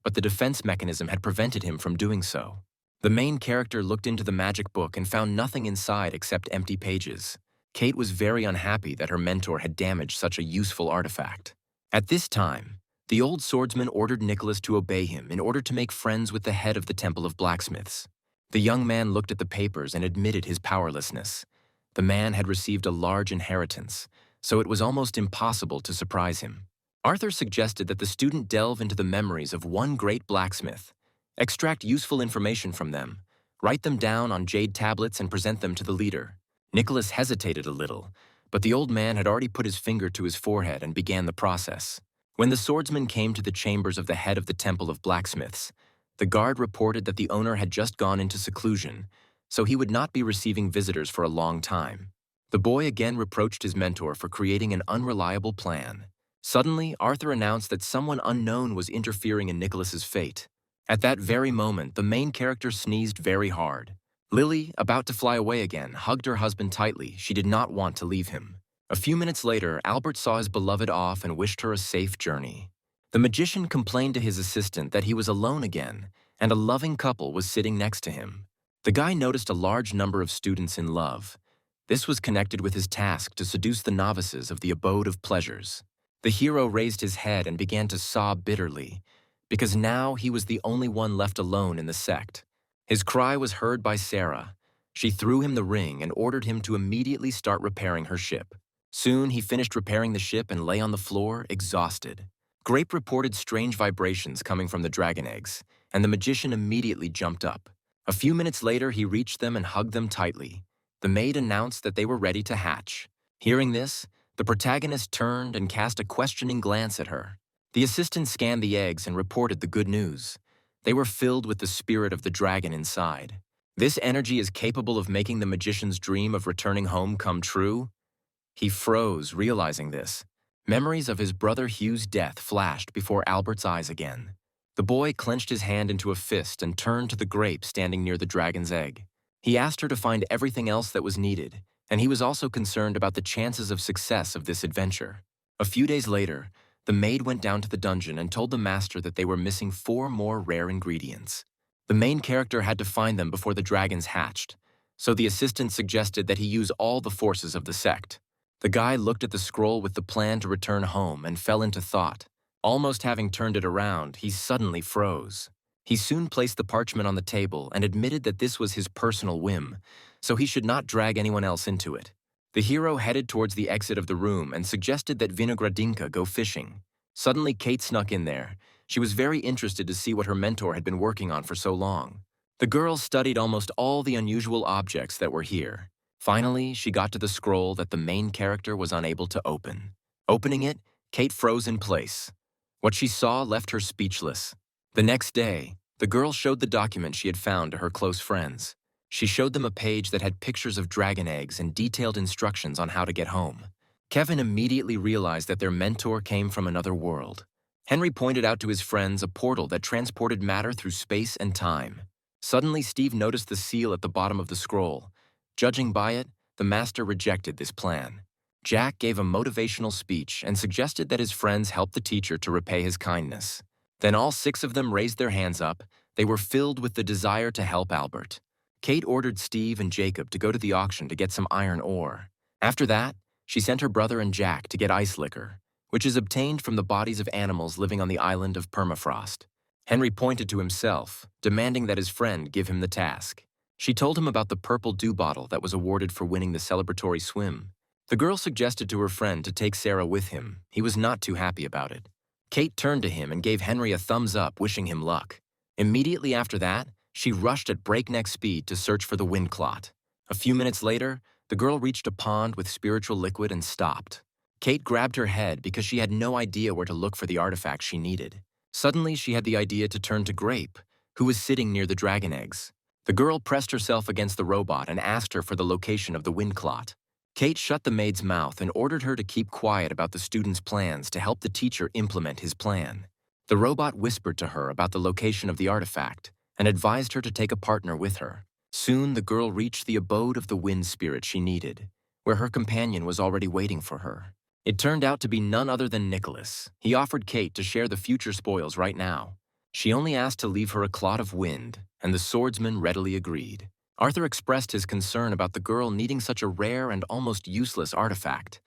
but the defense mechanism had prevented him from doing so. The main character looked into the magic book and found nothing inside except empty pages. Kate was very unhappy that her mentor had damaged such a useful artifact. At this time, the old swordsman ordered Nicholas to obey him in order to make friends with the head of the Temple of Blacksmiths. The young man looked at the papers and admitted his powerlessness. The man had received a large inheritance, so it was almost impossible to surprise him. Arthur suggested that the student delve into the memories of one great blacksmith, extract useful information from them, write them down on jade tablets and present them to the leader. Nicholas hesitated a little, but the old man had already put his finger to his forehead and began the process. When the swordsman came to the chambers of the head of the Temple of Blacksmiths, the guard reported that the owner had just gone into seclusion, so he would not be receiving visitors for a long time. The boy again reproached his mentor for creating an unreliable plan. Suddenly, Arthur announced that someone unknown was interfering in Nicholas's fate. At that very moment, the main character sneezed very hard. Lily, about to fly away again, hugged her husband tightly. She did not want to leave him. A few minutes later, Albert saw his beloved off and wished her a safe journey. The magician complained to his assistant that he was alone again, and a loving couple was sitting next to him. The guy noticed a large number of students in love. This was connected with his task to seduce the novices of the abode of pleasures. The hero raised his head and began to sob bitterly, because now he was the only one left alone in the sect. His cry was heard by Sarah. She threw him the ring and ordered him to immediately start repairing her ship. Soon he finished repairing the ship and lay on the floor, exhausted. Grape reported strange vibrations coming from the dragon eggs, and the magician immediately jumped up. A few minutes later, he reached them and hugged them tightly. The maid announced that they were ready to hatch. Hearing this, the protagonist turned and cast a questioning glance at her. The assistant scanned the eggs and reported the good news. They were filled with the spirit of the dragon inside. This energy is capable of making the magician's dream of returning home come true. He froze, realizing this. Memories of his brother Hugh's death flashed before Albert's eyes again. The boy clenched his hand into a fist and turned to the grape standing near the dragon's egg. He asked her to find everything else that was needed, and he was also concerned about the chances of success of this adventure. A few days later, the maid went down to the dungeon and told the master that they were missing 4 more rare ingredients. The main character had to find them before the dragons hatched, so the assistant suggested that he use all the forces of the sect. The guy looked at the scroll with the plan to return home and fell into thought. Almost having turned it around, he suddenly froze. He soon placed the parchment on the table and admitted that this was his personal whim, so he should not drag anyone else into it. The hero headed towards the exit of the room and suggested that Vinogradinka go fishing. Suddenly, Kate snuck in there. She was very interested to see what her mentor had been working on for so long. The girl studied almost all the unusual objects that were here. Finally, she got to the scroll that the main character was unable to open. Opening it, Kate froze in place. What she saw left her speechless. The next day, the girl showed the document she had found to her close friends. She showed them a page that had pictures of dragon eggs and detailed instructions on how to get home. Kevin immediately realized that their mentor came from another world. Henry pointed out to his friends a portal that transported matter through space and time. Suddenly, Steve noticed the seal at the bottom of the scroll. Judging by it, the master rejected this plan. Jack gave a motivational speech and suggested that his friends help the teacher to repay his kindness. Then all 6 of them raised their hands up. They were filled with the desire to help Albert. Kate ordered Steve and Jacob to go to the auction to get some iron ore. After that, she sent her brother and Jack to get ice liquor, which is obtained from the bodies of animals living on the island of permafrost. Henry pointed to himself, demanding that his friend give him the task. She told him about the purple dew bottle that was awarded for winning the celebratory swim. The girl suggested to her friend to take Sarah with him. He was not too happy about it. Kate turned to him and gave Henry a thumbs up, wishing him luck. Immediately after that, she rushed at breakneck speed to search for the wind clot. A few minutes later, the girl reached a pond with spiritual liquid and stopped. Kate grabbed her head because she had no idea where to look for the artifact she needed. Suddenly, she had the idea to turn to Grape, who was sitting near the dragon eggs. The girl pressed herself against the robot and asked her for the location of the wind clot. Kate shut the maid's mouth and ordered her to keep quiet about the student's plans to help the teacher implement his plan. The robot whispered to her about the location of the artifact and advised her to take a partner with her. Soon, the girl reached the abode of the wind spirit she needed, where her companion was already waiting for her. It turned out to be none other than Nicholas. He offered Kate to share the future spoils right now. She only asked to leave her a clot of wind, and the swordsman readily agreed. Arthur expressed his concern about the girl needing such a rare and almost useless artifact.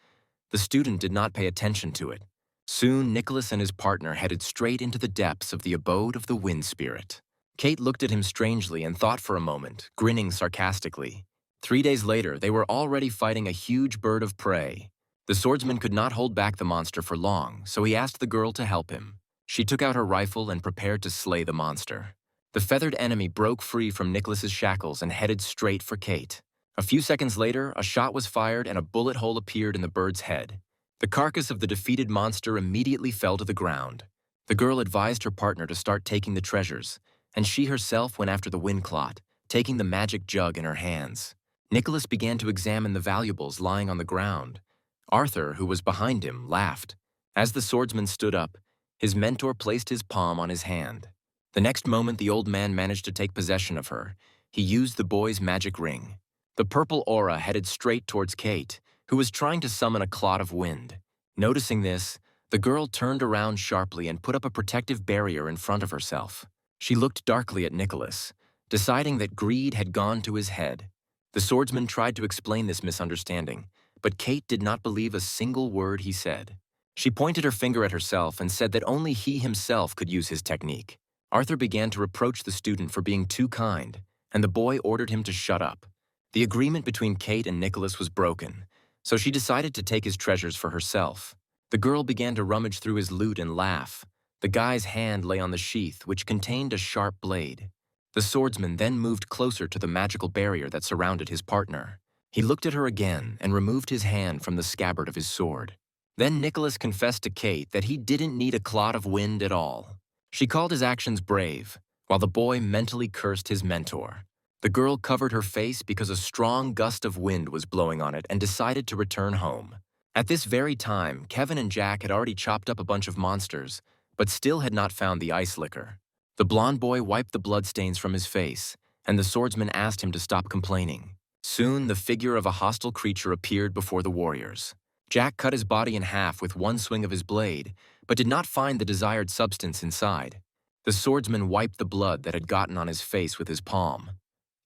The student did not pay attention to it. Soon, Nicholas and his partner headed straight into the depths of the abode of the wind spirit. Kate looked at him strangely and thought for a moment, grinning sarcastically. 3 days later, they were already fighting a huge bird of prey. The swordsman could not hold back the monster for long, so he asked the girl to help him. She took out her rifle and prepared to slay the monster. The feathered enemy broke free from Nicholas's shackles and headed straight for Kate. A few seconds later, a shot was fired and a bullet hole appeared in the bird's head. The carcass of the defeated monster immediately fell to the ground. The girl advised her partner to start taking the treasures, and she herself went after the wind clot, taking the magic jug in her hands. Nicholas began to examine the valuables lying on the ground. Arthur, who was behind him, laughed. As the swordsman stood up, his mentor placed his palm on his hand. The next moment, the old man managed to take possession of her. He used the boy's magic ring. The purple aura headed straight towards Kate, who was trying to summon a clot of wind. Noticing this, the girl turned around sharply and put up a protective barrier in front of herself. She looked darkly at Nicholas, deciding that greed had gone to his head. The swordsman tried to explain this misunderstanding, but Kate did not believe a single word he said. She pointed her finger at herself and said that only he himself could use his technique. Arthur began to reproach the student for being too kind, and the boy ordered him to shut up. The agreement between Kate and Nicholas was broken, so she decided to take his treasures for herself. The girl began to rummage through his loot and laugh. The guy's hand lay on the sheath, which contained a sharp blade. The swordsman then moved closer to the magical barrier that surrounded his partner. He looked at her again and removed his hand from the scabbard of his sword. Then Nicholas confessed to Kate that he didn't need a clot of wind at all. She called his actions brave, while the boy mentally cursed his mentor. The girl covered her face because a strong gust of wind was blowing on it and decided to return home. At this very time, Kevin and Jack had already chopped up a bunch of monsters, but still had not found the ice liquor. The blond boy wiped the bloodstains from his face, and the swordsman asked him to stop complaining. Soon, the figure of a hostile creature appeared before the warriors. Jack cut his body in half with one swing of his blade, but did not find the desired substance inside. The swordsman wiped the blood that had gotten on his face with his palm.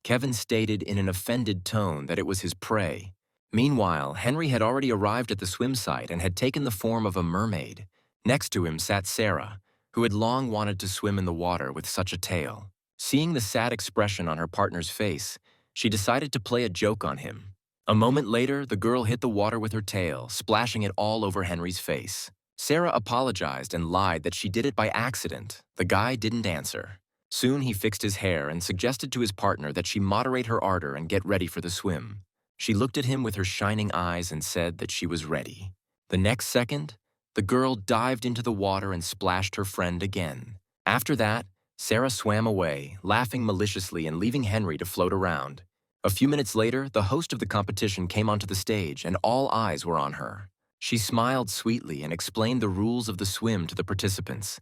Kevin stated in an offended tone that it was his prey. Meanwhile, Henry had already arrived at the swim site and had taken the form of a mermaid. Next to him sat Sarah, who had long wanted to swim in the water with such a tail. Seeing the sad expression on her partner's face, she decided to play a joke on him. A moment later, the girl hit the water with her tail, splashing it all over Henry's face. Sarah apologized and lied that she did it by accident. The guy didn't answer. Soon he fixed his hair and suggested to his partner that she moderate her ardor and get ready for the swim. She looked at him with her shining eyes and said that she was ready. The next second, the girl dived into the water and splashed her friend again. After that, Sarah swam away, laughing maliciously and leaving Henry to float around. A few minutes later, the host of the competition came onto the stage and all eyes were on her. She smiled sweetly and explained the rules of the swim to the participants.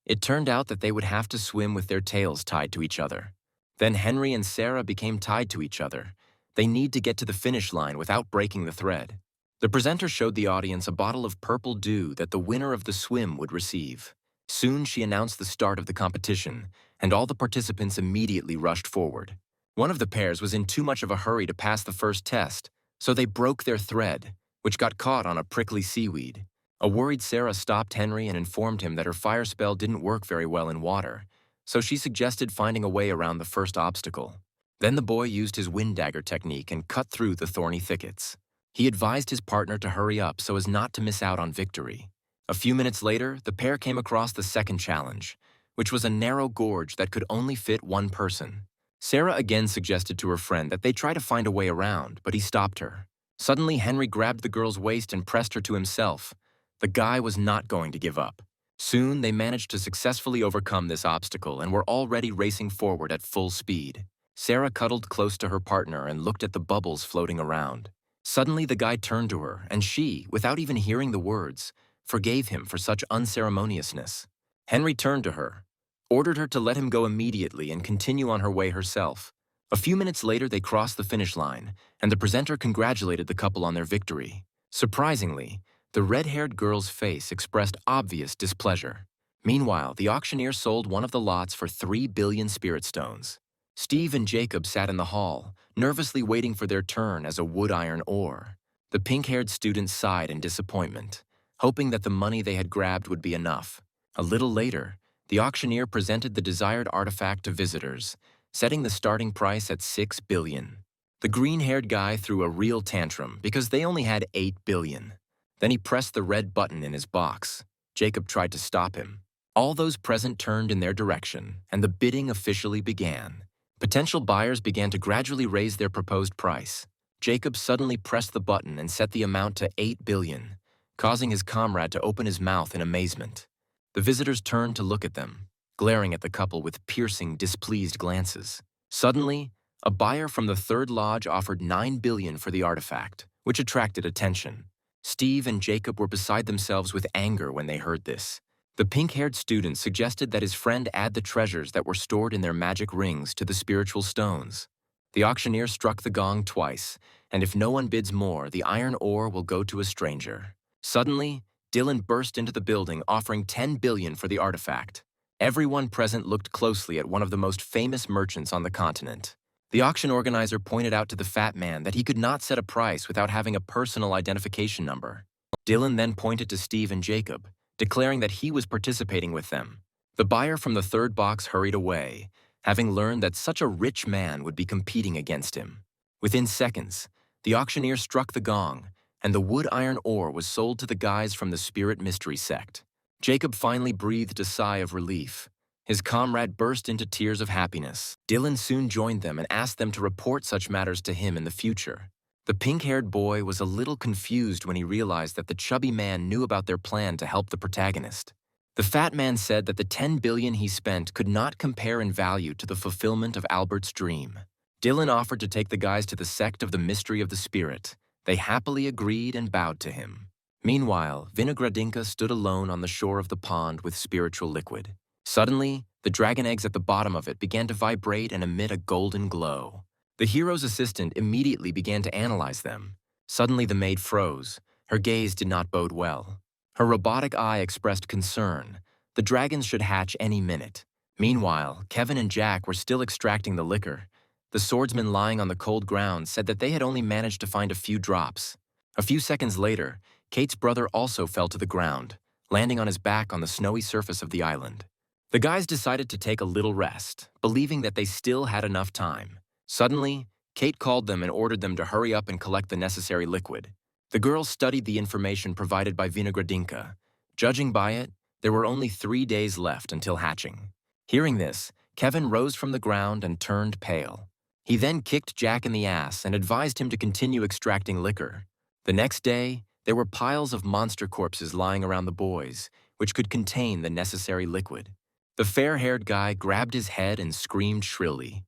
It turned out that they would have to swim with their tails tied to each other. Then Henry and Sarah became tied to each other. They need to get to the finish line without breaking the thread. The presenter showed the audience a bottle of purple dew that the winner of the swim would receive. Soon she announced the start of the competition, and all the participants immediately rushed forward. One of the pairs was in too much of a hurry to pass the first test, so they broke their thread, which got caught on a prickly seaweed. A worried Sarah stopped Henry and informed him that her fire spell didn't work very well in water, so she suggested finding a way around the first obstacle. Then the boy used his wind dagger technique and cut through the thorny thickets. He advised his partner to hurry up so as not to miss out on victory. A few minutes later, the pair came across the second challenge, which was a narrow gorge that could only fit one person. Sarah again suggested to her friend that they try to find a way around, but he stopped her. Suddenly, Henry grabbed the girl's waist and pressed her to himself. The guy was not going to give up. Soon, they managed to successfully overcome this obstacle and were already racing forward at full speed. Sarah cuddled close to her partner and looked at the bubbles floating around. Suddenly, the guy turned to her, and she, without even hearing the words, forgave him for such unceremoniousness. Henry turned to her, ordered her to let him go immediately and continue on her way herself. A few minutes later, they crossed the finish line, and the presenter congratulated the couple on their victory. Surprisingly, the red-haired girl's face expressed obvious displeasure. Meanwhile, the auctioneer sold one of the lots for 3 billion spirit stones. Steve and Jacob sat in the hall, nervously waiting for their turn as a wood-iron ore. The pink-haired student sighed in disappointment, hoping that the money they had grabbed would be enough. A little later, the auctioneer presented the desired artifact to visitors, setting the starting price at 6 billion. The green-haired guy threw a real tantrum because they only had 8 billion. Then he pressed the red button in his box. Jacob tried to stop him. All those present turned in their direction, and the bidding officially began. Potential buyers began to gradually raise their proposed price. Jacob suddenly pressed the button and set the amount to 8 billion, causing his comrade to open his mouth in amazement. The visitors turned to look at them, glaring at the couple with piercing, displeased glances. Suddenly, a buyer from the third lodge offered 9 billion for the artifact, which attracted attention. Steve and Jacob were beside themselves with anger when they heard this. The pink-haired student suggested that his friend add the treasures that were stored in their magic rings to the spiritual stones. The auctioneer struck the gong twice, and if no one bids more, the iron ore will go to a stranger. Suddenly, Dylan burst into the building, offering 10 billion for the artifact. Everyone present looked closely at one of the most famous merchants on the continent. The auction organizer pointed out to the fat man that he could not set a price without having a personal identification number. Dylan then pointed to Steve and Jacob, declaring that he was participating with them. The buyer from the third box hurried away, having learned that such a rich man would be competing against him. Within seconds, the auctioneer struck the gong, and the wood iron ore was sold to the guys from the Spirit Mystery Sect. Jacob finally breathed a sigh of relief. His comrade burst into tears of happiness. Dylan soon joined them and asked them to report such matters to him in the future. The pink-haired boy was a little confused when he realized that the chubby man knew about their plan to help the protagonist. The fat man said that the 10 billion he spent could not compare in value to the fulfillment of Albert's dream. Dylan offered to take the guys to the Sect of the Mystery of the Spirit. They happily agreed and bowed to him. Meanwhile, Vinogradinka stood alone on the shore of the pond with spiritual liquid. Suddenly, the dragon eggs at the bottom of it began to vibrate and emit a golden glow. The hero's assistant immediately began to analyze them. Suddenly the maid froze. Her gaze did not bode well. Her robotic eye expressed concern. The dragons should hatch any minute. Meanwhile, Kevin and Jack were still extracting the liquor. The swordsman lying on the cold ground said that they had only managed to find a few drops. A few seconds later, Kate's brother also fell to the ground, landing on his back on the snowy surface of the island. The guys decided to take a little rest, believing that they still had enough time. Suddenly, Kate called them and ordered them to hurry up and collect the necessary liquid. The girls studied the information provided by Vinogradinka. Judging by it, there were only 3 days left until hatching. Hearing this, Kevin rose from the ground and turned pale. He then kicked Jack in the ass and advised him to continue extracting liquor. The next day, there were piles of monster corpses lying around the boys, which could contain the necessary liquid. The fair-haired guy grabbed his head and screamed shrilly.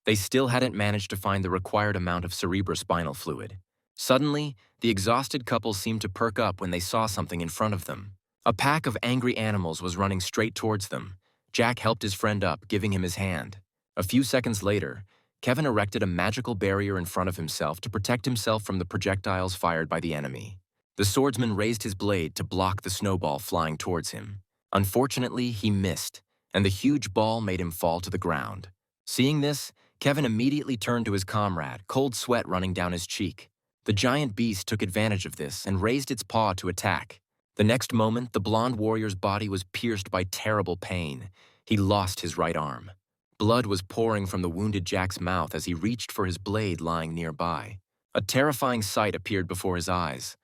They still hadn't managed to find the required amount of cerebrospinal fluid. Suddenly, the exhausted couple seemed to perk up when they saw something in front of them. A pack of angry animals was running straight towards them. Jack helped his friend up, giving him his hand. A few seconds later, Kevin erected a magical barrier in front of himself to protect himself from the projectiles fired by the enemy. The swordsman raised his blade to block the snowball flying towards him. Unfortunately, he missed, and the huge ball made him fall to the ground. Seeing this, Kevin immediately turned to his comrade, cold sweat running down his cheek. The giant beast took advantage of this and raised its paw to attack. The next moment, the blonde warrior's body was pierced by terrible pain. He lost his right arm. Blood was pouring from the wounded Jack's mouth as he reached for his blade lying nearby. A terrifying sight appeared before his eyes.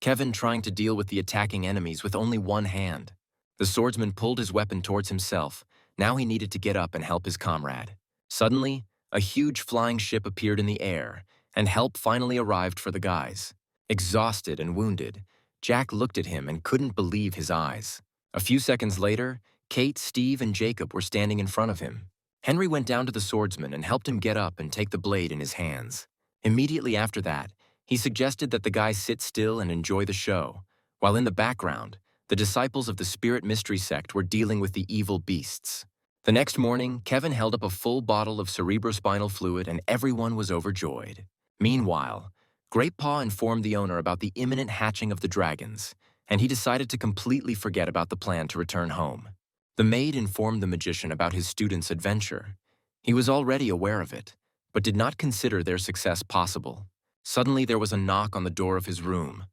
Kevin trying to deal with the attacking enemies with only one hand. The swordsman pulled his weapon towards himself. Now he needed to get up and help his comrade. Suddenly, a huge flying ship appeared in the air, and help finally arrived for the guys. Exhausted and wounded, Jack looked at him and couldn't believe his eyes. A few seconds later, Kate, Steve, and Jacob were standing in front of him. Henry went down to the swordsman and helped him get up and take the blade in his hands. Immediately after that, he suggested that the guys sit still and enjoy the show, while in the background, the disciples of the Spirit Mystery Sect were dealing with the evil beasts. The next morning, Kevin held up a full bottle of cerebrospinal fluid and everyone was overjoyed. Meanwhile, Great Paw informed the owner about the imminent hatching of the dragons, and he decided to completely forget about the plan to return home. The maid informed the magician about his students' adventure. He was already aware of it, but did not consider their success possible. Suddenly there was a knock on the door of his room.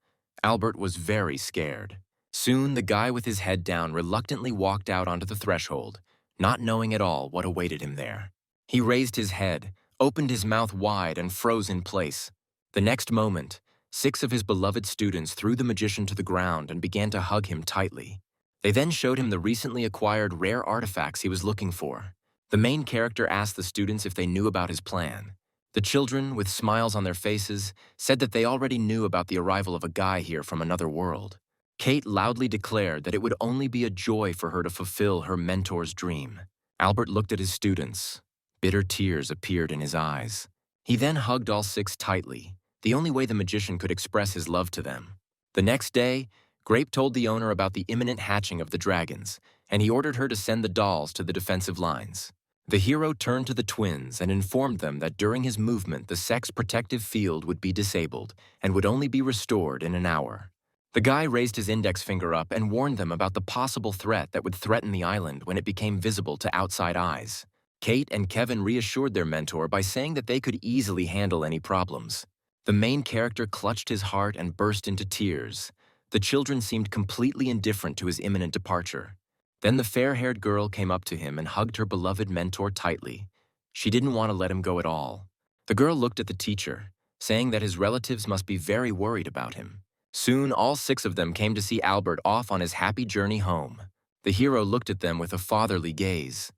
Albert was very scared. Soon the guy with his head down reluctantly walked out onto the threshold, not knowing at all what awaited him there. He raised his head, opened his mouth wide, and froze in place. The next moment, 6 of his beloved students threw the magician to the ground and began to hug him tightly. They then showed him the recently acquired rare artifacts he was looking for. The main character asked the students if they knew about his plan. The children, with smiles on their faces, said that they already knew about the arrival of a guy here from another world. Kate loudly declared that it would only be a joy for her to fulfill her mentor's dream. Albert looked at his students. Bitter tears appeared in his eyes. He then hugged all 6 tightly, the only way the magician could express his love to them. The next day, Grape told the owner about the imminent hatching of the dragons, and he ordered her to send the dolls to the defensive lines. The hero turned to the twins and informed them that during his movement the Sect's protective field would be disabled and would only be restored in an hour. The guy raised his index finger up and warned them about the possible threat that would threaten the island when it became visible to outside eyes. Kate and Kevin reassured their mentor by saying that they could easily handle any problems. The main character clutched his heart and burst into tears. The children seemed completely indifferent to his imminent departure. Then the fair-haired girl came up to him and hugged her beloved mentor tightly. She didn't want to let him go at all. The girl looked at the teacher, saying that his relatives must be very worried about him. Soon, all 6 of them came to see Albert off on his happy journey home. The hero looked at them with a fatherly gaze.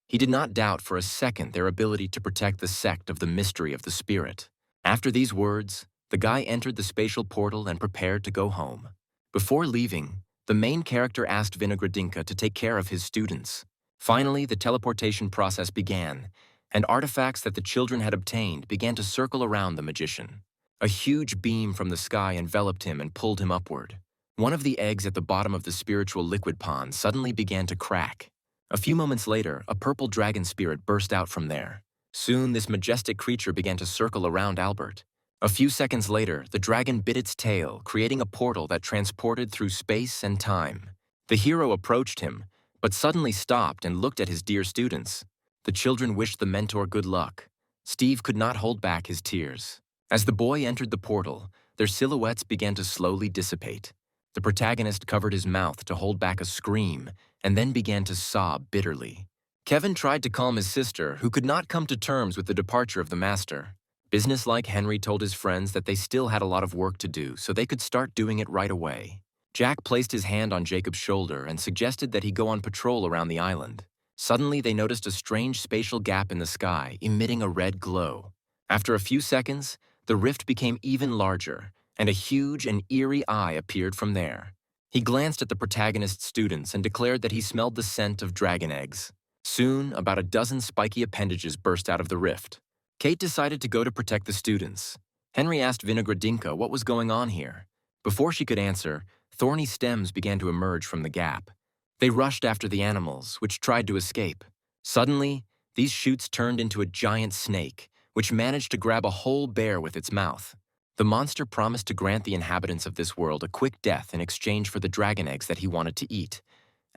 He did not doubt for a second their ability to protect the sect of the mystery of the spirit. After these words, the guy entered the spatial portal and prepared to go home. Before leaving, the main character asked Vinogradinka to take care of his students. Finally, the teleportation process began, and artifacts that the children had obtained began to circle around the magician. A huge beam from the sky enveloped him and pulled him upward. One of the eggs at the bottom of the spiritual liquid pond suddenly began to crack. A few moments later, a purple dragon spirit burst out from there. Soon, this majestic creature began to circle around Albert. A few seconds later, the dragon bit its tail, creating a portal that transported through space and time. The hero approached him, but suddenly stopped and looked at his dear students. The children wished the mentor good luck. Steve could not hold back his tears. As the boy entered the portal, their silhouettes began to slowly dissipate. The protagonist covered his mouth to hold back a scream and then began to sob bitterly. Kevin tried to calm his sister, who could not come to terms with the departure of the master. Businesslike Henry told his friends that they still had a lot of work to do, so they could start doing it right away. Jack placed his hand on Jacob's shoulder and suggested that he go on patrol around the island. Suddenly, they noticed a strange spatial gap in the sky, emitting a red glow. After a few seconds, the rift became even larger, and a huge and eerie eye appeared from there. He glanced at the protagonist's students and declared that he smelled the scent of dragon eggs. Soon, about a dozen spiky appendages burst out of the rift. Kate decided to go to protect the students. Henry asked Vinogradinka what was going on here. Before she could answer, thorny stems began to emerge from the gap. They rushed after the animals, which tried to escape. Suddenly, these shoots turned into a giant snake, which managed to grab a whole bear with its mouth. The monster promised to grant the inhabitants of this world a quick death in exchange for the dragon eggs that he wanted to eat,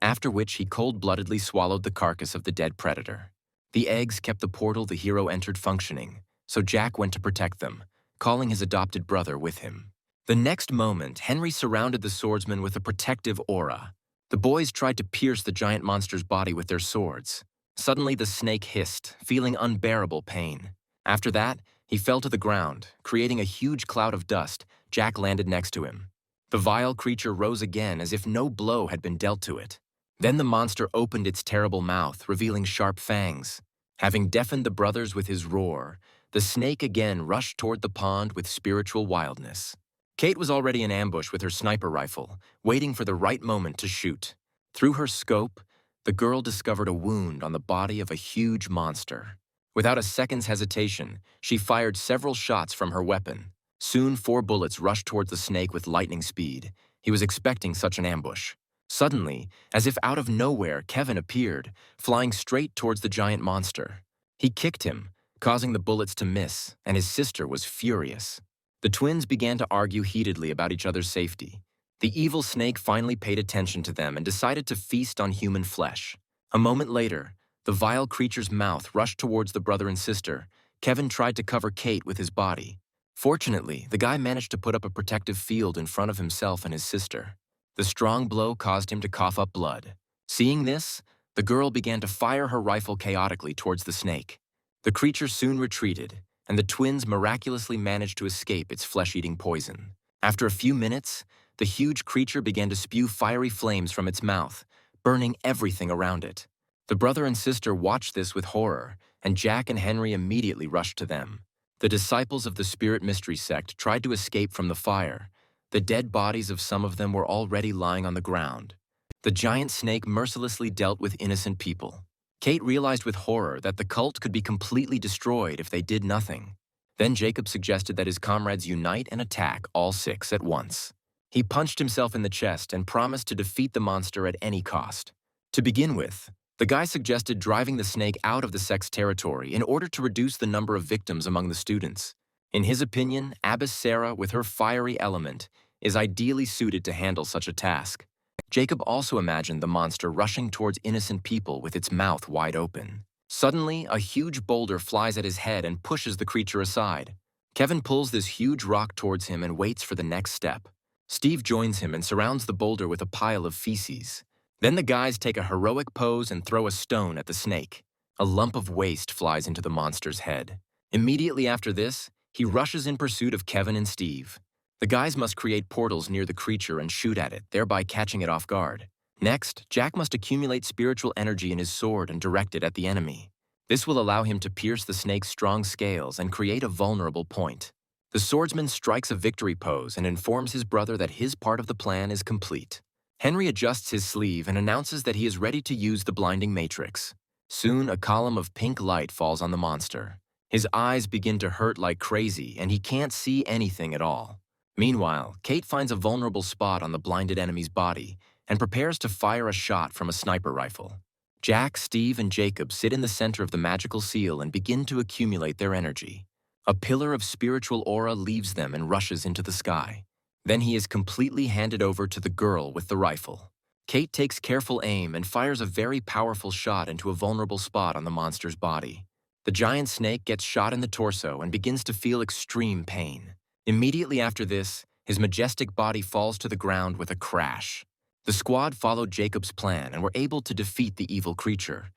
after which he cold-bloodedly swallowed the carcass of the dead predator. The eggs kept the portal the hero entered functioning, so Jack went to protect them, calling his adopted brother with him. The next moment, Henry surrounded the swordsman with a protective aura. The boys tried to pierce the giant monster's body with their swords. Suddenly, the snake hissed, feeling unbearable pain. After that, he fell to the ground, creating a huge cloud of dust. Jack landed next to him. The vile creature rose again as if no blow had been dealt to it. Then the monster opened its terrible mouth, revealing sharp fangs. Having deafened the brothers with his roar, the snake again rushed toward the pond with spiritual wildness. Kate was already in ambush with her sniper rifle, waiting for the right moment to shoot. Through her scope, the girl discovered a wound on the body of a huge monster. Without a second's hesitation, she fired several shots from her weapon. Soon, 4 bullets rushed towards the snake with lightning speed. He was expecting such an ambush. Suddenly, as if out of nowhere, Kevin appeared, flying straight towards the giant monster. He kicked him, causing the bullets to miss, and his sister was furious. The twins began to argue heatedly about each other's safety. The evil snake finally paid attention to them and decided to feast on human flesh. A moment later, the vile creature's mouth rushed towards the brother and sister. Kevin tried to cover Kate with his body. Fortunately, the guy managed to put up a protective field in front of himself and his sister. The strong blow caused him to cough up blood. Seeing this, the girl began to fire her rifle chaotically towards the snake. The creature soon retreated, and the twins miraculously managed to escape its flesh-eating poison. After a few minutes, the huge creature began to spew fiery flames from its mouth, burning everything around it. The brother and sister watched this with horror, and Jack and Henry immediately rushed to them. The disciples of the Spirit Mystery Sect tried to escape from the fire. The dead bodies of some of them were already lying on the ground. The giant snake mercilessly dealt with innocent people. Kate realized with horror that the cult could be completely destroyed if they did nothing. Then Jacob suggested that his comrades unite and attack all 6 at once. He punched himself in the chest and promised to defeat the monster at any cost. To begin with, the guy suggested driving the snake out of the Sect's territory in order to reduce the number of victims among the students. In his opinion, Abbess Sarah, with her fiery element, is ideally suited to handle such a task. Jacob also imagined the monster rushing towards innocent people with its mouth wide open. Suddenly, a huge boulder flies at his head and pushes the creature aside. Kevin pulls this huge rock towards him and waits for the next step. Steve joins him and surrounds the boulder with a pile of feces. Then the guys take a heroic pose and throw a stone at the snake. A lump of waste flies into the monster's head. Immediately after this, he rushes in pursuit of Kevin and Steve. The guys must create portals near the creature and shoot at it, thereby catching it off guard. Next, Jack must accumulate spiritual energy in his sword and direct it at the enemy. This will allow him to pierce the snake's strong scales and create a vulnerable point. The swordsman strikes a victory pose and informs his brother that his part of the plan is complete. Henry adjusts his sleeve and announces that he is ready to use the blinding matrix. Soon, a column of pink light falls on the monster. His eyes begin to hurt like crazy, and he can't see anything at all. Meanwhile, Kate finds a vulnerable spot on the blinded enemy's body and prepares to fire a shot from a sniper rifle. Jack, Steve, and Jacob sit in the center of the magical seal and begin to accumulate their energy. A pillar of spiritual aura leaves them and rushes into the sky. Then he is completely handed over to the girl with the rifle. Kate takes careful aim and fires a very powerful shot into a vulnerable spot on the monster's body. The giant snake gets shot in the torso and begins to feel extreme pain. Immediately after this, his majestic body falls to the ground with a crash. The squad followed Jacob's plan and were able to defeat the evil creature,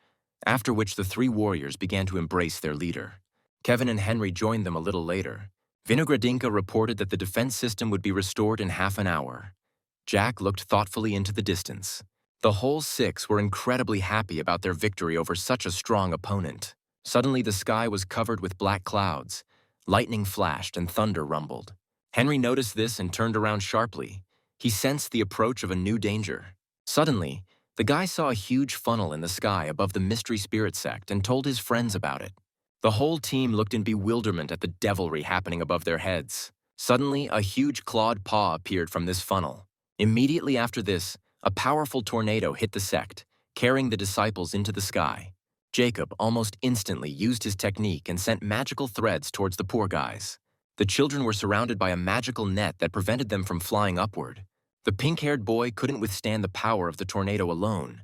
after which the three warriors began to embrace their leader. Kevin and Henry joined them a little later. Vinogradinka reported that the defense system would be restored in half an hour. Jack looked thoughtfully into the distance. The whole six were incredibly happy about their victory over such a strong opponent. Suddenly the sky was covered with black clouds. Lightning flashed and thunder rumbled. Henry noticed this and turned around sharply. He sensed the approach of a new danger. Suddenly, the guy saw a huge funnel in the sky above the mystery spirit sect and told his friends about it. The whole team looked in bewilderment at the devilry happening above their heads. Suddenly, a huge clawed paw appeared from this funnel. Immediately after this, a powerful tornado hit the sect, carrying the disciples into the sky. Jacob almost instantly used his technique and sent magical threads towards the poor guys. The children were surrounded by a magical net that prevented them from flying upward. The pink-haired boy couldn't withstand the power of the tornado alone,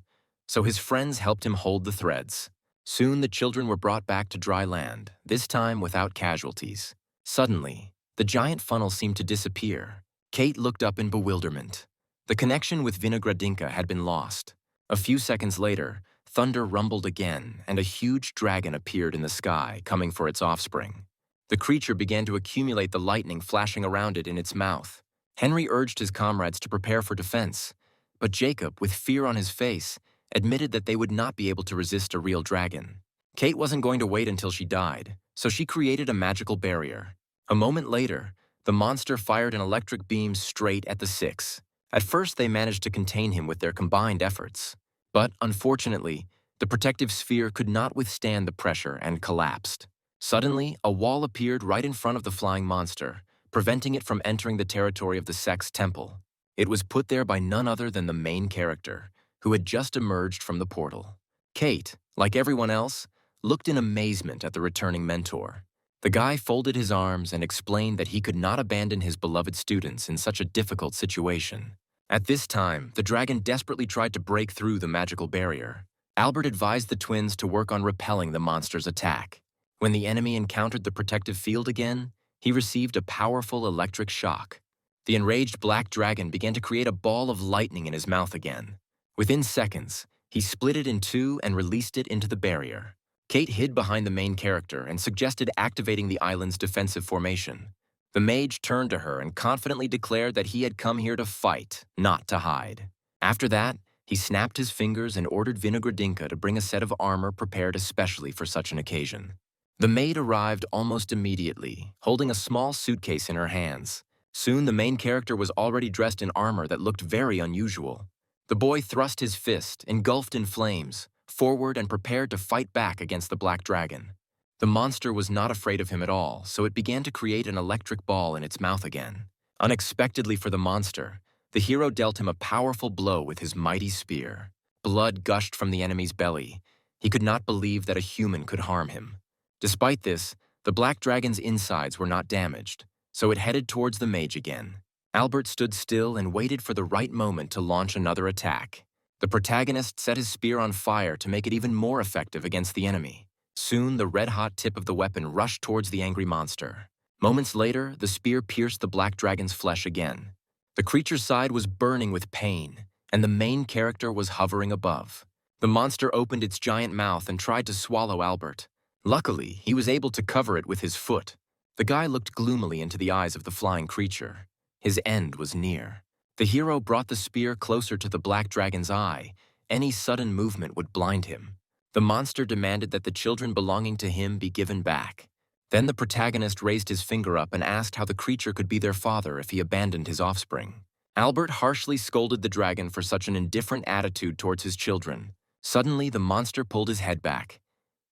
so his friends helped him hold the threads. Soon the children were brought back to dry land, this time without casualties. Suddenly, the giant funnel seemed to disappear. Kate looked up in bewilderment. The connection with Vinogradinka had been lost. A few seconds later, thunder rumbled again, and a huge dragon appeared in the sky, coming for its offspring. The creature began to accumulate the lightning flashing around it in its mouth. Henry urged his comrades to prepare for defense, but Jacob, with fear on his face, admitted that they would not be able to resist a real dragon. Kate wasn't going to wait until she died, so she created a magical barrier. A moment later, the monster fired an electric beam straight at the six. At first, they managed to contain him with their combined efforts. But, unfortunately, the protective sphere could not withstand the pressure and collapsed. Suddenly, a wall appeared right in front of the flying monster, preventing it from entering the territory of the Sect's temple. It was put there by none other than the main character, who had just emerged from the portal. Kate, like everyone else, looked in amazement at the returning mentor. The guy folded his arms and explained that he could not abandon his beloved students in such a difficult situation. At this time, the dragon desperately tried to break through the magical barrier. Albert advised the twins to work on repelling the monster's attack. When the enemy encountered the protective field again, he received a powerful electric shock. The enraged black dragon began to create a ball of lightning in his mouth again. Within seconds, he split it in two and released it into the barrier. Kate hid behind the main character and suggested activating the island's defensive formation. The mage turned to her and confidently declared that he had come here to fight, not to hide. After that, he snapped his fingers and ordered Vinogradinka to bring a set of armor prepared especially for such an occasion. The maid arrived almost immediately, holding a small suitcase in her hands. Soon the main character was already dressed in armor that looked very unusual. The boy thrust his fist, engulfed in flames, forward and prepared to fight back against the black dragon. The monster was not afraid of him at all, so it began to create an electric ball in its mouth again. Unexpectedly for the monster, the hero dealt him a powerful blow with his mighty spear. Blood gushed from the enemy's belly. He could not believe that a human could harm him. Despite this, the black dragon's insides were not damaged, so it headed towards the mage again. Albert stood still and waited for the right moment to launch another attack. The protagonist set his spear on fire to make it even more effective against the enemy. Soon, the red-hot tip of the weapon rushed towards the angry monster. Moments later, the spear pierced the black dragon's flesh again. The creature's side was burning with pain, and the main character was hovering above. The monster opened its giant mouth and tried to swallow Albert. Luckily, he was able to cover it with his foot. The guy looked gloomily into the eyes of the flying creature. His end was near. The hero brought the spear closer to the black dragon's eye. Any sudden movement would blind him. The monster demanded that the children belonging to him be given back. Then the protagonist raised his finger up and asked how the creature could be their father if he abandoned his offspring. Albert harshly scolded the dragon for such an indifferent attitude towards his children. Suddenly, the monster pulled his head back.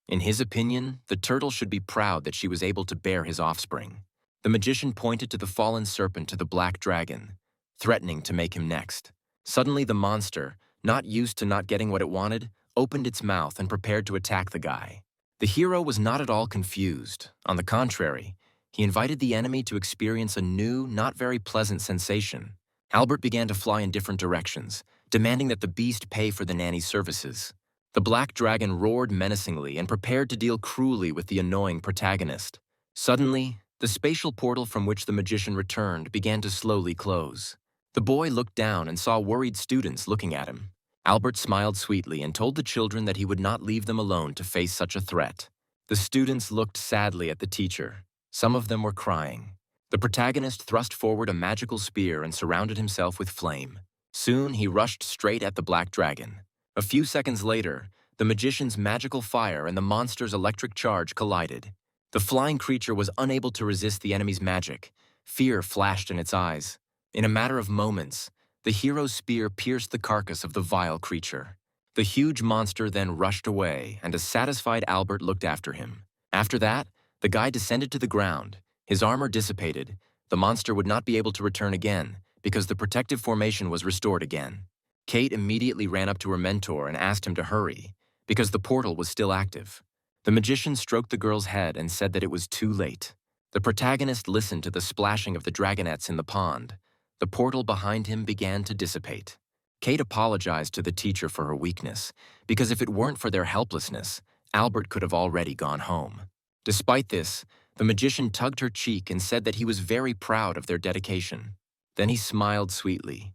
In his opinion, the turtle should be proud that she was able to bear his offspring. The magician pointed to the fallen serpent to the black dragon, threatening to make him next. Suddenly, the monster, not used to not getting what it wanted, opened its mouth and prepared to attack the guy. The hero was not at all confused. On the contrary, he invited the enemy to experience a new, not very pleasant sensation. Albert began to fly in different directions, demanding that the beast pay for the nanny's services. The black dragon roared menacingly and prepared to deal cruelly with the annoying protagonist. Suddenly, the spatial portal from which the magician returned began to slowly close. The boy looked down and saw worried students looking at him. Albert smiled sweetly and told the children that he would not leave them alone to face such a threat. The students looked sadly at the teacher. Some of them were crying. The protagonist thrust forward a magical spear and surrounded himself with flame. Soon, he rushed straight at the black dragon. A few seconds later, the magician's magical fire and the monster's electric charge collided. The flying creature was unable to resist the enemy's magic. Fear flashed in its eyes. In a matter of moments, the hero's spear pierced the carcass of the vile creature. The huge monster then rushed away, and a satisfied Albert looked after him. After that, the guy descended to the ground. His armor dissipated. The monster would not be able to return again, because the protective formation was restored again. Kate immediately ran up to her mentor and asked him to hurry, because the portal was still active. The magician stroked the girl's head and said that it was too late. The protagonist listened to the splashing of the dragonettes in the pond. The portal behind him began to dissipate. Kate apologized to the teacher for her weakness, because if it weren't for their helplessness, Albert could have already gone home. Despite this, the magician tugged her cheek and said that he was very proud of their dedication. Then he smiled sweetly.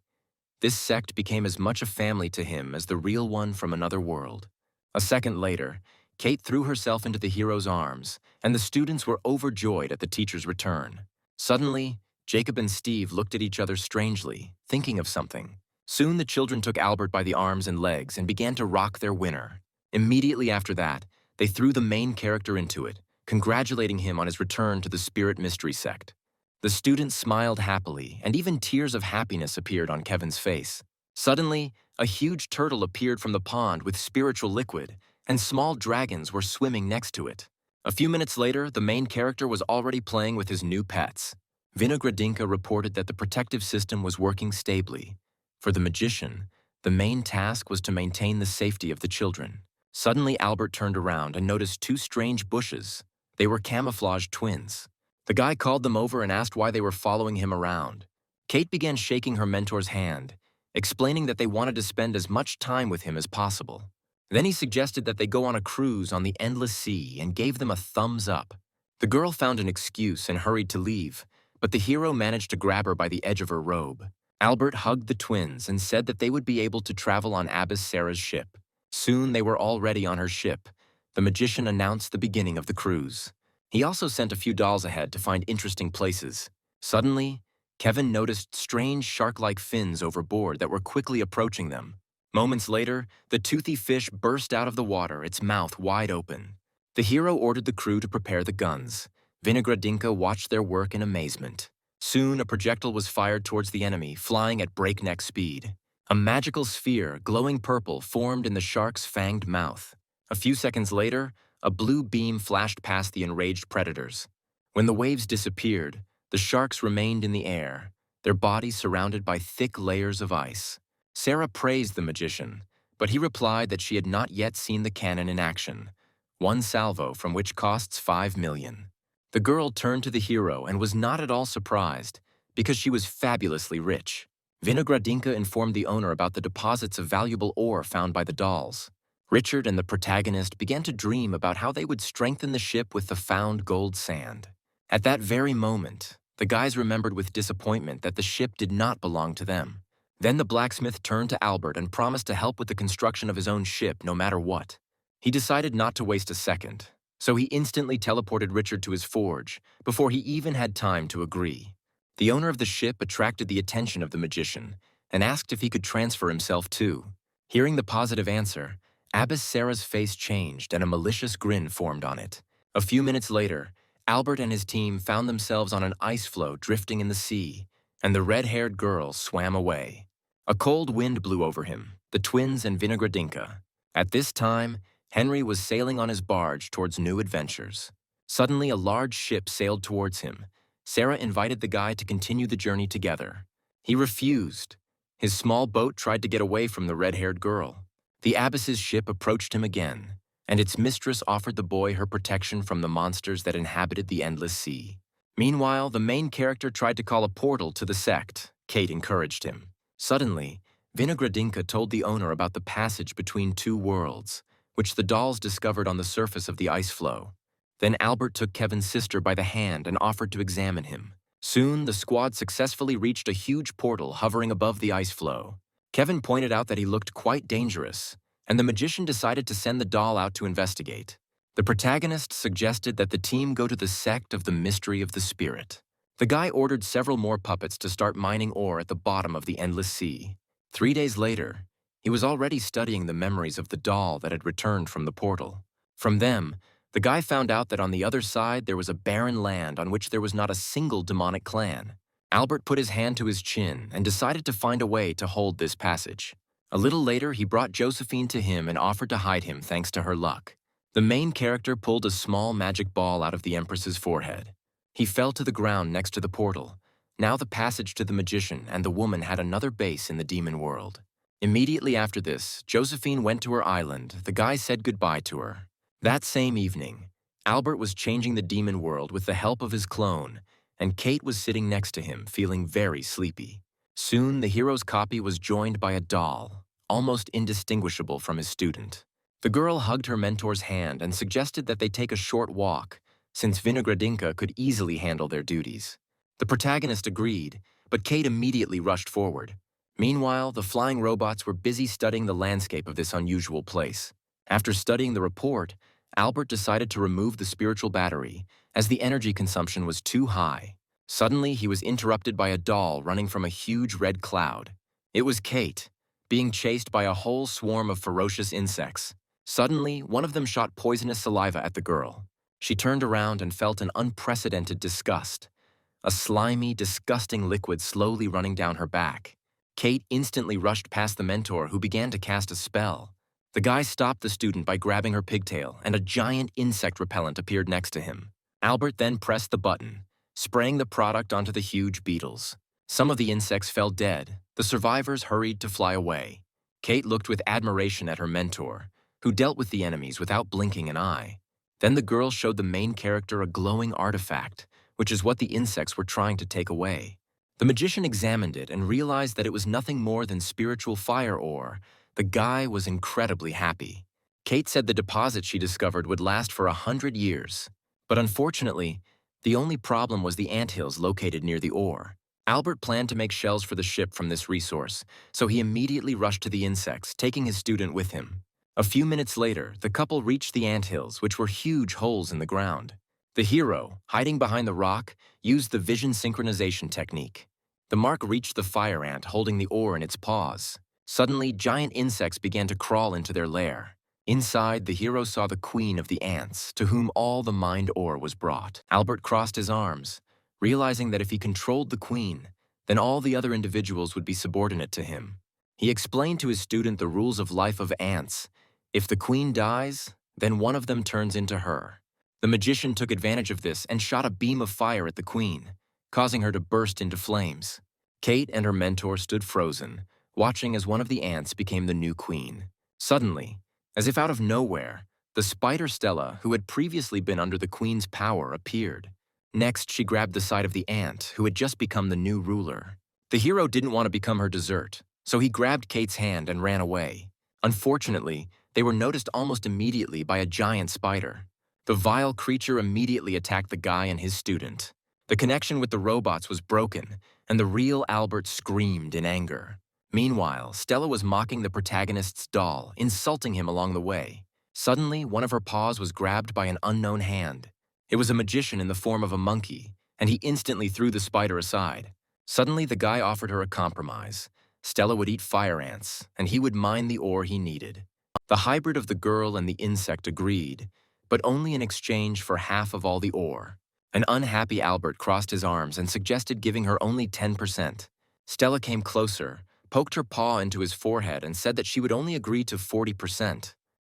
This sect became as much a family to him as the real one from another world. A second later, Kate threw herself into the hero's arms, and the students were overjoyed at the teacher's return. Suddenly, Jacob and Steve looked at each other strangely, thinking of something. Soon the children took Albert by the arms and legs and began to rock their winner. Immediately after that, they threw the main character into it, congratulating him on his return to the Spirit Mystery Sect. The students smiled happily, and even tears of happiness appeared on Kevin's face. Suddenly, a huge turtle appeared from the pond with spiritual liquid, and small dragons were swimming next to it. A few minutes later, the main character was already playing with his new pets. Vinogradinka reported that the protective system was working stably. For the magician, the main task was to maintain the safety of the children. Suddenly, Albert turned around and noticed two strange bushes. They were camouflaged twins. The guy called them over and asked why they were following him around. Kate began shaking her mentor's hand, explaining that they wanted to spend as much time with him as possible. Then he suggested that they go on a cruise on the endless sea and gave them a thumbs up. The girl found an excuse and hurried to leave, but the hero managed to grab her by the edge of her robe. Albert hugged the twins and said that they would be able to travel on Abbess Sarah's ship. Soon they were already on her ship. The magician announced the beginning of the cruise. He also sent a few dolls ahead to find interesting places. Suddenly, Kevin noticed strange shark-like fins overboard that were quickly approaching them. Moments later, the toothy fish burst out of the water, its mouth wide open. The hero ordered the crew to prepare the guns. Vinogradinka watched their work in amazement. Soon, a projectile was fired towards the enemy, flying at breakneck speed. A magical sphere, glowing purple, formed in the shark's fanged mouth. A few seconds later, a blue beam flashed past the enraged predators. When the waves disappeared, the sharks remained in the air. their bodies surrounded by thick layers of ice. Sarah praised the magician, but he replied that she had not yet seen the cannon in action, one salvo from which costs 5 million. The girl turned to the hero and was not at all surprised, because she was fabulously rich. Vinogradinka informed the owner about the deposits of valuable ore found by the dolls. Richard and the protagonist began to dream about how they would strengthen the ship with the found gold sand. At that very moment, the guys remembered with disappointment that the ship did not belong to them. Then the blacksmith turned to Albert and promised to help with the construction of his own ship no matter what. He decided not to waste a second, so he instantly teleported Richard to his forge before he even had time to agree. The owner of the ship attracted the attention of the magician and asked if he could transfer himself too. Hearing the positive answer, Abbess Sarah's face changed and a malicious grin formed on it. A few minutes later, Albert and his team found themselves on an ice floe drifting in the sea, and the red-haired girl swam away. A cold wind blew over him, the twins and Vinogradinka. At this time, Henry was sailing on his barge towards new adventures. Suddenly, a large ship sailed towards him. Sarah invited the guy to continue the journey together. He refused. His small boat tried to get away from the red-haired girl. The abbess's ship approached him again, and its mistress offered the boy her protection from the monsters that inhabited the endless sea. Meanwhile, the main character tried to call a portal to the Sect. Kate encouraged him. Suddenly, Vinogradinka told the owner about the passage between two worlds, which the dolls discovered on the surface of the ice floe. Then Albert took Kevin's sister by the hand and offered to examine him. Soon, the squad successfully reached a huge portal hovering above the ice floe. Kevin pointed out that he looked quite dangerous, and the magician decided to send the doll out to investigate. The protagonist suggested that the team go to the Sect of the Mystery of the Spirit. The guy ordered several more puppets to start mining ore at the bottom of the endless sea. 3 days later, he was already studying the memories of the doll that had returned from the portal. From them, the guy found out that on the other side there was a barren land on which there was not a single demonic clan. Albert put his hand to his chin and decided to find a way to hold this passage. A little later, he brought Josephine to him and offered to hide him thanks to her luck. The main character pulled a small magic ball out of the Empress's forehead. He fell to the ground next to the portal. Now the passage to the magician and the woman had another base in the demon world. Immediately after this, Josephine went to her island. The guy said goodbye to her. That same evening, Albert was changing the demon world with the help of his clone, and Kate was sitting next to him, feeling very sleepy. Soon, the hero's copy was joined by a doll, almost indistinguishable from his student. The girl hugged her mentor's hand and suggested that they take a short walk, since Vinogradinka could easily handle their duties. The protagonist agreed, but Kate immediately rushed forward. Meanwhile, the flying robots were busy studying the landscape of this unusual place. After studying the report, Albert decided to remove the spiritual battery, as the energy consumption was too high. Suddenly, he was interrupted by a doll running from a huge red cloud. It was Kate, being chased by a whole swarm of ferocious insects. Suddenly, one of them shot poisonous saliva at the girl. She turned around and felt an unprecedented disgust, a slimy, disgusting liquid slowly running down her back. Kate instantly rushed past the mentor, who began to cast a spell. The guy stopped the student by grabbing her pigtail, and a giant insect repellent appeared next to him. Albert then pressed the button, spraying the product onto the huge beetles. Some of the insects fell dead. The survivors hurried to fly away. Kate looked with admiration at her mentor, who dealt with the enemies without blinking an eye. Then the girl showed the main character a glowing artifact, which is what the insects were trying to take away. The magician examined it and realized that it was nothing more than spiritual fire ore. The guy was incredibly happy. Kate said the deposit she discovered would last for 100 years. But unfortunately, the only problem was the anthills located near the ore. Albert planned to make shells for the ship from this resource, so he immediately rushed to the insects, taking his student with him. A few minutes later, the couple reached the anthills, which were huge holes in the ground. The hero, hiding behind the rock, used the vision synchronization technique. The mark reached the fire ant holding the ore in its paws. Suddenly, giant insects began to crawl into their lair. Inside, the hero saw the queen of the ants, to whom all the mind ore was brought. Albert crossed his arms, realizing that if he controlled the queen, then all the other individuals would be subordinate to him. He explained to his student the rules of life of ants. If the queen dies, then one of them turns into her. The magician took advantage of this and shot a beam of fire at the queen, causing her to burst into flames. Kate and her mentor stood frozen, watching as one of the ants became the new queen. Suddenly, as if out of nowhere, the spider Stella, who had previously been under the queen's power, appeared. Next, she grabbed the side of the ant, who had just become the new ruler. The hero didn't want to become her dessert, so he grabbed Kate's hand and ran away. Unfortunately, they were noticed almost immediately by a giant spider. The vile creature immediately attacked the guy and his student. The connection with the robots was broken, and the real Albert screamed in anger. Meanwhile, Stella was mocking the protagonist's doll, insulting him along the way. Suddenly, one of her paws was grabbed by an unknown hand. It was a magician in the form of a monkey, and he instantly threw the spider aside. Suddenly, the guy offered her a compromise. Stella would eat fire ants, and he would mine the ore he needed. The hybrid of the girl and the insect agreed, but only in exchange for half of all the ore. An unhappy Albert crossed his arms and suggested giving her only 10%. Stella came closer, poked her paw into his forehead, and said that she would only agree to 40%.